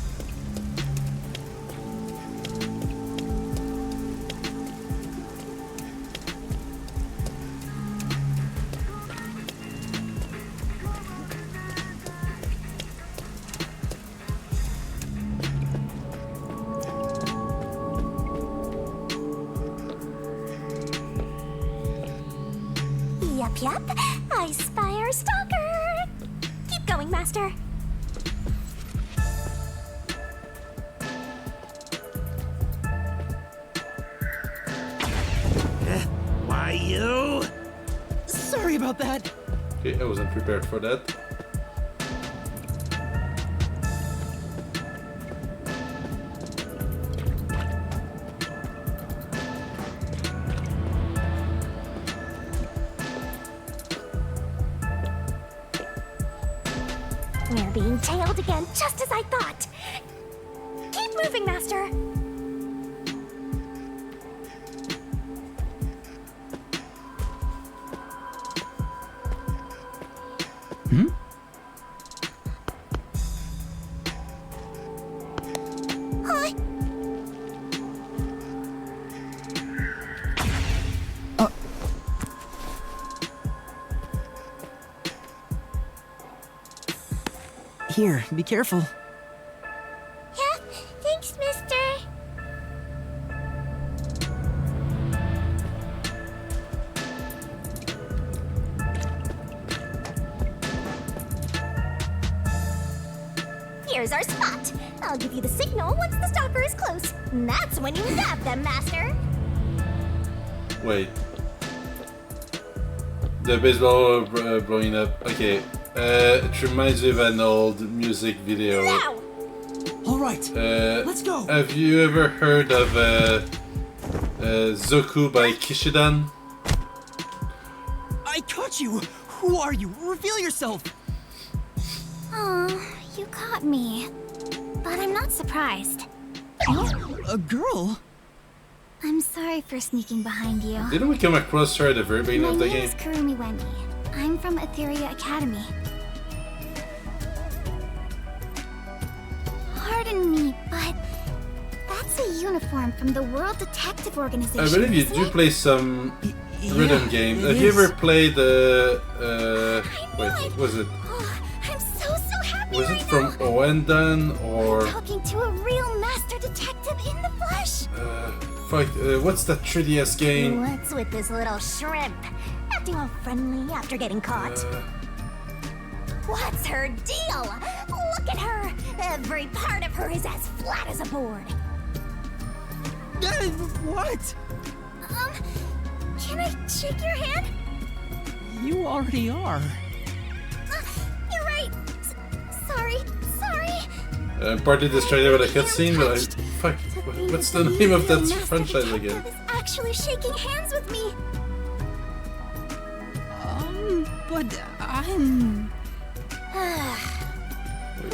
yep. I spy our stalker. Keep going, Master. Why you? Sorry about that. Okay, I wasn't prepared for that. We're being tailed again, just as I thought. Keep moving, Master. Here, be careful. Yeah, thanks, mister. Here's our spot. I'll give you the signal once the stalker is close. That's when you nab them, Master. Wait. The baseball blowing up. Okay. It reminds me of an old music video. Now. All right. Let's go. Have you ever heard of Zoku by Kishidan? I caught you. Who are you? Reveal yourself. Oh, you caught me. But I'm not surprised. A girl? I'm sorry for sneaking behind you. Didn't we come across her at the very beginning of the My name game? is Kurumi Wendy. I'm from Etheria Academy. Pardon me, but that's a uniform from the World Detective Organization. I believe you isn't do it? play some rhythm games. Have you ever played the wait, what was it? Oh, I'm so happy Was right it from now. Oendan or Talking to a real master detective in the flesh. fuck, what's that 3DS game? What's with this little shrimp? Acting all friendly after getting caught. What's her deal? Look at her! Every part of her is as flat as a board. What? Can I shake your hand? You already are. You're right. Sorry. I'm partly distracted by the cutscene, but fuck, what's the name of that franchise again? Is actually shaking hands with me. But I'm...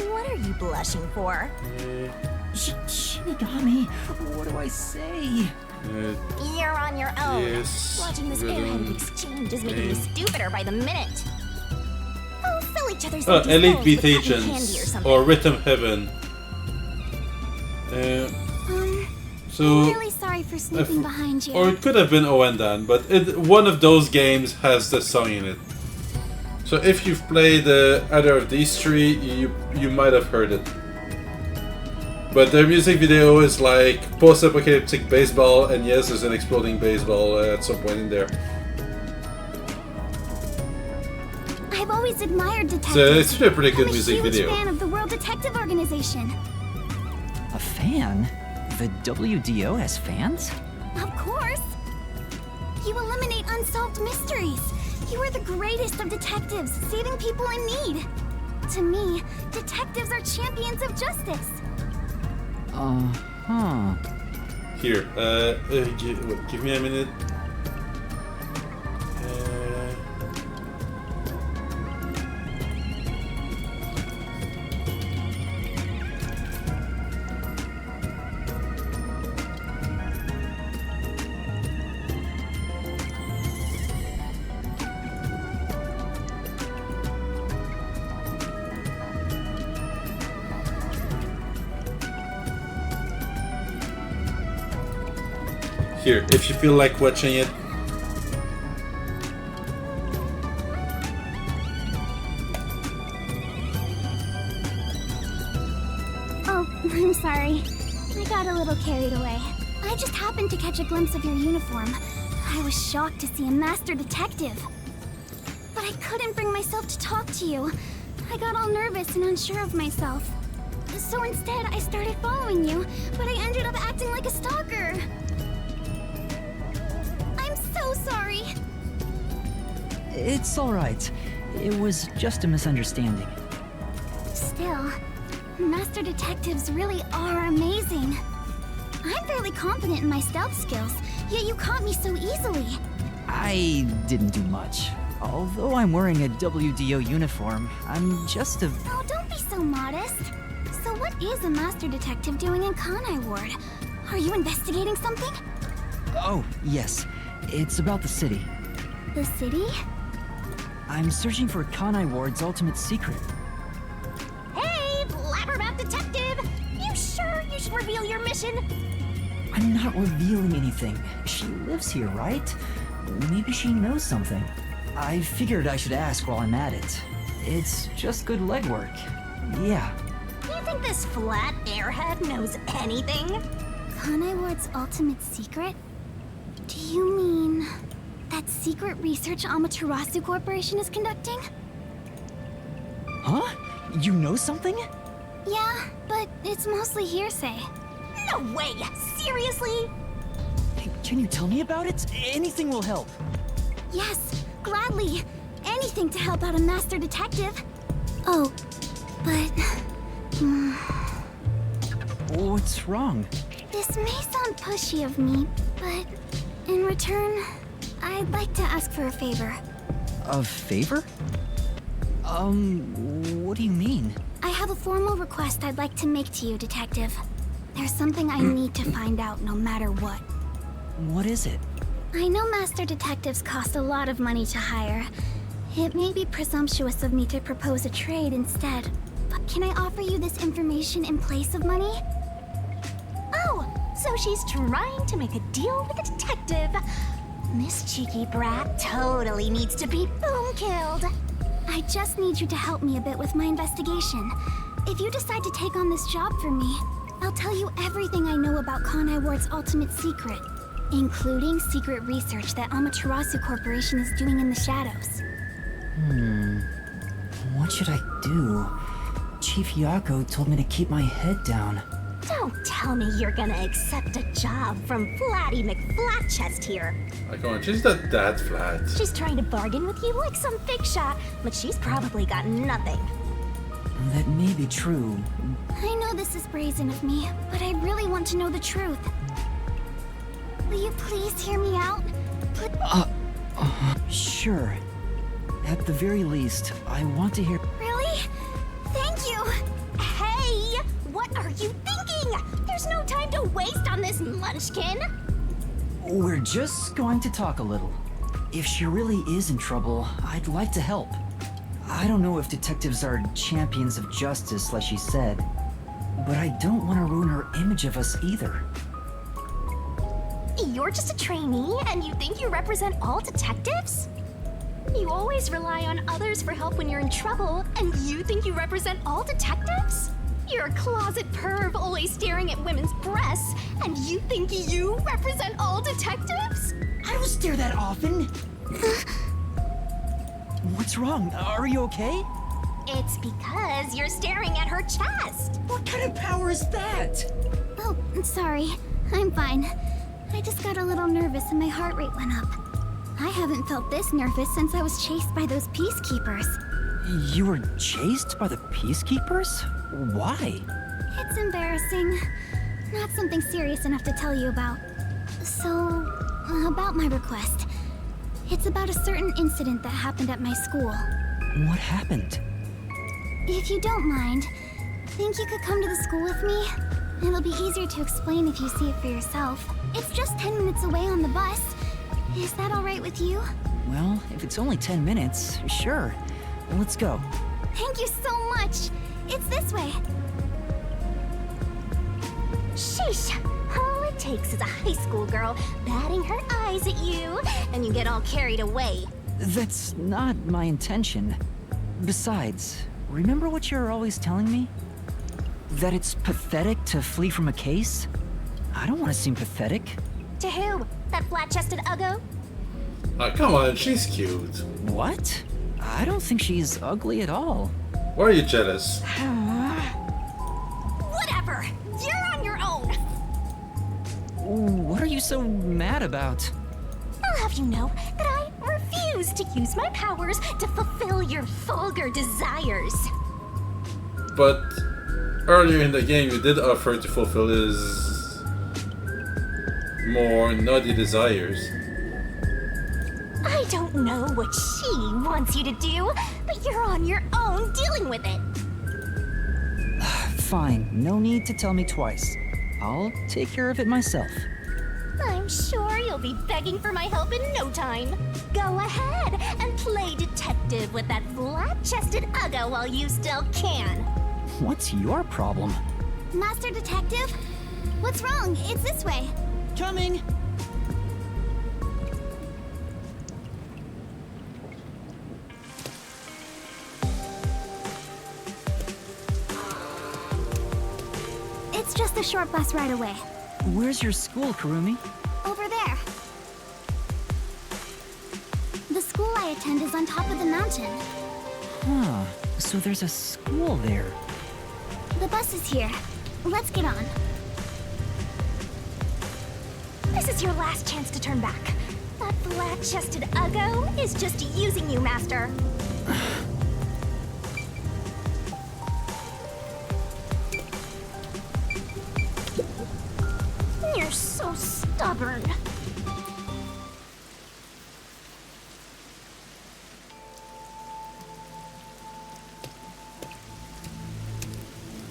What are you blushing for? Shinigami, what do I say? You're on your own. Yes, Watching this rhythm airheaded exchange is making me game. stupider by the minute. Oh, fill each other's Oh, empty Elite skulls Beat with cotton Agents candy or something. or Rhythm Heaven. So I'm really sorry for sneaking behind you. or it could have been Oendan, but one of those games has the song in it. So if you've played either of these three, you might have heard it. But the music video is like post-apocalyptic baseball, and yes, there's an exploding baseball at some point in there. I've always admired detectives. So it's actually a pretty good I'm music a huge video. fan of the World Detective Organization. A fan? The WDO has fans? Of course. You eliminate unsolved mysteries. You are the greatest of detectives, saving people in need. To me, detectives are champions of justice. Here, give me a minute. Here, if you feel like watching it. Oh, I'm sorry. I got a little carried away. I just happened to catch a glimpse of your uniform. I was shocked to see a master detective. I couldn't bring myself to talk to you. I got all nervous and unsure of myself. So instead, I started following you, but I ended up acting like a stalker. I'm so sorry. It's alright. It was just a misunderstanding. Still, Master Detectives really are amazing. I'm fairly confident in my stealth skills, yet you caught me so easily. I didn't do much. Although I'm wearing a WDO uniform, I'm just a... Oh, don't be so modest. So what is a Master Detective doing in Kanai Ward? Are you investigating something? Oh, yes. It's about the city. The city? I'm searching for Kanai Ward's ultimate secret. Hey, Blabbermouth Detective! You sure you should reveal your mission? I'm not revealing anything. She lives here, right? Maybe she knows something. I figured I should ask while I'm at it. It's just good legwork. Yeah. You think this flat airhead knows anything? Kanai Ward's ultimate secret? Do you mean that secret research Amaterasu Corporation is conducting? Huh? You know something? Yeah, but it's mostly hearsay. No way! Seriously? Can you tell me about it? Anything will help. Yes, gladly. Anything to help out a Master Detective. Oh, but... What's wrong? This may sound pushy of me, but in return, I'd like to ask for a favor. A favor? What do you mean? I have a formal request I'd like to make to you, Detective. There's something I need to find out no matter what. What is it? I know Master Detectives cost a lot of money to hire. It may be presumptuous of me to propose a trade instead, but can I offer you this information in place of money? Oh, so she's trying to make a deal with a detective. This cheeky brat totally needs to be boom-killed. I just need you to help me a bit with my investigation. If you decide to take on this job for me, I'll tell you everything I know about Kanai Ward's ultimate secret, including secret research that Amaterasu Corporation is doing in the shadows. What should I do? Chief Yako told me to keep my head down. Don't tell me you're gonna accept a job from Flatty McFlatchest here. Like, come on, she's not that flat. She's trying to bargain with you like some big shot, but she's probably got nothing. That may be true. I know this is brazen of me, but I really want to know the truth. Will you please hear me out? Sure. At the very least, I want to hear... Really? Thank you! Hey! What are you thinking? There's no time to waste on this munchkin! We're just going to talk a little. If she really is in trouble, I'd like to help. I don't know if detectives are champions of justice, like she said, but I don't want to ruin her image of us either. You're just a trainee, and you think you represent all detectives? You always rely on others for help when you're in trouble, and you think you represent all detectives? You're a closet perv always staring at women's breasts, and you think you represent all detectives? I don't stare that often! What's wrong? Are you okay? It's because you're staring at her chest. What kind of power is that? Oh, sorry. I'm fine. I just got a little nervous and my heart rate went up. I haven't felt this nervous since I was chased by those peacekeepers. You were chased by the peacekeepers? Why? It's embarrassing. Not something serious enough to tell you about. So, about my request. It's about a certain incident that happened at my school. What happened? If you don't mind, think you could come to the school with me? It'll be easier to explain if you see it for yourself. It's just 10 minutes away on the bus. Is that alright with you? Well, if it's only 10 minutes, sure. Let's go. Thank you so much! It's this way. Sheesh! All it takes is a high school girl batting her eyes at you, and you get all carried away. That's not my intention. Besides, remember what you're always telling me? That it's pathetic to flee from a case? I don't want to seem pathetic. To who? That flat-chested uggo? Oh, come on, she's cute. What? I don't think she's ugly at all. Why are you jealous? Whatever! You're on your own! What are you so mad about? I'll have you know that I refuse to use my powers to fulfill your vulgar desires. But earlier in the game, you did offer to fulfill his more naughty desires. I don't know what she wants you to do, but you're on your own dealing with it. Fine, no need to tell me twice. I'll take care of it myself. I'm sure you'll be begging for my help in no time. Go ahead and play detective with that flat-chested Uggo while you still can. What's your problem? Master Detective? What's wrong? It's this way. Coming! It's just a short bus ride away. Where's your school, Kurumi? Over there. The school I attend is on top of the mountain. Huh, so there's a school there. The bus is here. Let's get on. This is your last chance to turn back. That flat-chested Uggo is just using you, Master. You're so stubborn.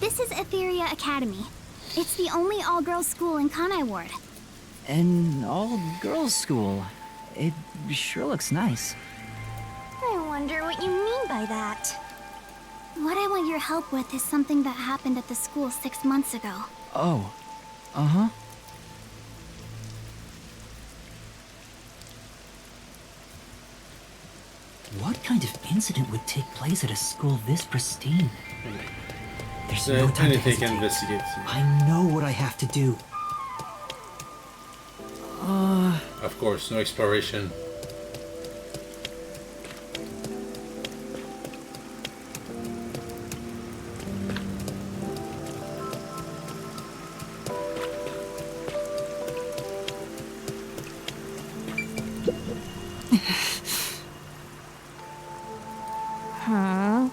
This is Etheria Academy. It's the only all-girls school in Kanai Ward. An all-girls school. It sure looks nice. I wonder what you mean by that. What I want your help with is something that happened at the school 6 months ago. Oh. Uh-huh. What kind of incident would take place at a school this pristine? There's no time to Anything hesitate. investigate. I know what I have to do. Of course, no exploration. Huh?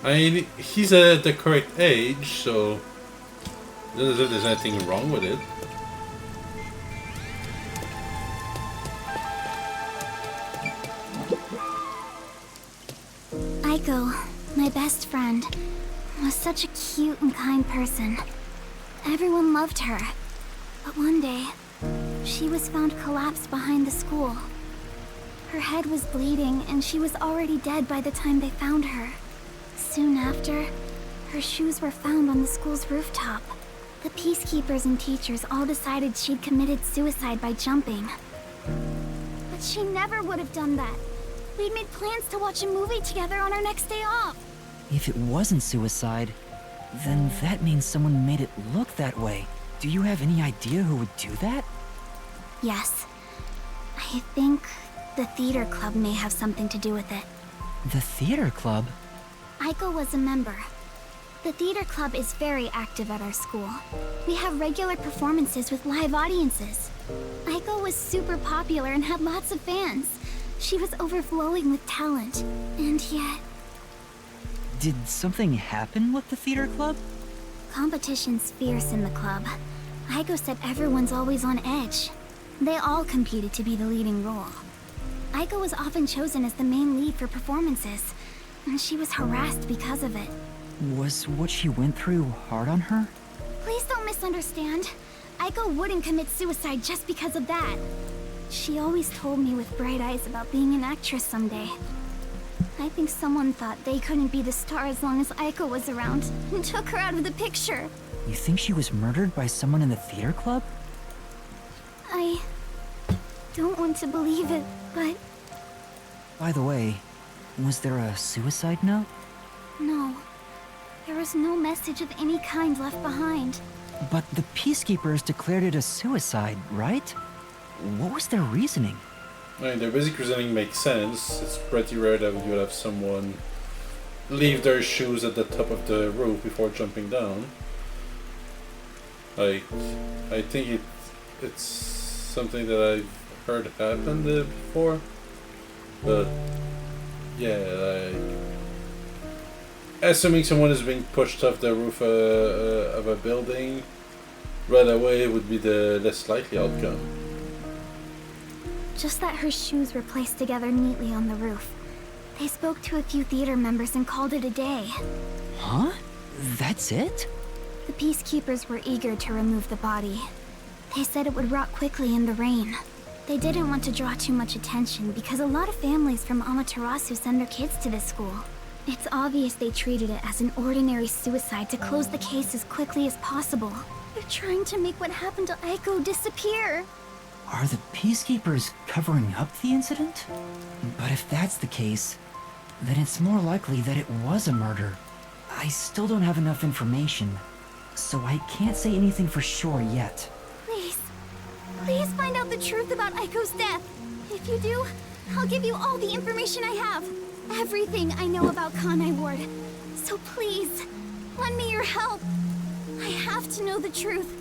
I mean, he's at the correct age, so there's anything wrong with it. Aiko, my best friend, was such a cute and kind person. Everyone loved her. But one day, she was found collapsed behind the school. Her head was bleeding, and she was already dead by the time they found her. Soon after, her shoes were found on the school's rooftop. The peacekeepers and teachers all decided she'd committed suicide by jumping. But she never would have done that. We'd made plans to watch a movie together on our next day off. If it wasn't suicide, then that means someone made it look that way. Do you have any idea who would do that? Yes. I think the theater club may have something to do with it. The theater club? Aiko was a member. The theater club is very active at our school. We have regular performances with live audiences. Aiko was super popular and had lots of fans. She was overflowing with talent, and yet... Did something happen with the theater club? Competition's fierce in the club. Aiko said everyone's always on edge. They all competed to be the leading role. Aiko was often chosen as the main lead for performances, and she was harassed because of it. Was what she went through hard on her? Please don't misunderstand. Aiko wouldn't commit suicide just because of that. She always told me with bright eyes about being an actress someday. I think someone thought they couldn't be the star as long as Aiko was around, and took her out of the picture. You think she was murdered by someone in the theater club? I don't want to believe it, but By the way, was there a suicide note? no. There was no message of any kind left behind. But the Peacekeepers declared it a suicide, right? What was their reasoning? I mean, their basic reasoning makes sense. It's pretty rare that you would have someone leave their shoes at the top of the roof before jumping down. Like, I think it's something that I've heard happened before, but yeah, like, assuming someone is being pushed off the roof of a building right away would be the less likely outcome. Just that her shoes were placed together neatly on the roof. They spoke to a few theater members and called it a day. Huh? That's it? The Peacekeepers were eager to remove the body. They said it would rot quickly in the rain. They didn't want to draw too much attention because a lot of families from Amaterasu send their kids to this school. It's obvious they treated it as an ordinary suicide to close the case as quickly as possible. They're trying to make what happened to Aiko disappear. Are the Peacekeepers covering up the incident? But if that's the case, then it's more likely that it was a murder. I still don't have enough information, so I can't say anything for sure yet. Please find out the truth about Aiko's death. If you do, I'll give you all the information I have. Everything I know about Kanai Ward. So please, lend me your help. I have to know the truth.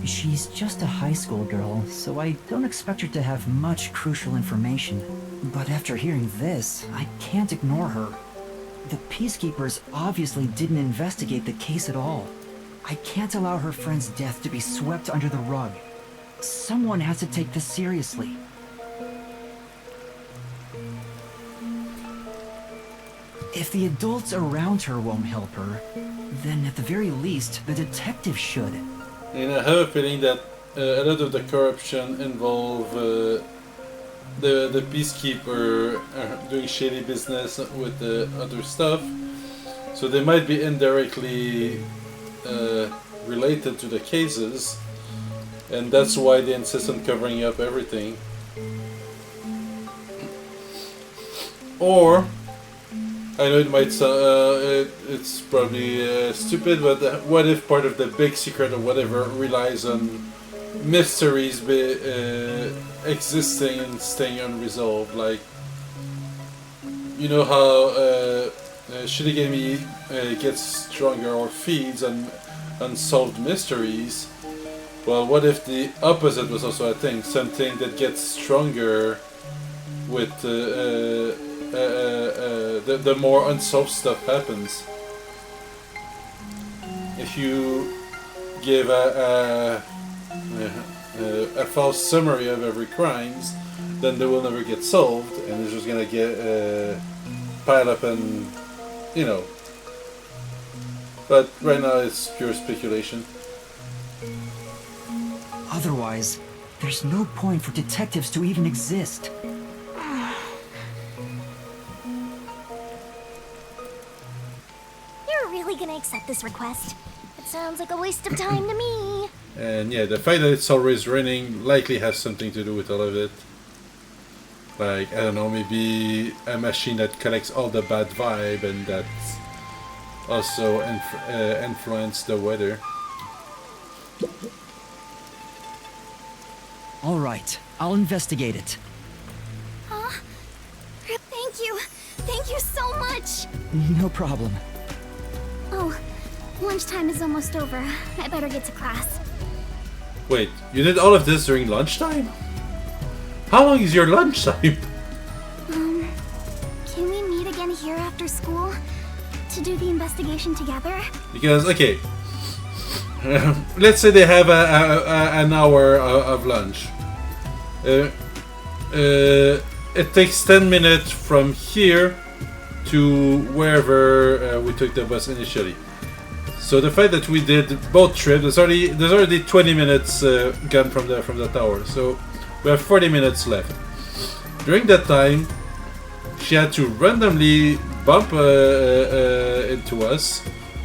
She's just a high school girl, so I don't expect her to have much crucial information. But after hearing this, I can't ignore her. The Peacekeepers obviously didn't investigate the case at all. I can't allow her friend's death to be swept under the rug. Someone has to take this seriously. If the adults around her won't help her, then at the very least, the detective should. And I have a feeling that a lot of the corruption involve the Peacekeeper doing shady business with the other stuff. So they might be indirectly related to the cases. And that's why they insist on covering up everything. Or, I know it might sound, it's probably stupid, but what if part of the big secret or whatever relies on mysteries existing and staying unresolved? Like, you know how Shinigami gets stronger or feeds on unsolved mysteries? Well, what if the opposite was also a thing? Something that gets stronger with the more unsolved stuff happens. If you give a false summary of every crimes, then they will never get solved, and it's just gonna get piled up and, you know. But right now it's pure speculation. Otherwise, there's no point for detectives to even exist. You're really gonna accept this request? It sounds like a waste of time to me. And yeah, the fact that it's always raining likely has something to do with all of it. Like, I don't know, maybe a machine that collects all the bad vibe and that also influence the weather. All right, I'll investigate it. Thank you. Thank you so much. No problem. Oh, lunchtime is almost over. I better get to class. Wait, you did all of this during lunchtime? How long is your lunchtime? Can we meet again here after school to do the investigation together? Because, okay, let's say they have an hour of lunch. It takes 10 minutes from here to wherever we took the bus initially. So the fact that we did both trips, there's already 20 minutes gone from the tower. So we have 40 minutes left. During that time, she had to randomly bump into us.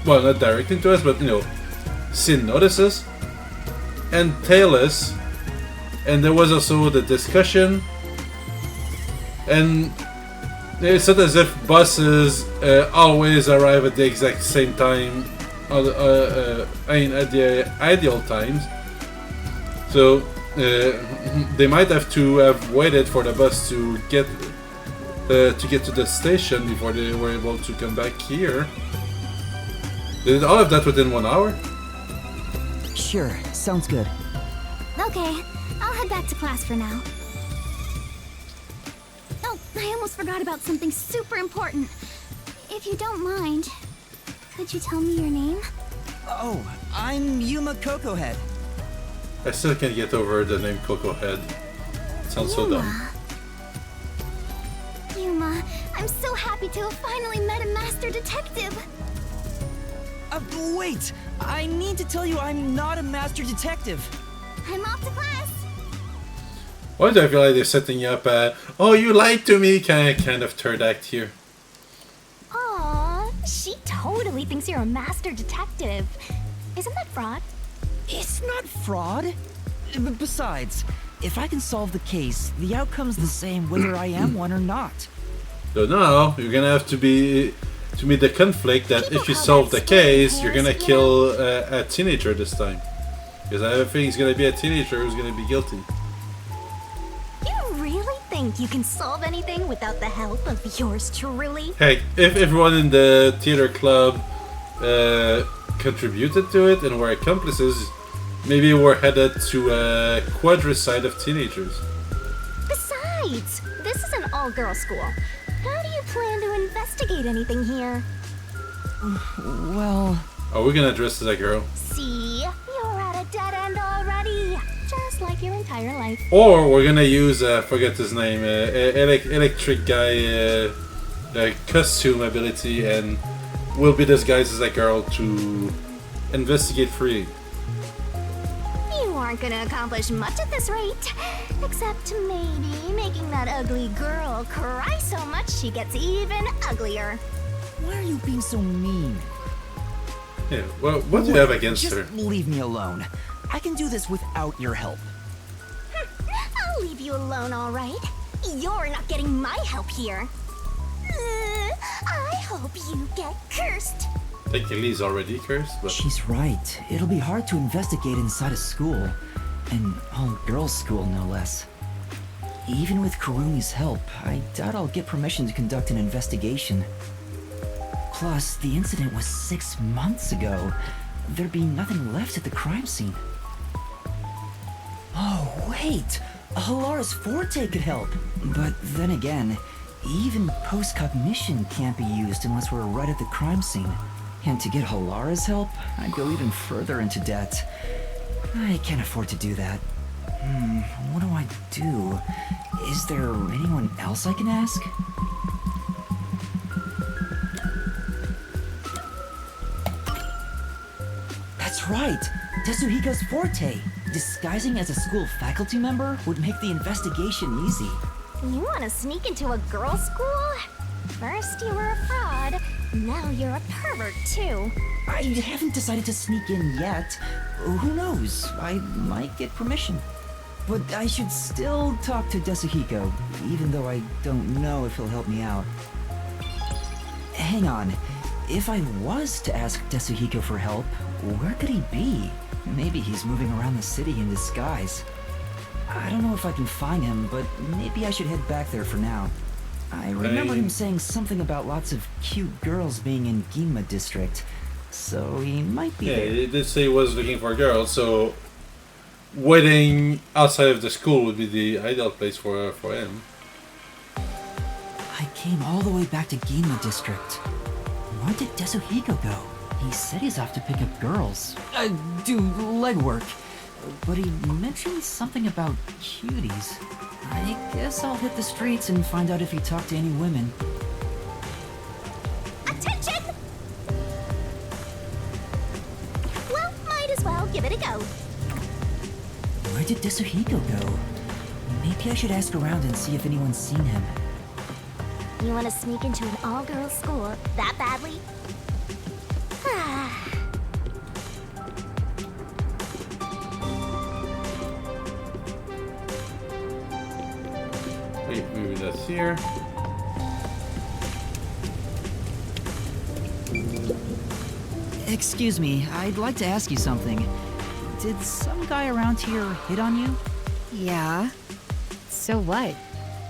Well, not directly into us, but you know, Sin notices and tail us. And there was also the discussion. And it's not as if buses always arrive at the exact same time. I mean, at the ideal times. So they might have to have waited for the bus to get to the station before they were able to come back here. They did all of that within 1 hour? Sure, sounds good. Okay, I'll head back to class for now. Oh, I almost forgot about something super important. If you don't mind, could you tell me your name? Oh, I'm Yuma Coco Head. I still can't get over the name Coco Head. It sounds so dumb. Yuma, I'm so happy to have finally met a master detective. Wait! I need to tell you I'm not a master detective. I'm off to class. Why do I feel like they're setting up a "oh, you lied to me" kind of third act here? Aww, she totally thinks you're a master detective. Isn't that fraud? It's not fraud. Besides, if I can solve the case, the outcome's the same whether I am one or not. So now you're gonna have to meet the conflict that if you solve the case, you're gonna kill a teenager this time. Because I have a feeling he's gonna be a teenager who's gonna be guilty. You really think you can solve anything without the help of yours truly? Heck, if everyone in the theater club contributed to it and were accomplices, maybe we're headed to a quadricide of teenagers. Besides, this is an all-girls school. How do you plan to investigate anything here? Well... Are we gonna dress as a girl? See? You're at a dead end already. Just like your entire life. Or we're gonna use, forget his name, electric guy costume ability, and we'll be disguised as a girl to investigate freely. You aren't gonna accomplish much at this rate. Except maybe making that ugly girl cry so much she gets even uglier. Why are you being so mean? Yeah, well, what do you have against just her? Leave me alone. I can do this without your help. I'll leave you alone, all right? You're not getting my help here. I hope you get cursed. Technically, he's already cursed, but... She's right. It'll be hard to investigate inside a school. An all-girls school, no less. Even with Kurumi's help, I doubt I'll get permission to conduct an investigation. Plus, the incident was 6 months ago. There'd be nothing left at the crime scene. Oh, wait! Hilara's Forte could help! But then again, even post-cognition can't be used unless we're right at the crime scene. And to get Hilara's help, I'd go even further into debt. I can't afford to do that. What do I do? Is there anyone else I can ask? That's right! Tetsuhiko's Forte! Disguising as a school faculty member would make the investigation easy. You want to sneak into a girls' school? First you were a fraud, now you're a pervert too. I haven't decided to sneak in yet. Who knows? I might get permission. But I should still talk to Tetsuhiko, even though I don't know if he'll help me out. Hang on. If I was to ask Tetsuhiko for help, where could he be? Maybe he's moving around the city in disguise. I don't know if I can find him, but maybe I should head back there for now. I remember him saying something about lots of cute girls being in Ginma district, so he might be there. Yeah, he did say he was looking for a girl, so waiting outside of the school would be the ideal place for him. I came all the way back to Ginma district. Where did Tetsuhiko go? He said he's off to pick up girls. Do legwork. But he mentioned something about cuties. I guess I'll hit the streets and find out if he talked to any women. Attention! Well, might as well give it a go. Where did Tetsuhiko go? Maybe I should ask around and see if anyone's seen him. You want to sneak into an all-girls school that badly? Wait, maybe that's here. Excuse me, I'd like to ask you something. Did some guy around here hit on you? Yeah? So what?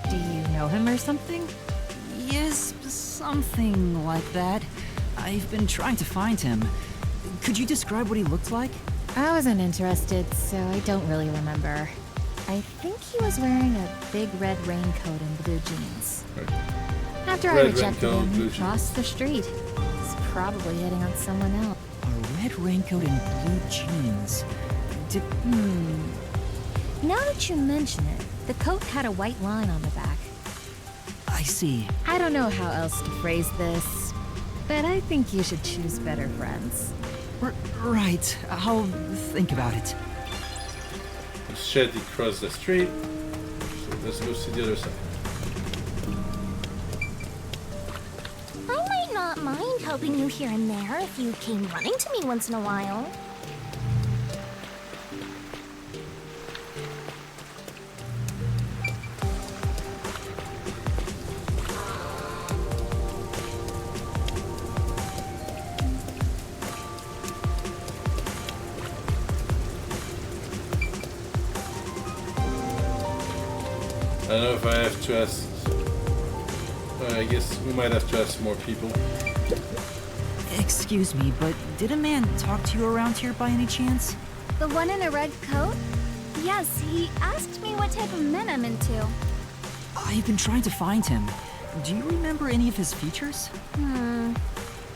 Do you know him or something? Yes, something like that. I've been trying to find him. Could you describe what he looked like? I wasn't interested, so I don't really remember. I think he was wearing a big red raincoat and blue jeans. After I rejected him, he crossed the street. He's probably hitting on someone else. A red raincoat and blue jeans. Now that you mention it, the coat had a white line on the back. I see. I don't know how else to phrase this, but I think you should choose better friends. Right. I'll think about it. Shady crossed the street. So let's go see the other side. I might not mind helping you here and there if you came running to me once in a while. I don't know if I have to ask. I guess we might have to ask more people. Excuse me, but did a man talk to you around here by any chance? The one in a red coat? Yes, he asked me what type of men I'm into. I've been trying to find him. Do you remember any of his features?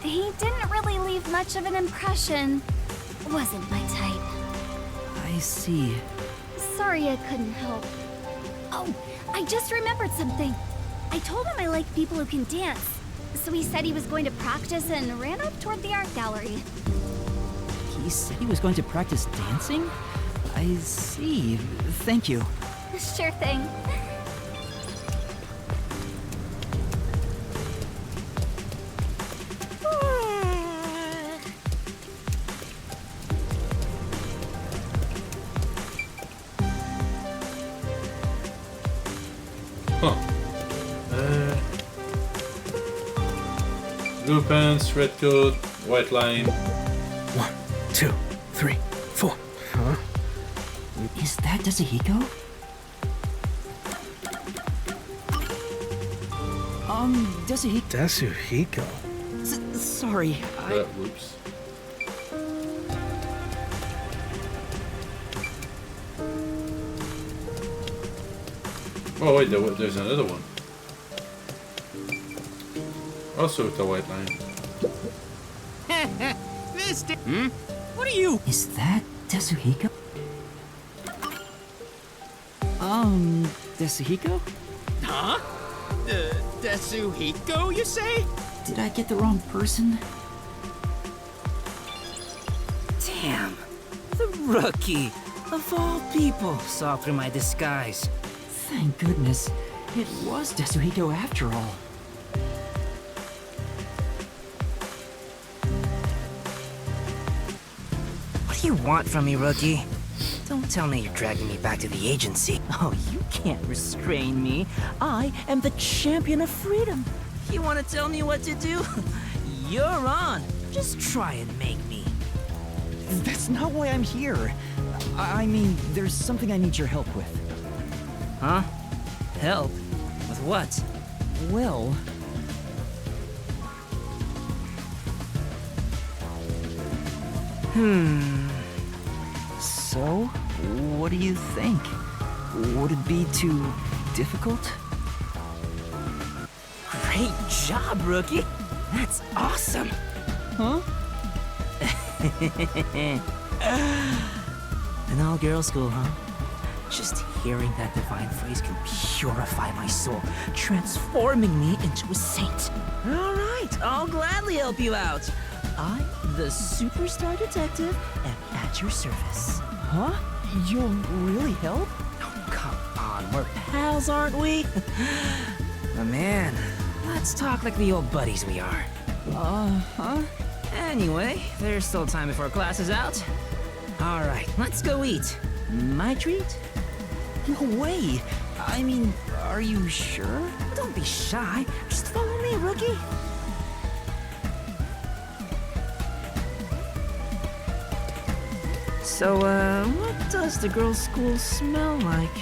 He didn't really leave much of an impression. Wasn't my type. I see. Sorry I couldn't help. Oh, I just remembered something. I told him I like people who can dance. So he said he was going to practice and ran off toward the art gallery. He said he was going to practice dancing? I see. Thank you. Sure thing. Blue pants, red coat, white line. 1, 2, 3, 4. Huh? Is that Desuhiko? Desuhiko. Desuhiko? Sorry, Whoops. Oh wait, there's another one. Also with the white line. Mister! What are you? Is that Desuhiko? Desuhiko? Huh? Desuhiko, you say? Did I get the wrong person? Damn. The rookie, of all people, saw through my disguise. Thank goodness. It was Desuhiko after all. What do you want from me, rookie? Don't tell me you're dragging me back to the agency. Oh, you can't restrain me. I am the champion of freedom. You want to tell me what to do? You're on. Just try and make me. That's not why I'm here. I mean, there's something I need your help with. Huh? Help? With what? Well... So, what do you think? Would it be too difficult? Great job, rookie. That's awesome. Huh? An all-girl school, huh? Just hearing that divine phrase can purify my soul, transforming me into a saint. All right, I'll gladly help you out. I, the superstar detective, am at your service. Huh? You'll really help? Oh, come on, we're pals, aren't we? Oh, man, let's talk like the old buddies we are. Uh-huh. Anyway, there's still time before class is out. All right, let's go eat. My treat? No way! I mean, are you sure? Don't be shy. Just follow me, rookie. So, what does the girls' school smell like?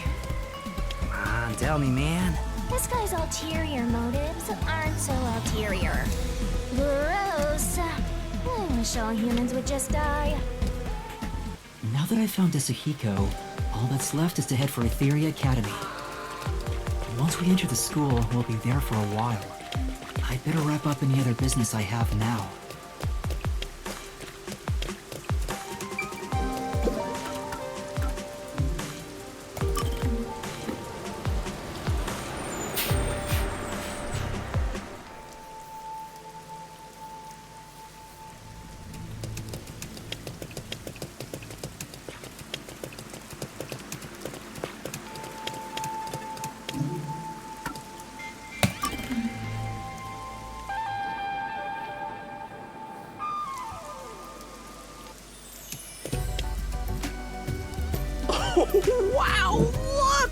Come on, tell me, man. This guy's ulterior motives aren't so ulterior. Gross. I wish all humans would just die. Now that I've found Yasuhiko, all that's left is to head for Etheria Academy. Once we enter the school, we'll be there for a while. I'd better wrap up any other business I have now. Wow, look!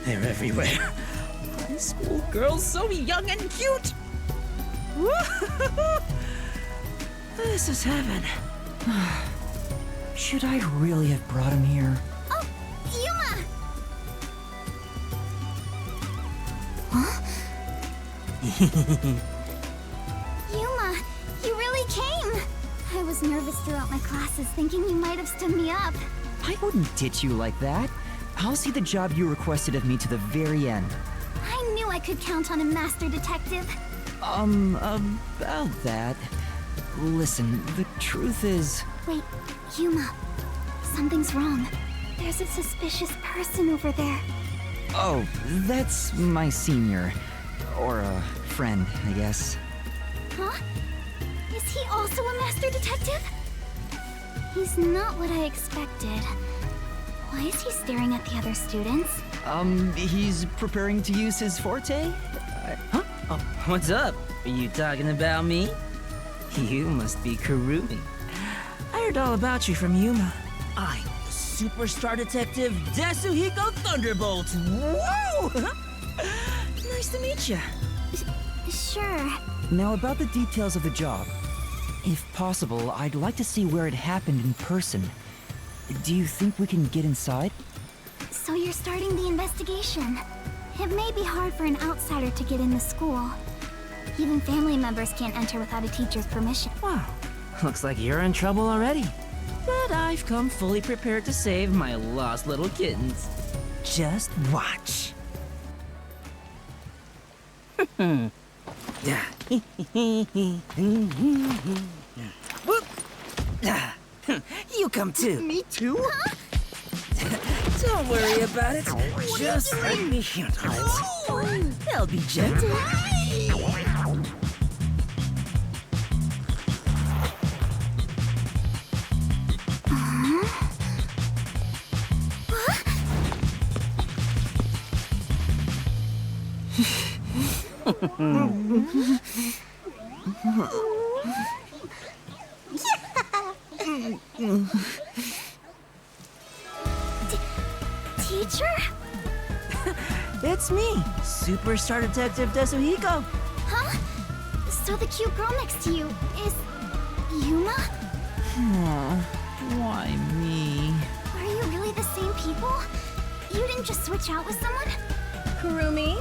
They're everywhere. High school girls so young and cute! This is heaven. Should I really have brought him here? Oh, Yuma! Huh? Yuma, you really came! I was nervous throughout my classes, thinking you might have stood me up. I wouldn't ditch you like that. I'll see the job you requested of me to the very end. I knew I could count on a master detective. About that. Listen, the truth is... Wait, Yuma. Something's wrong. There's a suspicious person over there. Oh, that's my senior. Or a friend, I guess. Huh? Is he also a master detective? He's not what I expected. Why is he staring at the other students? He's preparing to use his forte? Huh? Oh, what's up? Are you talking about me? You must be Kurumi. I heard all about you from Yuma. I'm the superstar detective Yasuhiko Thunderbolt. Whoa! Nice to meet you. Sure. Now about the details of the job. If possible, I'd like to see where it happened in person. Do you think we can get inside? So you're starting the investigation. It may be hard for an outsider to get in the school. Even family members can't enter without a teacher's permission. Wow. Looks like you're in trouble already. But I've come fully prepared to save my lost little kittens. Just watch. You come too. Me too? Huh? Don't worry about it. Just let me handle it. I'll be gentle. Teacher? It's me, Superstar Detective Yasuhiko. Huh? So the cute girl next to you is... Yuma? Why me? Are you really the same people? You didn't just switch out with someone? Kurumi,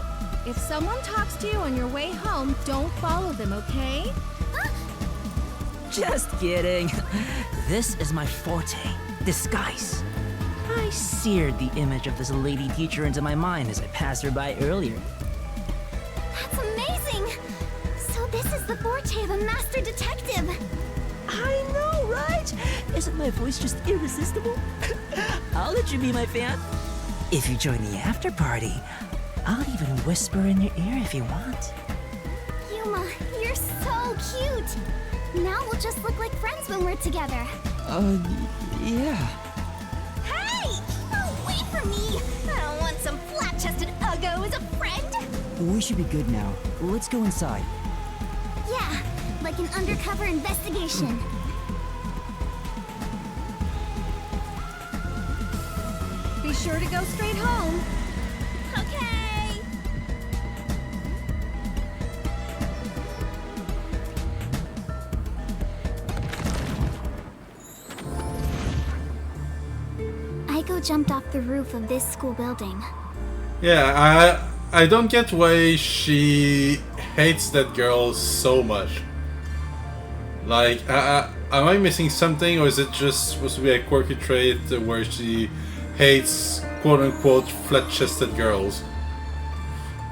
if someone talks to you on your way home, don't follow them, okay? Just kidding. This is my forte, disguise. I seared the image of this lady teacher into my mind as I passed her by earlier. That's amazing! So this is the forte of a master detective! I know, right? Isn't my voice just irresistible? I'll let you be my fan. If you join the after party, I'll even whisper in your ear if you want. Yuma, you're so cute! Now we'll just look like friends when we're together. Yeah. Hey! Oh, wait for me! I don't want some flat-chested uggo as a friend! We should be good now. Let's go inside. Yeah, like an undercover investigation. Be sure to go straight home. Okay! jumped off the roof of this school building. Yeah, I don't get why she hates that girl so much. Like, am I missing something, or is it just supposed to be a quirky trait where she hates quote-unquote flat-chested girls?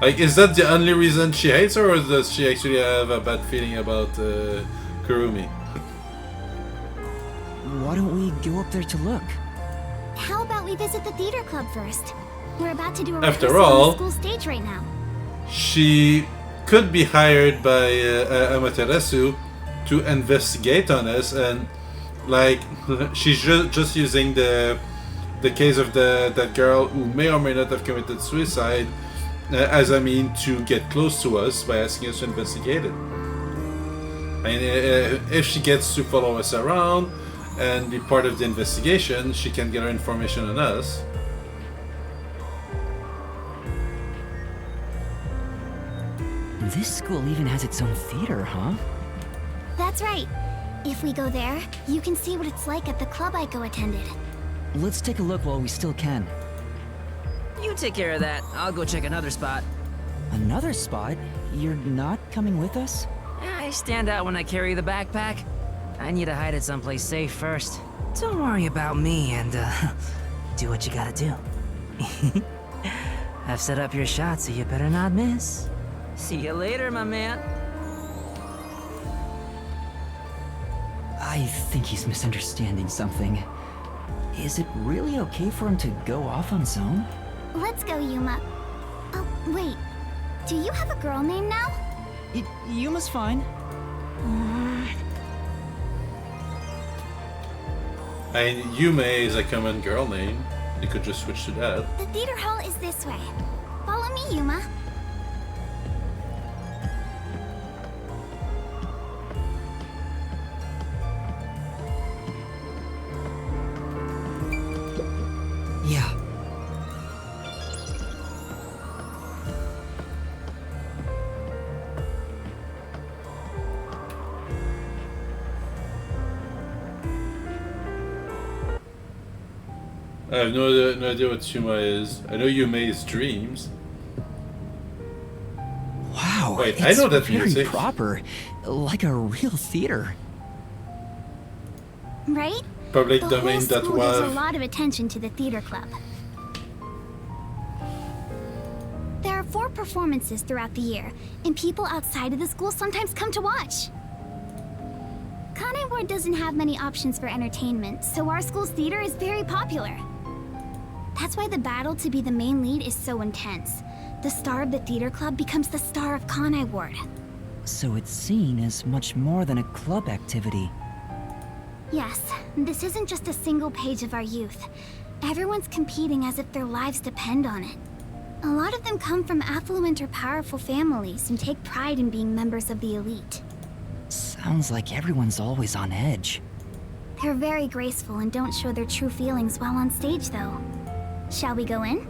Like, is that the only reason she hates her, or does she actually have a bad feeling about Kurumi? Why don't we go up there to look? How about we visit the theater club first? We're about to do a After rehearsal all, on the school stage right now. She could be hired by Amaterasu to investigate on us, and like she's just using the case of that girl who may or may not have committed suicide as a mean to get close to us by asking us to investigate it. And if she gets to follow us around and be part of the investigation, she can get her information on us. This school even has its own theater, huh? That's right. If we go there, you can see what it's like at the club Aiko attended. Let's take a look while we still can. You take care of that. I'll go check another spot. Another spot? You're not coming with us? I stand out when I carry the backpack. I need to hide it someplace safe first. Don't worry about me and, do what you gotta do. I've set up your shot, so you better not miss. See you later, my man. I think he's misunderstanding something. Is it really okay for him to go off on his own? Let's go, Yuma. Oh, wait. Do you have a girl name now? Yuma's fine. And Yume is a common girl name. You could just switch to that. The theater hall is this way. Follow me, Yuma. Yeah. I have no idea what Yuma is. I know Yume is dreams. Wow. Wait, I know that very music. proper, like a real theater. Right? Public the domain whole that school gives a was. lot of attention to the theater club. There are 4 performances throughout the year, and people outside of the school sometimes come to watch. Kanai Ward doesn't have many options for entertainment, so our school's theater is very popular. That's why the battle to be the main lead is so intense. The star of the theater club becomes the star of Kanai Ward. So it's seen as much more than a club activity. Yes, this isn't just a single page of our youth. Everyone's competing as if their lives depend on it. A lot of them come from affluent or powerful families and take pride in being members of the elite. Sounds like everyone's always on edge. They're very graceful and don't show their true feelings while on stage, though. Shall we go in?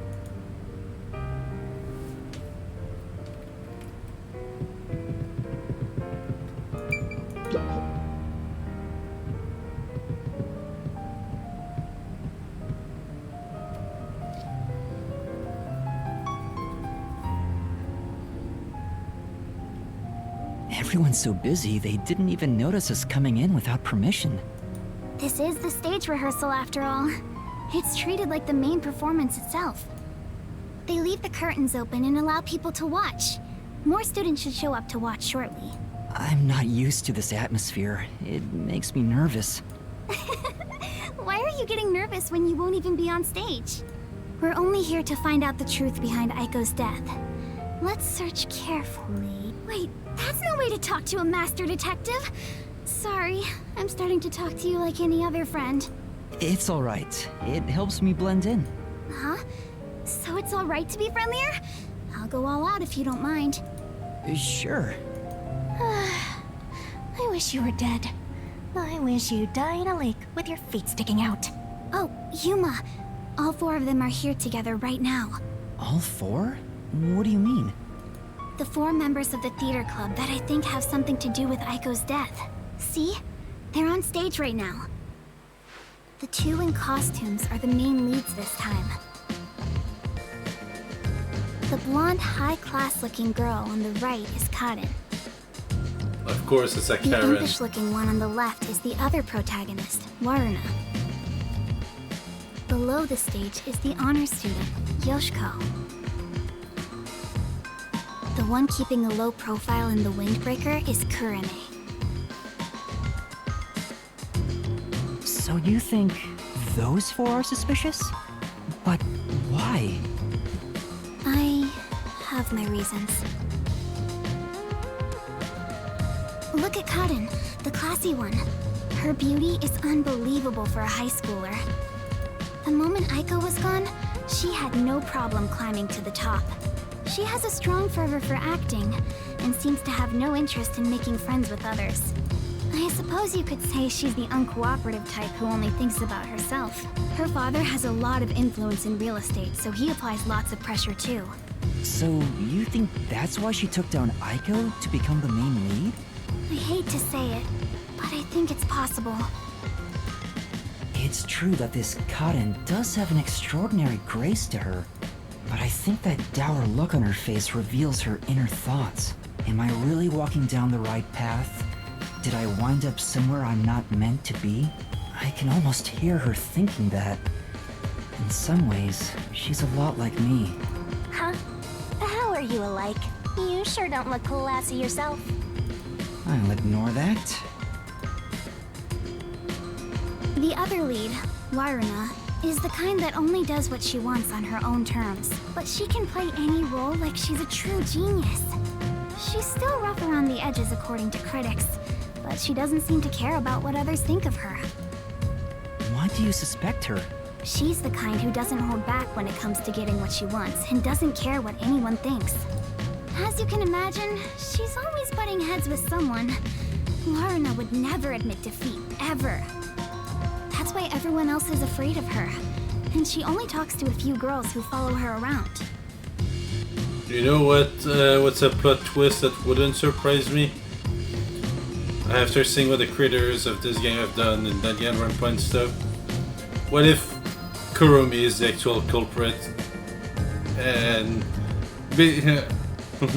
Everyone's so busy, they didn't even notice us coming in without permission. This is the stage rehearsal, after all. It's treated like the main performance itself. They leave the curtains open and allow people to watch. More students should show up to watch shortly. I'm not used to this atmosphere. It makes me nervous. Why are you getting nervous when you won't even be on stage? We're only here to find out the truth behind Aiko's death. Let's search carefully. Wait, that's no way to talk to a master detective. Sorry, I'm starting to talk to you like any other friend. It's alright. It helps me blend in. Huh? So it's alright to be friendlier? I'll go all out if you don't mind. Sure. I wish you were dead. I wish you died in a lake with your feet sticking out. Oh, Yuma. All 4 of them are here together right now. All 4? What do you mean? The 4 members of the theater club that I think have something to do with Aiko's death. See? They're on stage right now. The two in costumes are the main leads this time. The blonde, high-class-looking girl on the right is Karin. Of course, it's a The Karen. impish-looking one on the left is the other protagonist, Waruna. Below the stage is the honor student, Yoshiko. The one keeping a low profile in the Windbreaker is Kurane. So you think those four are suspicious? But why? I have my reasons. Look at Karin, the classy one. Her beauty is unbelievable for a high schooler. The moment Aiko was gone, she had no problem climbing to the top. She has a strong fervor for acting, and seems to have no interest in making friends with others. I suppose you could say she's the uncooperative type who only thinks about herself. Her father has a lot of influence in real estate, so he applies lots of pressure too. So you think that's why she took down Aiko to become the main lead? I hate to say it, but I think it's possible. It's true that this Karin does have an extraordinary grace to her, but I think that dour look on her face reveals her inner thoughts. Am I really walking down the right path? Did I wind up somewhere I'm not meant to be? I can almost hear her thinking that. In some ways, she's a lot like me. Huh? How are you alike? You sure don't look classy yourself. I'll ignore that. The other lead, Waruna, is the kind that only does what she wants on her own terms. But she can play any role like she's a true genius. She's still rough around the edges according to critics, but she doesn't seem to care about what others think of her. Why do you suspect her? She's the kind who doesn't hold back when it comes to getting what she wants, and doesn't care what anyone thinks. As you can imagine, she's always butting heads with someone. Waruna would never admit defeat, ever. That's why everyone else is afraid of her. And she only talks to a few girls who follow her around. You know what's a plot twist that wouldn't surprise me? After seeing what the creators of this game have done in Danganronpa and stuff, what if Kurumi is the actual culprit? And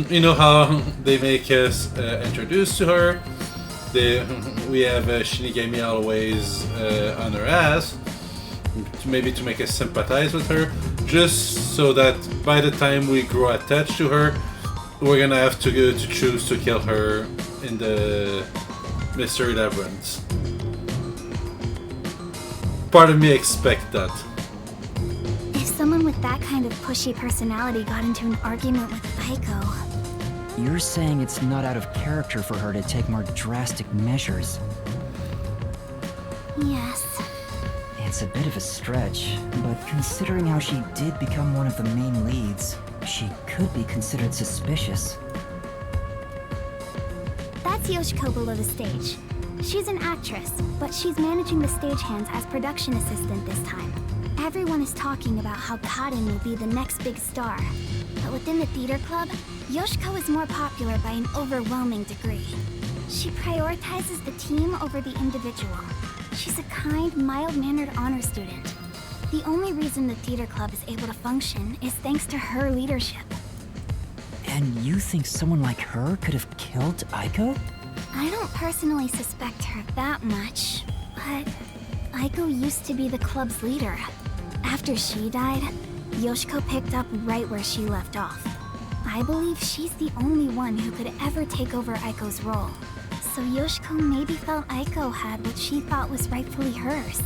you know how they make us introduced to her? We have Shinigami always on her ass, maybe to make us sympathize with her, just so that by the time we grow attached to her, we're gonna have to choose to kill her in the Mystery Labyrinth. Part of me expect that. If someone with that kind of pushy personality got into an argument with Aiko... You're saying it's not out of character for her to take more drastic measures. Yes. It's a bit of a stretch, but considering how she did become one of the main leads, she could be considered suspicious. That's Yoshiko below the stage. She's an actress, but she's managing the stagehands as production assistant this time. Everyone is talking about how Karin will be the next big star. But within the theater club, Yoshiko is more popular by an overwhelming degree. She prioritizes the team over the individual. She's a kind, mild-mannered honor student. The only reason the theater club is able to function is thanks to her leadership. And you think someone like her could have killed Aiko? I don't personally suspect her that much, but Aiko used to be the club's leader. After she died, Yoshiko picked up right where she left off. I believe she's the only one who could ever take over Aiko's role. So Yoshiko maybe felt Aiko had what she thought was rightfully hers.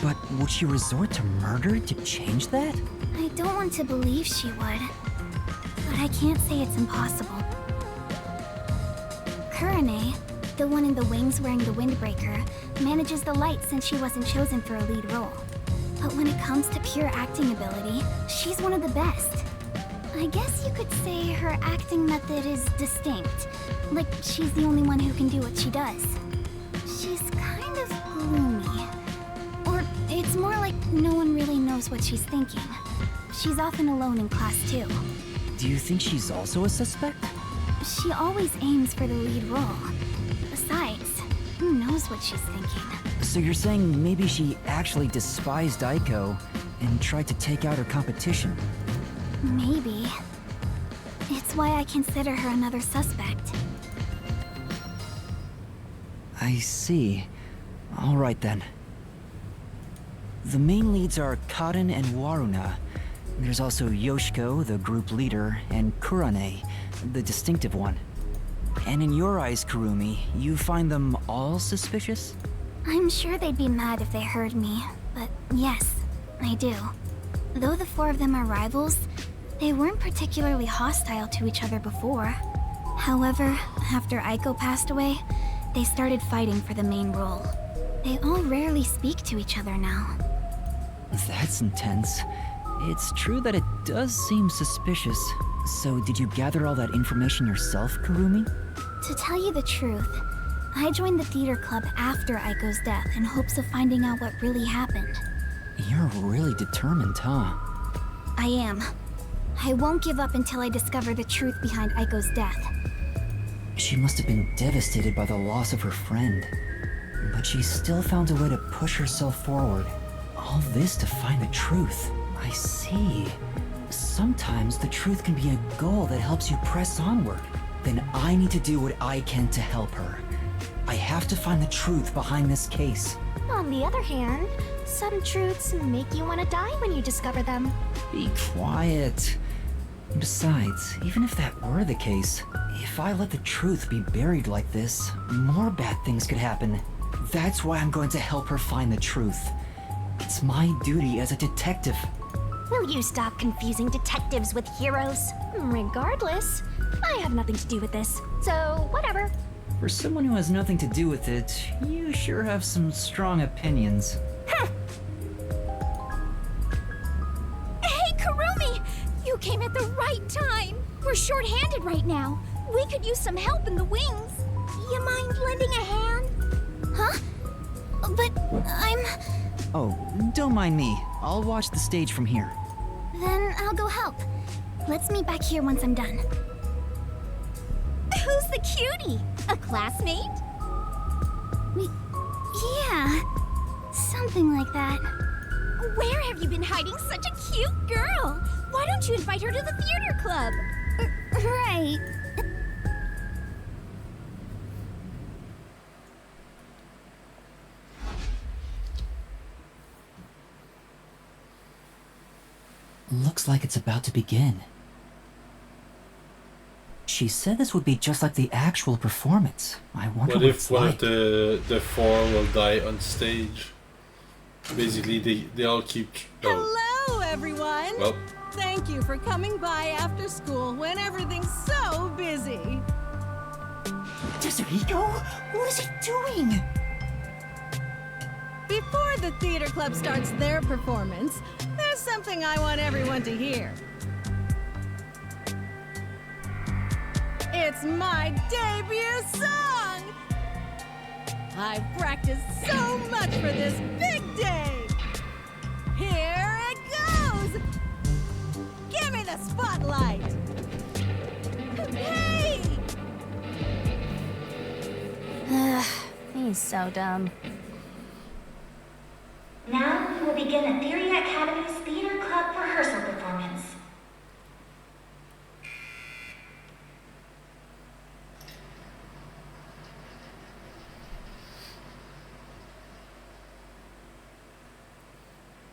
But would she resort to murder to change that? I don't want to believe she would, but I can't say it's impossible. Kurane, the one in the wings wearing the Windbreaker, manages the light since she wasn't chosen for a lead role. But when it comes to pure acting ability, she's one of the best. I guess you could say her acting method is distinct. Like, she's the only one who can do what she does. She's kind of gloomy. Or it's more like no one really knows what she's thinking. She's often alone in class too. Do you think she's also a suspect? She always aims for the lead role. Besides, who knows what she's thinking? So you're saying maybe she actually despised Aiko and tried to take out her competition? Maybe. It's why I consider her another suspect. I see. All right then. The main leads are Karen and Waruna. There's also Yoshiko, the group leader, and Kurane, the distinctive one. And in your eyes, Kurumi, you find them all suspicious? I'm sure they'd be mad if they heard me, but yes, I do. Though the four of them are rivals, they weren't particularly hostile to each other before. However, after Aiko passed away, they started fighting for the main role. They all rarely speak to each other now. That's intense. It's true that it does seem suspicious. So did you gather all that information yourself, Kurumi? To tell you the truth, I joined the theater club after Aiko's death in hopes of finding out what really happened. You're really determined, huh? I am. I won't give up until I discover the truth behind Aiko's death. She must have been devastated by the loss of her friend. But she still found a way to push herself forward. All this to find the truth. I see. Sometimes the truth can be a goal that helps you press onward. Then I need to do what I can to help her. I have to find the truth behind this case. On the other hand, some truths make you want to die when you discover them. Be quiet. Besides, even if that were the case, if I let the truth be buried like this, more bad things could happen. That's why I'm going to help her find the truth. It's my duty as a detective. Will you stop confusing detectives with heroes? Regardless, I have nothing to do with this, so whatever. For someone who has nothing to do with it, you sure have some strong opinions. Hey, Kurumi! You came at the right time! We're short-handed right now. We could use some help in the wings. You mind lending a hand? Huh? But I'm... Oh, don't mind me. I'll watch the stage from here. Then I'll go help. Let's meet back here once I'm done. Who's the cutie? A classmate? Yeah, something like that. Where have you been hiding such a cute girl? Why don't you invite her to the theater club? Right. Looks like it's about to begin. She said this would be just like the actual performance. I wonder what what if it's one like. of the four will die on stage? Basically, they all keep... Hello, everyone! Well. Thank you for coming by after school when everything's so busy. Tetsuhiko? What is he doing? Before the theater club starts their performance, there's something I want everyone to hear. It's my debut song! I've practiced so much for this big day! Here it goes! Give me the spotlight! Hey! He's so dumb. Now we will begin Etheria Academy's Theater Club rehearsal performance.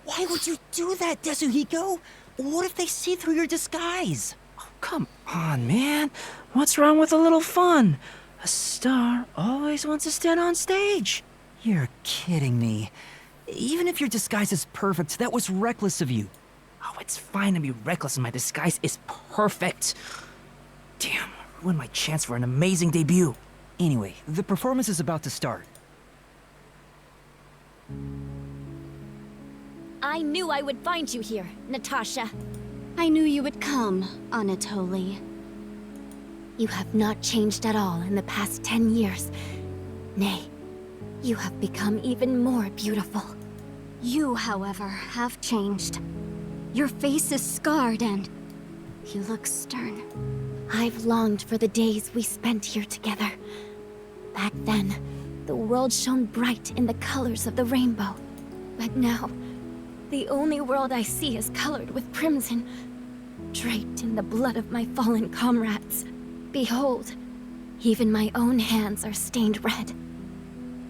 Why would you do that, Tetsuhiko? What if they see through your disguise? Oh, come on, man. What's wrong with a little fun? A star always wants to stand on stage. You're kidding me. Even if your disguise is perfect, that was reckless of you. Oh, it's fine to be reckless and my disguise is perfect. Damn, ruined my chance for an amazing debut. Anyway, the performance is about to start. I knew I would find you here, Natasha. I knew you would come, Anatoly. You have not changed at all in the past 10 years. Nay, you have become even more beautiful. You, however, have changed. Your face is scarred and you look stern. I've longed for the days we spent here together. Back then, the world shone bright in the colors of the rainbow. But now, the only world I see is colored with crimson, draped in the blood of my fallen comrades. Behold, even my own hands are stained red.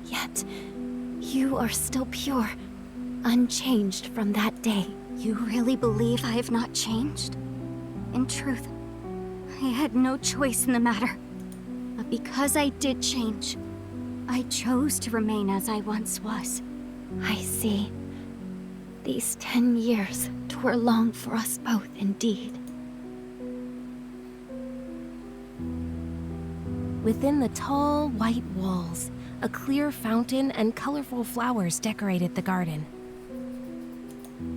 Yet, you are still pure, unchanged from that day. You really believe I have not changed? In truth, I had no choice in the matter. But because I did change, I chose to remain as I once was. I see. These 10 years were long for us both indeed. Within the tall, white walls, a clear fountain and colorful flowers decorated the garden.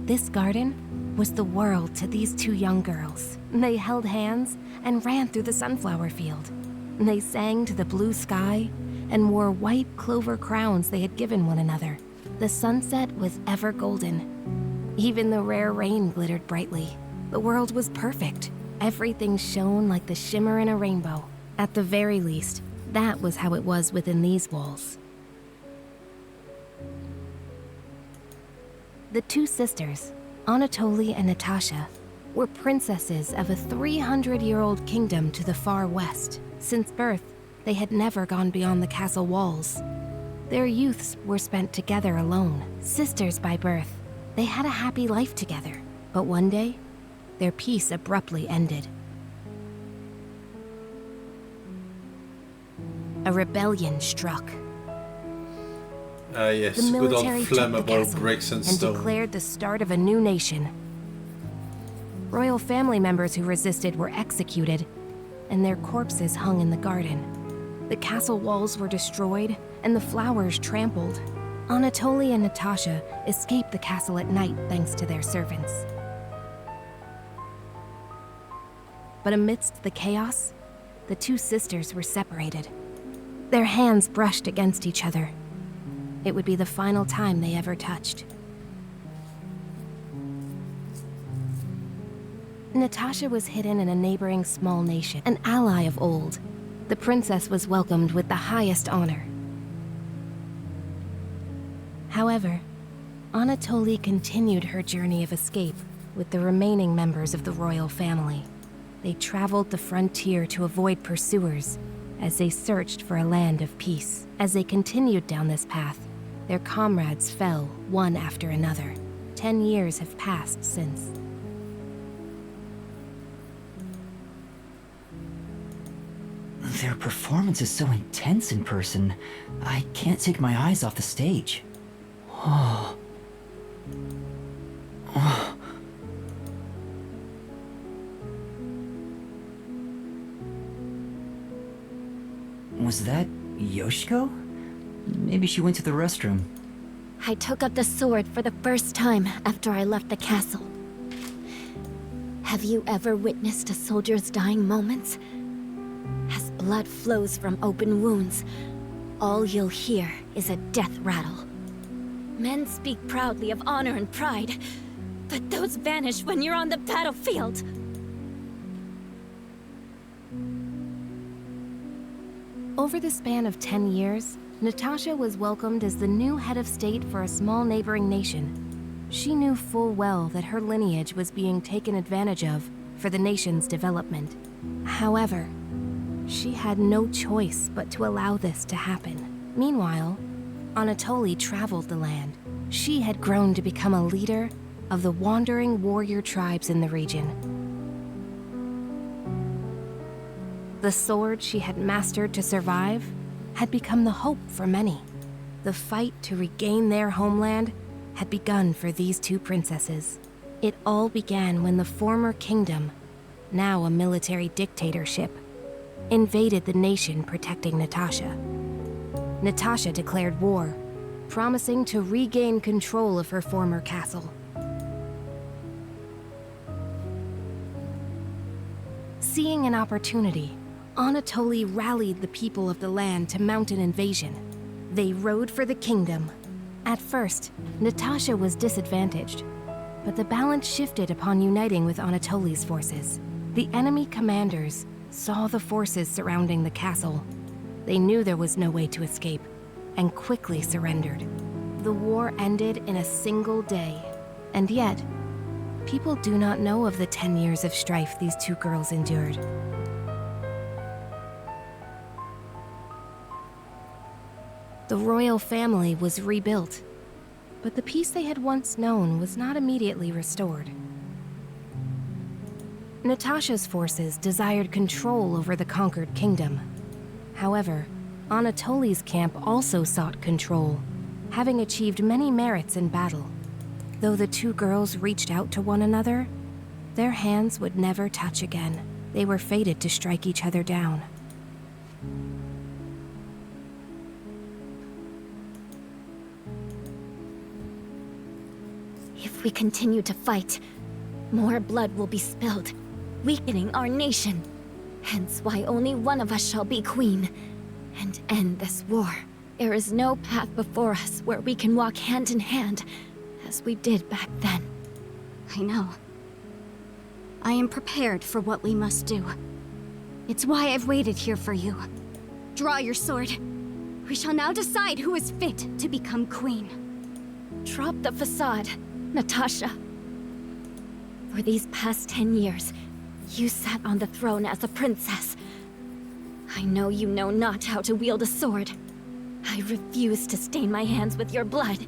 This garden was the world to these two young girls. They held hands and ran through the sunflower field. They sang to the blue sky and wore white clover crowns they had given one another. The sunset was ever golden. Even the rare rain glittered brightly. The world was perfect. Everything shone like the shimmer in a rainbow. At the very least, that was how it was within these walls. The two sisters, Anatoly and Natasha, were princesses of a 300-year-old kingdom to the far west. Since birth, they had never gone beyond the castle walls. Their youths were spent together alone. Sisters by birth, they had a happy life together. But one day, their peace abruptly ended. A rebellion struck. Yes, The good old military took the flammable castle bricks and stone. declared the start of a new nation. Royal family members who resisted were executed, and their corpses hung in the garden. The castle walls were destroyed, and the flowers trampled. Anatoly and Natasha escaped the castle at night thanks to their servants. But amidst the chaos, the two sisters were separated. Their hands brushed against each other. It would be the final time they ever touched. Natasha was hidden in a neighboring small nation, an ally of old. The princess was welcomed with the highest honor. However, Anatoly continued her journey of escape with the remaining members of the royal family. They traveled the frontier to avoid pursuers as they searched for a land of peace. As they continued down this path, their comrades fell one after another. 10 years have passed since. Their performance is so intense in person, I can't take my eyes off the stage. Oh. Oh. Was that Yoshiko? Maybe she went to the restroom. I took up the sword for the first time after I left the castle. Have you ever witnessed a soldier's dying moments? As blood flows from open wounds, all you'll hear is a death rattle. Men speak proudly of honor and pride, but those vanish when you're on the battlefield. Over the span of 10 years, Natasha was welcomed as the new head of state for a small neighboring nation. She knew full well that her lineage was being taken advantage of for the nation's development. However, she had no choice but to allow this to happen. Meanwhile, Anatoly traveled the land. She had grown to become a leader of the wandering warrior tribes in the region. The sword she had mastered to survive had become the hope for many. The fight to regain their homeland had begun for these two princesses. It all began when the former kingdom, now a military dictatorship, invaded the nation protecting Natasha. Natasha declared war, promising to regain control of her former castle. Seeing an opportunity, Anatoly rallied the people of the land to mount an invasion. They rode for the kingdom. At first, Natasha was disadvantaged, but the balance shifted upon uniting with Anatoly's forces. The enemy commanders saw the forces surrounding the castle. They knew there was no way to escape. and quickly surrendered. The war ended in a single day, and yet, people do not know of the 10 years of strife these two girls endured. The royal family was rebuilt, but the peace they had once known was not immediately restored. Natasha's forces desired control over the conquered kingdom. However, Anatoly's camp also sought control, having achieved many merits in battle. Though the two girls reached out to one another, their hands would never touch again. They were fated to strike each other down. If we continue to fight, more blood will be spilled, weakening our nation. Hence why only one of us shall be queen, and end this war. There is no path before us where we can walk hand in hand, as we did back then. I know. I am prepared for what we must do. It's why I've waited here for you. Draw your sword. We shall now decide who is fit to become queen. Drop the facade, Natasha. For these past 10 years, you sat on the throne as a princess. I know you know not how to wield a sword. I refuse to stain my hands with your blood.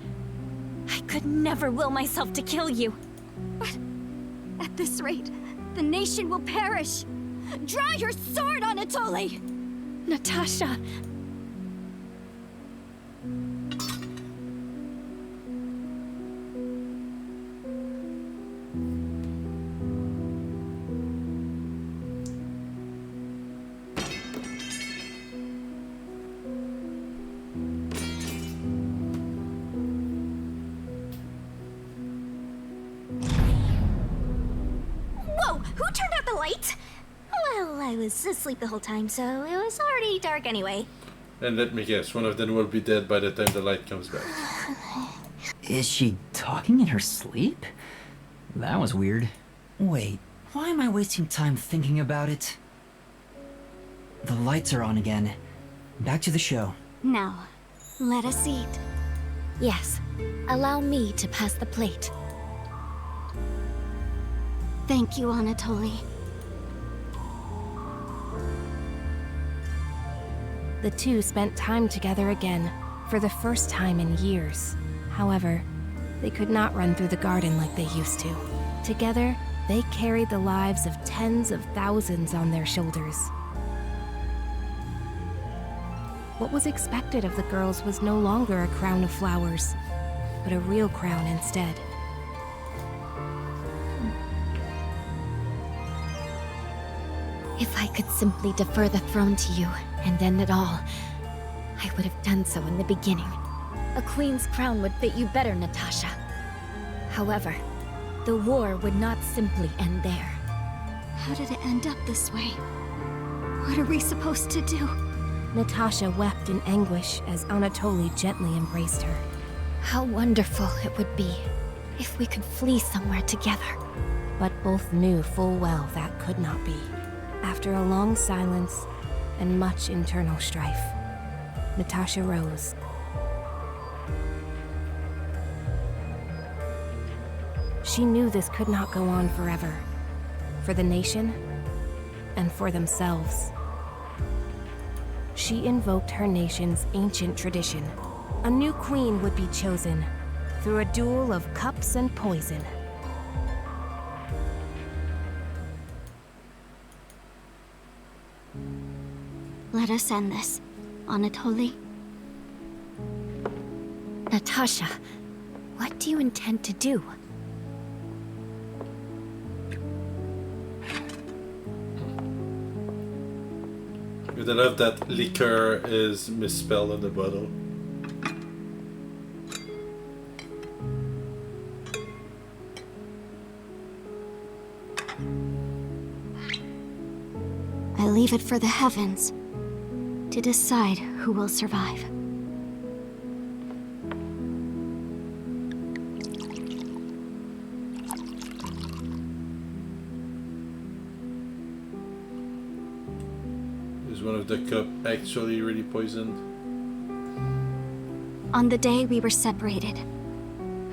I could never will myself to kill you. But at this rate, the nation will perish. Draw your sword, Anatoly! Natasha! Who turned out the light? Well, I was asleep the whole time, so it was already dark anyway. And let me guess, one of them will be dead by the time the light comes back. Is she talking in her sleep? That was weird. Wait, why am I wasting time thinking about it? The lights are on again. Back to the show. Now, let us eat. Yes, allow me to pass the plate. Thank you, Anatoly. The two spent time together again, for the first time in years. However, they could not run through the garden like they used to. Together, they carried the lives of tens of thousands on their shoulders. What was expected of the girls was no longer a crown of flowers, but a real crown instead. If I could simply defer the throne to you, and end it all, I would have done so in the beginning. A queen's crown would fit you better, Natasha. However, the war would not simply end there. How did it end up this way? What are we supposed to do? Natasha wept in anguish as Anatoly gently embraced her. How wonderful it would be if we could flee somewhere together. But both knew full well that could not be. After a long silence and much internal strife, Natasha rose. She knew this could not go on forever, for the nation and for themselves. She invoked her nation's ancient tradition. A new queen would be chosen through a duel of cups and poison. Let us end this, Anatoly. Natasha, what do you intend to do? I love that liquor is misspelled on the bottle. I leave it for the heavens to decide who will survive. Is one of the cup actually really poisoned? On the day we were separated,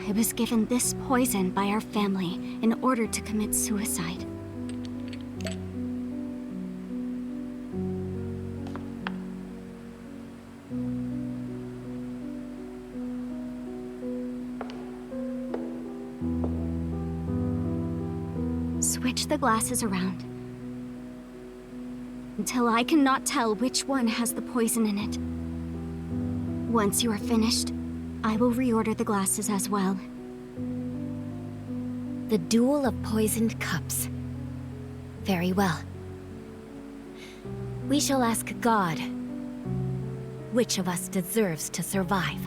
I was given this poison by our family in order to commit suicide. Switch the glasses around until I cannot tell which one has the poison in it. Once you are finished, I will reorder the glasses as well. The Duel of Poisoned Cups. Very well. We shall ask God which of us deserves to survive.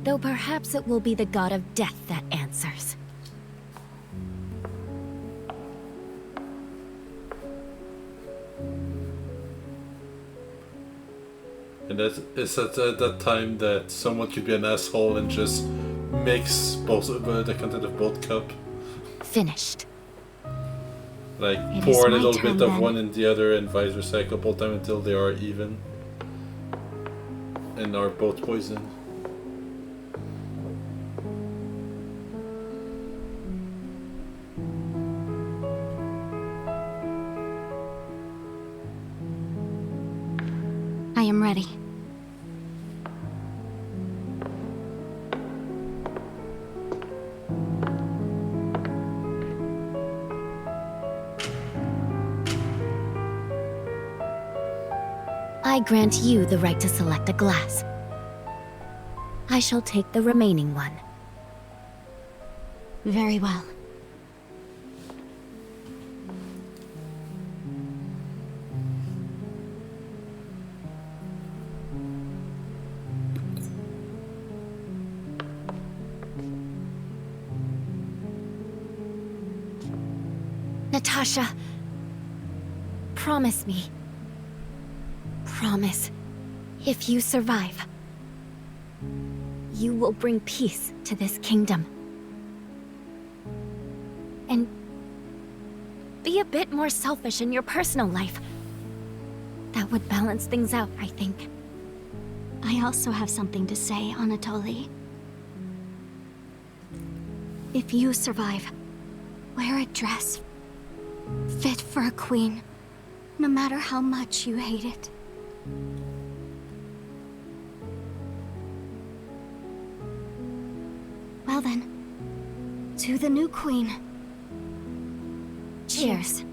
Though perhaps it will be the god of death that answers. And it's at that time that someone could be an asshole and just mix both the content of both cup. Finished. Like It pour a is my little turn, bit of then. one in the other and vice versa a couple times until they are even. And are both poisoned. I am ready. I grant you the right to select a glass. I shall take the remaining one. Very well. Natasha, promise me. Promise, if you survive, you will bring peace to this kingdom. And be a bit more selfish in your personal life. That would balance things out, I think. I also have something to say, Anatoly. If you survive, wear a dress fit for a queen, no matter how much you hate it. Well then, to the new queen. Cheers.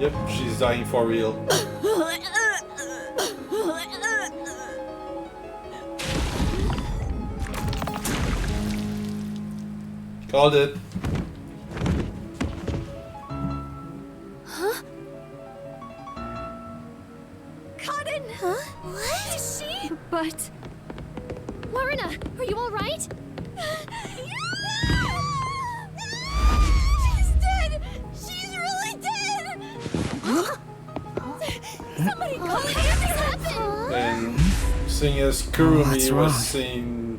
Yep, she's dying for real. Called it. Huh? Cotton! Huh? What? Is she? But... Lorna, are you all right? She's dead! She's really dead! Somebody call me! This happened! And seeing as Kurumi what's wrong? was seen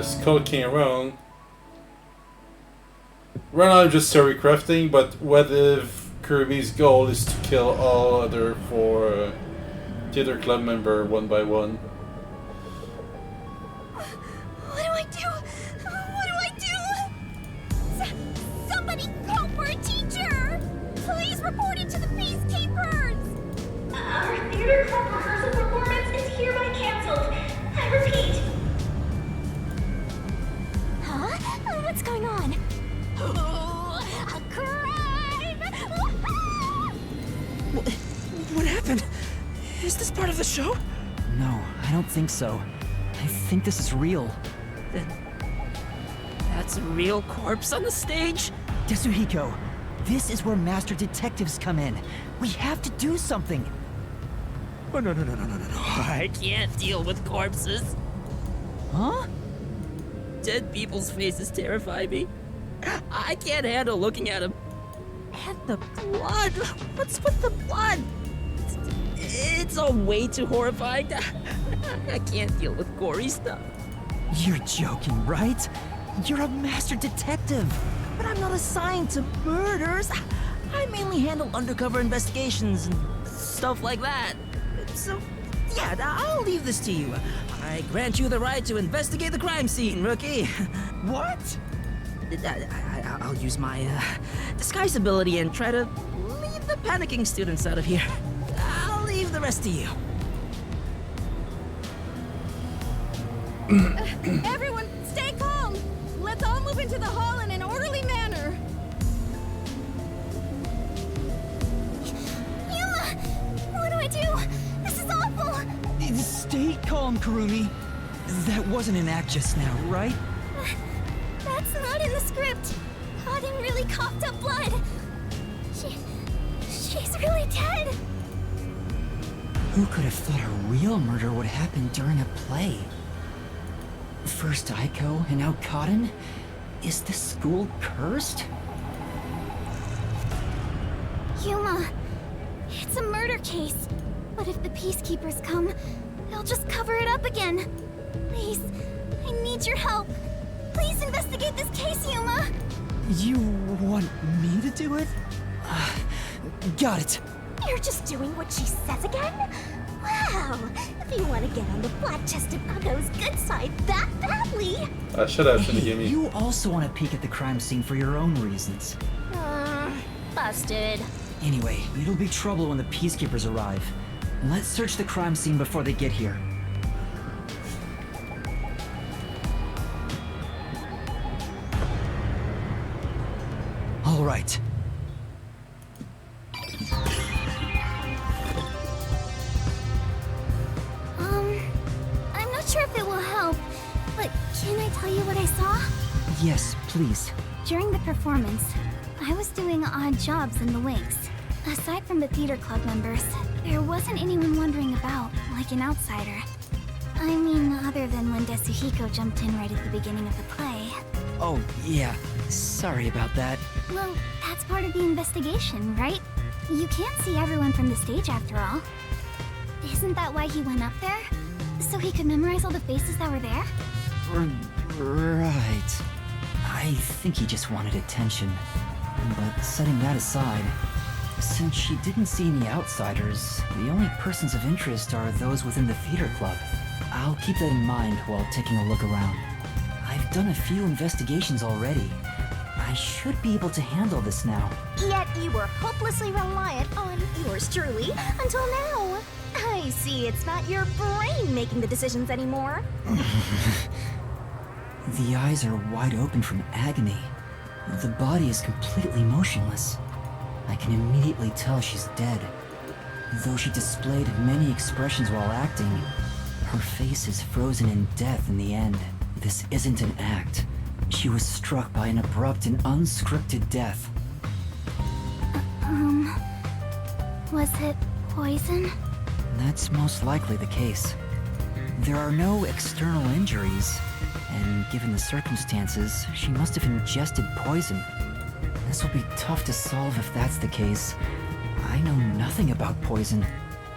skulking around, right now I'm just story crafting, but what if Kurumi's goal is to kill all other 4 theater club member one by one? What do I do? What do I do? Somebody call for a teacher! Please report it to the Peacekeepers! Our theater club rehearsal performance is hereby cancelled. I repeat. Huh? What's going on? A crime! What happened? Is this part of the show? No, I don't think so. I think this is real. That's a real corpse on the stage? Yasuhiko, this is where master detectives come in. We have to do something. Oh, no. I can't deal with corpses. Huh? Dead people's faces terrify me. I can't handle looking at them. And the blood. What's with the blood? It's all way too horrifying. I can't deal with gory stuff. You're joking, right? You're a master detective, but I'm not assigned to murders. I mainly handle undercover investigations and stuff like that. So, yeah, I'll leave this to you. I grant you the right to investigate the crime scene, rookie. What? I'll use my disguise ability and try to leave the panicking students out of here. I'll leave the rest to you. Everyone, stay calm! Let's all move into the hall in an orderly manner. Yuma! What do I do? This is awful! Stay calm, Kurumi. That wasn't an act just now, right? That's not in the script. Auden really coughed up blood. She's really dead. Who could have thought a real murder would happen during a play? First Aiko and now Cotton? Is this school cursed? Yuma, it's a murder case. But if the Peacekeepers come, they'll just cover it up again. Please, I need your help. Please investigate this case, Yuma. You want me to do it? Got it. You're just doing what she says again? Wow, if you want to get on the flat-chested Ugo's good side that badly. Shut up, Shinigami. You also want to peek at the crime scene for your own reasons. Busted. Anyway, it'll be trouble when the Peacekeepers arrive. Let's search the crime scene before they get here. All right. I'm not sure if it will help, but can I tell you what I saw? Yes, please. During the performance, I was doing odd jobs in the wings. Aside from the theater club members, there wasn't anyone wandering about, like an outsider. I mean, other than when Desuhiko jumped in right at the beginning of the play. Oh, yeah. Sorry about that. Well, that's part of the investigation, right? You can't see everyone from the stage after all. Isn't that why he went up there? So he could memorize all the faces that were there? Right. I think he just wanted attention. But setting that aside, since she didn't see any outsiders, the only persons of interest are those within the theater club. I'll keep that in mind while taking a look around. I've done a few investigations already. I should be able to handle this now. Yet you were hopelessly reliant on yours truly until now. I see it's not your brain making the decisions anymore. The eyes are wide open from agony. The body is completely motionless. I can immediately tell she's dead. Though she displayed many expressions while acting, her face is frozen in death in the end. This isn't an act. She was struck by an abrupt and unscripted death. Was it poison? That's most likely the case. There are no external injuries, and given the circumstances, she must have ingested poison. This will be tough to solve if that's the case. I know nothing about poison.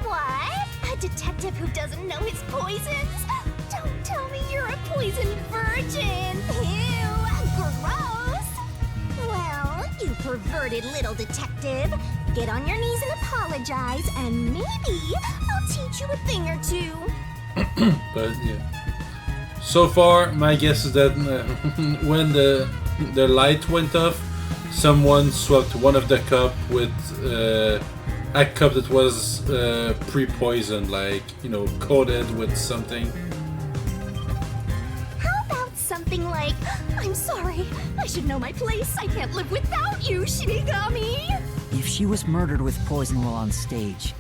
What? A detective who doesn't know his poisons? Don't tell me you're a poison virgin! Ew, gross! Well, you perverted little detective. Get on your knees and apologize, and maybe I'll teach you a thing or two. But yeah. So far, my guess is that when the light went off, someone swapped one of the cup with a cup that was pre-poisoned, like, you know, coated with something. How about something like, I'm sorry, I should know my place. I can't live without you, Shinigami. If she was murdered with poison while on stage,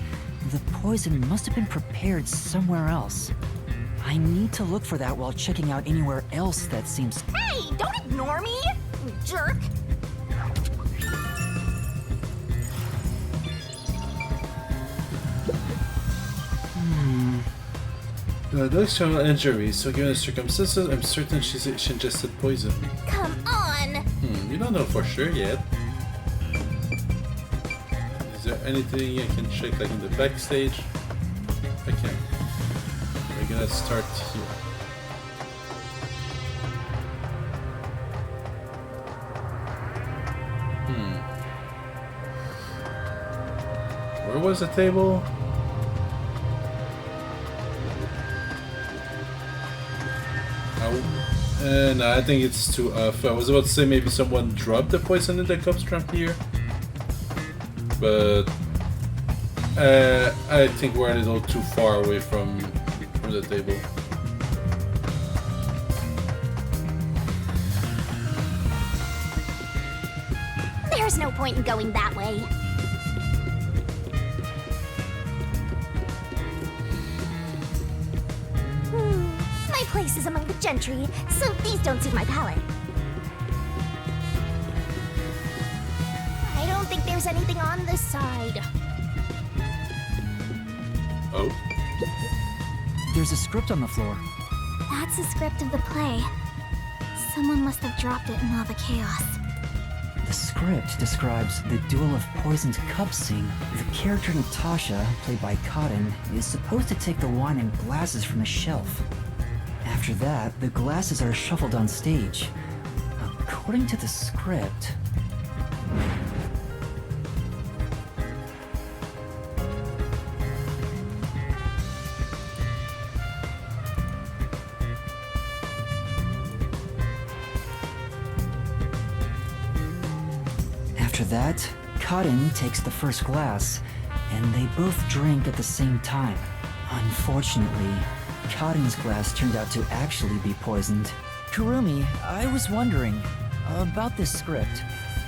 the poison must have been prepared somewhere else. I need to look for that while checking out anywhere else that seems... Hey, don't ignore me, you jerk. No external injuries, so given the circumstances, I'm certain she ingested poison. Come on! You don't know for sure yet. Is there anything I can check, like in the backstage? I can. We're gonna start here. Where was the table? No, I think it's too off. I was about to say maybe someone dropped the poison in the cups from here. But I think we're a little too far away from the table. There's no point in going that way. My place is among the gentry, so these don't suit my palate. I don't think there's anything on this side. Oh? There's a script on the floor. That's the script of the play. Someone must have dropped it in all the chaos. The script describes the Duel of Poisoned Cups scene. The character Natasha, played by Cotton, is supposed to take the wine and glasses from a shelf. After that, the glasses are shuffled on stage. According to the script... After that, Cotton takes the first glass, and they both drink at the same time. Unfortunately, Cotton's glass turned out to actually be poisoned. Kurumi, I was wondering about this script.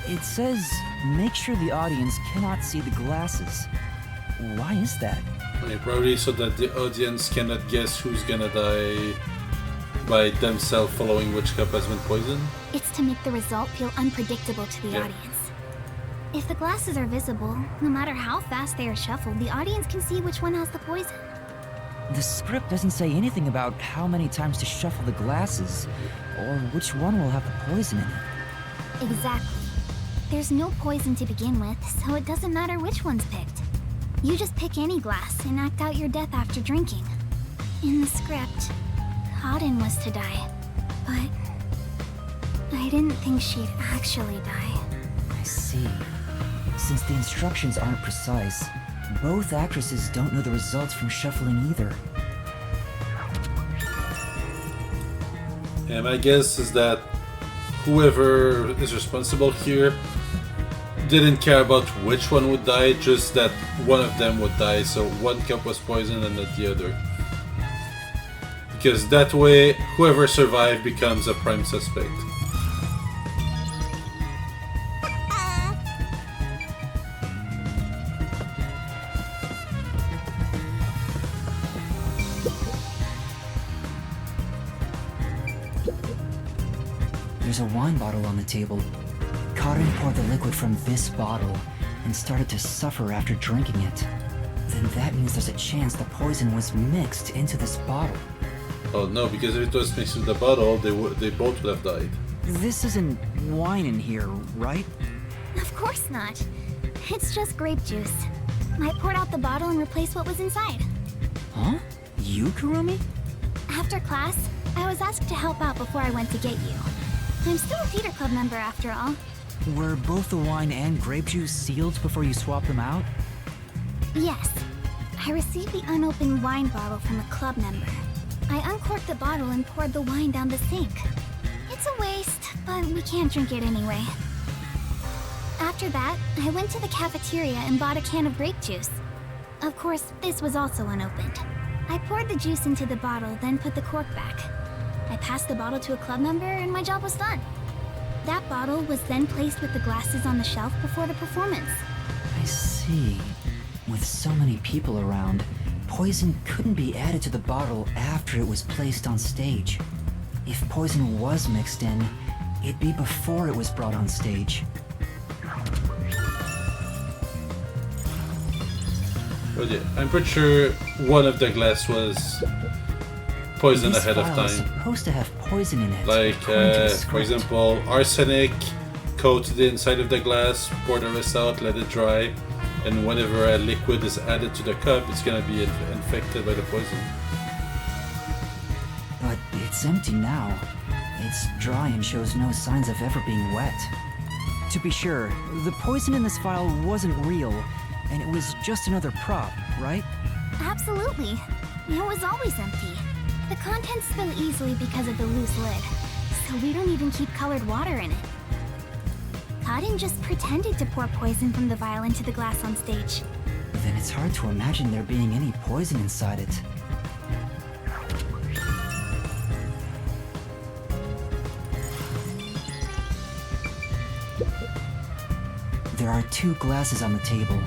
It says, make sure the audience cannot see the glasses. Why is that? Probably so that the audience cannot guess who's gonna die by themselves following which cup has been poisoned. It's to make the result feel unpredictable to the audience. If the glasses are visible, no matter how fast they are shuffled, the audience can see which one has the poison. The script doesn't say anything about how many times to shuffle the glasses, or which one will have the poison in it. Exactly. There's no poison to begin with, so it doesn't matter which one's picked. You just pick any glass and act out your death after drinking. In the script, Cotton was to die, but I didn't think she'd actually die. I see. Since the instructions aren't precise, both actresses don't know the results from shuffling either. And my guess is that whoever is responsible here didn't care about which one would die, just that one of them would die, so one cup was poisoned and not the other. Because that way, whoever survived becomes a prime suspect. There's a wine bottle on the table. Cotton poured the liquid from this bottle and started to suffer after drinking it. Then that means there's a chance the poison was mixed into this bottle. Oh no, because if it was mixed with the bottle, they both would have died. This isn't wine in here, right? Of course not. It's just grape juice. I poured out the bottle and replaced what was inside. Huh? You, Kurumi? After class, I was asked to help out before I went to get you. I'm still a theater club member after all. Were both the wine and grape juice sealed before you swapped them out? Yes. I received the unopened wine bottle from a club member. I uncorked the bottle and poured the wine down the sink. It's a waste, but we can't drink it anyway. After that, I went to the cafeteria and bought a can of grape juice. Of course, this was also unopened. I poured the juice into the bottle, then put the cork back. I passed the bottle to a club member and my job was done. That bottle was then placed with the glasses on the shelf before the performance. I see. With so many people around, poison couldn't be added to the bottle after it was placed on stage. If poison was mixed in, it'd be before it was brought on stage. But yeah, I'm pretty sure one of the glass was poisoned ahead of time. This vial is supposed to have poison in it. Like, according to the for script. example, arsenic, coat the inside of the glass, pour the rest out, let it dry. and whenever a liquid is added to the cup, it's gonna be infected by the poison. But it's empty now. It's dry and shows no signs of ever being wet. To be sure, the poison in this vial wasn't real, and it was just another prop, right? Absolutely. It was always empty. The contents spill easily because of the loose lid, so we don't even keep colored water in it. Cotton just pretended to pour poison from the vial into the glass on stage. Then it's hard to imagine there being any poison inside it. There are 2 glasses on the table.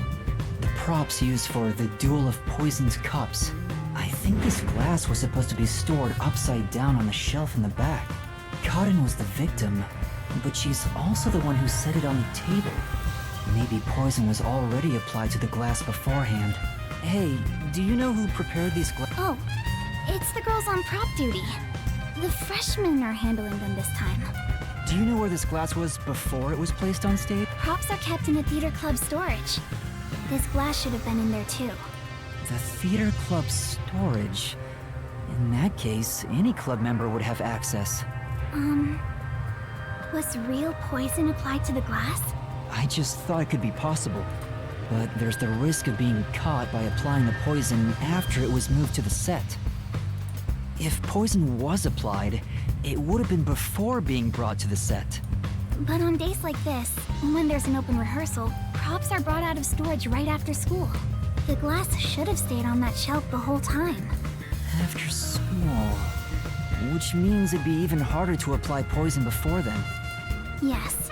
The props used for the duel of poisoned cups. I think this glass was supposed to be stored upside down on the shelf in the back. Cotton was the victim, but she's also the one who set it on the table. Maybe poison was already applied to the glass beforehand. Hey, do you know who prepared these Oh, it's the girls on prop duty. The freshmen are handling them this time. Do you know where this glass was before it was placed on stage? Props are kept in the theater club storage. This glass should have been in there too. The theater club storage? In that case, any club member would have access. Was real poison applied to the glass? I just thought it could be possible. But there's the risk of being caught by applying the poison after it was moved to the set. If poison was applied, it would have been before being brought to the set. But on days like this, when there's an open rehearsal, props are brought out of storage right after school. The glass should have stayed on that shelf the whole time. After school... which means it'd be even harder to apply poison before then. Yes.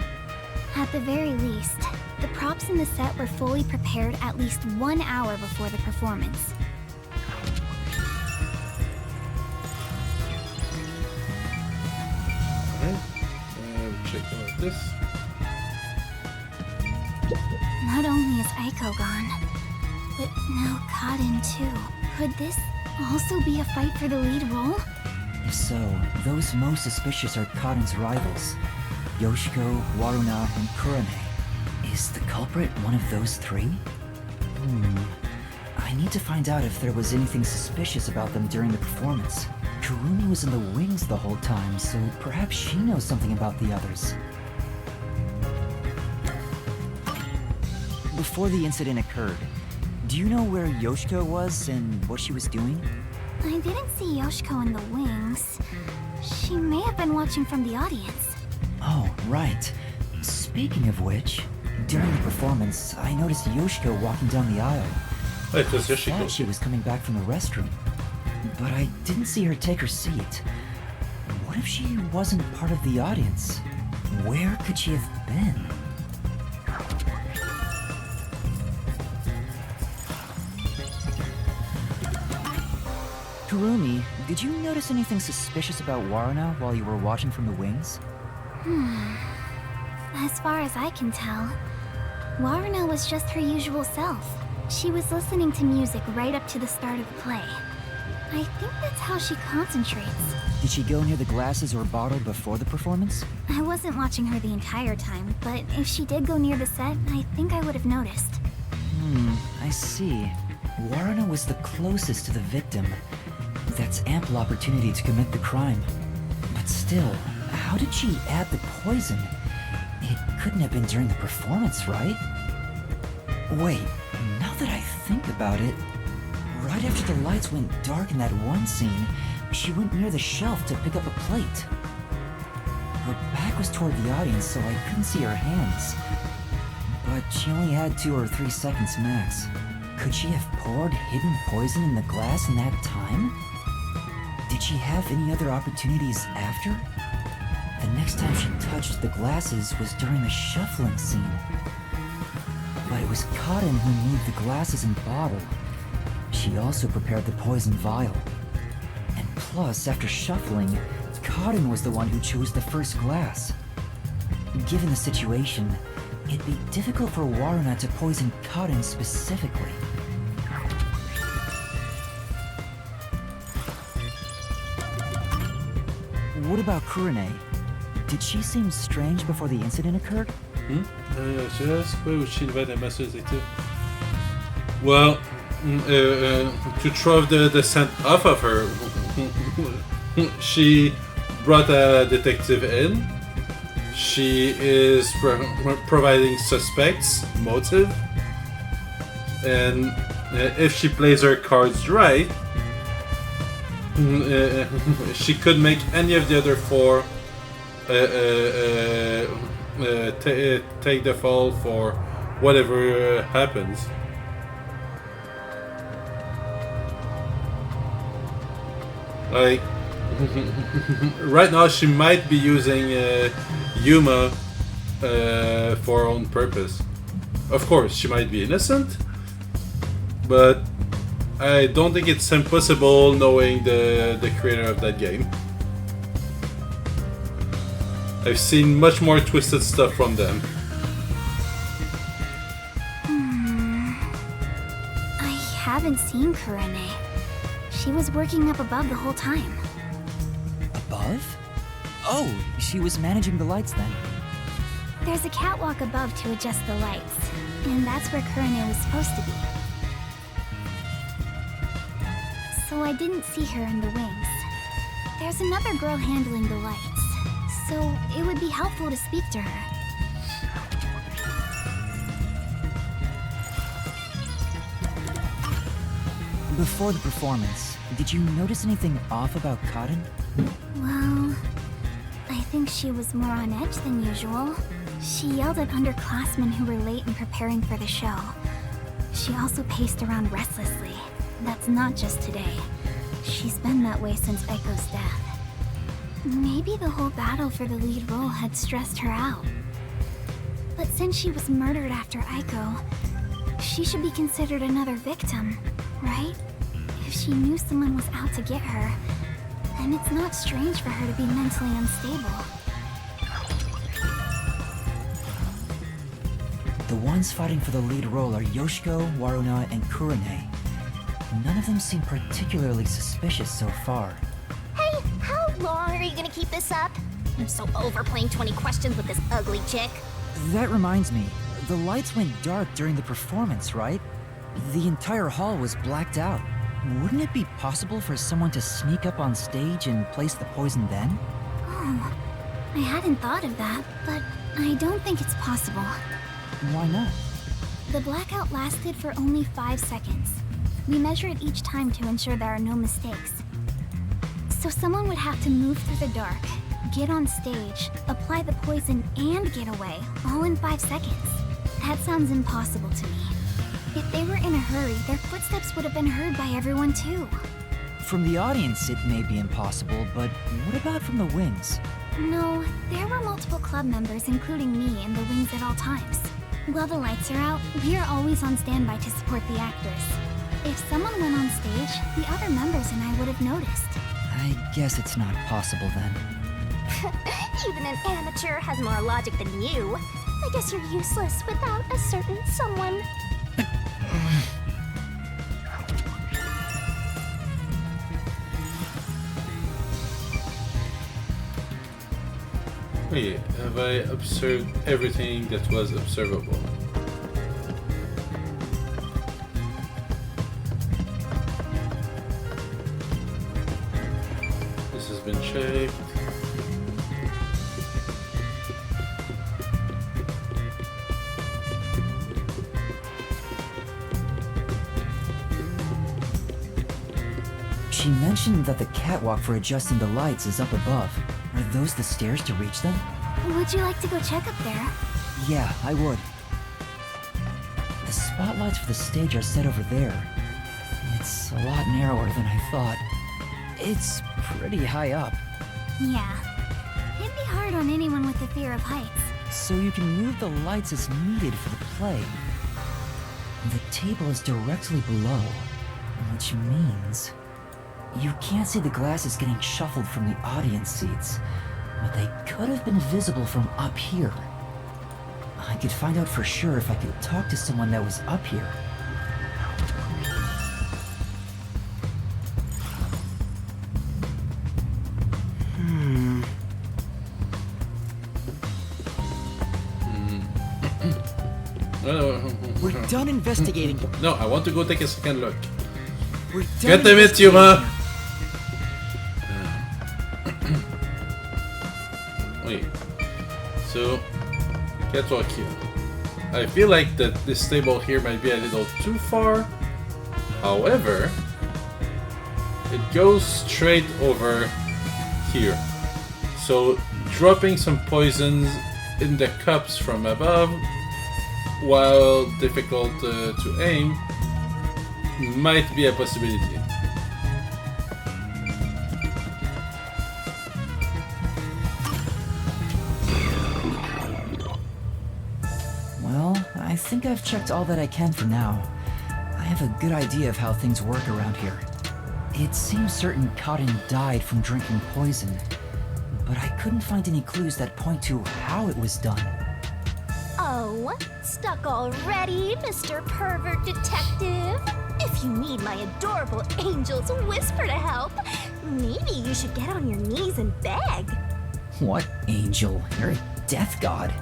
At the very least, the props in the set were fully prepared at least 1 hour before the performance. Check out this. Not only is Aiko gone, but now Cotton too. Could this also be a fight for the lead role? If so, those most suspicious are Cotton's rivals. Yoshiko, Waruna, and Kurane. Is the culprit one of those 3? I need to find out if there was anything suspicious about them during the performance. Kurumi was in the wings the whole time, so perhaps she knows something about the others. Before the incident occurred, do you know where Yoshiko was and what she was doing? I didn't see Yoshiko in the wings. She may have been watching from the audience. Oh, right. Speaking of which, during the performance, I noticed Yoshiko walking down the aisle. It was I Yoshiko. thought she was coming back from the restroom, but I didn't see her take her seat. What if she wasn't part of the audience? Where could she have been? Kurumi, did you notice anything suspicious about Waruna while you were watching from the wings? As far as I can tell, Waruna was just her usual self. She was listening to music right up to the start of the play. I think that's how she concentrates. Did she go near the glasses or bottle before the performance? I wasn't watching her the entire time, but if she did go near the set, I think I would have noticed. I see. Waruna was the closest to the victim. That's ample opportunity to commit the crime. But still, how did she add the poison? It couldn't have been during the performance, right? Wait, now that I think about it, right after the lights went dark in that one scene, she went near the shelf to pick up a plate. Her back was toward the audience, so I couldn't see her hands. But she only had 2 or 3 seconds max. Could she have poured hidden poison in the glass in that time? Did she have any other opportunities after? The next time she touched the glasses was during the shuffling scene. But it was Cotton who moved the glasses and bottle. She also prepared the poison vial. And plus, after shuffling, Cotton was the one who chose the first glass. Given the situation, it'd be difficult for Waruna to poison Cotton specifically. What about Kurane? Did she seem strange before the incident occurred? Je sais pas où je levais la masseuse et tout. Well, to throw the scent off of her, she brought a detective in. She is providing suspects, motive, and if she plays her cards right, she could make any of the other four take the fall for whatever happens. Like, right now she might be using Yuma for her own purpose. Of course, she might be innocent, but I don't think it's impossible knowing the creator of that game. I've seen much more twisted stuff from them. I haven't seen Kurane. She was working up above the whole time. Above? Oh, she was managing the lights then. There's a catwalk above to adjust the lights, and that's where Kurane was supposed to be. So I didn't see her in the wings. There's another girl handling the lights, so it would be helpful to speak to her. Before the performance, did you notice anything off about Cotton? Well, I think she was more on edge than usual. She yelled at underclassmen who were late in preparing for the show. She also paced around restlessly. That's not just today. She's been that way since Echo's death. Maybe the whole battle for the lead role had stressed her out. But since she was murdered after Echo, she should be considered another victim, right? If she knew someone was out to get her, then it's not strange for her to be mentally unstable. The ones fighting for the lead role are Yoshiko, Waruna, and Kurane. None of them seem particularly suspicious so far. Hey, how long are you gonna keep this up? I'm so over playing 20 questions with this ugly chick. That reminds me, the lights went dark during the performance, right? The entire hall was blacked out. Wouldn't it be possible for someone to sneak up on stage and place the poison then? Oh, I hadn't thought of that, but I don't think it's possible. Why not? The blackout lasted for only 5 seconds. We measure it each time to ensure there are no mistakes. So someone would have to move through the dark, get on stage, apply the poison, and get away, all in 5 seconds. That sounds impossible to me. If they were in a hurry, their footsteps would have been heard by everyone too. From the audience, it may be impossible, but what about from the wings? No, there were multiple club members, including me, in the wings at all times. While the lights are out, we are always on standby to support the actors. If someone went on stage, the other members and I would have noticed. I guess it's not possible then. Even an amateur has more logic than you. I guess you're useless without a certain someone. Wait, have I observed everything that was observable? This has been checked. She mentioned that the catwalk for adjusting the lights is up above. Are those the stairs to reach them? Would you like to go check up there? Yeah, I would. The spotlights for the stage are set over there. It's a lot narrower than I thought. It's pretty high up. Yeah. It'd be hard on anyone with the fear of heights. So you can move the lights as needed for the play. The table is directly below, which means you can't see the glasses getting shuffled from the audience seats, but they could have been visible from up here. I could find out for sure if I could talk to someone that was up here. We're done investigating. No, I want to go take a second look. We're done Get them it, Yuma! Wait. So, get walk here. I feel like that this table here might be a little too far. However, it goes straight over here. So, dropping some poisons in the cups from above, while difficult to aim, might be a possibility. Well, I think I've checked all that I can for now. I have a good idea of how things work around here. It seems certain Karin died from drinking poison, but I couldn't find any clues that point to how it was done. Oh, stuck already, Mr. Pervert Detective? If you need my adorable angel's whisper to help, maybe you should get on your knees and beg. What angel? You're a death god.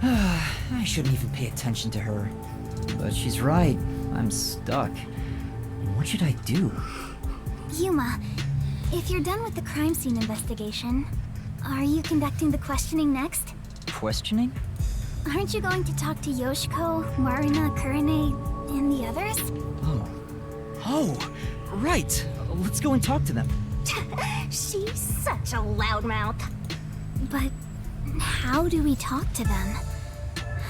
I shouldn't even pay attention to her. But she's right. I'm stuck. What should I do? Yuma, if you're done with the crime scene investigation, are you conducting the questioning next? Questioning? Aren't you going to talk to Yoshiko, Marina, Kurine, and the others? Oh, right. Let's go and talk to them. She's such a loudmouth. But how do we talk to them?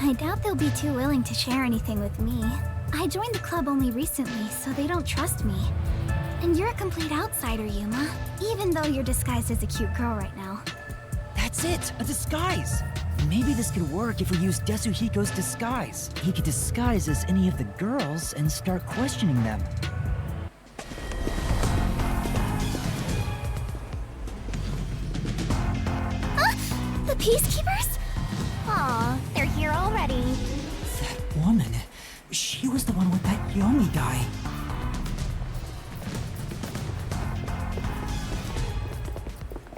I doubt they'll be too willing to share anything with me. I joined the club only recently, so they don't trust me. And you're a complete outsider, Yuma, even though you're disguised as a cute girl right now. That's it! A disguise! Maybe this could work if we use Desuhiko's disguise. He could disguise as any of the girls and start questioning them. The Peacekeepers? Aw, they're here already. That woman, she was the one with that Yomi guy.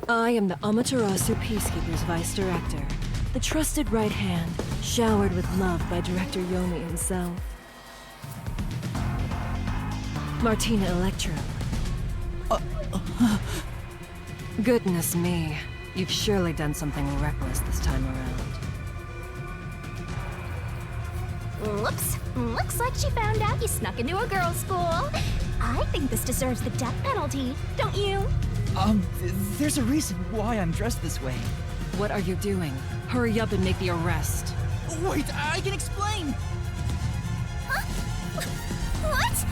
I am the Amaterasu Peacekeepers Vice Director, the trusted right hand, showered with love by Director Yomi himself. Martina Electro. Goodness me, you've surely done something reckless this time around. Whoops, looks like she found out you snuck into a girls' school. I think this deserves the death penalty, don't you? There's a reason why I'm dressed this way. What are you doing? Hurry up and make the arrest. Wait, I can explain! What?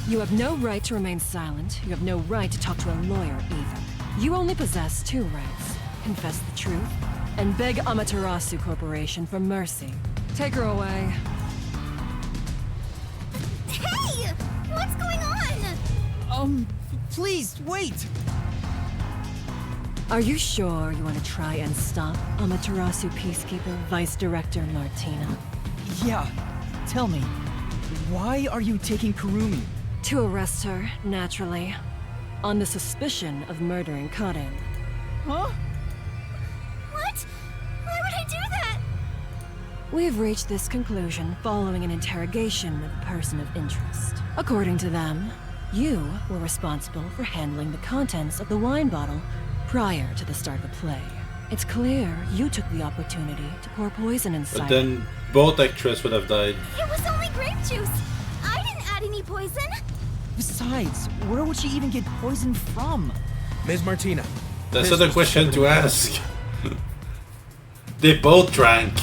You have no right to remain silent. You have no right to talk to a lawyer, either. You only possess two rights. Confess the truth, and beg Amaterasu Corporation for mercy. Take her away. Hey! What's going on? Please, wait! Are you sure you want to try and stop Amaterasu Peacekeeper Vice Director Martina? Yeah. Tell me, why are you taking Kurumi? To arrest her, naturally. On the suspicion of murdering Karin. Huh? What? Why would I do that? We've reached this conclusion following an interrogation with a person of interest. According to them, you were responsible for handling the contents of the wine bottle prior to the start of the play. It's clear you took the opportunity to pour poison inside. But then both actresses would have died. It was only grape juice. I didn't add any poison. Besides, where would she even get poison from? Ms. Martina. That's not a question to ask. They both drank.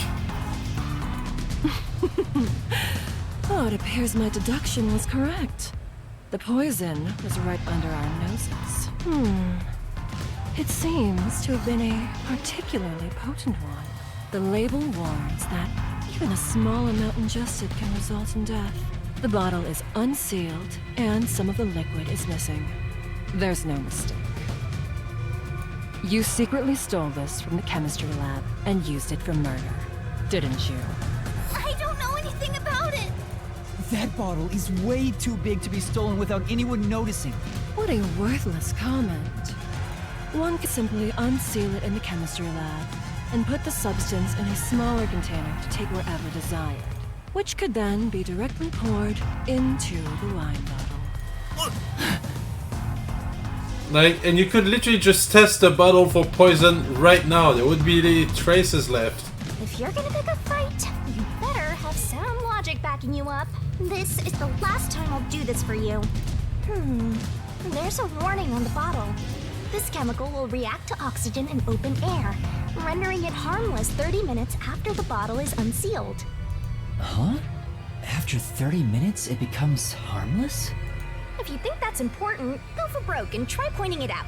Oh, it appears my deduction was correct. The poison was right under our noses. It seems to have been a particularly potent one. The label warns that even a small amount ingested can result in death. The bottle is unsealed, and some of the liquid is missing. There's no mistake. You secretly stole this from the chemistry lab and used it for murder, didn't you? I don't know anything about it. That bottle is way too big to be stolen without anyone noticing. What a worthless comment. One could simply unseal it in the chemistry lab and put the substance in a smaller container to take wherever desired. which could then be directly poured into the wine bottle. Like, and you could literally just test the bottle for poison right now. There would be the traces left. If you're gonna pick a fight, you better have sound logic backing you up. This is the last time I'll do this for you. There's a warning on the bottle. This chemical will react to oxygen in open air, rendering it harmless 30 minutes after the bottle is unsealed. Huh? After 30 minutes, it becomes harmless? If you think that's important, go for broke and try pointing it out.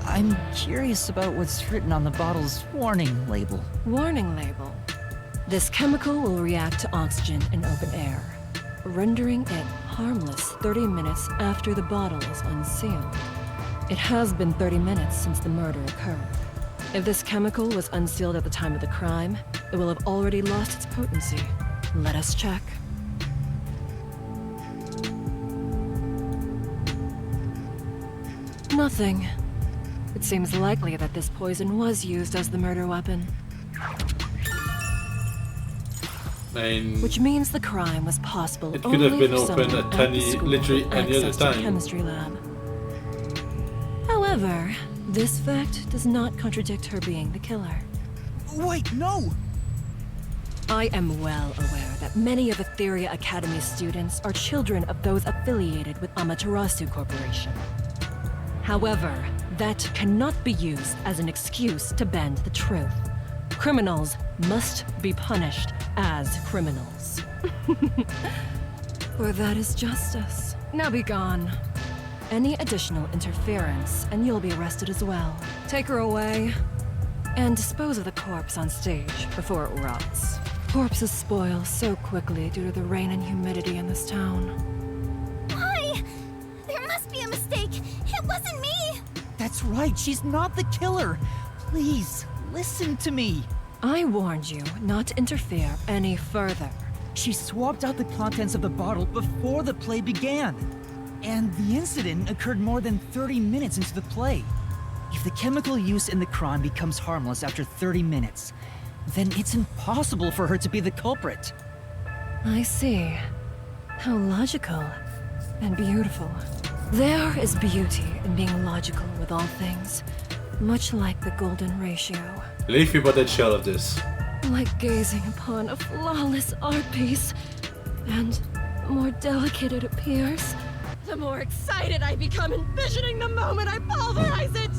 I'm curious about what's written on the bottle's warning label. Warning label. This chemical will react to oxygen in open air, rendering it harmless 30 minutes after the bottle is unsealed. It has been 30 minutes since the murder occurred. If this chemical was unsealed at the time of the crime, it will have already lost its potency. Let us check. Nothing. It seems likely that this poison was used as the murder weapon. Which means the crime was possible it could have been only for open someone at literally any other access to the time. chemistry lab. However, this fact does not contradict her being the killer. Wait, no! I am well aware that many of Etheria Academy students are children of those affiliated with Amaterasu Corporation. However, that cannot be used as an excuse to bend the truth. Criminals must be punished as criminals. For that is justice. Now be gone. Any additional interference, and you'll be arrested as well. Take her away, and dispose of the corpse on stage before it rots. Corpses spoil so quickly due to the rain and humidity in this town. Why? There must be a mistake. It wasn't me. That's right, she's not the killer. Please, listen to me. I warned you not to interfere any further. She swapped out the contents of the bottle before the play began. And the incident occurred more than 30 minutes into the play. If the chemical use in the crime becomes harmless after 30 minutes, then it's impossible for her to be the culprit. I see. How logical and beautiful. There is beauty in being logical with all things, much like the golden ratio. Leafy potential of this. Like gazing upon a flawless art piece, and the more delicate it appears, the more excited I become envisioning the moment I pulverize it!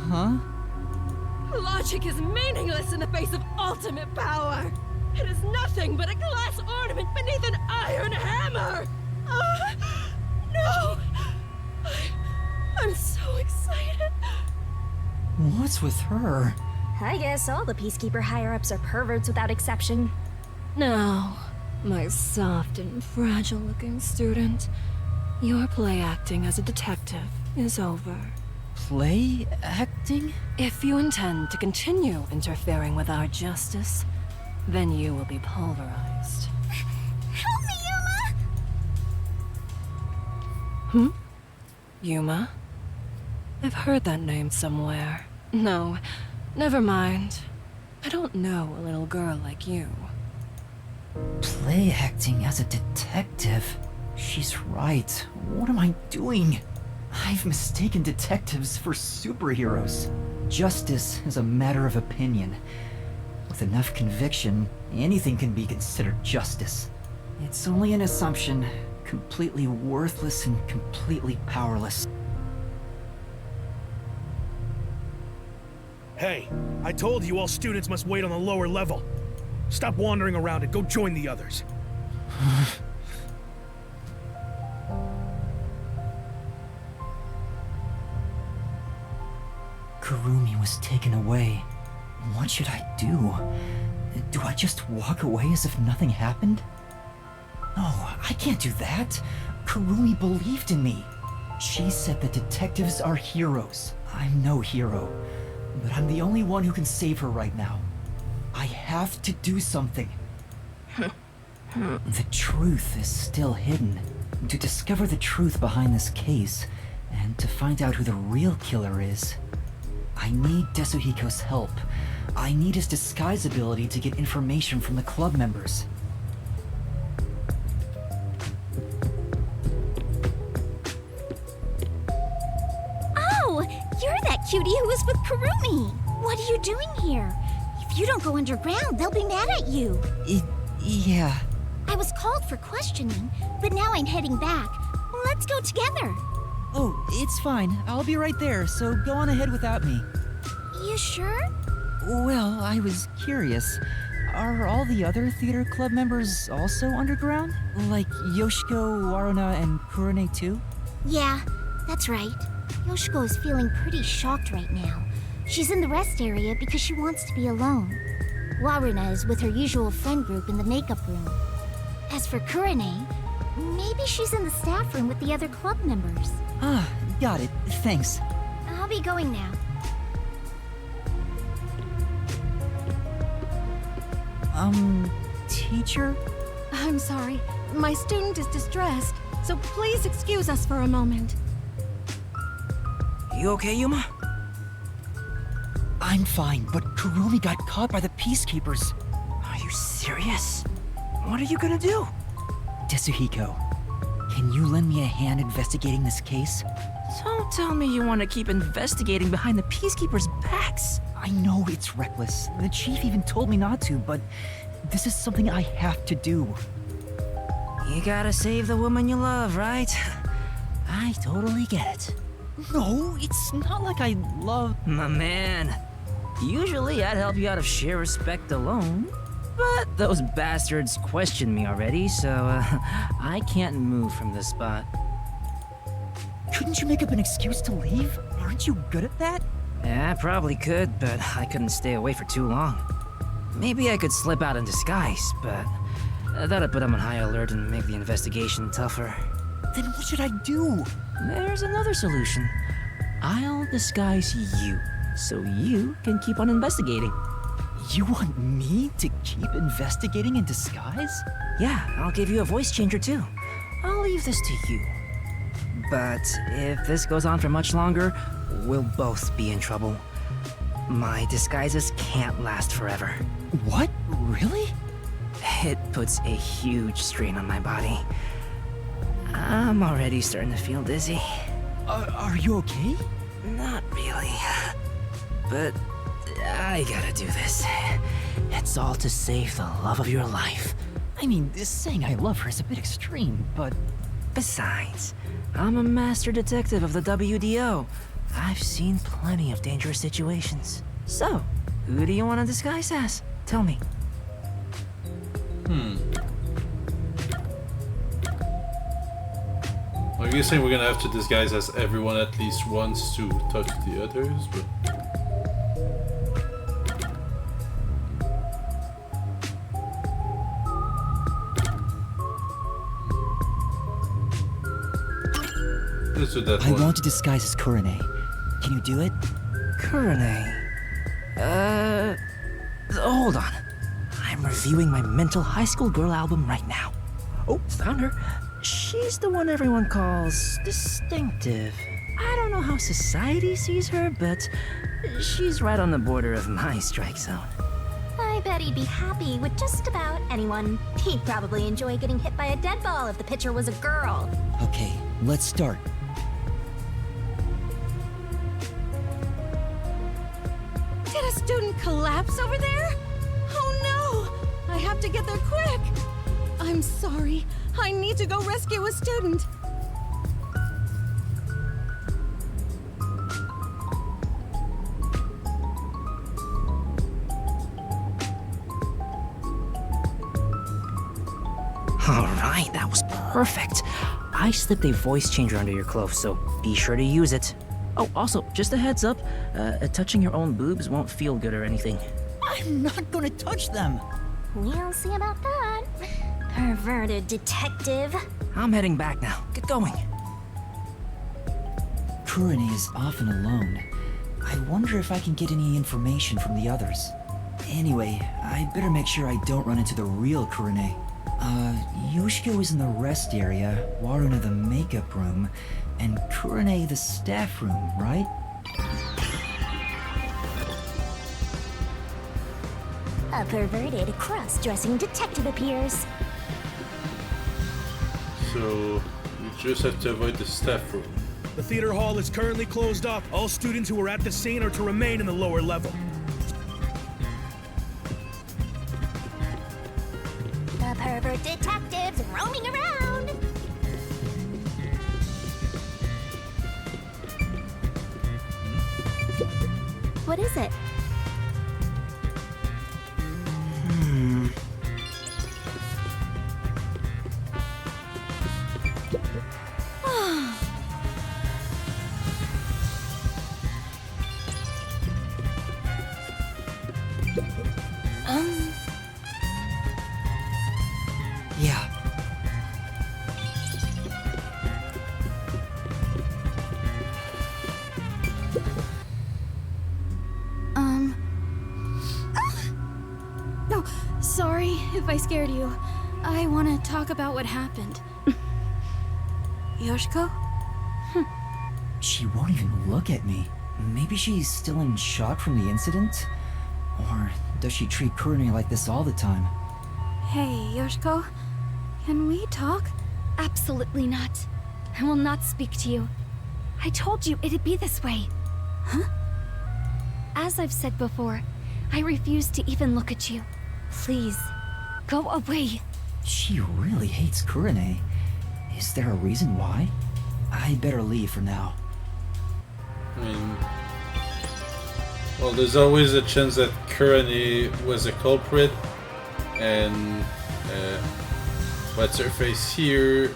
Huh? Logic is meaningless in the face of ultimate power! It is nothing but a glass ornament beneath an iron hammer! No! I'm so excited! What's with her? I guess all the Peacekeeper higher-ups are perverts without exception. Now, my soft and fragile-looking student, your play acting as a detective is over. Play acting? If you intend to continue interfering with our justice, then you will be pulverized. Help me, Hmm? Yuma! Yuma? I've heard that name somewhere. No, never mind. I don't know a little girl like you. Play acting as a detective? She's right. What am I doing? I've mistaken detectives for superheroes. Justice is a matter of opinion. With enough conviction, anything can be considered justice. It's only an assumption, completely worthless and completely powerless. Hey, I told you all students must wait on the lower level. Stop wandering around and go join the others. Kurumi was taken away. What should I do? Do I just walk away as if nothing happened? No, I can't do that. Kurumi believed in me. She said that detectives are heroes. I'm no hero, but I'm the only one who can save her right now. I have to do something. The truth is still hidden. To discover the truth behind this case, And to find out who the real killer is, I need Desuhiko's help. I need his disguise ability to get information from the club members. Oh, you're that cutie who was with Kurumi. What are you doing here? If you don't go underground, they'll be mad at you. Yeah. I was called for questioning, but now I'm heading back. Let's go together. Oh, it's fine. I'll be right there, so go on ahead without me. You sure? Well, I was curious. Are all the other theater club members also underground? Like Yoshiko, Waruna, and Kurone too? Yeah, that's right. Yoshiko is feeling pretty shocked right now. She's in the rest area because she wants to be alone. Waruna is with her usual friend group in the makeup room. As for Kurone, maybe she's in the staff room with the other club members. Ah, got it. Thanks. I'll be going now. Teacher? I'm sorry. My student is distressed, so please excuse us for a moment. You okay, Yuma? I'm fine, but Kurumi got caught by the Peacekeepers. Are you serious? What are you gonna do? Desuhiko, can you lend me a hand investigating this case? Don't tell me you want to keep investigating behind the Peacekeepers' backs. I know it's reckless. The chief even told me not to, but this is something I have to do. You gotta save the woman you love, right? I totally get it. No, it's not like I love... My man, usually I'd help you out of sheer respect alone. But those bastards questioned me already, so I can't move from this spot. Couldn't you make up an excuse to leave? Aren't you good at that? Yeah, I probably could, but I couldn't stay away for too long. Maybe I could slip out in disguise, but that'd put them on high alert and make the investigation tougher. Then what should I do? There's another solution. I'll disguise you, so you can keep on investigating. You want me to keep investigating in disguise? Yeah, I'll give you a voice changer too. I'll leave this to you. But if this goes on for much longer, we'll both be in trouble. My disguises can't last forever. What? Really? It puts a huge strain on my body. I'm already starting to feel dizzy. Are you okay? Not really. But I gotta do this. It's all to save the love of your life. I mean, saying I love her is a bit extreme, but... Besides, I'm a master detective of the WDO. I've seen plenty of dangerous situations. So, who do you want to disguise as? Tell me. I'm guessing we're gonna have to disguise as everyone at least once to touch the others, but... Let's do that I one. want to disguise as Kurone. Can you do it? Kurone? Hold on. I'm reviewing my mental high school girl album right now. Oh, found her. She's the one everyone calls distinctive. I don't know how society sees her, but she's right on the border of my strike zone. I bet he'd be happy with just about anyone. He'd probably enjoy getting hit by a dead ball if the pitcher was a girl. Okay, let's start. Did a student collapse over there? Oh no! I have to get there quick! I'm sorry. I need to go rescue a student. Alright, that was perfect. I slipped a voice changer under your clothes, so be sure to use it. Oh, also, just a heads up, touching your own boobs won't feel good or anything. I'm not gonna touch them. We'll see about that. Perverted detective. I'm heading back now. Get going. Kurone is often alone. I wonder if I can get any information from the others. Anyway, I better make sure I don't run into the real Kurone. Yoshiko is in the rest area, Waruna the makeup room, and Kurane the staff room, right? A perverted cross-dressing detective appears. So, you just have to avoid the staff room. The theater hall is currently closed off. All students who are at the scene are to remain in the lower level. The pervert detectives roaming around. What is it? Yeah. No, sorry if I scared you. I want to talk about what happened. Yoshiko? She won't even look at me. Maybe she's still in shock from the incident? Or does she treat Kurane like this all the time? Hey, Yoshiko. Can we talk? Absolutely not. I will not speak to you. I told you it'd be this way. Huh? As I've said before, I refuse to even look at you. Please, go away. She really hates Kurane. Is there a reason why? I better leave for now. I mean, well, there's always a chance that Kurane was a culprit, and what's her face here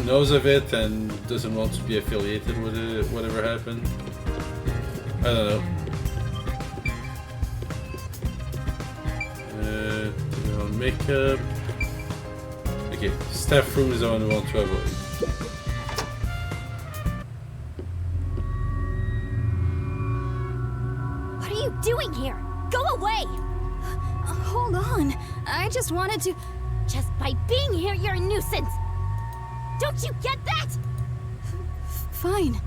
knows of it and doesn't want to be affiliated with it, whatever happened. I don't know. Makeup. Okay, staff room is the one we want to avoid. What are you doing here? Go away! Hold on. I just wanted to... Just by being here, you're a nuisance! Don't you get that? Fine.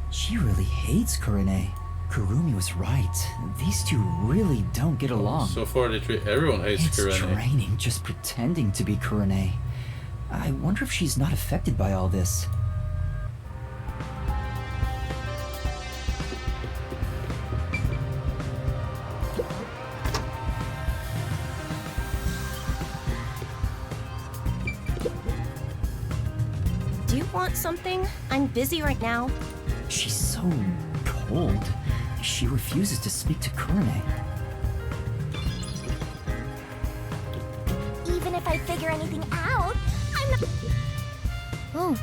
She really hates Kurane. Kurumi was right. These two really don't get along. So far, everyone hates Kurane. It's draining just pretending to be Kurane. I wonder if she's not affected by all this. Do you want something? I'm busy right now. She's so cold. She refuses to speak to Kurane. Even if I figure anything out, I'm not... Oh,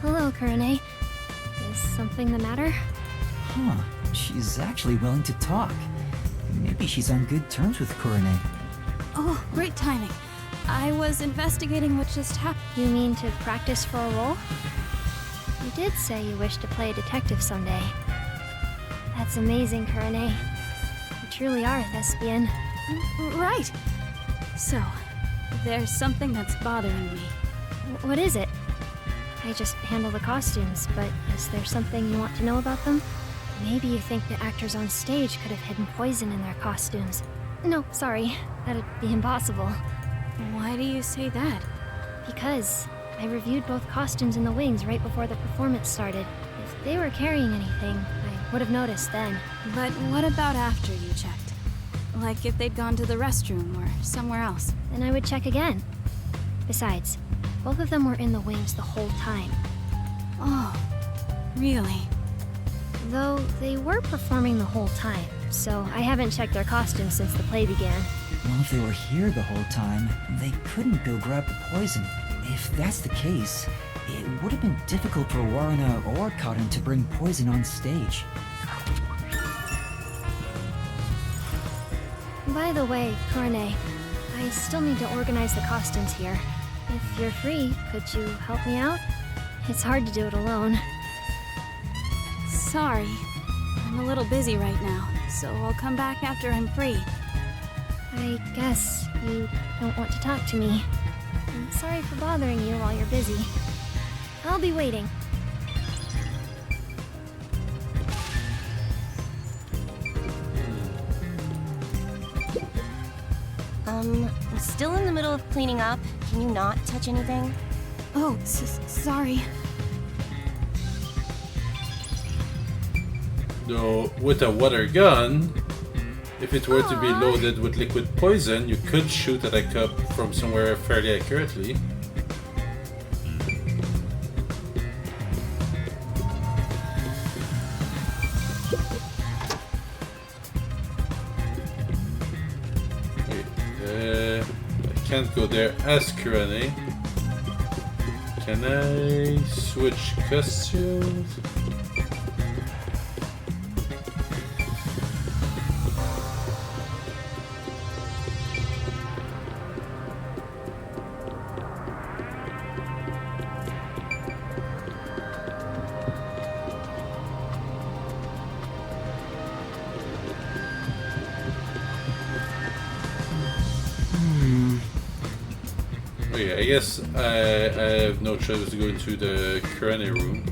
hello, Kurane. Is something the matter? Huh. She's actually willing to talk. Maybe she's on good terms with Kurane. Oh, great timing. I was investigating what just happened. You mean to practice for a role? You did say you wish to play a detective someday. That's amazing, Kurane. You truly are a thespian. Right. So, there's something that's bothering me. What is it? I just handle the costumes, but is there something you want to know about them? Maybe you think the actors on stage could have hidden poison in their costumes. No, sorry. That'd be impossible. Why do you say that? Because I reviewed both costumes in the wings right before the performance started. If they were carrying anything, I would have noticed then. But what about after you checked? Like if they'd gone to the restroom or somewhere else? Then I would check again. Besides, both of them were in the wings the whole time. Oh, really? Though they were performing the whole time, so I haven't checked their costumes since the play began. Well, if they were here the whole time, they couldn't go grab the poison. If that's the case, it would have been difficult for Waruna or Cotton to bring poison on stage. By the way, Kurane, I still need to organize the costumes here. If you're free, could you help me out? It's hard to do it alone. Sorry. I'm a little busy right now, so I'll come back after I'm free. I guess you don't want to talk to me. I'm sorry for bothering you while you're busy. I'll be waiting. I'm still in the middle of cleaning up. Can you not touch anything? Oh, sorry. Though, with a water gun, if it were to be loaded with liquid poison, you could shoot at a cup from somewhere fairly accurately. I can't go there as Kurane. Can I switch costumes? I guess I have no choice to go into the Kurane room.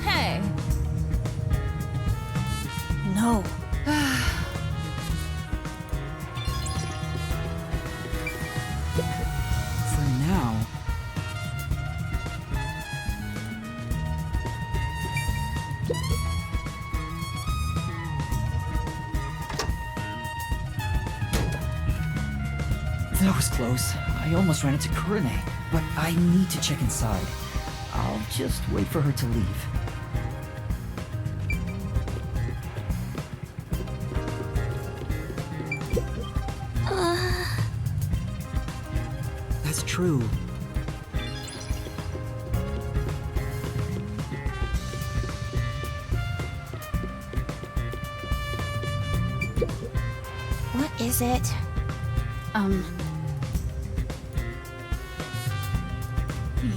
Hey! No. For now. That was close. I almost ran into Kurane, but I need to check inside. I'll just wait for her to leave. That's true. What is it?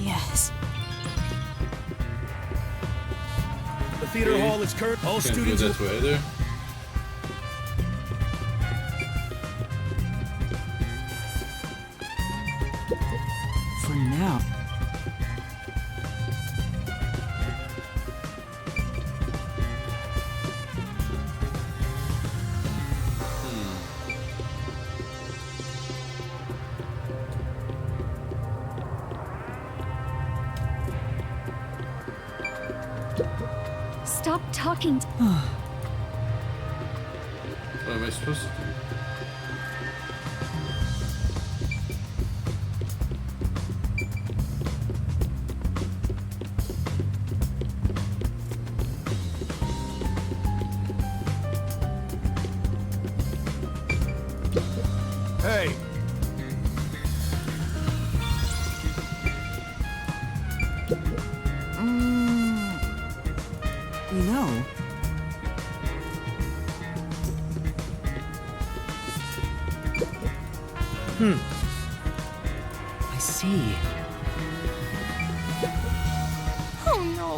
Yes. The theater hall is current. All Can't students. go that way either. For now. Stop talking to What am I supposed to do? Hey! You know, I see. Oh no!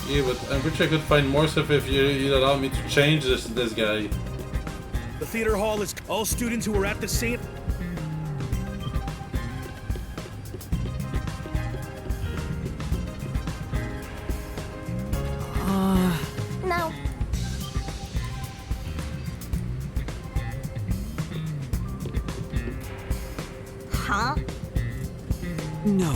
Yeah, but I wish I could find more stuff if you'd allow me to change this guy. The theater hall is all students who were at the scene. No. Huh? No.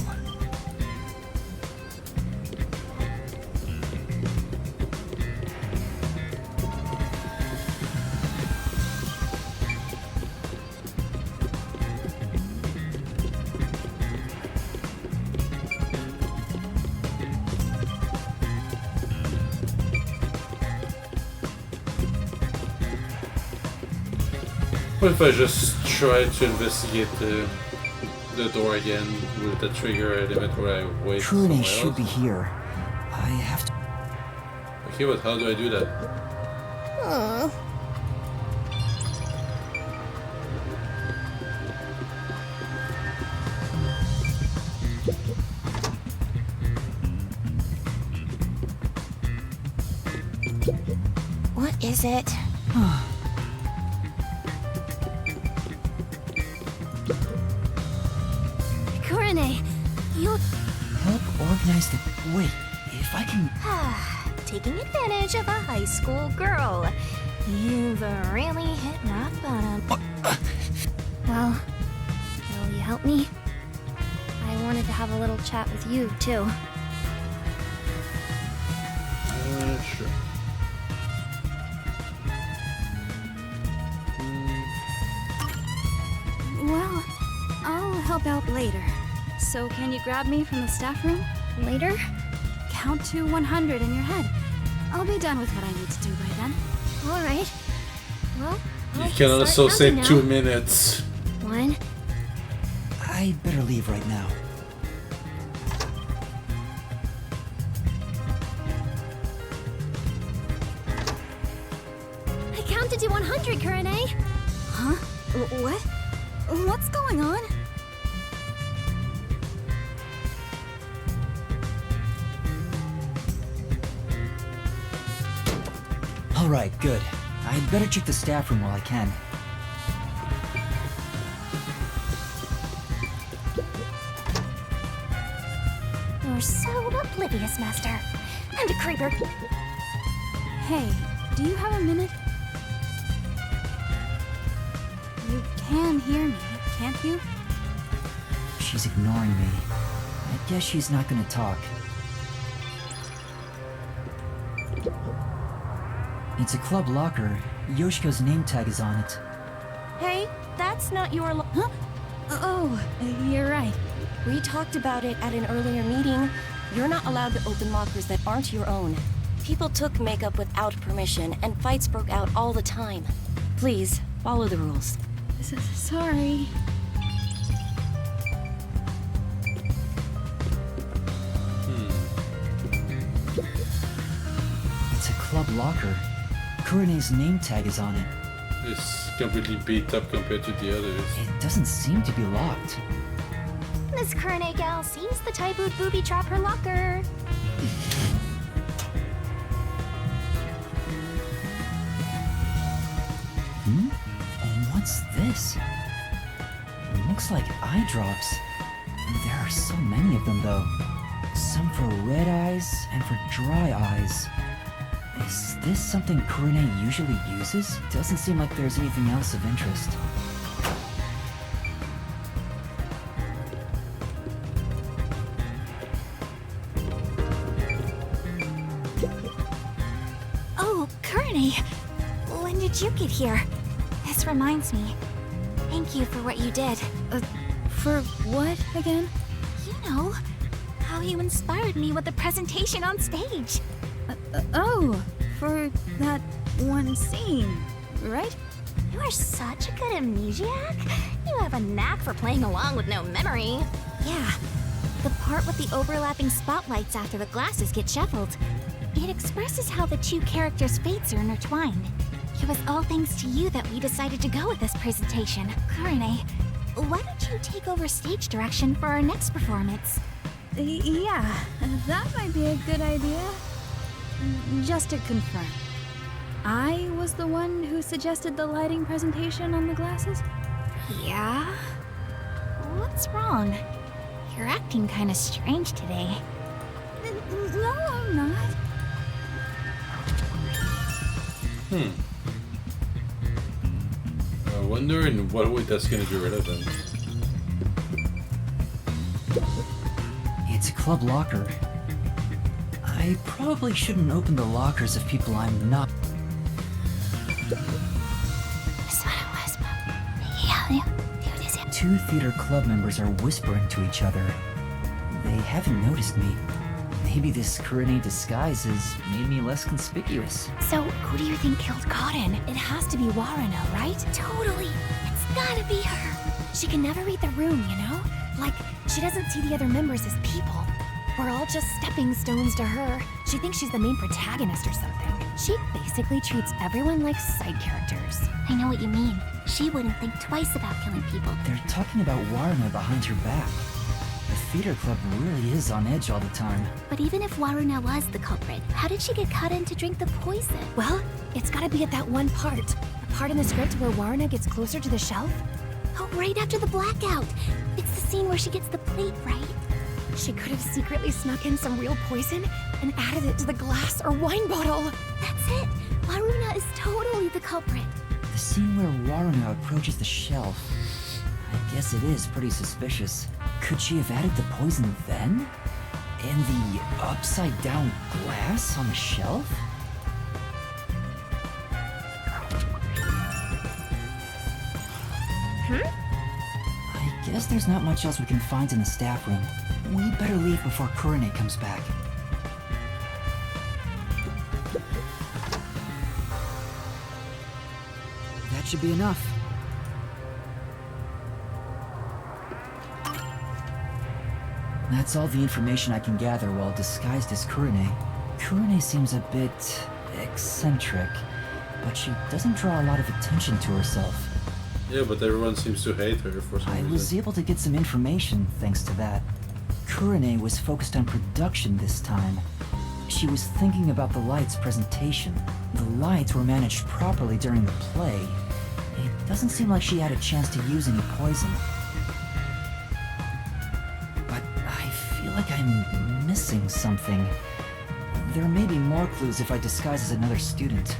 What if I just try to investigate the door again with the trigger element where I wait somewhere Kurune else? should be here. I have to... Okay, but how do I do that? What is it? Kurine, you... Help organize the... Wait, if I can... Taking advantage of a high school girl. You've really hit rock bottom. Well, will you help me? I wanted to have a little chat with you, too. Sure. Well, I'll help out later. So can you grab me from the staff room? Later? Count to 100 in your head. I'll be done with what I need to do by then. Alright. Well, You I'll can start also say counting 2 now. minutes. 1. I'd better leave right now. I counted to 100, Kurine. Huh? What? What's going on? Alright, good. I'd better check the staff room while I can. You're so oblivious, Master. And a creeper. Hey, do you have a minute? You can hear me, can't you? She's ignoring me. I guess she's not gonna talk. It's a club locker. Yoshiko's name tag is on it. Hey, that's not your Huh? Oh, you're right. We talked about it at an earlier meeting. You're not allowed to open lockers that aren't your own. People took makeup without permission, and fights broke out all the time. Please, follow the rules. Sorry. It's a club locker. Kurine's name tag is on it. It's completely beat up compared to the others. It doesn't seem to be locked. This Kurine gal seems the type who'd booby trap her locker. And what's this? It looks like eye drops. There are so many of them, though. Some for red eyes and for dry eyes. Is this something Kurine usually uses? Doesn't seem like there's anything else of interest. Oh, Kurine! When did you get here? This reminds me. Thank you for what you did. For what again? You know, how you inspired me with the presentation on stage. Oh, for that one scene, right? You are such a good amnesiac. You have a knack for playing along with no memory. Yeah, the part with the overlapping spotlights after the glasses get shuffled. It expresses how the two characters' fates are intertwined. It was all thanks to you that we decided to go with this presentation. Kurine, why don't you take over stage direction for our next performance? Yeah, that might be a good idea. Just to confirm, I was the one who suggested the lighting presentation on the glasses? Yeah? What's wrong? You're acting kind of strange today. No, I'm not. I wonder in what way that's gonna be relevant. It's a club locker. I probably shouldn't open the lockers of people I'm not. Two theater club members are whispering to each other. They haven't noticed me. They Maybe this Kurine disguise has made me less conspicuous. So, who do you think killed Cotton? It has to be Waruna, right? Totally. It's gotta be her. She can never read the room, you know? Like, she doesn't see the other members as people. We're all just stepping stones to her. She thinks she's the main protagonist or something. She basically treats everyone like side characters. I know what you mean. She wouldn't think twice about killing people. They're talking about Waruna behind her back. The theater club really is on edge all the time. But even if Waruna was the culprit, how did she get Cotton to drink the poison? Well, it's gotta be at that one part. The part in the script where Waruna gets closer to the shelf. Oh, right after the blackout. It's the scene where she gets the plate, right? She could have secretly snuck in some real poison and added it to the glass or wine bottle. That's it. Waruna is totally the culprit. The scene where Waruna approaches the shelf. I guess it is pretty suspicious. Could she have added the poison then? In the upside-down glass on the shelf? I guess there's not much else we can find in the staff room. We better leave before Kurine comes back. That should be enough. That's all the information I can gather while disguised as Kurine. Kurine seems a bit eccentric, but she doesn't draw a lot of attention to herself. Yeah, but everyone seems to hate her for some reason. I was able to get some information thanks to that. Kurine was focused on production this time. She was thinking about the lights presentation. The lights were managed properly during the play. It doesn't seem like she had a chance to use any poison. But I feel like I'm missing something. There may be more clues if I disguise as another student.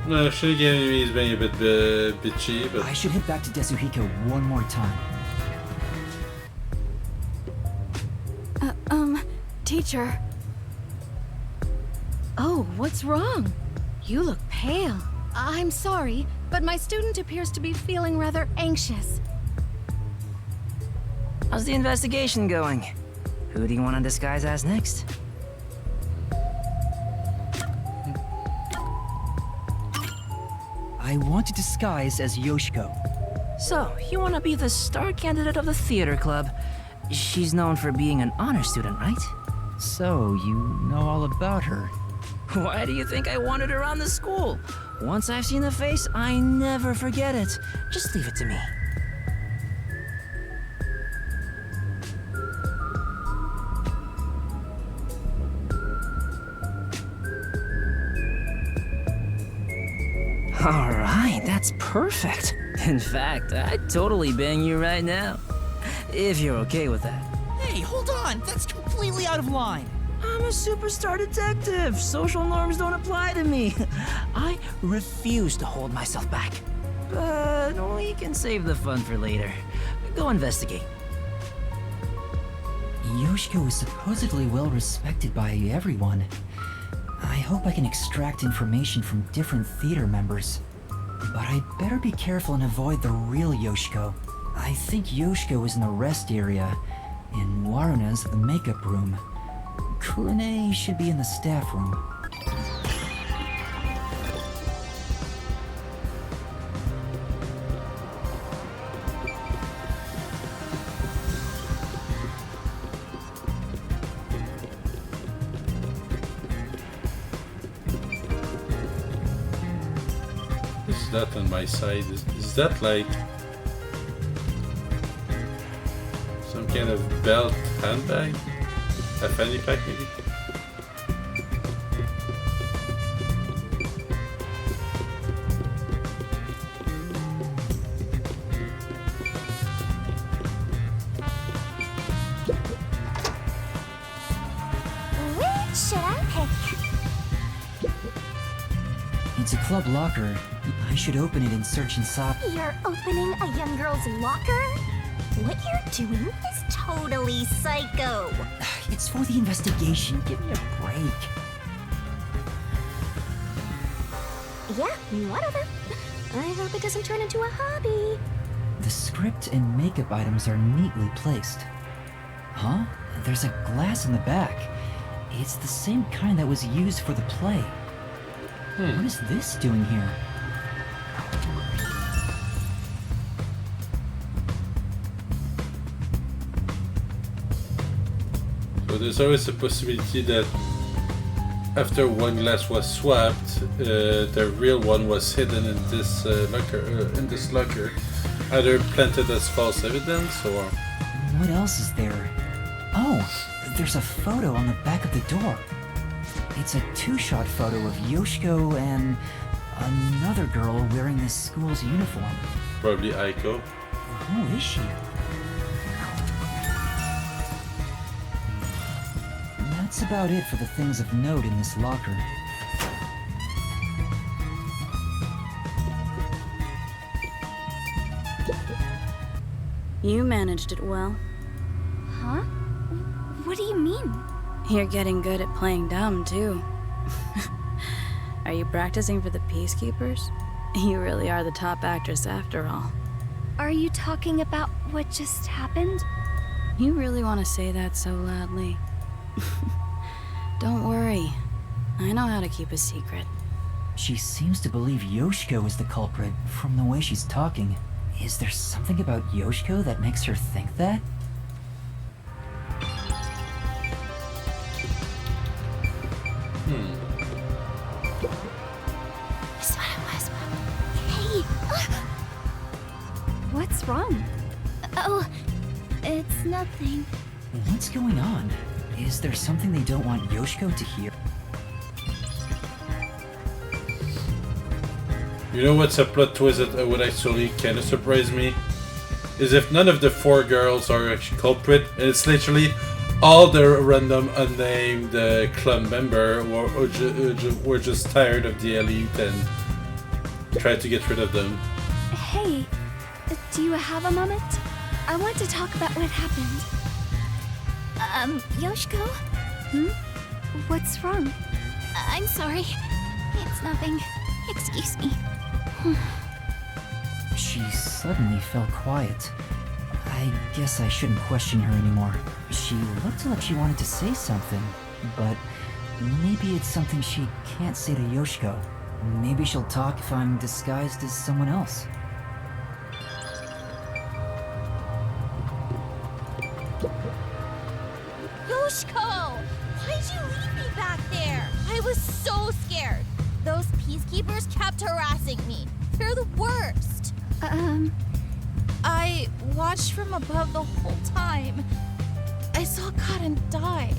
No, Shinigami is being a bit bitchy, but... I should head back to Desuhiko one more time. Teacher. Oh, what's wrong? You look pale. I'm sorry, but my student appears to be feeling rather anxious. How's the investigation going? Who do you want to disguise as next? I want to disguise as Yoshiko. So, you want to be the star candidate of the theater club. She's known for being an honor student, right? So, you know all about her. Why do you think I wanted her on the school? Once I've seen the face, I never forget it. Just leave it to me. Alright, that's perfect. In fact, I'd totally bang you right now. If you're okay with that. Hey, hold on! That's completely out of line! I'm a superstar detective. Social norms don't apply to me. I refuse to hold myself back. But we can save the fun for later. Go investigate. Yoshiko is supposedly well respected by everyone. I hope I can extract information from different theater members. But I better be careful and avoid the real Yoshiko. I think Yoshiko is in the rest area, and Waruna's the makeup room. Kurine should be in the staff room. Is that on my side? Is that like some kind of belt handbag? A fanny pack maybe? Which should I pick? It's a club locker. I should open it and search inside. You're opening a young girl's locker? What you're doing is totally psycho. It's for the investigation. Give me a break. Yeah, whatever. I hope it doesn't turn into a hobby. The script and makeup items are neatly placed. Huh? There's a glass in the back. It's the same kind that was used for the play. What is this doing here? So there's always a possibility that after one glass was swapped, the real one was hidden in this locker, either planted as false evidence or... What else is there? Oh, there's a photo on the back of the door. It's a two-shot photo of Yoshiko and another girl wearing this school's uniform. Probably Aiko. Who is she? That's about it for the things of note in this locker. You managed it well. Huh? What do you mean? You're getting good at playing dumb, too. Are you practicing for the Peacekeepers? You really are the top actress after all. Are you talking about what just happened? You really want to say that so loudly? Don't worry. I know how to keep a secret. She seems to believe Yoshiko is the culprit from the way she's talking. Is there something about Yoshiko that makes her think that? Hey! What's wrong? Oh, it's nothing. What's going on? Is there something they don't want Yoshiko to hear? You know what's a plot twist that would actually kind of surprise me? Is if none of the four girls are actually culprit, and it's literally all the random unnamed club member were just tired of the elite and tried to get rid of them. Hey, do you have a moment? I want to talk about what happened. Yoshiko? What's wrong? I'm sorry. It's nothing. Excuse me. She suddenly fell quiet. I guess I shouldn't question her anymore. She looked like she wanted to say something, but maybe it's something she can't say to Yoshiko. Maybe she'll talk if I'm disguised as someone else. Yoshiko! Why'd you leave me back there? I was so scared. Those peacekeepers kept harassing me. They're the worst. I watched from above the whole time. I saw Karen die.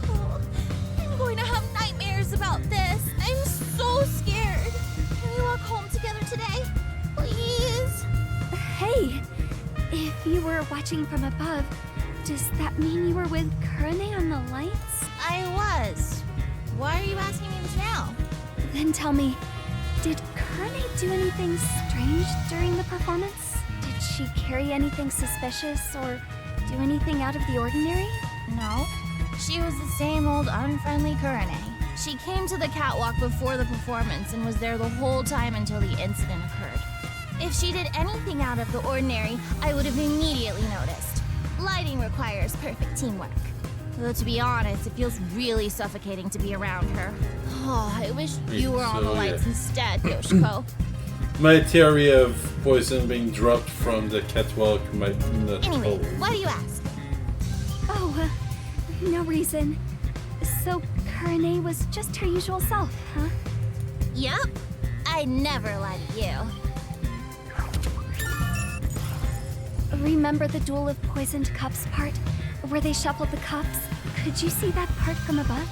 Oh, I'm going to have nightmares about this. I'm so scared. Can we walk home together today? Please? Hey, if you were watching from above, does that mean you were with Kurane on the lights? I was. Why are you asking me this now? Then tell me, did Kurane do anything strange during the performance? Did she carry anything suspicious or do anything out of the ordinary? No. She was the same old unfriendly Kurane. She came to the catwalk before the performance and was there the whole time until the incident occurred. If she did anything out of the ordinary, I would have immediately noticed. Lighting requires perfect teamwork. Though to be honest, it feels really suffocating to be around her. Oh, I wish you were on the lights instead, Yoshiko. My theory of poison being dropped from the catwalk might not Anyway, hold. why do you ask? Oh, no reason. So Kurane was just her usual self, huh? Yup. I never lied to you. Remember the Duel of Poisoned Cups part, where they shuffled the cups? Could you see that part from above?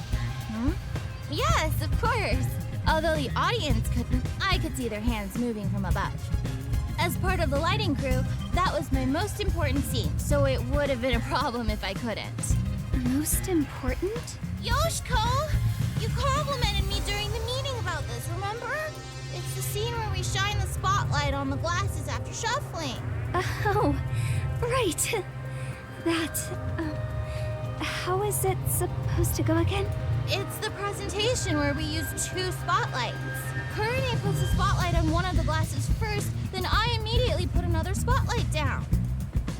Yes, of course. Although the audience couldn't, I could see their hands moving from above. As part of the lighting crew, that was my most important scene, so it would have been a problem if I couldn't. Most important? Yoshiko! You complimented me during the meeting about this, remember? It's the scene where we shine the spotlight on the glasses after shuffling. Oh, right. That, how is it supposed to go again? It's the presentation where we use 2 spotlights. Kurane puts the spotlight on one of the glasses first, then I immediately put another spotlight down.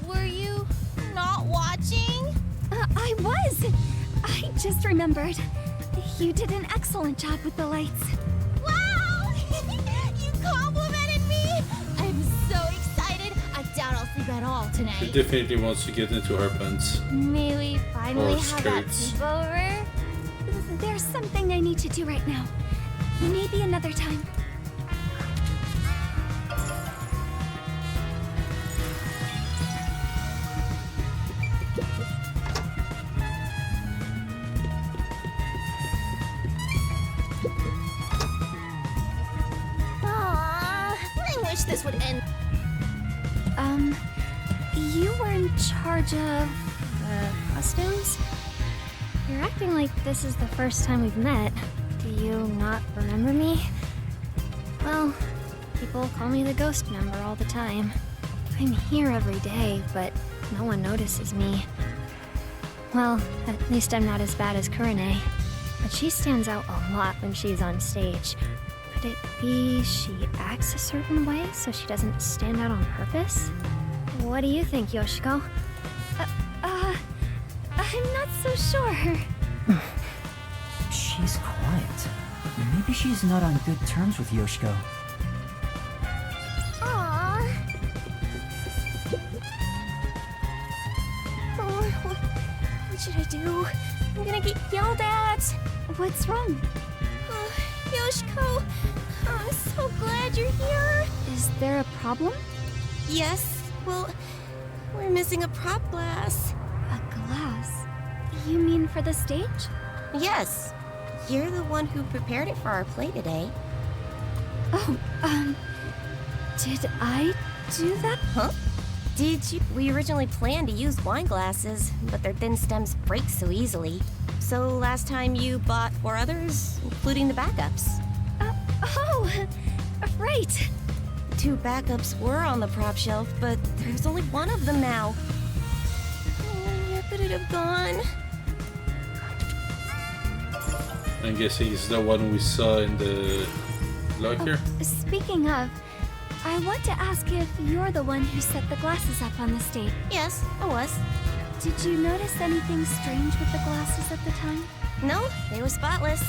Were you not watching? I was! I just remembered. You did an excellent job with the lights. Wow! You complimented me! I'm so excited. I doubt I'll sleep at all She tonight. definitely wants to get into her pants. May we finally Or have that skirts. sleepover? There's something I need to do right now. Maybe another time. Aww, I wish this would end. You were in charge of costumes? You're acting like this is the first time we've met. Do you not remember me? Well, people call me the ghost member all the time. I'm here every day, but no one notices me. Well, at least I'm not as bad as Kurane. But she stands out a lot when she's on stage. Could it be she acts a certain way so she doesn't stand out on purpose? What do you think, Yoshiko? I'm not so sure. She's quiet. Maybe she's not on good terms with Yoshiko. Aww. Oh, what should I do? I'm gonna get yelled at. What's wrong? Yoshiko, I'm so glad you're here. Is there a problem? Yes. Well, we're missing a prop glass. A glass? You mean for the stage? Yes. You're the one who prepared it for our play today. Oh, did I do that? Huh? Did you? We originally planned to use wine glasses, but their thin stems break so easily. So last time you bought 4 others, including the backups. Right. 2 backups were on the prop shelf, but there's only one of them now. Where could it have gone? I'm guessing it's the one we saw in the locker. Speaking of, I want to ask if you're the one who set the glasses up on the stage. Yes, I was. Did you notice anything strange with the glasses at the time? No, they were spotless.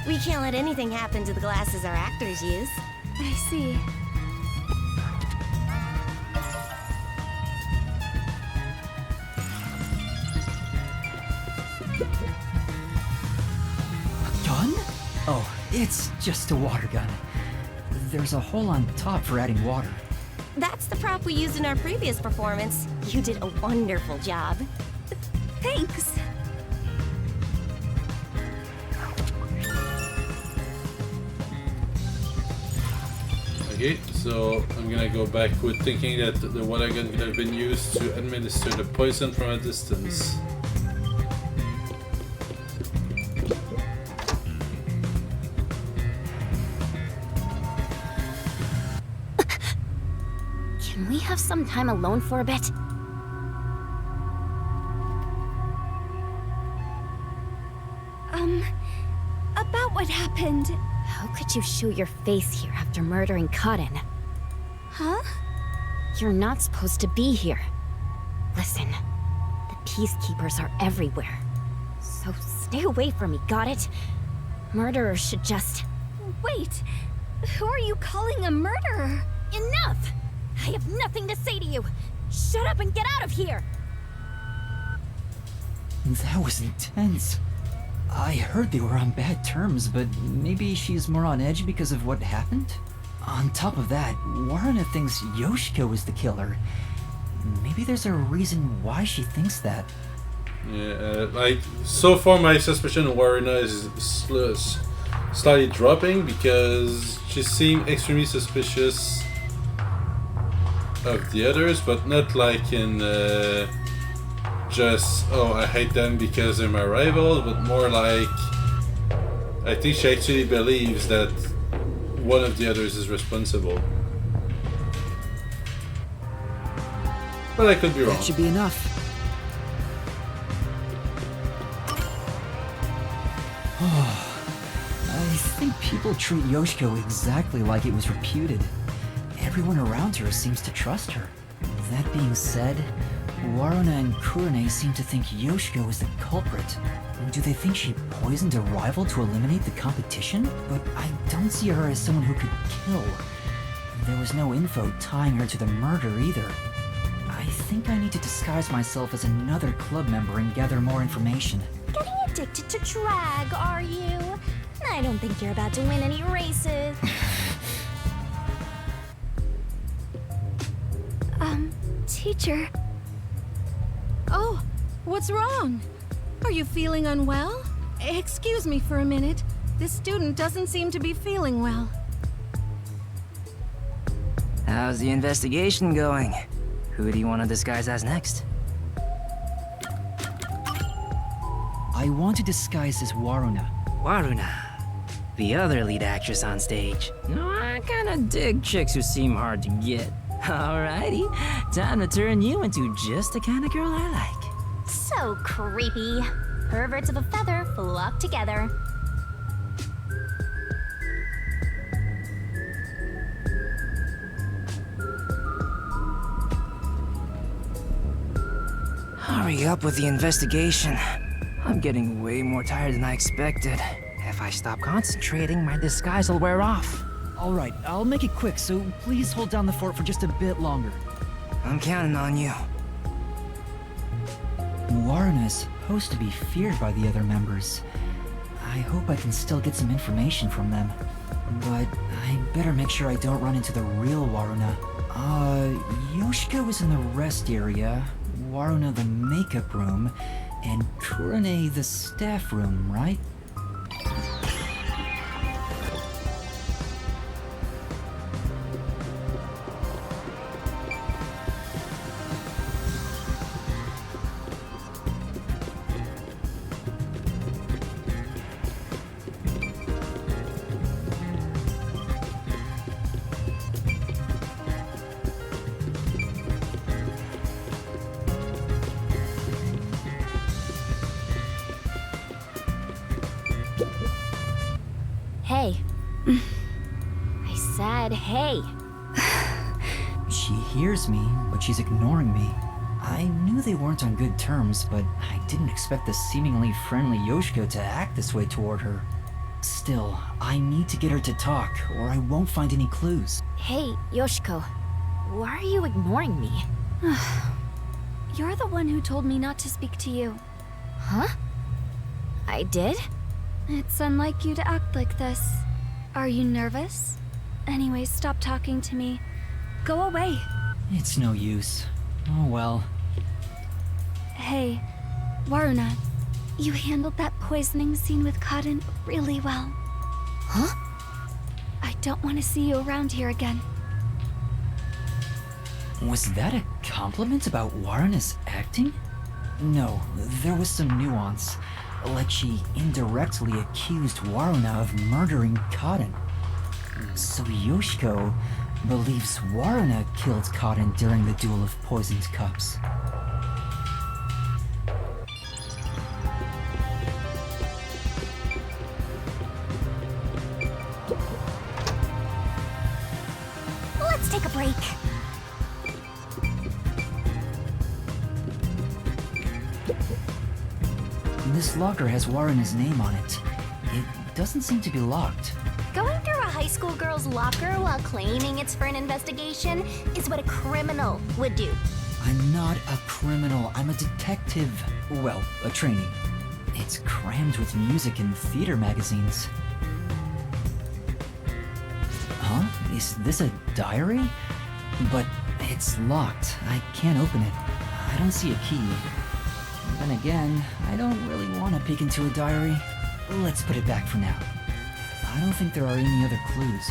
We can't let anything happen to the glasses our actors use. I see. Gun? Oh, it's just a water gun. There's a hole on top for adding water. That's the prop we used in our previous performance. You did a wonderful job. Thanks. Okay, so I'm gonna go back with thinking that the water gun could have been used to administer the poison from a distance. Can we have some time alone for a bit? About what happened? How could you show your face here after murdering Kaden? Huh? You're not supposed to be here. Listen, the peacekeepers are everywhere. So stay away from me, got it? Murderers should just... Wait! Who are you calling a murderer? Enough! I have nothing to say to you! Shut up and get out of here! That was intense. I heard they were on bad terms, but maybe she's more on edge because of what happened? On top of that, Warren thinks Yoshiko is the killer. Maybe there's a reason why she thinks that. Yeah, like, so far my suspicion of Warrena is slightly dropping because she seemed extremely suspicious of the others, but not like in just, oh, I hate them because they're my rivals, but more like I think she actually believes that one of the others is responsible. But I could be wrong. That should be enough. I think people treat Yoshiko exactly like it was reputed. Everyone around her seems to trust her. That being said, Waruna and Kurane seem to think Yoshiko is the culprit. Do they think she poisoned a rival to eliminate the competition? But I don't see her as someone who could kill. There was no info tying her to the murder either. I think I need to disguise myself as another club member and gather more information. Getting addicted to drag, are you? I don't think you're about to win any races. Teacher. Oh, what's wrong? Are you feeling unwell? Excuse me for a minute. This student doesn't seem to be feeling well. How's the investigation going? Who do you want to disguise as next? I want to disguise as Waruna. Waruna, the other lead actress on stage. No, I kinda dig chicks who seem hard to get. Alrighty, time to turn you into just the kind of girl I like. So creepy. Perverts of a feather flock together. Hurry up with the investigation. I'm getting way more tired than I expected. If I stop concentrating, my disguise will wear off. Alright, I'll make it quick, so please hold down the fort for just a bit longer. I'm counting on you. Waruna is supposed to be feared by the other members. I hope I can still get some information from them. But I better make sure I don't run into the real Waruna. Yoshiko is in the rest area, Waruna the makeup room, and Kurane the staff room, right? Hey. I said hey. She hears me, but she's ignoring me. I knew they weren't on good terms, but I didn't expect the seemingly friendly Yoshiko to act this way toward her. Still, I need to get her to talk, or I won't find any clues. Hey, Yoshiko. Why are you ignoring me? You're the one who told me not to speak to you. Huh? I did? It's unlike you to act like this. Are you nervous? Anyway, stop talking to me. Go away. It's no use. Oh well. Hey, Waruna. You handled that poisoning scene with Cotton really well. Huh? I don't want to see you around here again. Was that a compliment about Waruna's acting? No, there was some nuance. Like she indirectly accused Waruna of murdering Cotton. So Yoshiko believes Waruna killed Cotton during the duel of poisoned cups. Let's take a break. This locker has Waruna's name on it. It doesn't seem to be locked. Going through a high school girl's locker while claiming it's for an investigation is what a criminal would do. I'm not a criminal. I'm a detective. Well, a trainee. It's crammed with music and theater magazines. Huh? Is this a diary? But it's locked. I can't open it. I don't see a key. Then again, I don't really want to peek into a diary. Let's put it back for now. I don't think there are any other clues.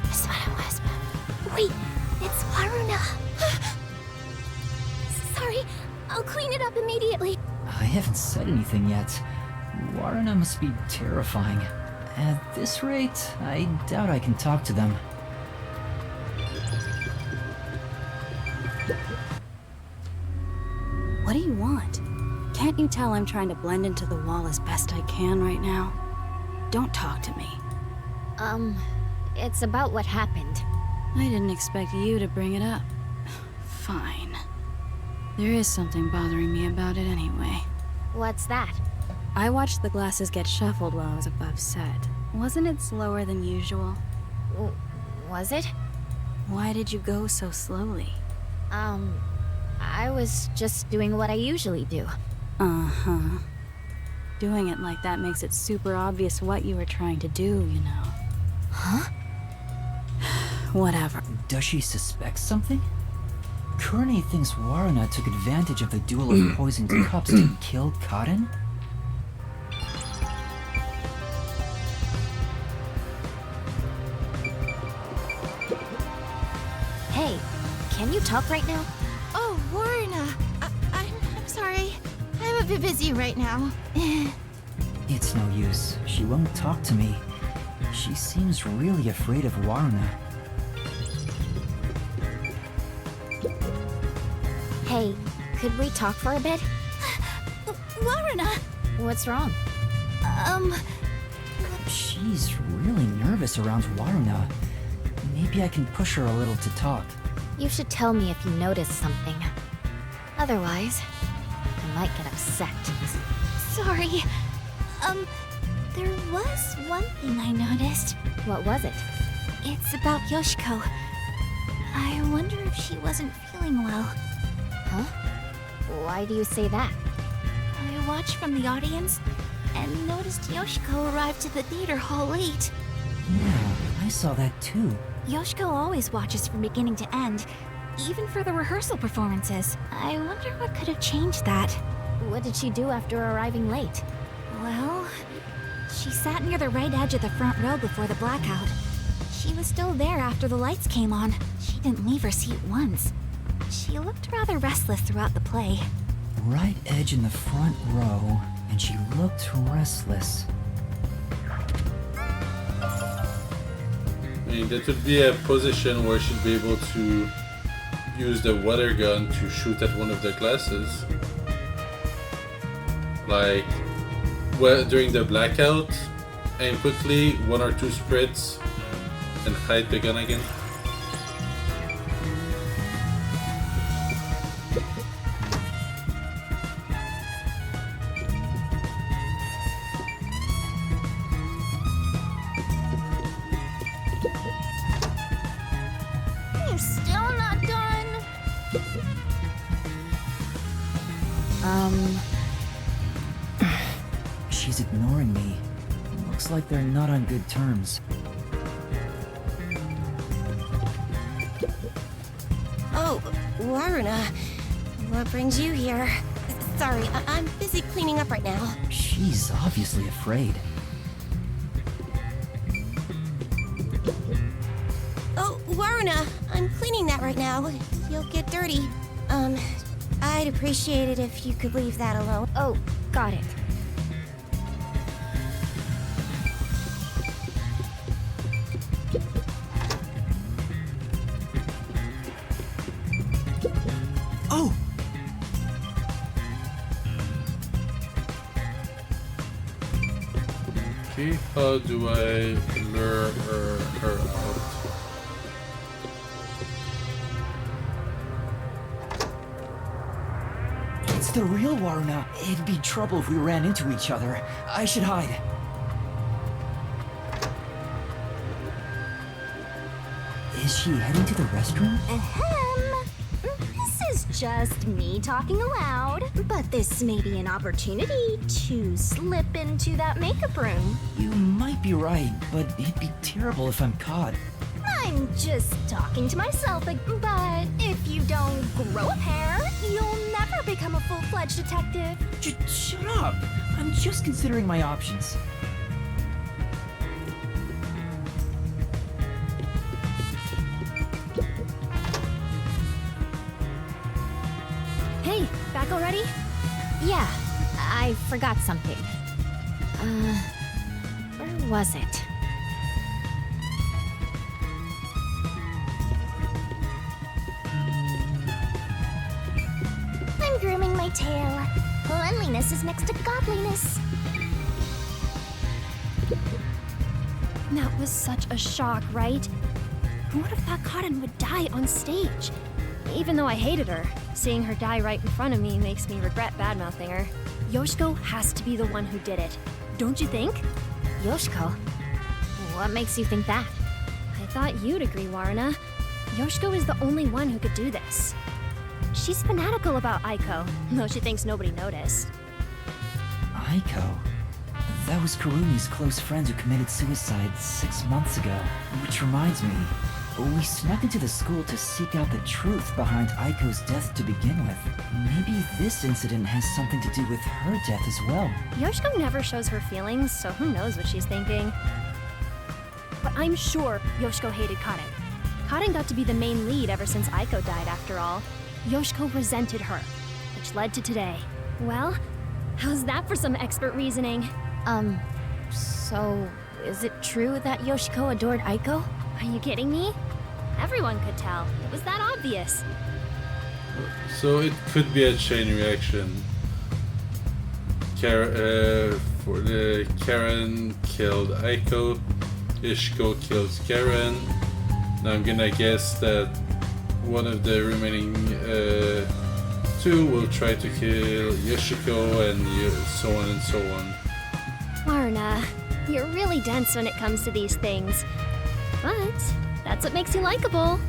That's what it was. Wait, it's Waruna. Sorry, I'll clean it up immediately. I haven't said anything yet. Waruna must be terrifying. At this rate, I doubt I can talk to them. What do you want? Can't you tell I'm trying to blend into the wall as best I can right now? Don't talk to me. It's about what happened. I didn't expect you to bring it up. Fine. There is something bothering me about it anyway. What's that? I watched the glasses get shuffled while I was above set. Wasn't it slower than usual? Was it? Why did you go so slowly? I was just doing what I usually do. Uh-huh. Doing it like that makes it super obvious what you were trying to do, you know. Huh? Whatever. Does she suspect something? Kearney thinks Waruna took advantage of the duel of poisoned cups to kill Cotton? Hey, can you talk right now? Oh, Waruna. I'm sorry. I'm a bit busy right now. It's no use. She won't talk to me. She seems really afraid of Waruna. Hey, could we talk for a bit? Waruna! What's wrong? She's really nervous around Waruna. Maybe I can push her a little to talk. You should tell me if you notice something. Otherwise, I might get upset. Sorry. There was one thing I noticed. What was it? It's about Yoshiko. I wonder if she wasn't feeling well. Huh? Why do you say that? I watched from the audience and noticed Yoshiko arrived to the theater hall late. Yeah, I saw that too. Yoshiko always watches from beginning to end, even for the rehearsal performances. I wonder what could have changed that. What did she do after arriving late? Well, she sat near the right edge of the front row before the blackout. She was still there after the lights came on. She didn't leave her seat once. She looked rather restless throughout the play. Right edge in the front row, and she looked restless. I mean, that would be a position where she'd be able to use the water gun to shoot at one of the glasses. Like, well, during the blackout, aim quickly, 1 or 2 spritz, and hide the gun again. You're still not done. She's ignoring me. Looks like they're not on good terms. Oh, Waruna. What brings you here? Sorry, I'm busy cleaning up right now. She's obviously afraid. Oh, Waruna, I'm cleaning that right now. You'll get dirty. I'd appreciate it if you could leave that alone. Oh, got it. Oh! Okay, how do I lure her out? It's the real Waruna. It'd be trouble if we ran into each other. I should hide. Is she heading to the restroom? Ahem. This is just me talking aloud, but this may be an opportunity to slip into that makeup room. You might be right, but it'd be terrible if I'm caught. I'm just talking to myself, but if you don't grow a pair, you'll never become a full-fledged detective. Shut up! I'm just considering my options. Hey, back already? Yeah, I forgot something. Where was it? I'm grooming my tail. Cleanliness is next to godliness. That was such a shock, right? Who would have thought Karin would die on stage? Even though I hated her, seeing her die right in front of me makes me regret badmouthing her. Yoshiko has to be the one who did it. Don't you think? Yoshiko? What makes you think that? I thought you'd agree, Waruna. Yoshiko is the only one who could do this. She's fanatical about Aiko, though she thinks nobody noticed. Aiko? That was Kurumi's close friend who committed suicide 6 months ago. Which reminds me, we snuck into the school to seek out the truth behind Aiko's death to begin with. Maybe this incident has something to do with her death as well. Yoshiko never shows her feelings, so who knows what she's thinking. But I'm sure Yoshiko hated Karin. Karin got to be the main lead ever since Aiko died, after all. Yoshiko resented her, which led to today. Well, how's that for some expert reasoning? So is it true that Yoshiko adored Aiko? Are you kidding me? Everyone could tell. It was that obvious. So it could be a chain reaction. Karen killed Aiko, Ishiko kills Karen. Now I'm gonna guess that one of the remaining two will try to kill Yoshiko and so on and so on. Waruna, you're really dense when it comes to these things. But that's what makes you likable.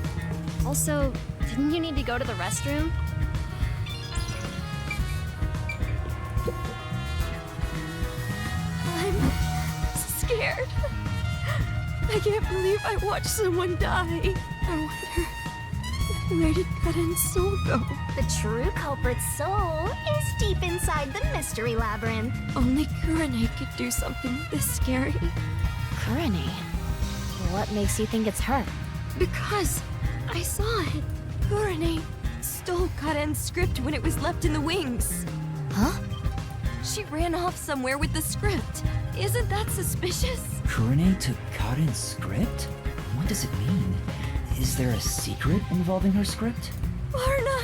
Also, didn't you need to go to the restroom? I'm scared. I can't believe I watched someone die. I wonder, where did Karen's soul go? The true culprit's soul is deep inside the mystery labyrinth. Only Kurane could do something this scary. Kurane? What makes you think it's her? Because I saw it. Kurane stole Karen's script when it was left in the wings. Huh? She ran off somewhere with the script. Isn't that suspicious? Kurane took Karen's script? What does it mean? Is there a secret involving her script? Waruna,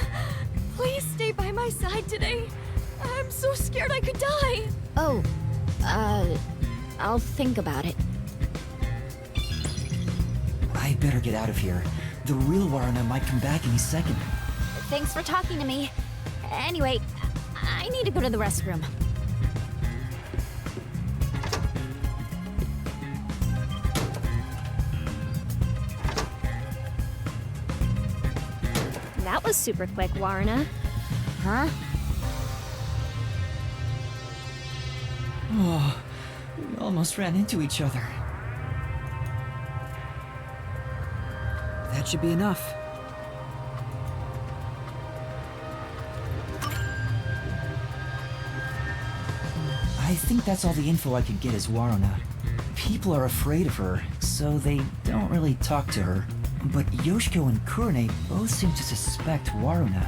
please stay by my side today. I'm so scared I could die. Oh, I'll think about it. I better get out of here. The real Waruna might come back any second. Thanks for talking to me. Anyway, I need to go to the restroom. That was super quick, Waruna. Huh? Oh, we almost ran into each other. That should be enough. I think that's all the info I could get as Waruna. People are afraid of her, so they don't really talk to her. But Yoshiko and Kurane both seem to suspect Waruna.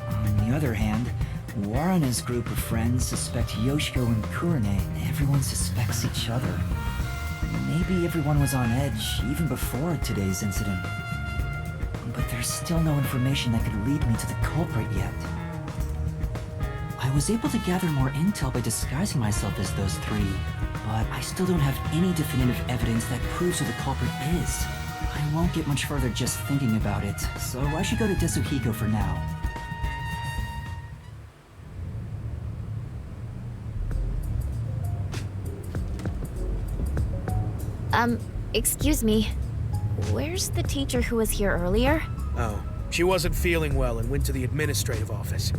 On the other hand, Waruna's group of friends suspect Yoshiko and Kurane. Everyone suspects each other. Maybe everyone was on edge even before today's incident. But there's still no information that could lead me to the culprit yet. I was able to gather more intel by disguising myself as those three, but I still don't have any definitive evidence that proves who the culprit is. I won't get much further just thinking about it, so I should go to Desuhiko for now. Excuse me. Where's the teacher who was here earlier? Oh, she wasn't feeling well and went to the administrative office.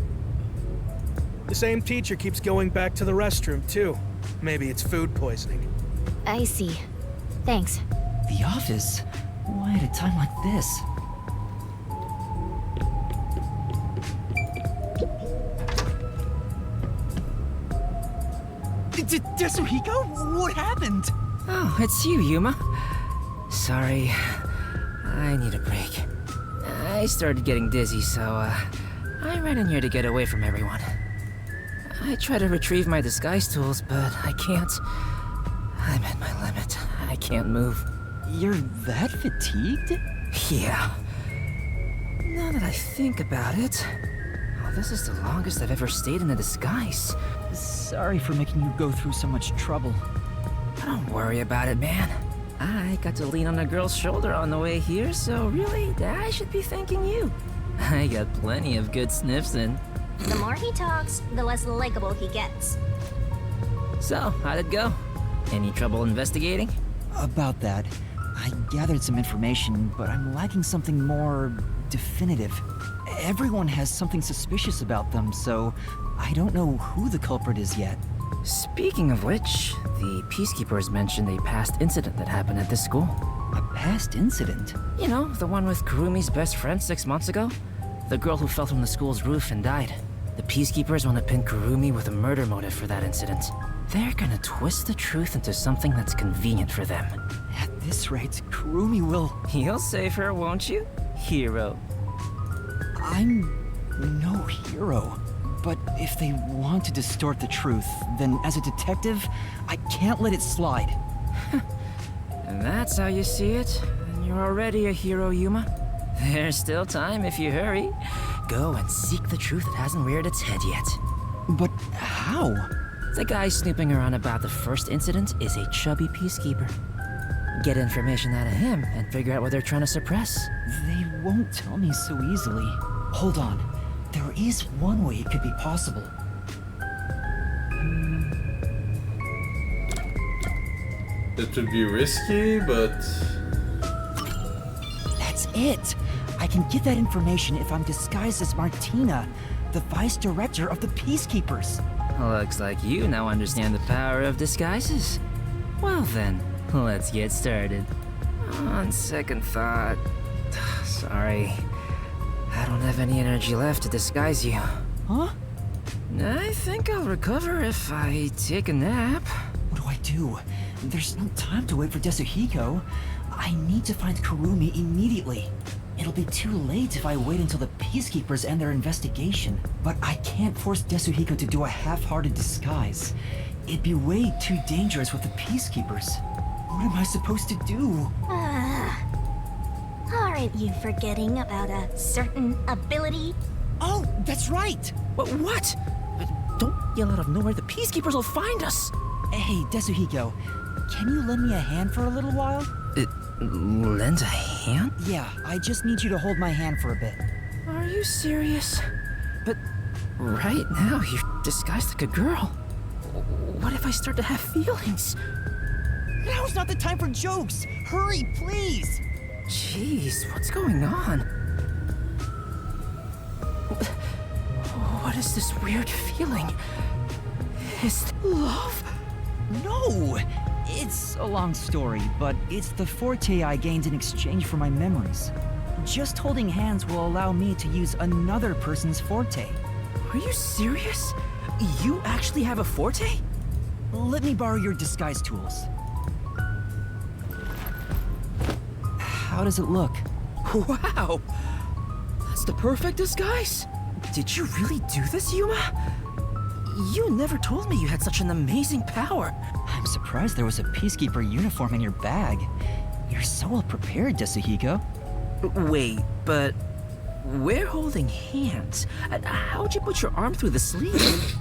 The same teacher keeps going back to the restroom, too. Maybe it's food poisoning. I see. Thanks. The office? Why at a time like this? Desuhiko? What happened? Oh, it's you, Yuma. Sorry. I need a break. I started getting dizzy, so, I ran in here to get away from everyone. I try to retrieve my disguise tools, but I can't. I'm at my limit. I can't move. You're that fatigued? Yeah. Now that I think about it, well, this is the longest I've ever stayed in a disguise. Sorry for making you go through so much trouble. Don't worry about it, man. I got to lean on a girl's shoulder on the way here, so really, I should be thanking you. I got plenty of good sniffs in. The more he talks, the less likable he gets. So, how'd it go? Any trouble investigating? About that, I gathered some information, but I'm lacking something more definitive. Everyone has something suspicious about them, so I don't know who the culprit is yet. Speaking of which, the Peacekeepers mentioned a past incident that happened at this school. A past incident? You know, the one with Kurumi's best friend 6 months ago? The girl who fell from the school's roof and died. The Peacekeepers want to pin Kurumi with a murder motive for that incident. They're gonna twist the truth into something that's convenient for them. At this rate, Kurumi will... You'll save her, won't you? Hero. I'm no hero. But if they want to distort the truth, then as a detective, I can't let it slide. And that's how you see it? Then you're already a hero, Yuma. There's still time if you hurry. Go and seek the truth that hasn't reared its head yet. But how? The guy snooping around about the first incident is a chubby peacekeeper. Get information out of him and figure out what they're trying to suppress. They won't tell me so easily. Hold on. There is one way it could be possible. It would be risky, but... That's it! I can get that information if I'm disguised as Martina, the vice director of the Peacekeepers. Looks like you now understand the power of disguises. Well then, let's get started. On second thought... Sorry. I don't have any energy left to disguise you. Huh? I think I'll recover if I take a nap. What do I do? There's no time to wait for Desuhiko. I need to find Kurumi immediately. It'll be too late if I wait until the Peacekeepers end their investigation. But I can't force Desuhiko to do a half-hearted disguise. It'd be way too dangerous with the Peacekeepers. What am I supposed to do? Aren't you forgetting about a certain ability? Oh, that's right! What? Don't yell out of nowhere, the Peacekeepers will find us! Hey, Desuhiko, can you lend me a hand for a little while? Lend a hand? Yeah, I just need you to hold my hand for a bit. Are you serious? But right now, you're disguised like a girl. What if I start to have feelings? Now's not the time for jokes! Hurry, please! Jeez, what's going on? What is this weird feeling? Is it love? No! It's a long story, but it's the forte I gained in exchange for my memories. Just holding hands will allow me to use another person's forte. Are you serious? You actually have a forte? Let me borrow your disguise tools. How does it look? Wow! That's the perfect disguise! Did you really do this, Yuma? You never told me you had such an amazing power. I'm surprised there was a Peacekeeper uniform in your bag. You're so well prepared, Desuhiko. Wait, but we're holding hands. How'd you put your arm through the sleeve?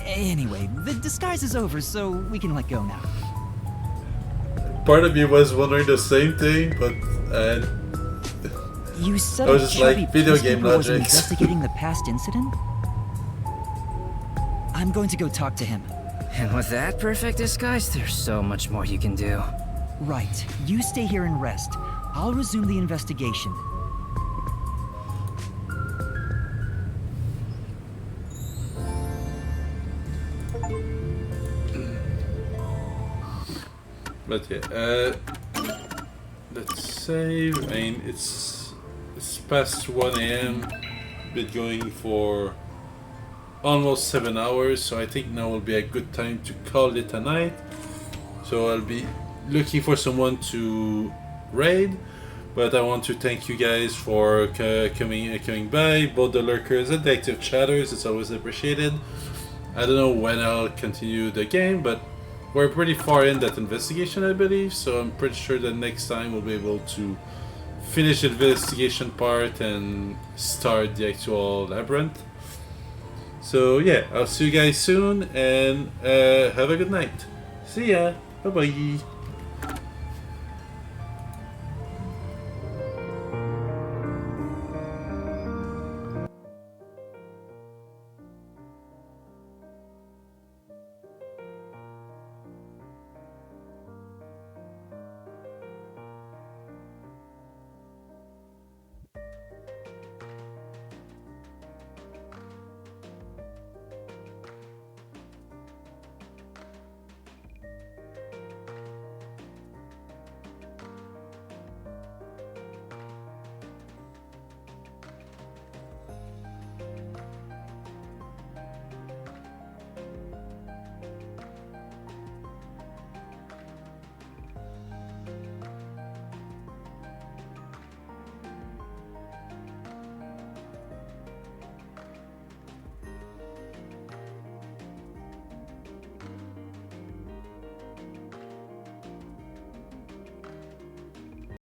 Anyway, the disguise is over, so we can let go now. Part of me was wondering the same thing, but you said I was just like, video game was logic. investigating the past incident? I'm going to go talk to him. And with that perfect disguise, there's so much more you can do. Right. You stay here and rest. I'll resume the investigation. But yeah, let's save. I mean, it's past 1 AM. Been going for almost 7 hours, so I think now will be a good time to call it a night. So I'll be looking for someone to raid, but I want to thank you guys for coming by, both the lurkers and the active chatters. It's always appreciated. I don't know when I'll continue the game, but we're pretty far in that investigation, I believe, so I'm pretty sure that next time we'll be able to finish the investigation part and start the actual labyrinth. So yeah, I'll see you guys soon, and have a good night. See ya. Bye bye.